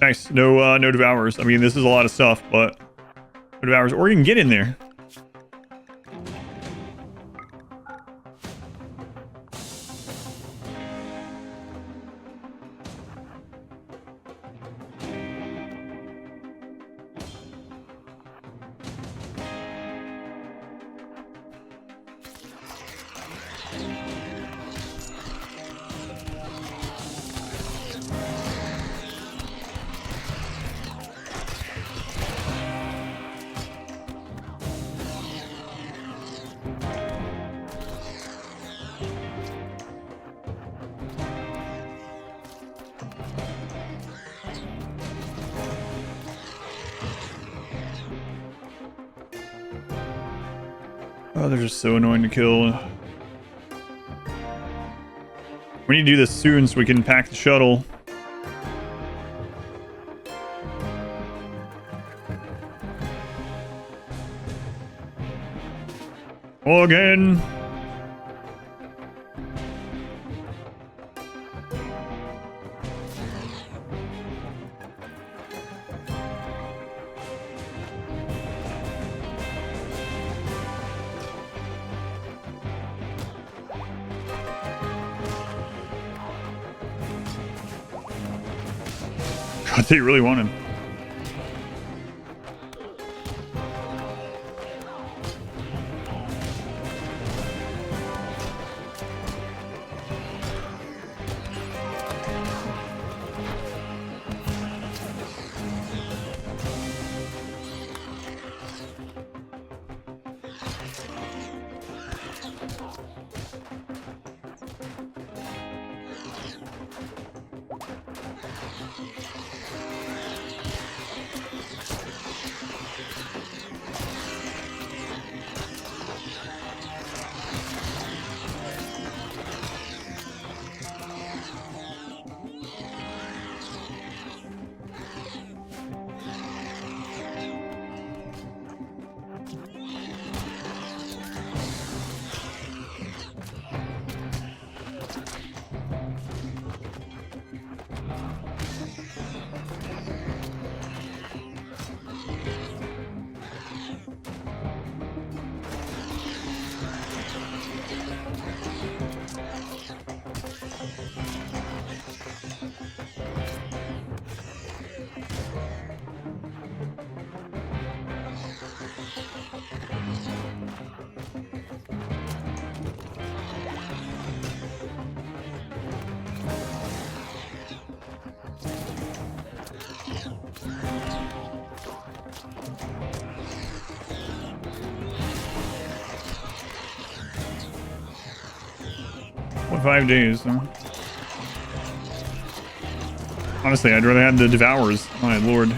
Nice. No devours. I mean, this is a lot of stuff, but no devours. Or you can get in there. Oh, they're just so annoying to kill. We need to do this soon so we can pack the shuttle. Again. God, they really want him. What, 5 days, huh? Honestly, I'd rather have the Devourers. My lord.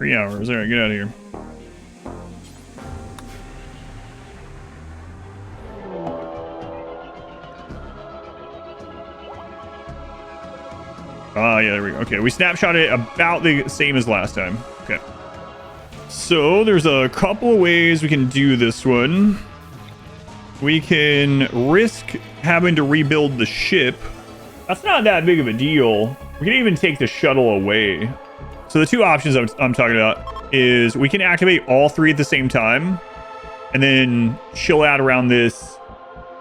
3 hours. All right, get out of here. Yeah, there we go. Okay, we snapshot it about the same as last time. Okay. So there's a couple of ways we can do this one. We can risk having to rebuild the ship. That's not that big of a deal. We can even take the shuttle away. So the two options I'm talking about is we can activate all 3 at the same time and then chill out around this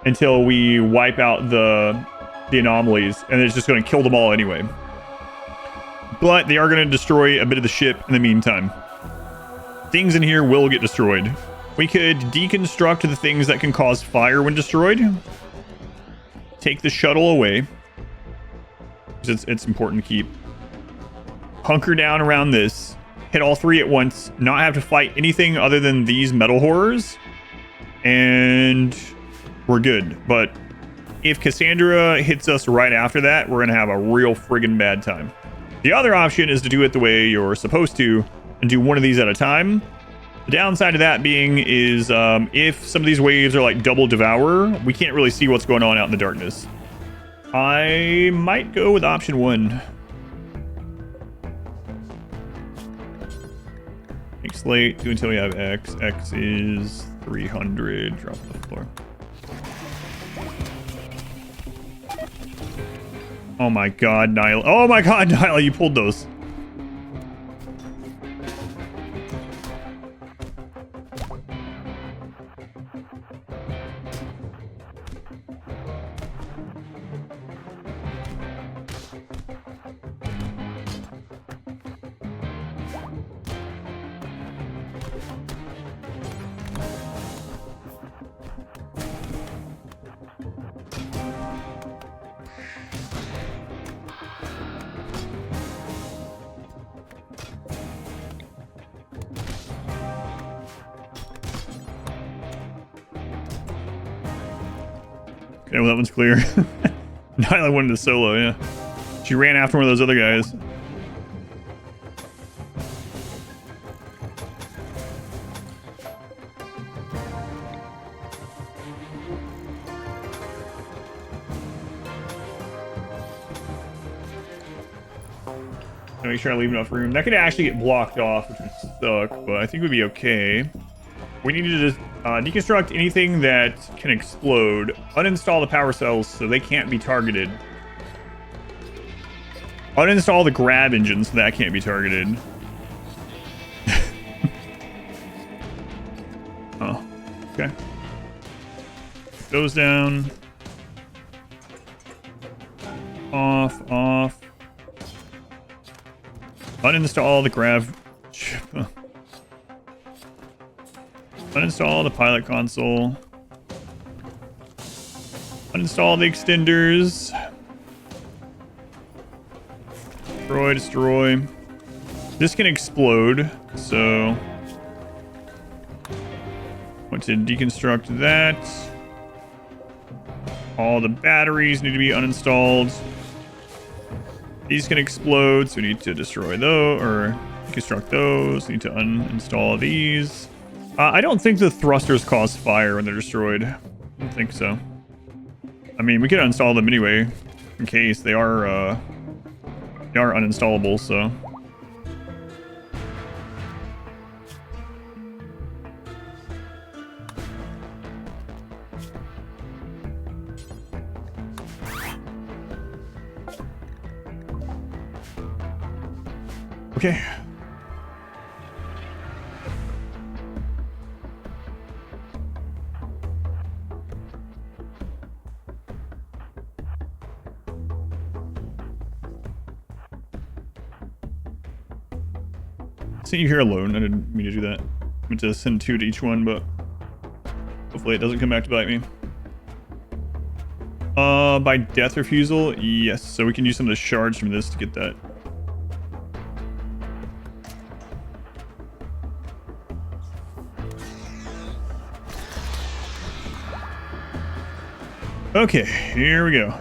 until we wipe out the anomalies, and it's just going to kill them all anyway. But they are going to destroy a bit of the ship in the meantime. Things in here will get destroyed. We could deconstruct the things that can cause fire when destroyed. Take the shuttle away, because it's important to keep. Hunker down around this. Hit all 3 at once. Not have to fight anything other than these metal horrors. And we're good. But if Cassandra hits us right after that, we're going to have a real friggin' bad time. The other option is to do it the way you're supposed to and do one of these at a time. The downside of that being is if some of these waves are like double devour, we can't really see what's going on out in the darkness. I might go with option 1. Make slate, do until we have X. X is 300. Drop to the floor. Oh my god, Nyla. Oh my god, Nyla, you pulled those. Okay, well, that one's clear. Nyla went into solo, yeah. She ran after one of those other guys. Make sure I leave enough room. That could actually get blocked off, which would suck, but I think we'd be okay. We need to just deconstruct anything that can explode. Uninstall the power cells so they can't be targeted. Uninstall the grab engine so that can't be targeted. Oh, okay. Goes down. Off, off. Uninstall the grab. Uninstall the pilot console. Uninstall the extenders. Destroy, destroy. This can explode, so want to deconstruct that. All the batteries need to be uninstalled. These can explode, so we need to destroy those, or deconstruct those. We need to uninstall these. I don't think the thrusters cause fire when they're destroyed. I don't think so. I mean, we could uninstall them anyway, in case they are uninstallable, so. Okay. See you here alone. I didn't mean to do that. I meant to send 2 to each one, but hopefully it doesn't come back to bite me. By death refusal, yes. So we can use some of the shards from this to get that. Okay, here we go.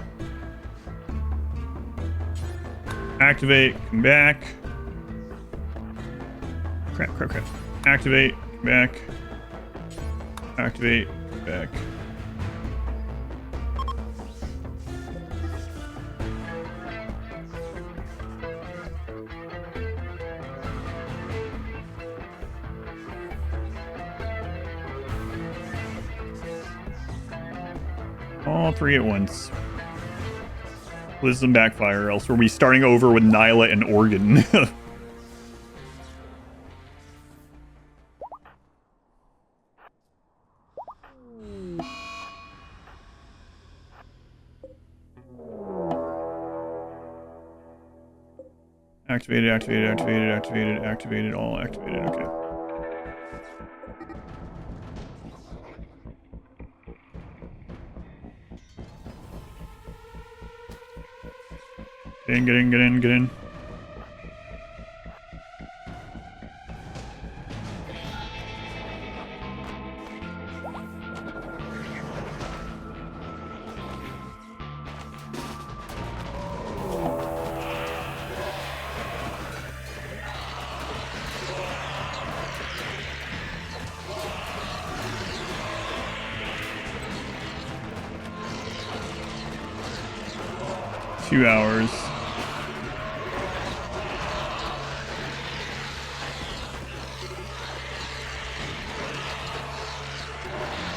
Activate, come back. crap. Activate, back. Activate, back. All three at once. This doesn't backfire, else we'll be starting over with Nyla and Organ. Activated, all activated, okay. Get in. 2 hours.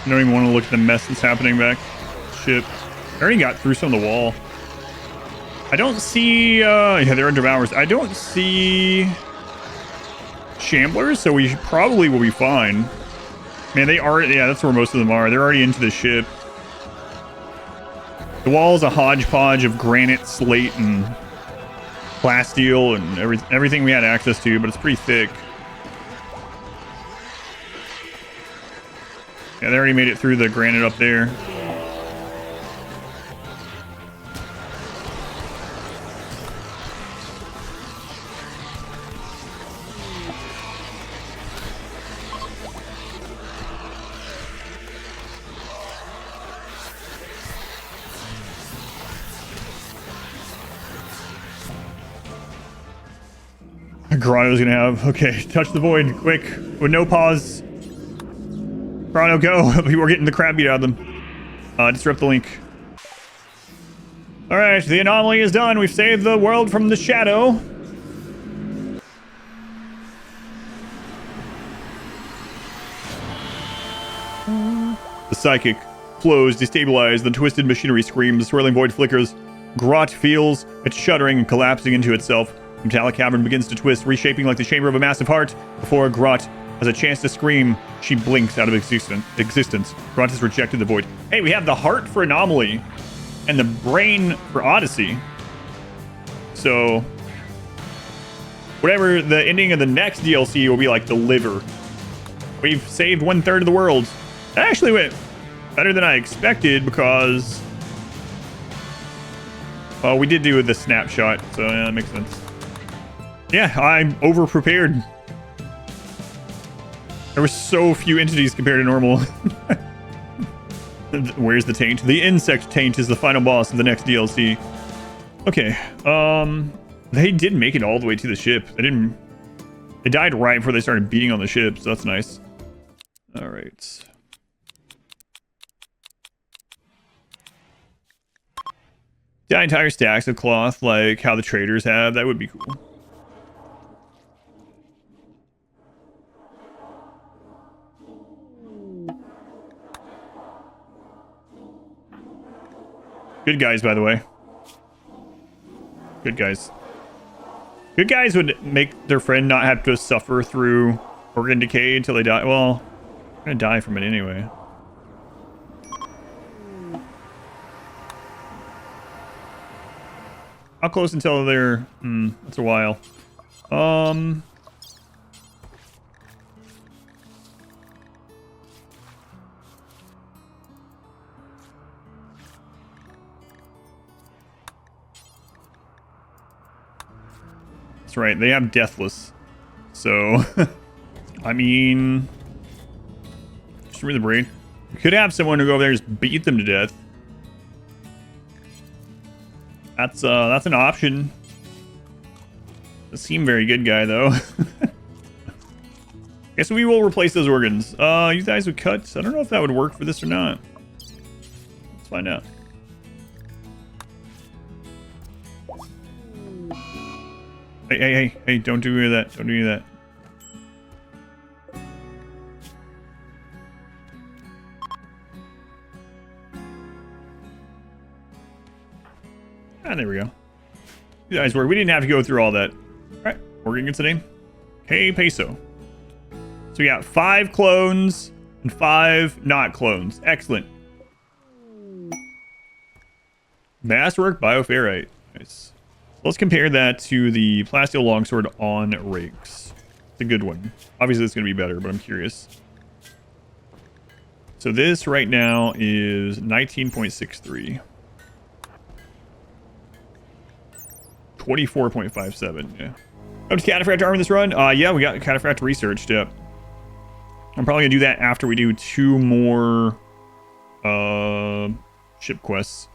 I don't even want to look at the mess that's happening back. Shit. I already got through some of the wall. I don't see, yeah, they're under hours. I don't see Shamblers, so we probably will be fine. Man, they are, yeah, that's where most of them are. They're already into the ship. The wall is a hodgepodge of granite, slate, and plasteel, and everything we had access to, but it's pretty thick. Yeah, they already made it through the granite up there. Grotto's gonna have, okay, touch the void, quick, with no pause. Grotto, go. We're getting the crap beat out of them. Disrupt the link. Alright, the anomaly is done. We've saved the world from the shadow. The psychic flows, destabilized, the twisted machinery screams, the swirling void flickers. Grot feels it shuddering and collapsing into itself. The metallic cavern begins to twist, reshaping like the chamber of a massive heart. Before Grot has a chance to scream, she blinks out of existence. Grot has rejected the void. Hey, we have the heart for Anomaly and the brain for Odyssey. So, whatever the ending of the next DLC will be like the liver. We've saved 1/3 of the world. That actually went better than I expected because, well, we did do the snapshot, so yeah, that makes sense. Yeah, I'm over-prepared. There were so few entities compared to normal. Where's the taint? The insect taint is the final boss of the next DLC. Okay, they did make it all the way to the ship. They died right before they started beating on the ship, so that's nice. All right. Yeah, entire stacks of cloth, like how the traders have. That would be cool. Good guys, by the way. Good guys. Good guys would make their friend not have to suffer through organ decay until they die. Well, they're gonna die from it anyway. How close until they're... that's a while. That's right, they have Deathless. So, I mean... Just remove the brain. We could have someone who go over there and just beat them to death. That's an option. Doesn't seem very good guy, though. Guess we will replace those organs. You guys would cut. I don't know if that would work for this or not. Let's find out. Hey, don't do any of that. Don't do any of that. Ah, there we go. You guys work. We didn't have to go through all that. All right, organ gets a name. Hey, Peso. So we got 5 clones and 5 not clones. Excellent. Masswork bioferrite. Nice. Let's compare that to the plasteel longsword on rakes. It's a good one. Obviously, it's going to be better, but I'm curious. So this right now is 19.63. 24.57. Yeah. Up to Cataphract armor this run? Yeah, we got Cataphract researched. Yep. I'm probably gonna do that after we do 2 more ship quests.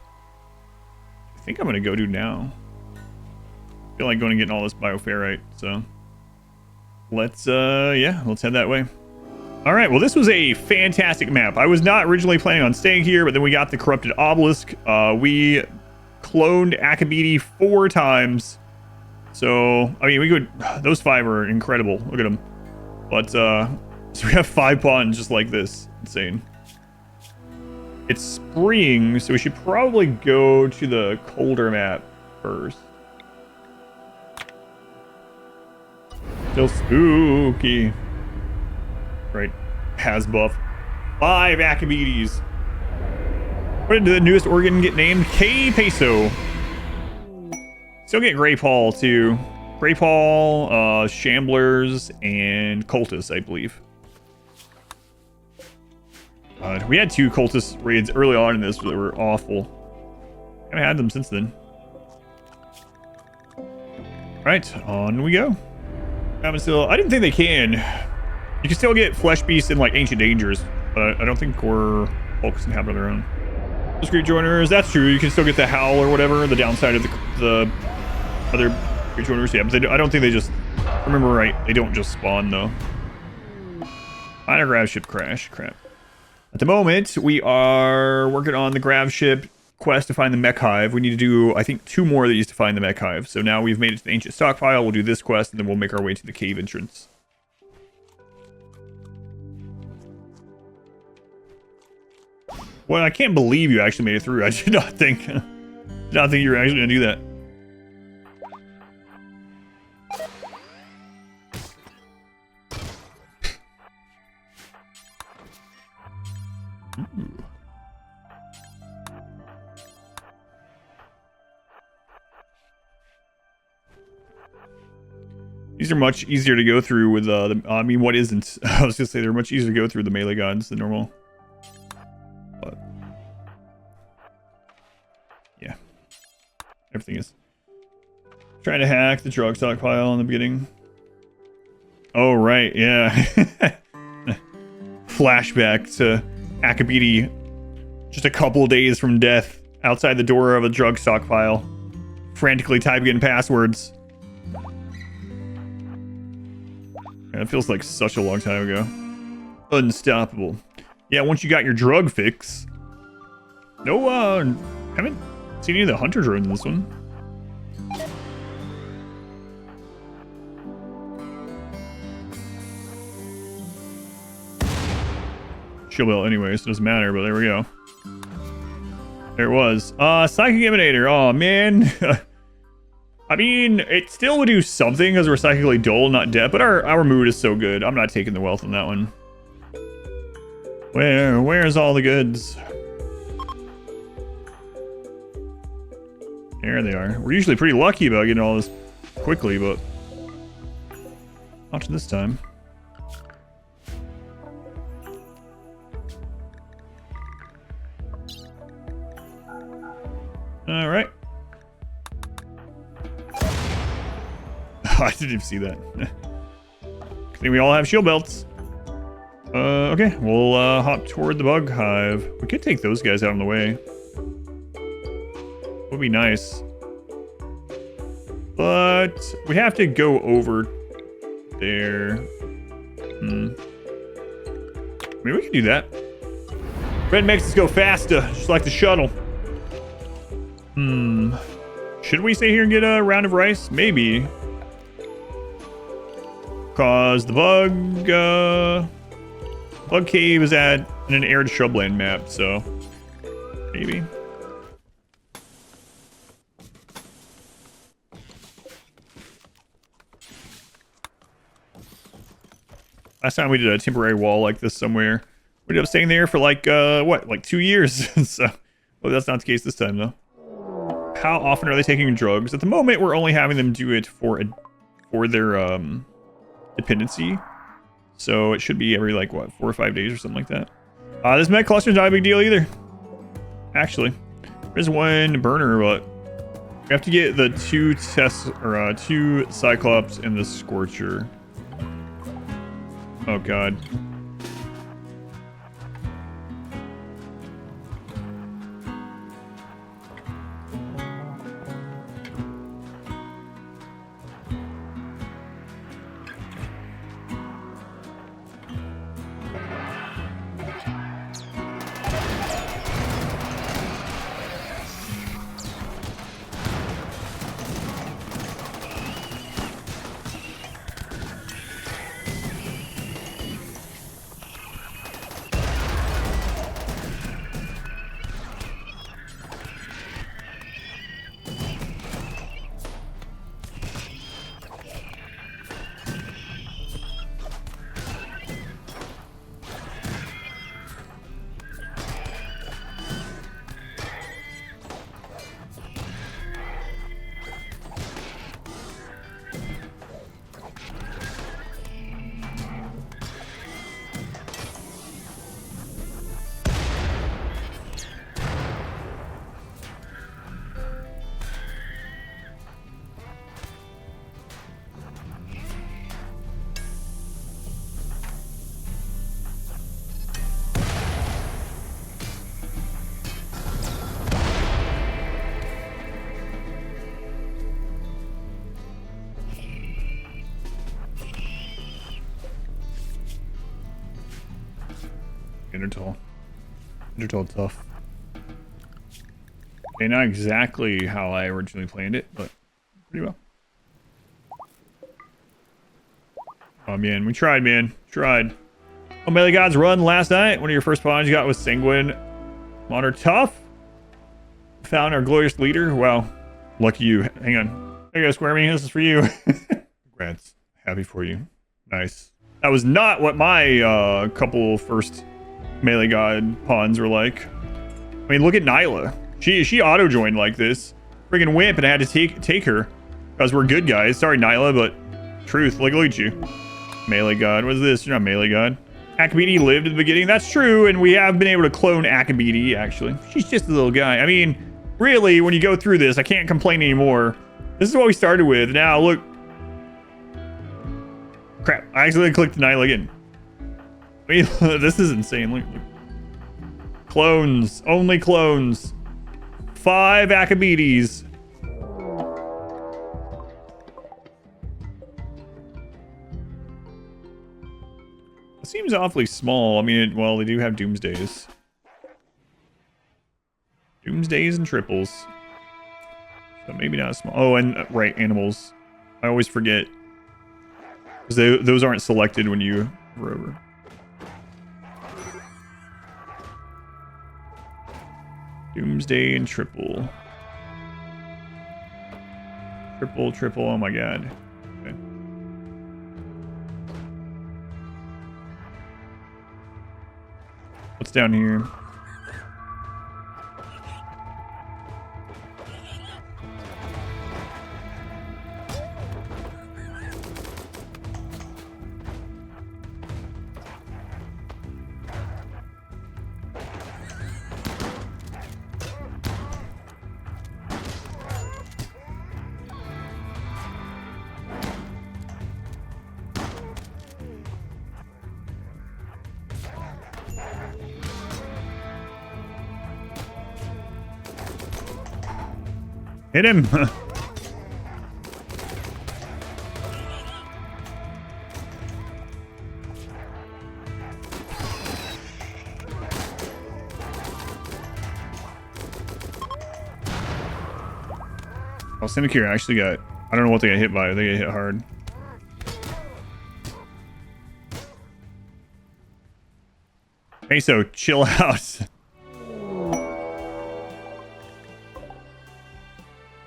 I think I'm gonna go do now. I feel like going and getting all this bioferrite, so let's head that way. All right, well, this was a fantastic map. I was not originally planning on staying here, but then we got the corrupted obelisk. We cloned Akabidi 4 times. So, I mean, we could, those 5 are incredible. Look at them. But, so we have 5 pawns just like this. Insane. It's spring, so we should probably go to the colder map first. Still spooky. Right. Has buff. 5 Akabidis. What did the newest organ get named? K Peso. Still get Grey Paul too. Grey Paul, Shamblers, and Cultists, I believe. We had 2 Cultist raids early on in this that were awful. Haven't had them since then. Alright, on we go. I didn't think they can. You can still get Flesh Beasts in like Ancient Dangers, but I don't think Core Hulks can have it on their own. Discreet Joiners, that's true. You can still get the Howl or whatever. The downside of the other Discreet Joiners, yeah, but I don't think they just, remember right, they don't just spawn though. Minor Grav Ship crash, crap. At the moment, we are working on the Grav Ship quest to find the Mechhive. We need to do, I think, 2 more of these to find the Mechhive. So now we've made it to the Ancient Stockpile. We'll do this quest, and then we'll make our way to the cave entrance. Well, I can't believe you actually made it through. I did not think you were actually going to do that. Ooh. These are much easier to go through with I mean, what isn't? I was gonna say they're much easier to go through the melee gods than normal. But yeah, everything is. Trying to hack the drug stockpile in the beginning. Oh right, yeah. Flashback to Akabidi, just a couple of days from death, outside the door of a drug stockpile, frantically typing in passwords. Man, it feels like such a long time ago. Unstoppable. Yeah, once you got your drug fix. No, haven't seen any of the hunter drones in this one. Shield belt anyway, so it doesn't matter, but there we go. There it was. Psychic Emanator. Oh, man. I mean, it still would do something because we're psychically dull, not dead, but our mood is so good. I'm not taking the wealth on that one. Where's all the goods? There they are. We're usually pretty lucky about getting all this quickly, but not this time. All right. I didn't even see that. I think we all have shield belts. Okay, we'll hop toward the bug hive. We could take those guys out of the way. Would be nice. But we have to go over there. Maybe we can do that. Red makes us go faster, just like the shuttle. Should we stay here and get a round of rice? Maybe. Cause the bug cave is in an arid shrubland map, so maybe. Last time we did a temporary wall like this somewhere, we ended up staying there for like, like 2 years. So, well, that's not the case this time, though. How often are they taking drugs? At the moment, we're only having them do it for their dependency. So it should be every, like, what, 4 or 5 days or something like that. This med cluster is not a big deal either. Actually, there's one burner, but we have to get the 2 Cyclops and the Scorcher. Oh, God. Intertal tough. Okay, not exactly how I originally planned it, but pretty well. Oh man, we tried, man. Tried. Oh, Melee Gods Run last night. One of your first pawns you got was Sanguine. Modern tough. Found our glorious leader. Wow. Lucky you. Hang on. There you go, Square Me. This is for you. Congrats. Happy for you. Nice. That was not what my couple first Melee God pawns were like. I mean, look at Nyla. She auto-joined like this. Friggin' wimp, and I had to take her. Because we're good guys. Sorry, Nyla, but truth. Look at you. Melee God. What is this? You're not Melee God. Akabidi lived at the beginning. That's true, and we have been able to clone Akabidi, actually. She's just a little guy. I mean, really, when you go through this, I can't complain anymore. This is what we started with. Now, look. Crap. I accidentally clicked Nyla again. I mean, this is insane. Look. Clones. Only clones. 5 Akabidis. It seems awfully small. I mean, well, they do have Doomsdays. Doomsdays and triples. So maybe not small. Oh, and right, animals. I always forget. Because those aren't selected when you hover over. Doomsday and triple. Triple, oh my god. Okay. What's down here? Hit him! Syndicate actually got... I don't know what they got hit by. They got hit hard. Hey, so chill out.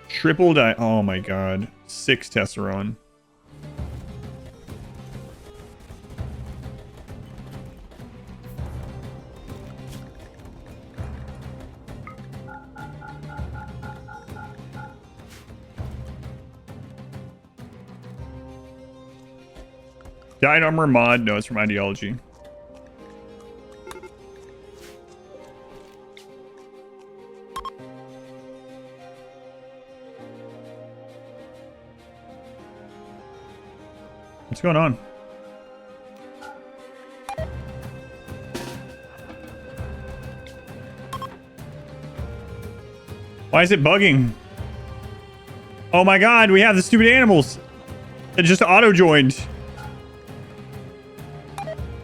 Triple die. Oh my god. 6 Tesseron. Died armor mod. No, it's from ideology. What's going on? Why is it bugging? Oh my god, we have the stupid animals. It just auto-joined.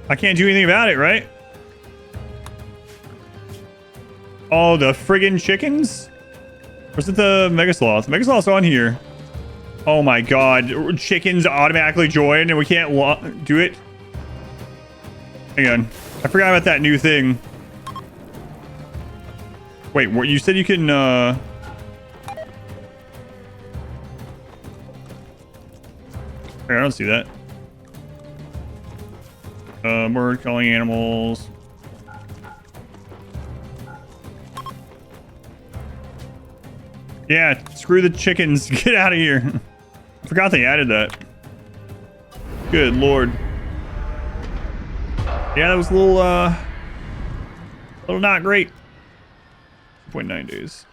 I can't do anything about it, right? Oh, the friggin' chickens? Where's the Mega Sloth? Mega Sloth's on here. Oh my god. Chickens automatically join and we can't do it? Hang on. I forgot about that new thing. Wait, what, you said you can, I don't see that. Bird calling animals. Yeah, screw the chickens. Get out of here. I forgot they added that. Good lord. Yeah, that was a little not great. 2.9 days.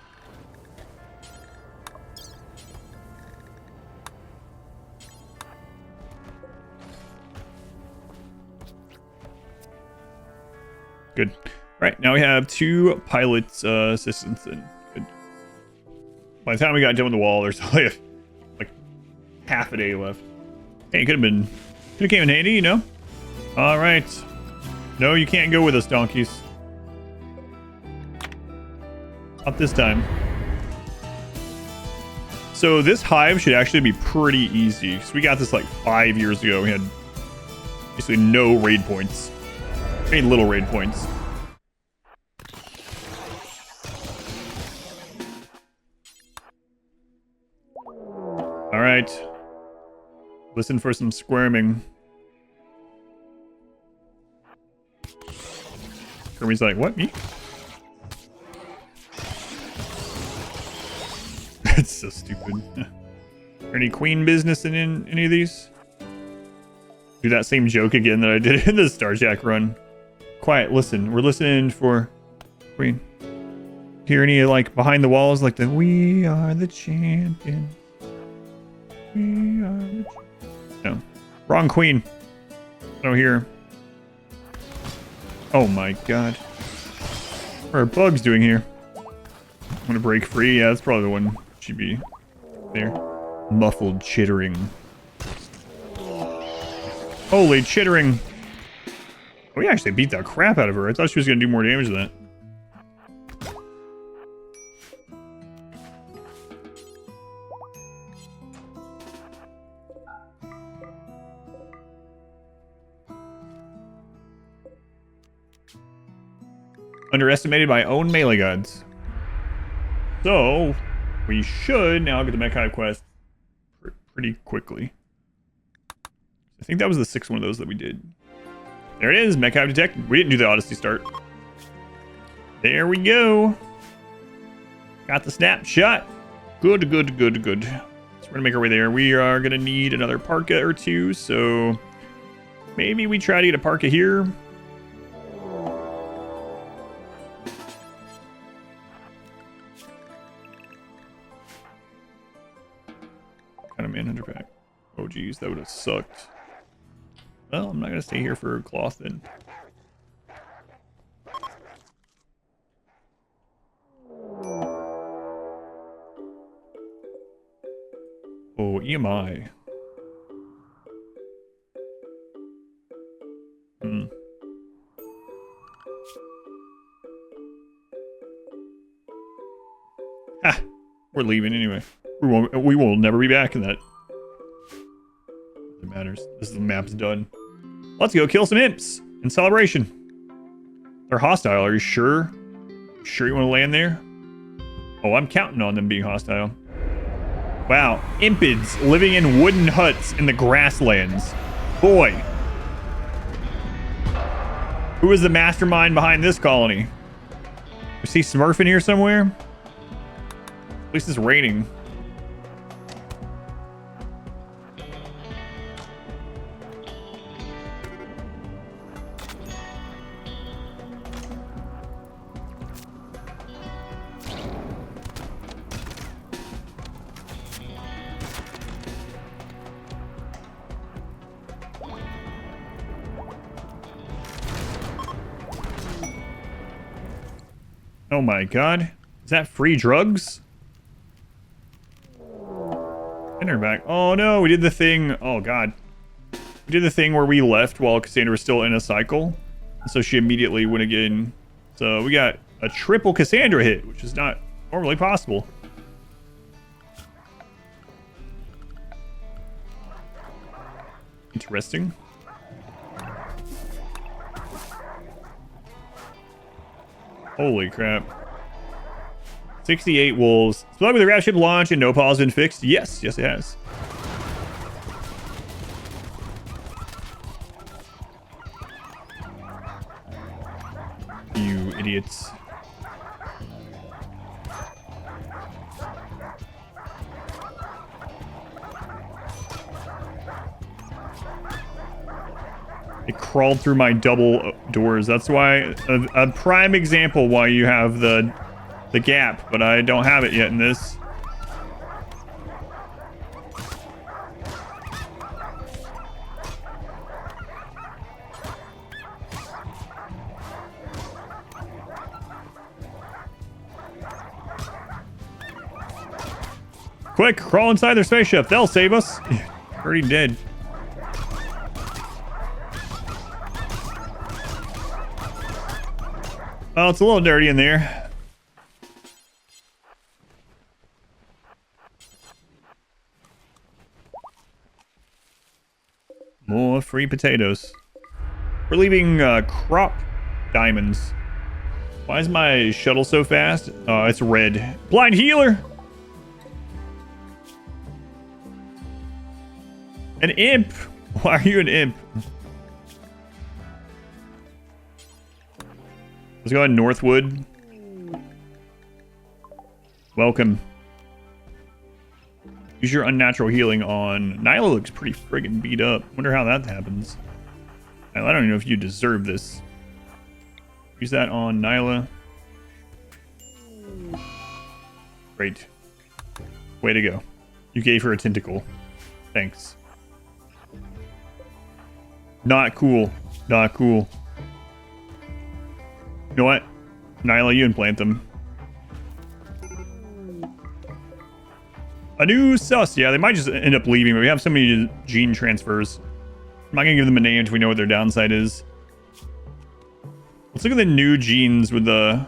Good. All right, now we have 2 pilot assistants in. Good. By the time we got done with the wall, there's only like half a day left. Hey, could have came in handy, you know? All right. No, you can't go with us, donkeys. Not this time. So this hive should actually be pretty easy because we got this like 5 years ago. We had basically no raid points. Very little raid points. All right. Listen for some squirming. Kermit's like, what, me? It's so stupid. Any queen business in any of these? Do that same joke again that I did in the Starjack run. Quiet, listen. We're listening for queen. Hear any like behind the walls like the "We are the champions. We are the No. Wrong queen. I don't hear. Oh my god. What are bugs doing here? I'm gonna break free. Yeah, that's probably the one. She'd be there. Muffled chittering. Holy chittering. We actually beat the crap out of her. I thought she was gonna do more damage than that. Underestimated my own melee gods. So, we should now get the Mechhive quest pretty quickly. I think that was the 6th one of those that we did. There it is, Mechhive detected. We didn't do the Odyssey start. There we go. Got the snapshot. Good, good, good, good. So we're gonna make our way there. We are gonna need another parka or 2, so maybe we try to get a parka here. Kind of manhunter pack. Oh geez, that would have sucked. Well, I'm not gonna stay here for cloth then. Oh, EMI. Ha! We're leaving anyway. We will never be back in that. It matters. This is the map's done. Let's go kill some imps in celebration. They're hostile. Are you sure? Sure you want to land there? Oh, I'm counting on them being hostile. Wow, impids living in wooden huts in the grasslands. Boy. Who is the mastermind behind this colony? Is he smurfing here somewhere? At least it's raining. Oh my god. Is that free drugs? Enter back. Oh no, we did the thing. Oh god. We did the thing where we left while Cassandra was still in a cycle. So she immediately went again. So we got a triple Cassandra hit, which is not normally possible. Interesting. Holy crap. 68 wolves. Split with the rapid ship launch and no pause been fixed? Yes, yes it has. You idiots. It crawled through my double doors. That's why a prime example why you have the gap, but I don't have it yet in this. Quick, crawl inside their spaceship. They'll save us. Already dead. Well, it's a little dirty in there. More free potatoes. We're leaving crop diamonds. Why is my shuttle so fast? Oh, it's red. Blind healer! An imp! Why are you an imp? Let's go on Northwood. Welcome. Use your unnatural healing on... Nyla looks pretty friggin' beat up. Wonder how that happens. Nyla, I don't even know if you deserve this. Use that on Nyla. Great. Way to go. You gave her a tentacle. Thanks. Not cool. Not cool. You know what? Nyla, you implant them. A new sus. Yeah, they might just end up leaving, but we have so many gene transfers. I'm not going to give them a name until we know what their downside is. Let's look at the new genes with the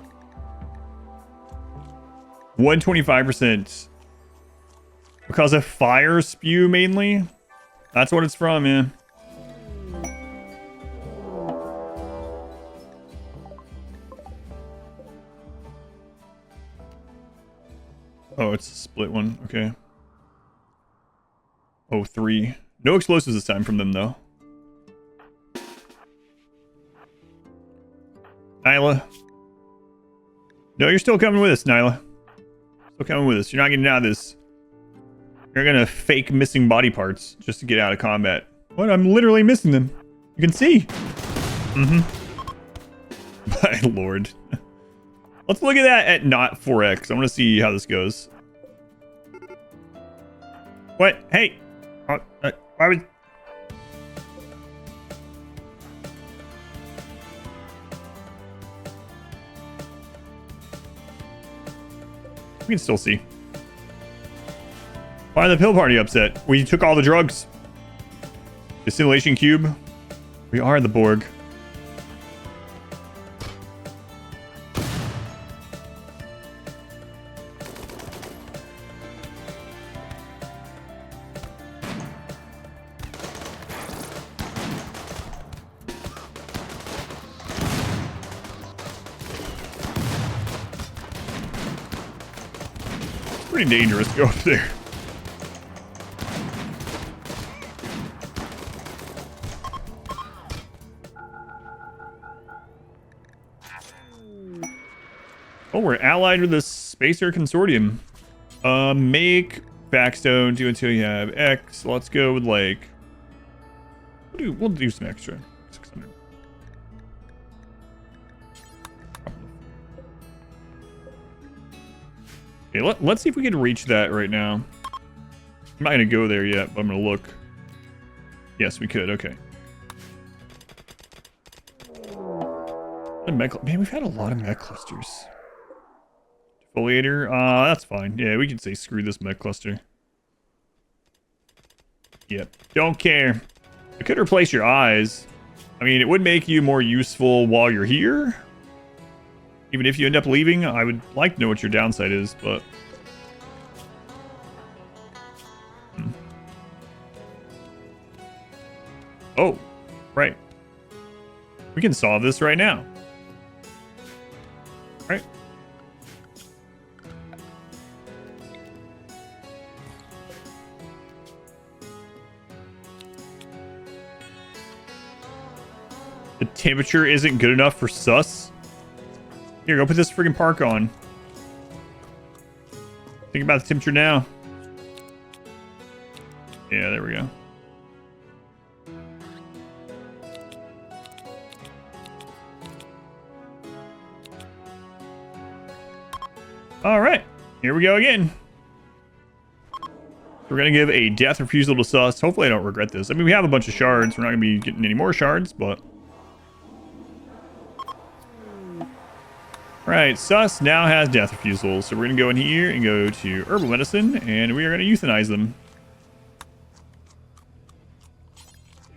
125%. Because of fire spew, mainly? That's what it's from, yeah. Oh, it's a split one. Okay. Oh, 3. No explosives this time from them, though. Nyla. No, you're still coming with us, Nyla. Still coming with us. You're not getting out of this. You're gonna fake missing body parts just to get out of combat. What? I'm literally missing them. You can see. Mm-hmm. My lord. Let's look at that at not 4x. I want to see how this goes. What? Hey. Why was... We can still see. Why the pill party upset? We took all the drugs. The simulation cube. We are the Borg. pretty dangerous to go up there. Oh, we're allied with the Spacer Consortium. Make backstone, do until you have X. Let's go with like... We'll do some extra. 600. Okay, let's see if we can reach that right now. I'm not going to go there yet, but I'm going to look. Yes, we could. Okay. Man, we've had a lot of mech clusters. Defoliator. That's fine. Yeah, we can say screw this mech cluster. Yep. Don't care. I could replace your eyes. I mean, it would make you more useful while you're here. Even if you end up leaving, I would like to know what your downside is, but... Oh, right. We can solve this right now. Right. The temperature isn't good enough for sus. Here, go put this friggin' park on. Think about the temperature now. Yeah, there we go. All right, here we go again. We're gonna give a death refusal to sus. Hopefully I don't regret this. I mean, we have a bunch of shards. We're not gonna be getting any more shards, but... Right, sus now has death refusal. So we're gonna go in here and go to herbal medicine, and we are gonna euthanize them.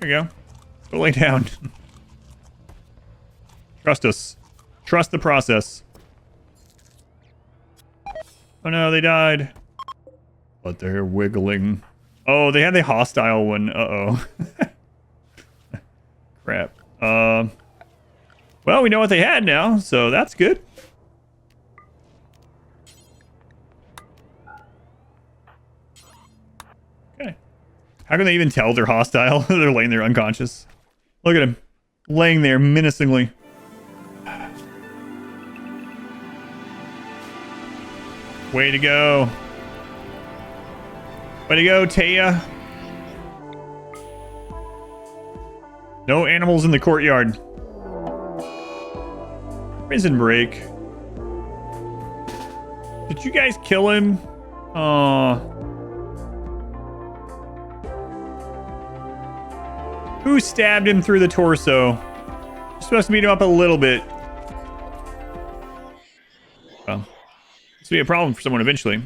There you go. Go lay down. Trust us. Trust the process. Oh no, they died. But they're wiggling. Oh, they had the hostile one. Uh-oh. Crap. Well, we know what they had now, so that's good. Okay. How can they even tell they're hostile? They're laying there unconscious. Look at him. Laying there menacingly. Way to go. Way to go, Taya. No animals in the courtyard. Prison break. Did you guys kill him? Who stabbed him through the torso? You're supposed to beat him up a little bit. Well, this will be a problem for someone eventually.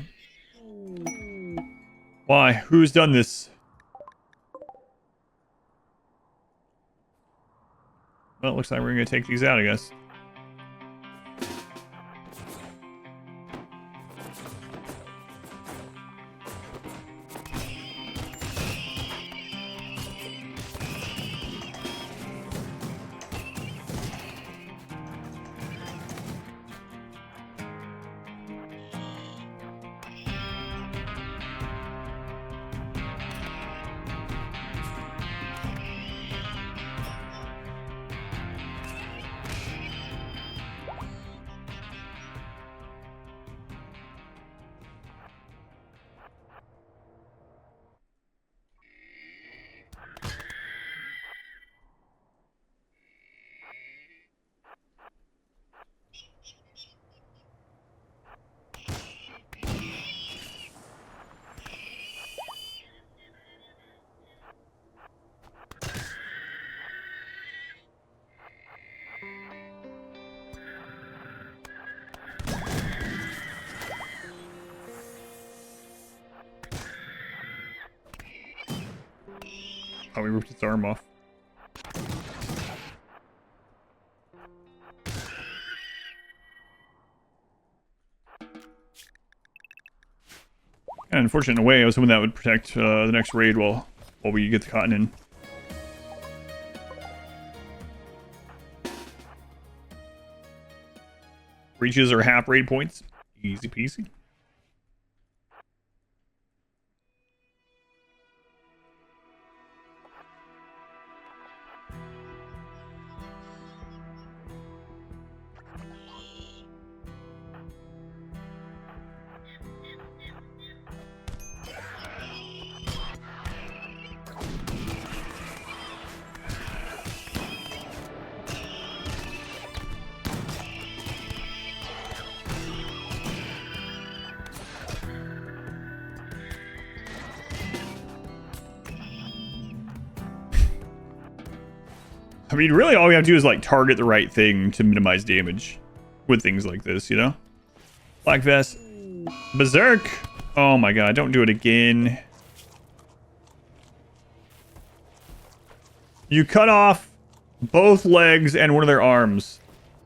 Why? Who's done this? Well, it looks like we're going to take these out, I guess. Oh, we ripped its arm off. And unfortunate in a way, I was hoping that would protect the next raid while we get the cotton in. Breaches are half raid points. Easy peasy. I mean, really all we have to do is like target the right thing to minimize damage with things like this, you know? Black Vest. Berserk. Oh my god, don't do it again. You cut off both legs and one of their arms.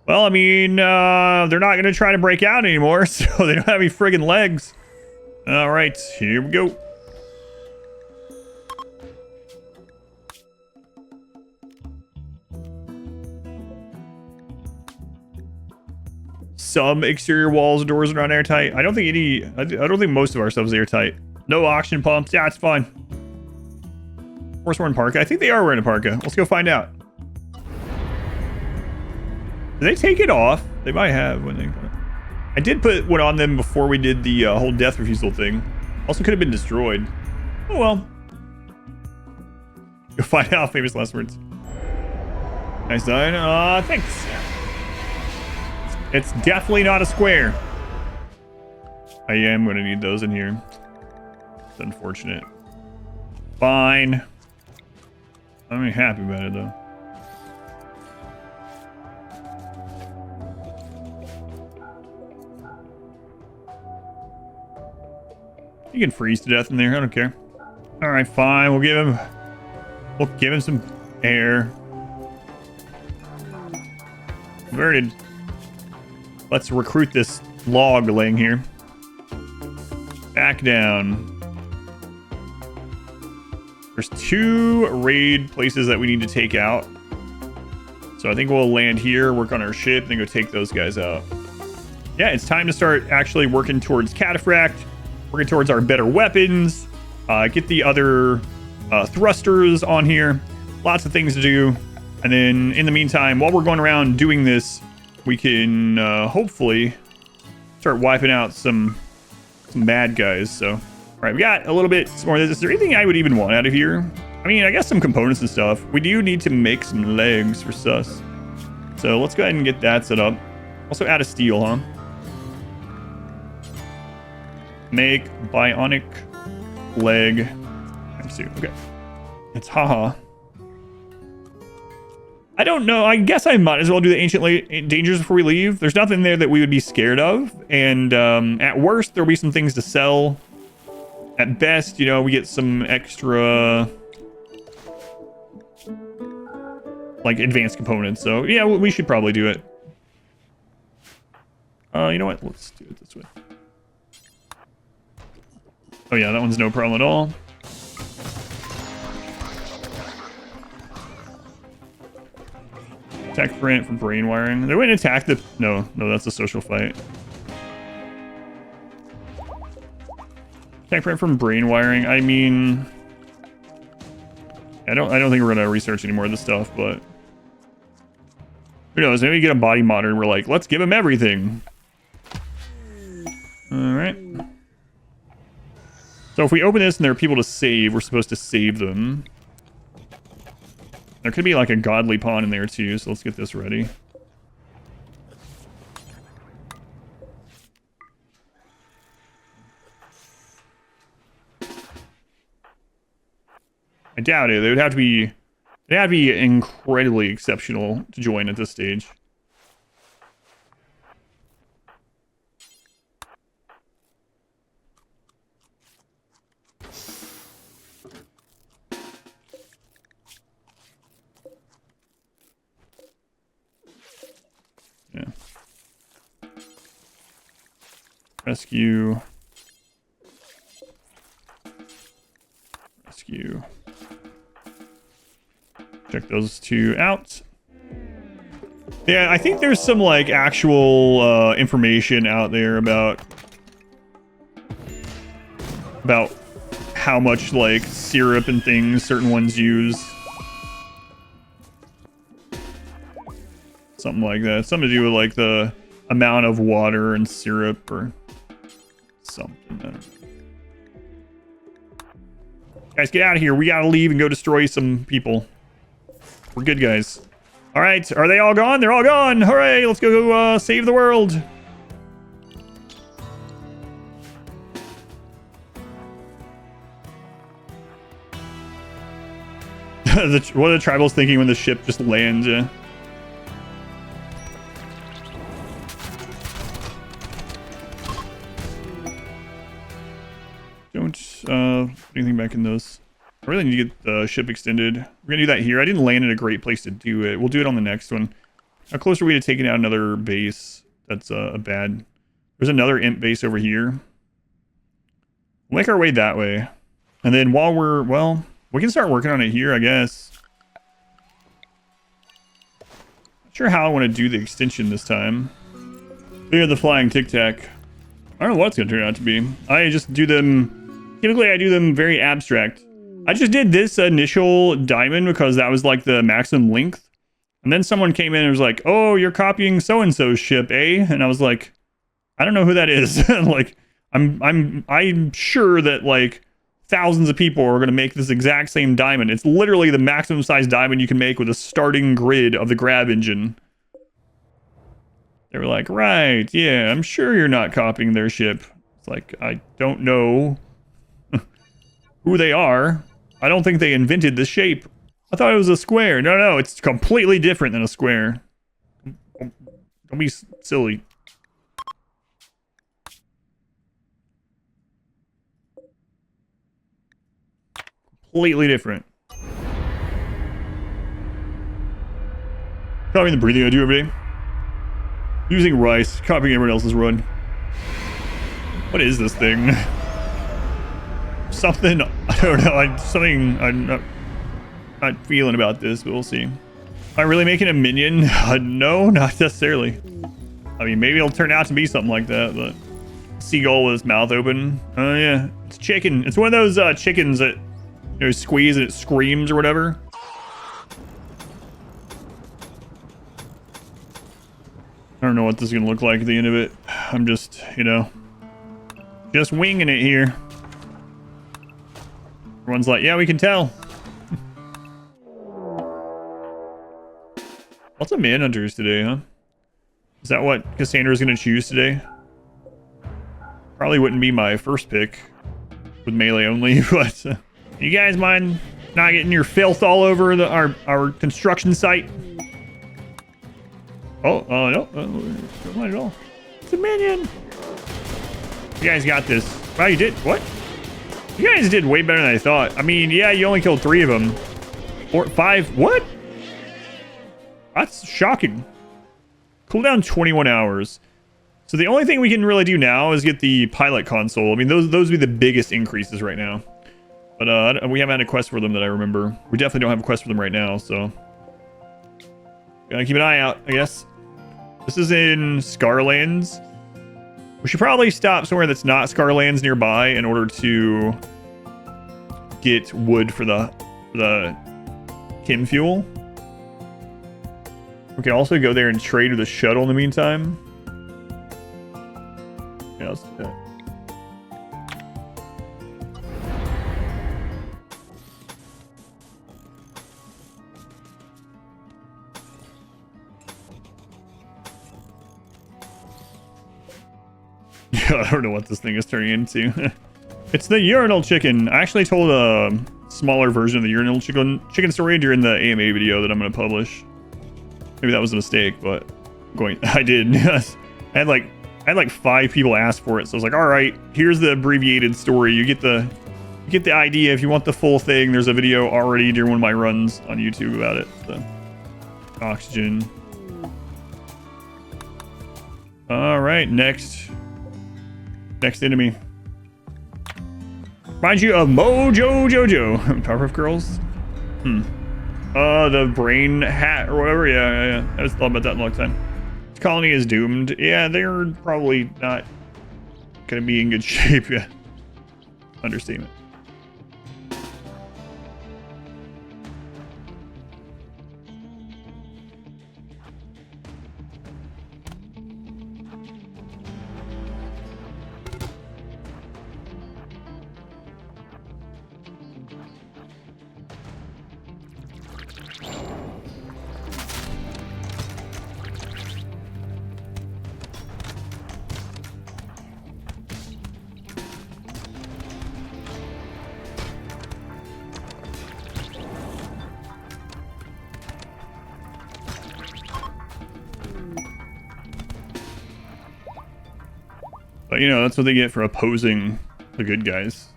Well, I mean, they're not going to try to break out anymore, so they don't have any friggin' legs. All right, here we go. Some exterior walls and doors are not airtight. I don't think most of our stuff is airtight. No oxygen pumps. Yeah, it's fine. Of course, we're in parka. I think they are wearing a parka. Let's go find out. Did they take it off? They might have when they... I did put one on them before we did the whole death refusal thing. Also could have been destroyed. Oh well. Go find out. Famous last words. Nice done. Thanks. It's definitely not a square. I am going to need those in here. It's unfortunate. Fine. I'm happy about it though. You can freeze to death in there. I don't care. All right, fine. We'll give him some air. Converted. Let's recruit this log laying here. Back down. There's 2 raid places that we need to take out. So I think we'll land here, work on our ship, and then go take those guys out. Yeah, it's time to start actually working towards Cataphract. Working towards our better weapons, get the other thrusters on here. Lots of things to do. And then in the meantime, while we're going around doing this, we can hopefully start wiping out some bad guys. So, all right, we got a little bit more. Is there anything I would even want out of here? I mean, I guess some components and stuff. We do need to make some legs for sus. So let's go ahead and get that set up. Also add a steel, huh? Make bionic leg. Okay. It's haha. I don't know. I guess I might as well do the ancient dangers before we leave. There's nothing there that we would be scared of. And at worst, there'll be some things to sell. At best, you know, we get some extra like advanced components. So yeah, we should probably do it. You know what? Let's do it this way. Oh yeah, that one's no problem at all. Attack Brent for brain wiring. They wouldn't attack the... No, that's a social fight. Attack Brent from brain wiring. I mean... I don't think we're gonna research any more of this stuff, but... Who knows? Maybe we get a body modder and we're like, let's give him everything. Alright. So if we open this and there are people to save, we're supposed to save them. There could be like a godly pawn in there too, so let's get this ready. I doubt it. They'd have to be incredibly exceptional to join at this stage. Yeah. Rescue. Check those 2 out. Yeah, I think there's some like actual information out there about how much like syrup and things certain ones use. Something like that. Something to do with like the amount of water and syrup or something. I don't know. Guys, get out of here. We gotta leave and go destroy some people. We're good, guys. All right, are they all gone? They're all gone. Hooray, let's go save the world. What are the tribals thinking when the ship just lands? Don't anything back in those. I really need to get the ship extended. We're gonna do that here. I didn't land in a great place to do it. We'll do it on the next one. How close are we to taking out another base? That's bad. There's another imp base over here. We'll make our way that way. And then while we're, well, we can start working on it here, I guess. Not sure how I want to do the extension this time. Clear the flying tic-tac. I don't know what it's going to turn out to be. I just do them, typically I do them very abstract. I just did this initial diamond because that was like the maximum length. And then someone came in and was like, oh, you're copying so-and-so's ship, eh? And I was like, I don't know who that is. Like, I'm sure that like thousands of people are going to make this exact same diamond. It's literally the maximum size diamond you can make with a starting grid of the grab engine. They were like, right, yeah, I'm sure you're not copying their ship. It's like, I don't know who they are. I don't think they invented this shape. I thought it was a square. No, it's completely different than a square. Don't be silly. Completely different. Copying the breathing I do every day. Using rice, copying everyone else's run. What is this thing? Something, I don't know, something I'm not feeling about this, but we'll see. Am I really making a minion? No, not necessarily. I mean, maybe it'll turn out to be something like that, but seagull with his mouth open. Oh yeah, it's chicken. It's one of those chickens that, you know, squeeze and it screams or whatever. I don't know what this is gonna look like at the end of it. I'm just, you know, just winging it here. Everyone's like, yeah, we can tell. Lots of manhunters today, huh? Is that what Cassandra's gonna choose today? Probably wouldn't be my first pick with melee only, but you guys mind not getting your filth all over our construction site? Oh, no, don't mind at all. It's a minion. You guys got this. Wow, you did? What? You guys did way better than I thought. I mean, yeah, you only killed 3 of them. 4, 5, what? That's shocking. Cooldown 21 hours. So the only thing we can really do now is get the pilot console. I mean, those would be the biggest increases right now. But we haven't had a quest for them that I remember. We definitely don't have a quest for them right now, so gotta keep an eye out, I guess. This is in Scarlands. We should probably stop somewhere that's not Scarlands nearby in order to get wood for the chem fuel. We can also go there and trade with the shuttle in the meantime. Yeah, let's do that. I don't know what this thing is turning into. It's the urinal chicken. I actually told a smaller version of the urinal chicken story during the AMA video that I'm going to publish. Maybe that was a mistake, but I did. I had like 5 people ask for it, so I was like, all right, here's the abbreviated story. You get the idea. If you want the full thing, there's a video already during one of my runs on YouTube about it. So, oxygen. All right, next enemy. Reminds you of Mojo Jojo. Powerpuff Girls? The brain hat or whatever. Yeah. I just thought about that in a long time. This colony is doomed. Yeah, they're probably not gonna be in good shape. Yeah. Understatement. But, you know, that's what they get for opposing the good guys.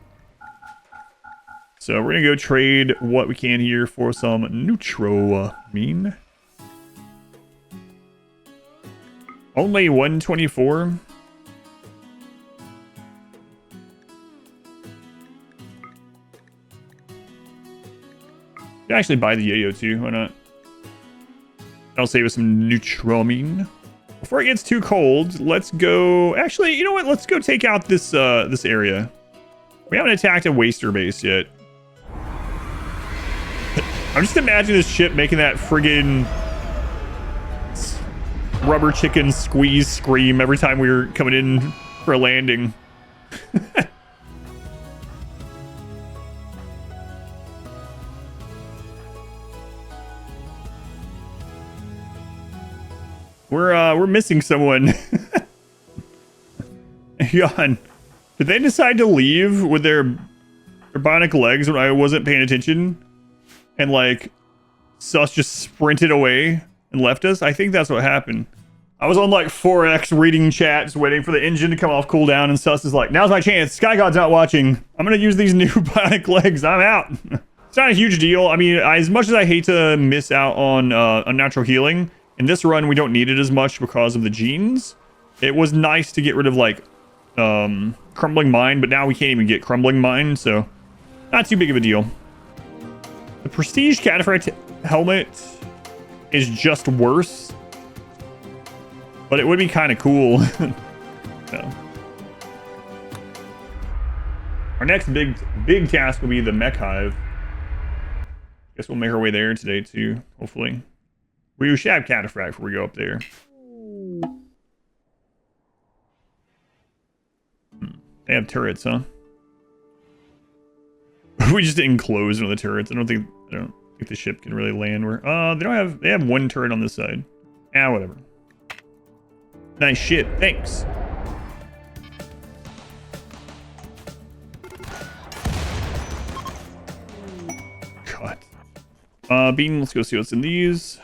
So we're going to go trade what we can here for some neutral mean. Only 124. Can actually buy the yayo too, why not? I'll save us some neutral mean. Before it gets too cold, let's go... Actually, you know what? Let's go take out this this area. We haven't attacked a waster base yet. I'm just imagining this ship making that friggin' rubber chicken squeeze scream every time we were coming in for a landing. We're missing someone. Hang on. Did they decide to leave with their bionic legs when I wasn't paying attention? And like, Sus just sprinted away and left us? I think that's what happened. I was on like 4x reading chat, just waiting for the engine to come off cooldown, and Sus is like, now's my chance. Sky God's not watching. I'm gonna use these new bionic legs. I'm out. It's not a huge deal. I mean, as much as I hate to miss out on unnatural healing, in this run, we don't need it as much because of the genes. It was nice to get rid of, like, Crumbling Mind, but now we can't even get Crumbling Mind, so not too big of a deal. The Prestige Cataphract helmet is just worse, but it would be kind of cool. So. Our next big task will be the Mechhive. Guess we'll make our way there today, too, hopefully. We should have Cataphract before we go up there. They have turrets, huh? We just didn't close one of the turrets. I don't think the ship can really land where. They have one turret on this side. Ah, whatever. Nice shit. Thanks. God. Bean, let's go see what's in these.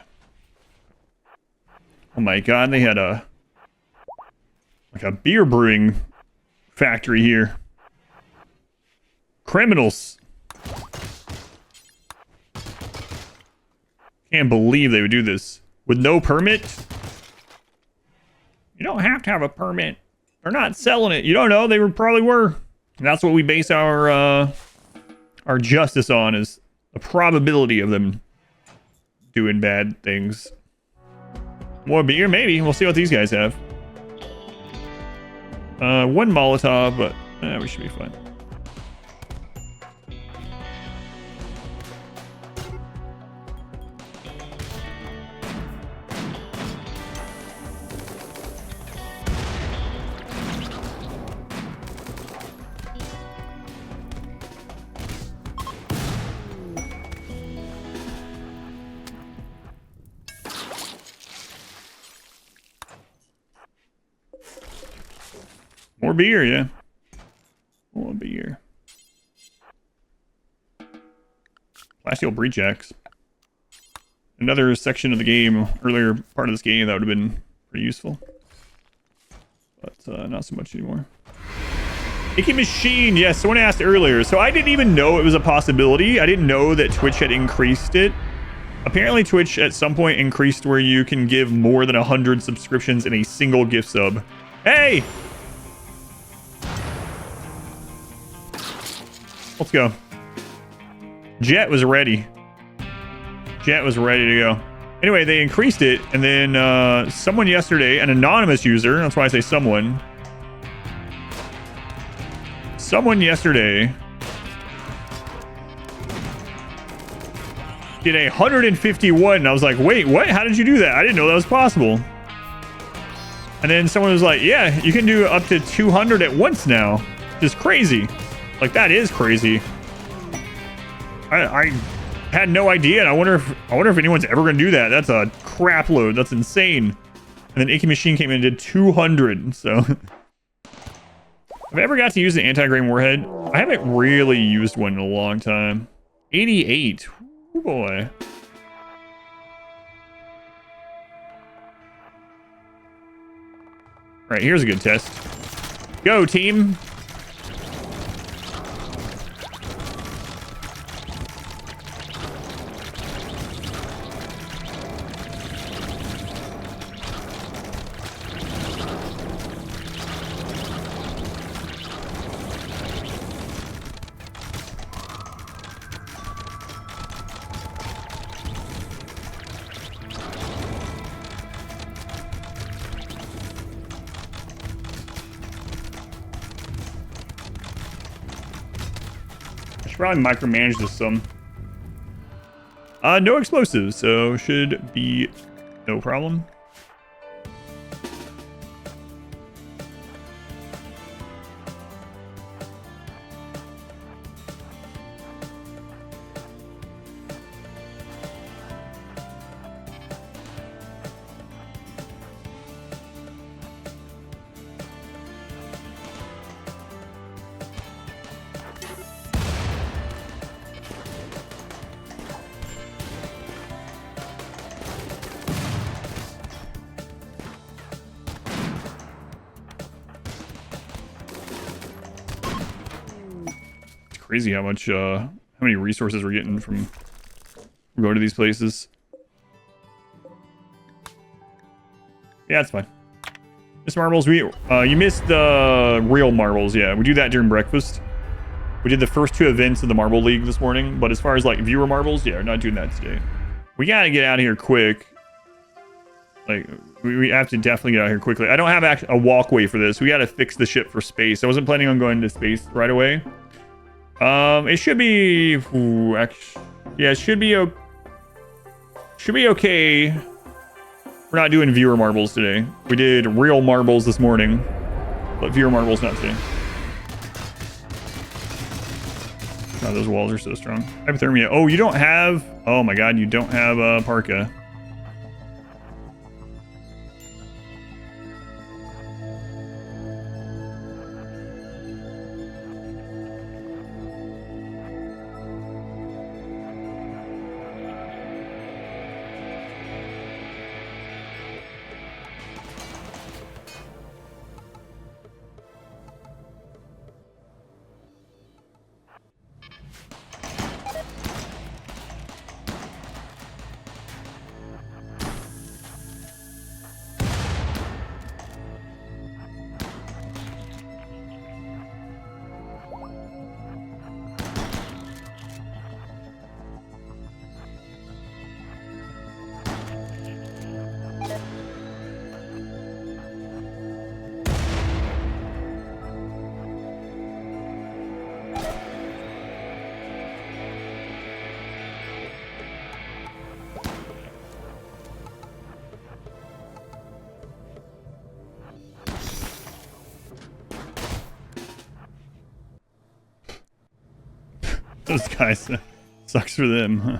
Oh my god, they had a beer brewing factory here. Criminals. Can't believe they would do this. With no permit? You don't have to have a permit. They're not selling it. You don't know, they probably were. And that's what we base our justice on, is the probability of them doing bad things. More beer, maybe. We'll see what these guys have. One Molotov, but we should be fine. More beer, yeah. More beer. Plasteel breach axe. Another section of the game, earlier part of this game, that would have been pretty useful. But not so much anymore. Icky Machine, yes, someone asked earlier. So I didn't even know it was a possibility. I didn't know that Twitch had increased it. Apparently Twitch at some point increased where you can give more than 100 subscriptions in a single gift sub. Hey! Let's go. Jet was ready. Jet was ready to go. Anyway, they increased it, and then someone yesterday, an anonymous user, that's why I say someone. Someone yesterday did 151, and I was like, wait, what? How did you do that? I didn't know that was possible. And then someone was like, yeah, you can do up to 200 at once now. Just crazy. Like, that is crazy. I had no idea, and I wonder if anyone's ever gonna do that. That's a crap load. That's insane. And then Icky Machine came in and did 200. So, have I ever got to use an anti-grain warhead? I haven't really used one in a long time. 88. Oh boy. All right, here's a good test. Go, team. Probably micromanage this some. No explosives, so should be no problem. Crazy how much how many resources we're getting from going to these places. Yeah, it's fine. Miss Marbles, you missed the real marbles. Yeah, we do that during breakfast. We did the first 2 events of the Marble League this morning, but as far as like viewer marbles, yeah, we're not doing that today. We gotta get out of here quick. Like, we have to definitely get out of here quickly. I don't have a walkway for this. We gotta fix the ship for space. I wasn't planning on going to space right away. It should be, actually, yeah, it should be okay. We're not doing viewer marbles today. We did real marbles this morning, but viewer marbles not today. God, those walls are so strong. Hypothermia. Oh, you don't have, oh my God, you don't have parka. Those guys, sucks for them, huh?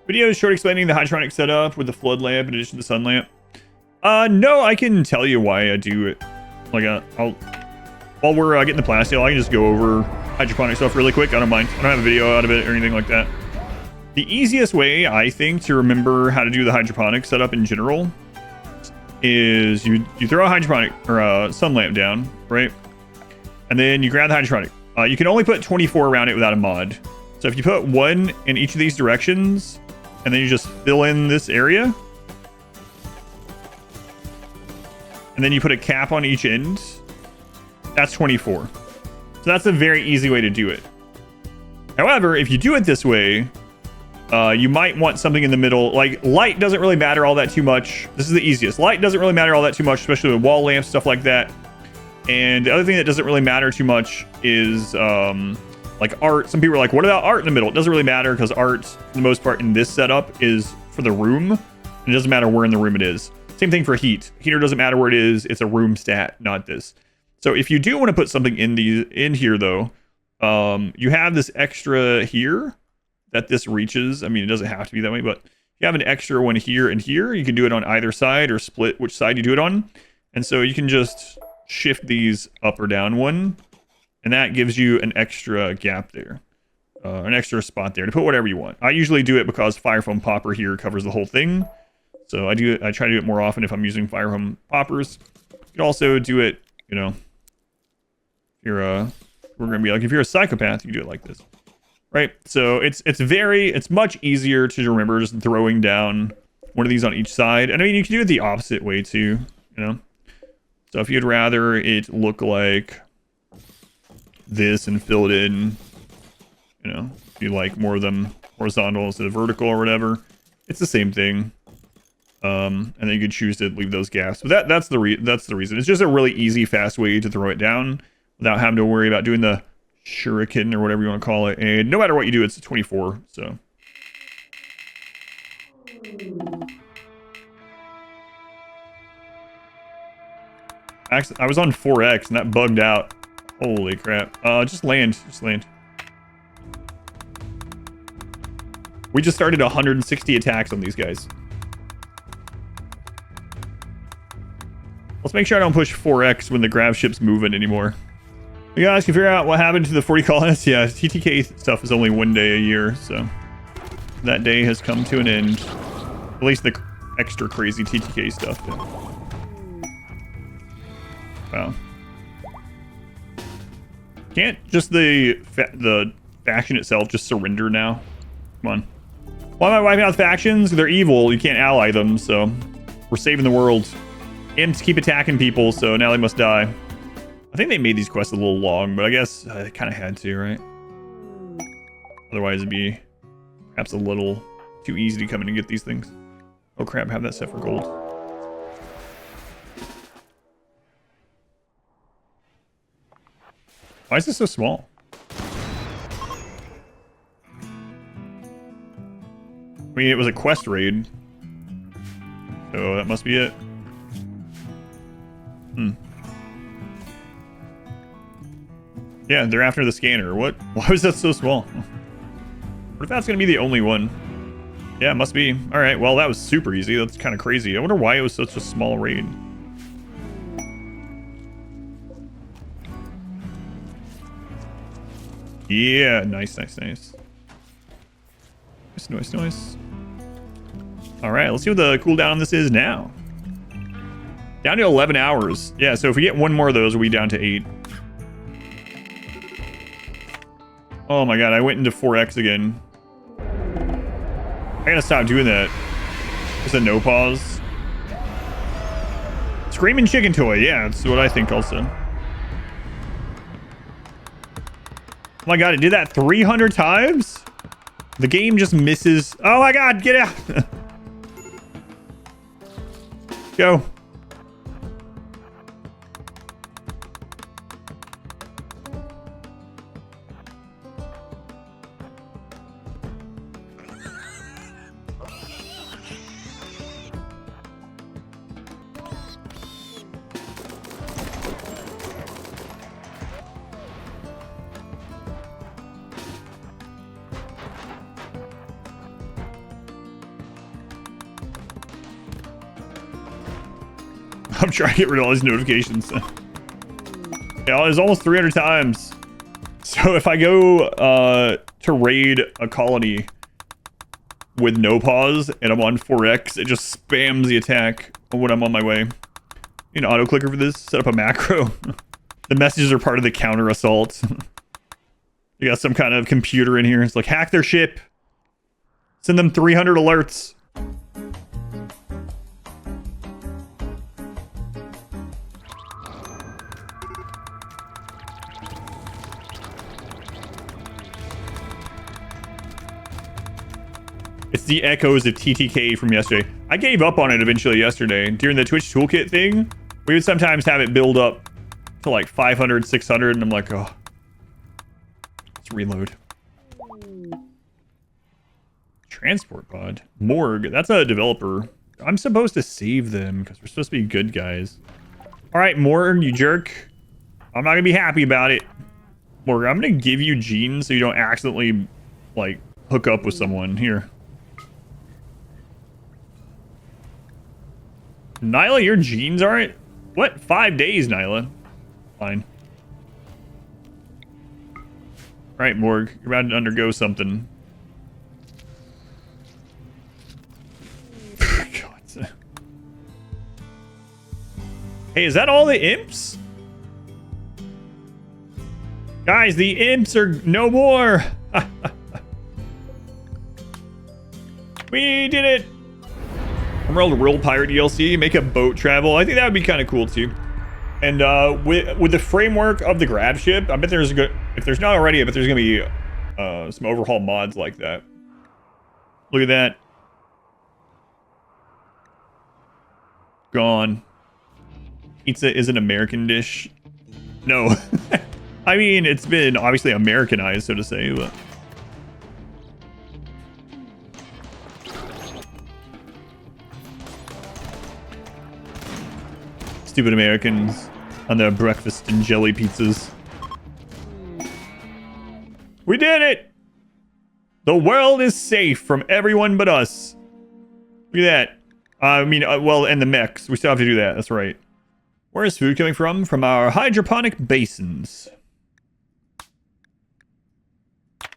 Video is short explaining the hydronic setup with the flood lamp in addition to the sun lamp. No, I can tell you why I do it. Like, while we're getting the plasteel, I can just go over hydroponic stuff really quick. I don't mind. I don't have a video out of it or anything like that. The easiest way, I think, to remember how to do the hydroponic setup in general is you throw a hydroponic or a sun lamp down, right? And then you grab the hydroponic. You can only put 24 around it without a mod. So if you put 1 in each of these directions, and then you just fill in this area, and then you put a cap on each end, that's 24. So that's a very easy way to do it. However, if you do it this way, you might want something in the middle. Like, light doesn't really matter all that too much. This is the easiest. Light doesn't really matter all that too much, especially with wall lamps, stuff like that. And the other thing that doesn't really matter too much is like art. Some people are like, what about art in the middle? It doesn't really matter because art, for the most part, in this setup is for the room. It doesn't matter where in the room it is. Same thing for heat. Heater doesn't matter where it is. It's a room stat, not this. So if you do want to put something in here though, you have this extra here that this reaches. I mean, it doesn't have to be that way, but you have an extra one here and here. You can do it on either side or split which side you do it on. And so you can just shift these up or down one, and that gives you an extra gap there, an extra spot there to put whatever you want. I usually do it because Fire Foam Popper here covers the whole thing. So I try to do it more often if I'm using Fire Foam Poppers. You can also do it, you know, if you're we're gonna be like, if you're a psychopath, you do it like this. Right, so it's much easier to remember just throwing down one of these on each side. And I mean, you can do it the opposite way too, you know. So if you'd rather it look like this and fill it in, you know, if you like more of them horizontal instead of vertical or whatever, it's the same thing. And then you could choose to leave those gaps. But that's the reason. It's just a really easy, fast way to throw it down without having to worry about doing the shuriken or whatever you want to call it. And no matter what you do, it's a 24. So actually, I was on 4x and that bugged out. Holy crap. Just land. We just started 160 attacks on these guys. Let's make sure I don't push 4x when the grav ship's moving anymore. You guys can figure out what happened to the 40 colonists. Yeah, TTK stuff is only 1 day a year, so that day has come to an end. At least the extra crazy TTK stuff. Yeah. Wow. Can't just the faction itself just surrender now? Come on. Why am I wiping out factions? They're evil. You can't ally them, so we're saving the world. Imps keep attacking people, so now they must die. I think they made these quests a little long, but I guess I kind of had to, right? Otherwise, it'd be perhaps a little too easy to come in and get these things. Oh crap, have that set for gold. Why is this so small? I mean, it was a quest raid, so that must be it. Yeah, they're after the scanner. What? Why was that so small? What if that's going to be the only one? Yeah, it must be. All right, well, that was super easy. That's kind of crazy. I wonder why it was such a small raid. Yeah, nice. Nice. All right, let's see what the cooldown on this is now. Down to 11 hours. Yeah, so if we get one more of those, we'll be down to 8. Oh my god, I went into 4x again. I gotta stop doing that. Just a no pause. Screaming chicken toy. Yeah, that's what I think also. Oh my god, it did that 300 times? The game just misses. Oh my god, get out. Go. I'm trying to get rid of all these notifications. Yeah, it was almost 300 times. So if I go to raid a colony with no pause and I'm on 4x, it just spams the attack when I'm on my way. You know, auto clicker for this, set up a macro. The messages are part of the counter assault. You got some kind of computer in here. It's like, hack their ship. Send them 300 alerts. It's the echoes of TTK from yesterday. I gave up on it eventually yesterday. During the Twitch toolkit thing, we would sometimes have it build up to like 500, 600, and I'm like, oh. Let's reload. Transport pod. Morgue. That's a developer. I'm supposed to save them because we're supposed to be good guys. All right, Morgue, you jerk. I'm not gonna be happy about it. Morgue, I'm gonna give you genes so you don't accidentally, like, hook up with someone. Here. Nyla, your genes aren't... What? 5 days, Nyla. Fine. All right, Morgue, you're about to undergo something. God. Hey, is that all the imps? Guys, the imps are no more. We did it. RimWorld Real Pirate DLC, make a boat travel. I think that would be kind of cool too. And with the framework of the grab ship, I bet there's a good, if there's not already, I bet there's gonna be some overhaul mods like that. Look at that. Gone. Pizza is an American dish. No. I mean, it's been obviously Americanized, so to say, but... Stupid Americans on their breakfast and jelly pizzas. We did it! The world is safe from everyone but us. Look at that. I mean, well, and the mechs. We still have to do that. That's right. Where is food coming from? From our hydroponic basins.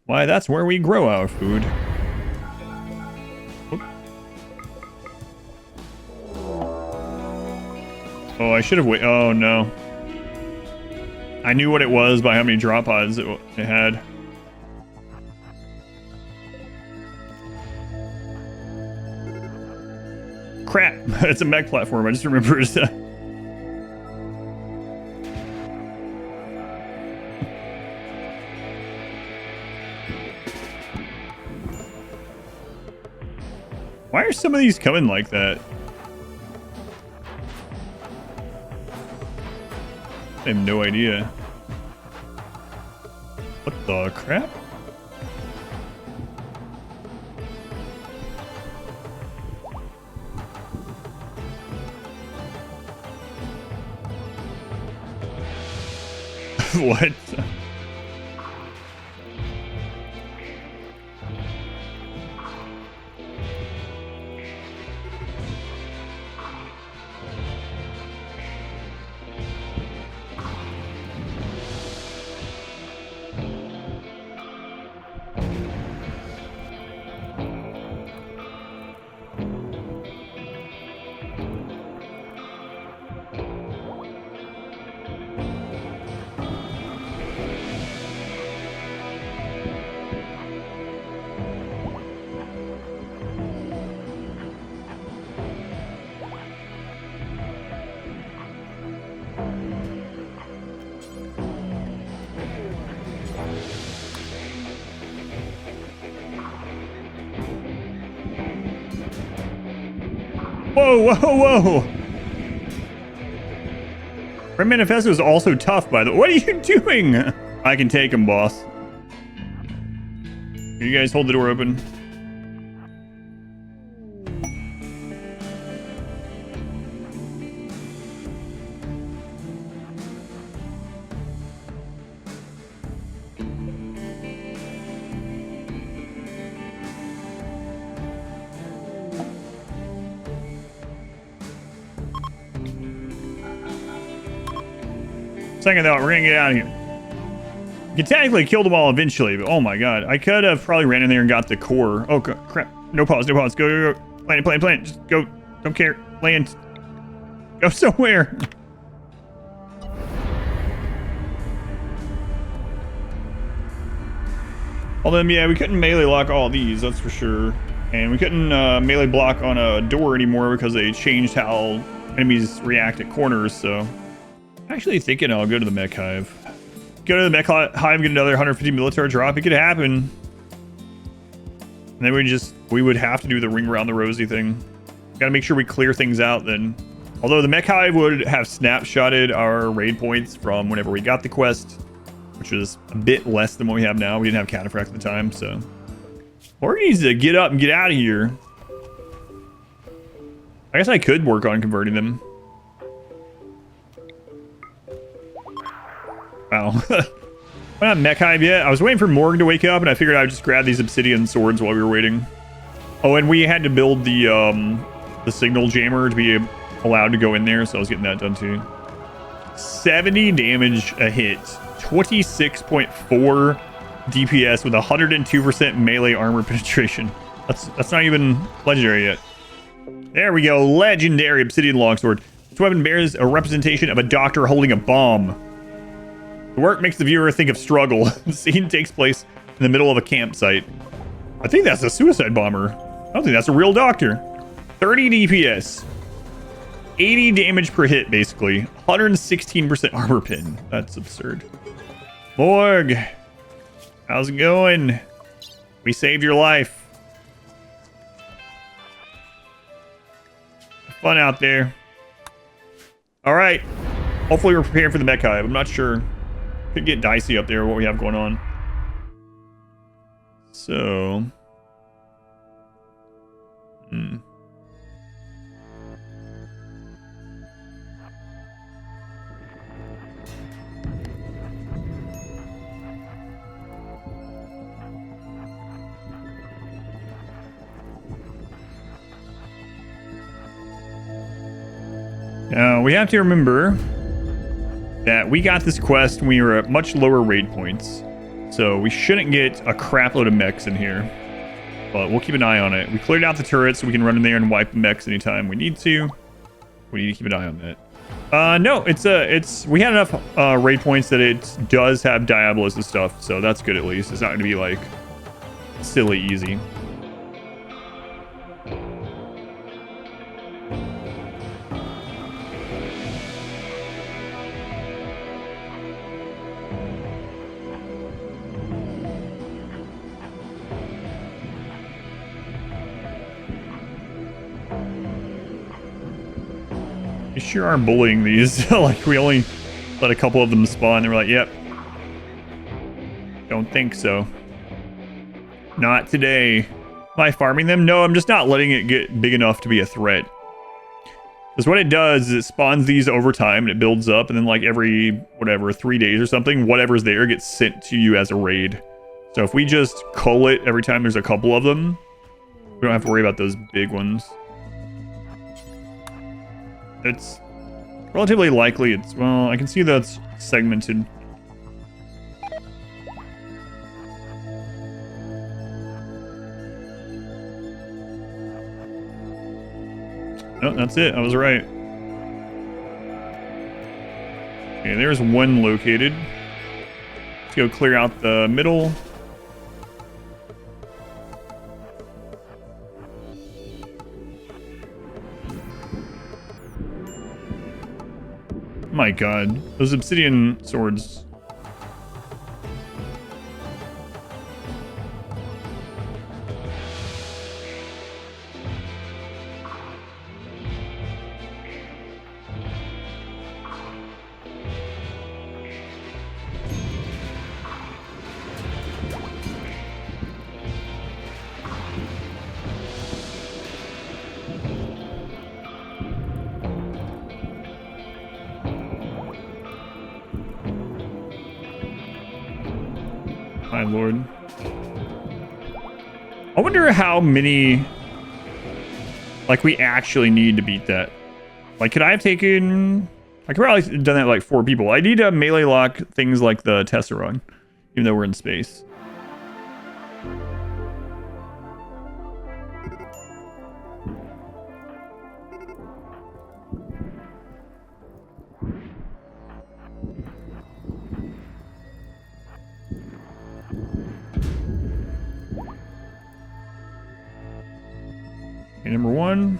Why, that's where we grow our food. Oop. Oh, I should have waited. Oh, no. I knew what it was by how many drop pods it had. Crap. It's a mech platform. I just remembered that. Why are some of these coming like that? I have no idea. What the crap? What? Whoa, whoa, whoa! Red Manifesto is also tough, by the way. What are you doing? I can take him, boss. You guys hold the door open. Second thought, we're gonna get out of here. You can technically kill them all eventually, but oh my god. I could have probably ran in there and got the core. Oh crap. No pause, no pause. Go, go, go. Plant, plant, plant. Just go. Don't care. Land. Go somewhere. Although, yeah, we couldn't melee lock all these, that's for sure. And we couldn't melee block on a door anymore because they changed how enemies react at corners, so... Actually thinking I'll go to the Mechhive. Go to the Mechhive, get another 150 military drop. It could happen. And then we would have to do the ring around the rosy thing. Gotta make sure we clear things out then. Although the Mechhive would have snapshotted our raid points from whenever we got the quest, which was a bit less than what we have now. We didn't have Cataphract at the time, so. Or he needs to get up and get out of here. I guess I could work on converting them. Wow. We're not Mechhive yet. I was waiting for Morg to wake up, and I figured I would just grab these obsidian swords while we were waiting. Oh, and we had to build the signal jammer to be allowed to go in there, so I was getting that done too. 70 damage a hit. 26.4 DPS with 102% melee armor penetration. That's not even legendary yet. There we go. Legendary obsidian longsword. This weapon bears a representation of a doctor holding a bomb. The work makes the viewer think of struggle. The scene takes place in the middle of a campsite. I think that's a suicide bomber. I don't think that's a real doctor. 30 DPS. 80 damage per hit, basically. 116% armor pin. That's absurd. Morg, how's it going? We saved your life. Have fun out there. All right. Hopefully we're prepared for the Mechhive. I'm not sure. Could get dicey up there what we have going on. So. Now, we have to remember that we got this quest when we were at much lower raid points. So we shouldn't get a crap load of mechs in here. But we'll keep an eye on it. We cleared out the turrets so we can run in there and wipe the mechs anytime we need to. We need to keep an eye on that. No, we had enough raid points that it does have Diabolos and stuff. So that's good at least. It's not going to be like silly easy. You sure are bullying these. Like, we only let a couple of them spawn, and we're like, yep. Don't think so. Not today. Am I farming them? No, I'm just not letting it get big enough to be a threat. Because what it does is it spawns these over time, and it builds up, and then like every, whatever, 3 days or something, whatever's there gets sent to you as a raid. So if we just cull it every time there's a couple of them, we don't have to worry about those big ones. It's relatively likely it's, well, I can see that's segmented. No, that's it. I was right. Okay, there's one located. Let's go clear out the middle. My god, those obsidian swords. My lord. I wonder how many, like, we actually need to beat that. Like, could I have taken, I could probably have done that like 4 people. I need to melee lock things like the Tesseract, even though we're in space. Okay, number 1.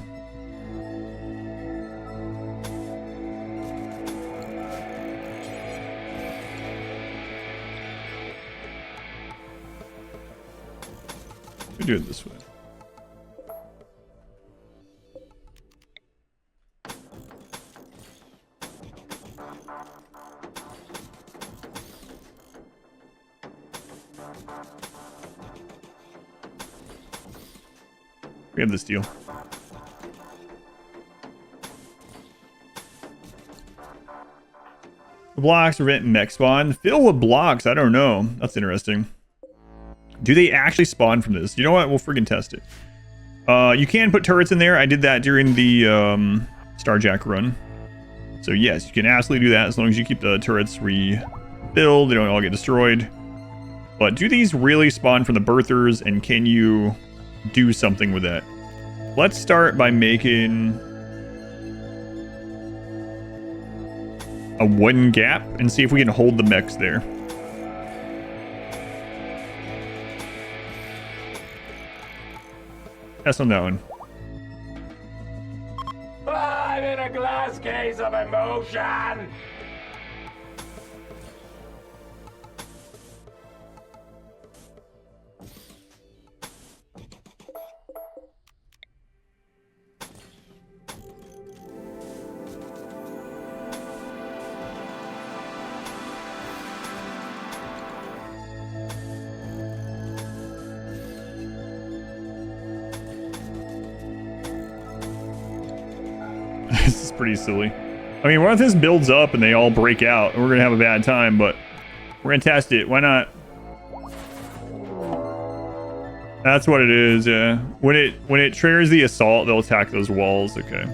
We do it this way. We have this deal. Blocks prevent mech spawn. Fill with blocks. I don't know. That's interesting. Do they actually spawn from this? You know what? We'll freaking test it. You can put turrets in there. I did that during the Starjack run. So yes, you can absolutely do that as long as you keep the turrets refilled. They don't all get destroyed. But do these really spawn from the birthers, and can you do something with that? Let's start by making a wooden gap and see if we can hold the mechs there. Test on that one. I'm in a glass case of emotion. This is pretty silly. I mean, what if this builds up and they all break out and we're gonna have a bad time, but we're gonna test it. Why not? That's what it is, yeah. When it triggers the assault, they'll attack those walls. Okay.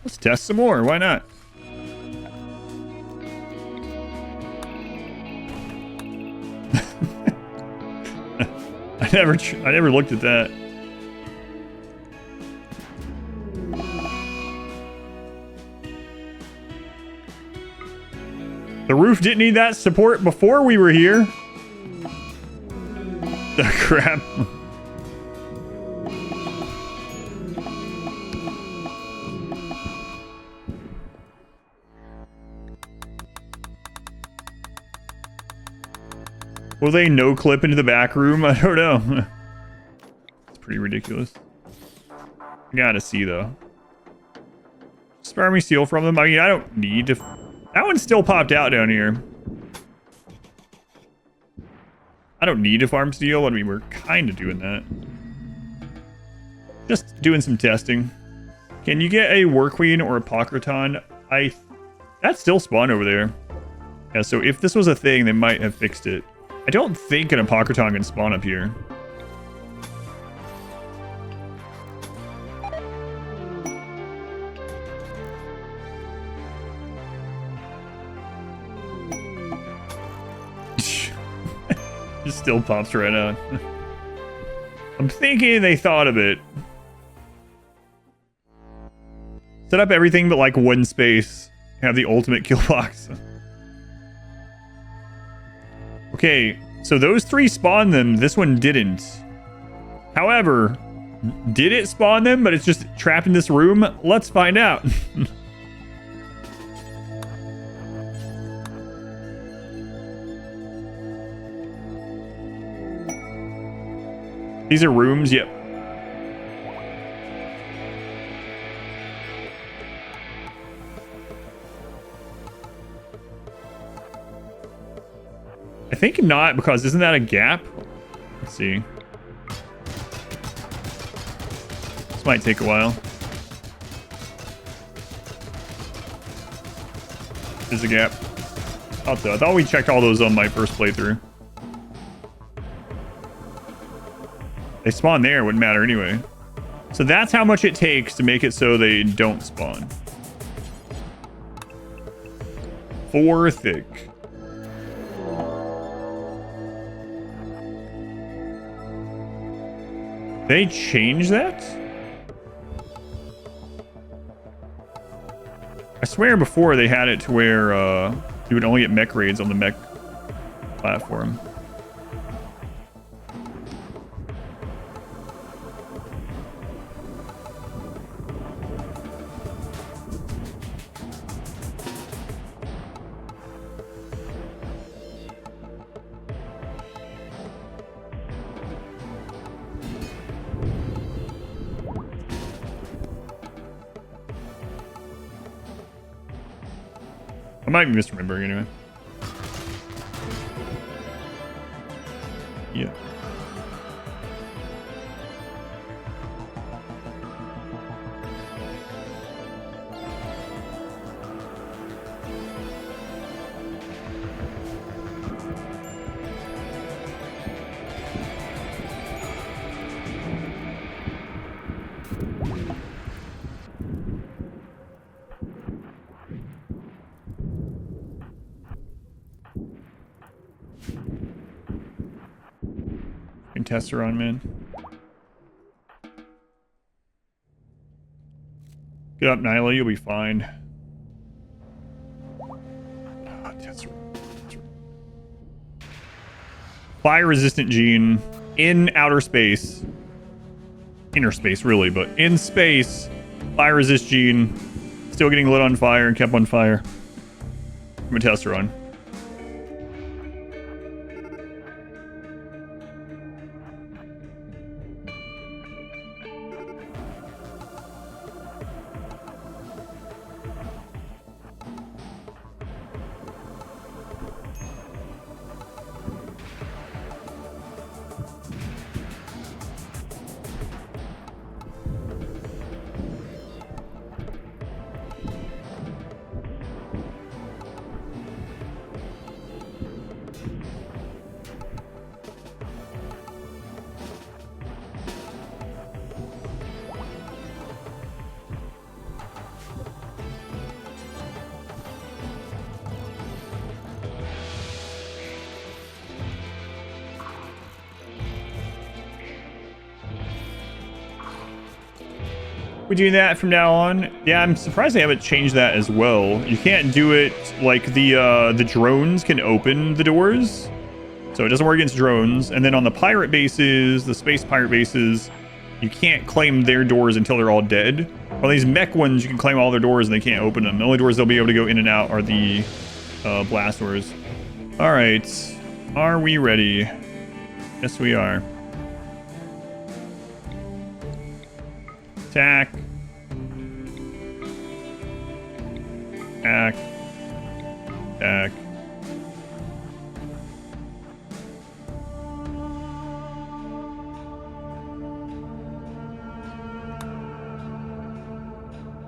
Let's test some more. Why not? I never looked at that. The roof didn't need that support before we were here. The crap. Will they no clip into the back room? I don't know. It's pretty ridiculous. I gotta see though. Spare me steal from them. I mean, I don't need to. That one still popped out down here. I don't need to farm steel. I mean, we're kind of doing that. Just doing some testing. Can you get a War Queen or a Pocraton? That still spawned over there. Yeah, so if this was a thing, they might have fixed it. I don't think an Apocryton can spawn up here. It still pops right out. I'm thinking they thought of it. Set up everything but like one space. Have the ultimate kill box. Okay, so those three spawned them. This one didn't. However, did it spawn them, but it's just trapped in this room? Let's find out. These are rooms, yep. I think not, because isn't that a gap? Let's see. This might take a while. There's a gap. I thought we checked all those on my first playthrough. They spawn there, wouldn't matter anyway. So that's how much it takes to make it so they don't spawn. 4 thick. They changed that? I swear before they had it to where you would only get mech raids on the mech platform. I might be misremembering anyway. Yeah. Test her on, man. Get up, Nyla. You'll be fine. Oh, test her. Fire-resistant gene in outer space. Inner space, really, but in space. Fire-resist gene. Still getting lit on fire and kept on fire. I'm gonna test her on. We do that from now on. Yeah, I'm surprised they haven't changed that as well. You can't do it like the drones can open the doors. So it doesn't work against drones. And then on the pirate bases, the space pirate bases, you can't claim their doors until they're all dead. On these mech ones, you can claim all their doors and they can't open them. The only doors they'll be able to go in and out are the blast doors. All right. Are we ready? Yes, we are. Attack. Attack. Attack.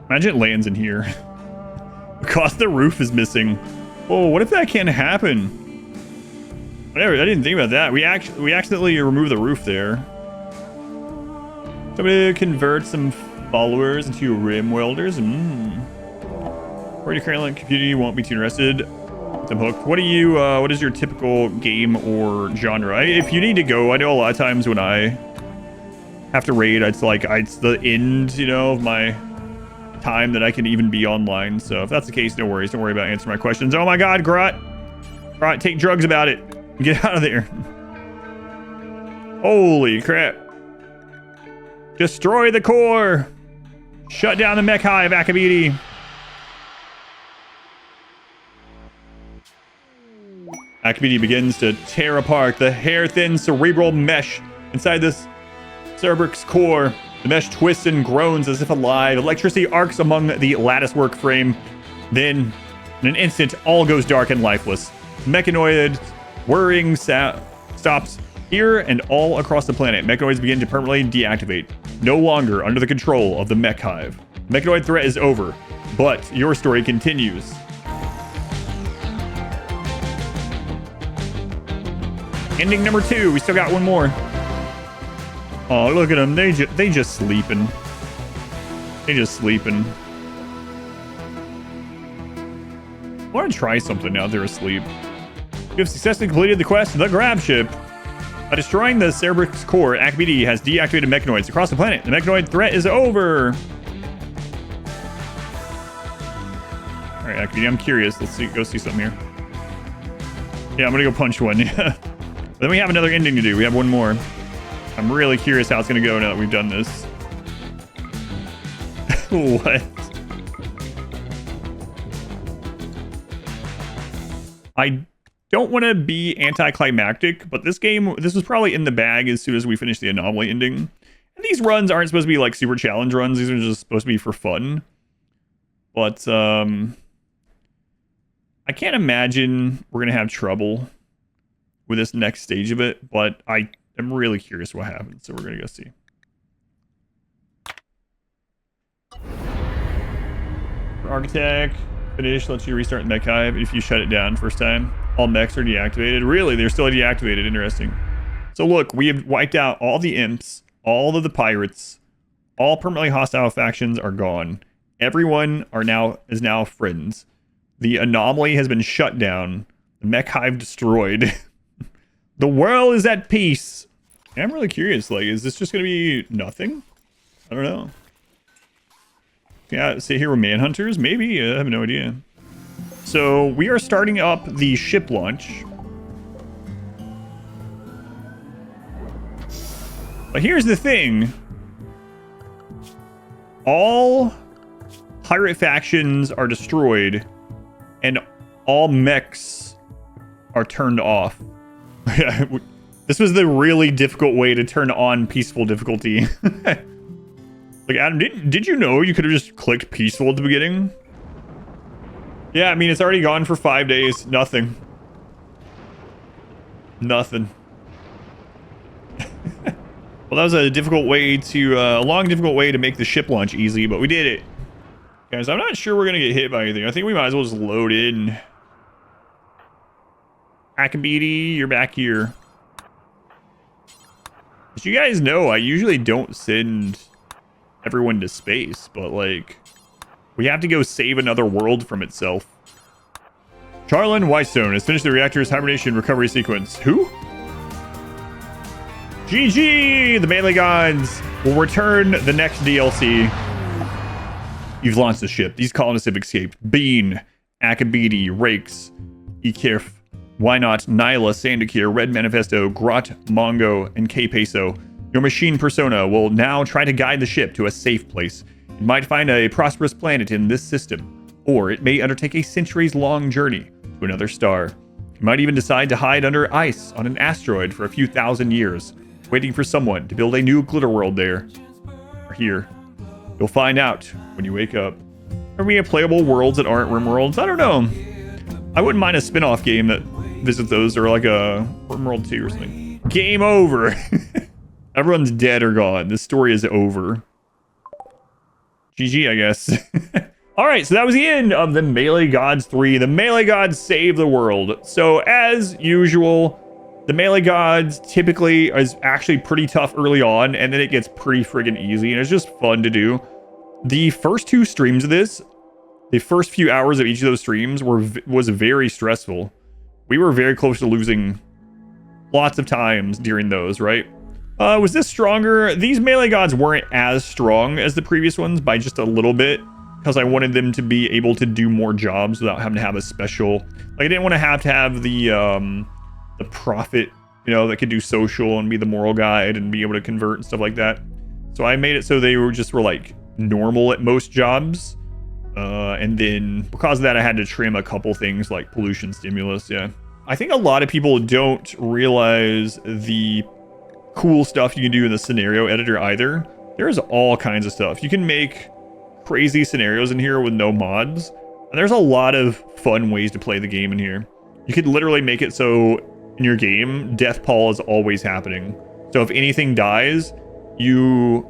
Imagine it lands in here. Because the roof is missing. Oh, what if that can't happen? Whatever, I didn't think about that. We accidentally removed the roof there. Somebody convert some followers into RimWelders. Or your current community won't be too interested. I'm hooked. What is your typical game or genre? If you need to go, I know a lot of times when I have to raid, it's the end, of my time that I can even be online. So if that's the case, no worries. Don't worry about answering my questions. Oh my God, Grot. Grot, take drugs about it. Get out of there. Holy crap. Destroy the core. Shut down the Mechhive, Akabidi. Akabidi begins to tear apart the hair-thin cerebral mesh inside this Cerberix core. The mesh twists and groans as if alive. Electricity arcs among the latticework frame. Then, in an instant, all goes dark and lifeless. Mechanoid whirring stops here and all across the planet. Mechanoids begin to permanently deactivate. No longer under the control of the Mechhive. Mechanoid threat is over, but your story continues. Ending number 2. We still got one more. Oh, look at them. They just sleeping. They just sleeping. I want to try something now they're asleep. You have successfully completed the quest, The Grab Ship. By destroying the Cerberix core, Akabidi has deactivated mechanoids across the planet. The mechanoid threat is over. All right, Akabidi, I'm curious. Let's go see something here. Yeah, I'm gonna go punch one. Then we have another ending to do. We have one more. I'm really curious how it's gonna go now that we've done this. What? I don't want to be anticlimactic, but this was probably in the bag as soon as we finished the Anomaly ending. And these runs aren't supposed to be like super challenge runs. These are just supposed to be for fun. But I can't imagine we're going to have trouble with this next stage of it, but I am really curious what happens, so we're going to go see. Architect, finish, lets you restart the Mechhive if you shut it down first time. All mechs are deactivated. Really? They're still deactivated. Interesting. So look, we have wiped out all the imps, all of the pirates, all permanently hostile factions are gone. Everyone is now friends. The Anomaly has been shut down. The Mechhive destroyed. The world is at peace. And I'm really curious, like, is this just going to be nothing? I don't know. Yeah, sit here with manhunters? Maybe? I have no idea. So, we are starting up the ship launch. But here's the thing. All pirate factions are destroyed, and all mechs are turned off. This was the really difficult way to turn on peaceful difficulty. Like, Adam, did you know you could have just clicked peaceful at the beginning? Yeah, I mean, it's already gone for 5 days. Nothing. Nothing. Well, that was a difficult way to, a long, difficult way to make the ship launch easy, but we did it. Guys, I'm not sure we're going to get hit by anything. I think we might as well just load in. Akabidi, you're back here. As you guys know, I usually don't send everyone to space, but, like, we have to go save another world from itself. Charlin Whitestone has finished the reactor's hibernation recovery sequence. Who? GG! The Melee Gods will return the next DLC. You've launched the ship. These colonists have escaped. Bean, Akabidi, Rakes, Ikirf, Why Not, Nyla, Sandakir, Red Manifesto, Grot, Mongo, and K-Peso. Your machine persona will now try to guide the ship to a safe place. It might find a prosperous planet in this system, or it may undertake a centuries-long journey to another star. It might even decide to hide under ice on an asteroid for a few thousand years, waiting for someone to build a new glitter world there. Or here. You'll find out when you wake up. Are we playable worlds that aren't RimWorlds? I don't know. I wouldn't mind a spin-off game that visits those, or like a RimWorld 2 or something. Game over! Everyone's dead or gone. This story is over. GG, I guess. Alright, so that was the end of the Melee Gods 3. The Melee Gods save the world. So, as usual, the Melee Gods typically is actually pretty tough early on, and then it gets pretty friggin' easy, and it's just fun to do. The first 2 streams of this, the first few hours of each of those streams was very stressful. We were very close to losing lots of times during those, right? Was this stronger? These Melee Gods weren't as strong as the previous ones by just a little bit, because I wanted them to be able to do more jobs without having to have a special... Like, I didn't want to have the prophet, you know, that could do social and be the moral guide and be able to convert and stuff like that. So I made it so they were like normal at most jobs. And then because of that, I had to trim a couple things like pollution stimulus. Yeah. I think a lot of people don't realize the cool stuff you can do in the scenario editor either. There's all kinds of stuff. You can make crazy scenarios in here with no mods. And there's a lot of fun ways to play the game in here. You could literally make it so in your game, death pall is always happening. So if anything dies, you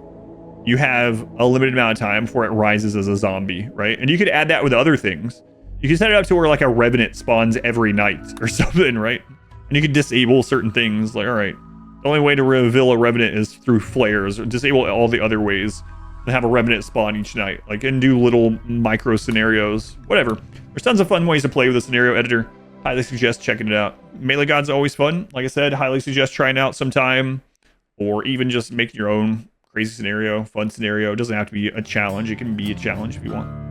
have a limited amount of time before it rises as a zombie, right? And you could add that with other things. You can set it up to where like a revenant spawns every night or something, right? And you could disable certain things. Like, all right, the only way to reveal a revenant is through flares. Or disable all the other ways to have a revenant spawn each night. Like, and do little micro scenarios, whatever. There's tons of fun ways to play with the scenario editor. Highly suggest checking it out. Melee Gods are always fun. Like I said, highly suggest trying it out sometime. Or even just making your own crazy scenario, fun scenario. It doesn't have to be a challenge. It can be a challenge if you want.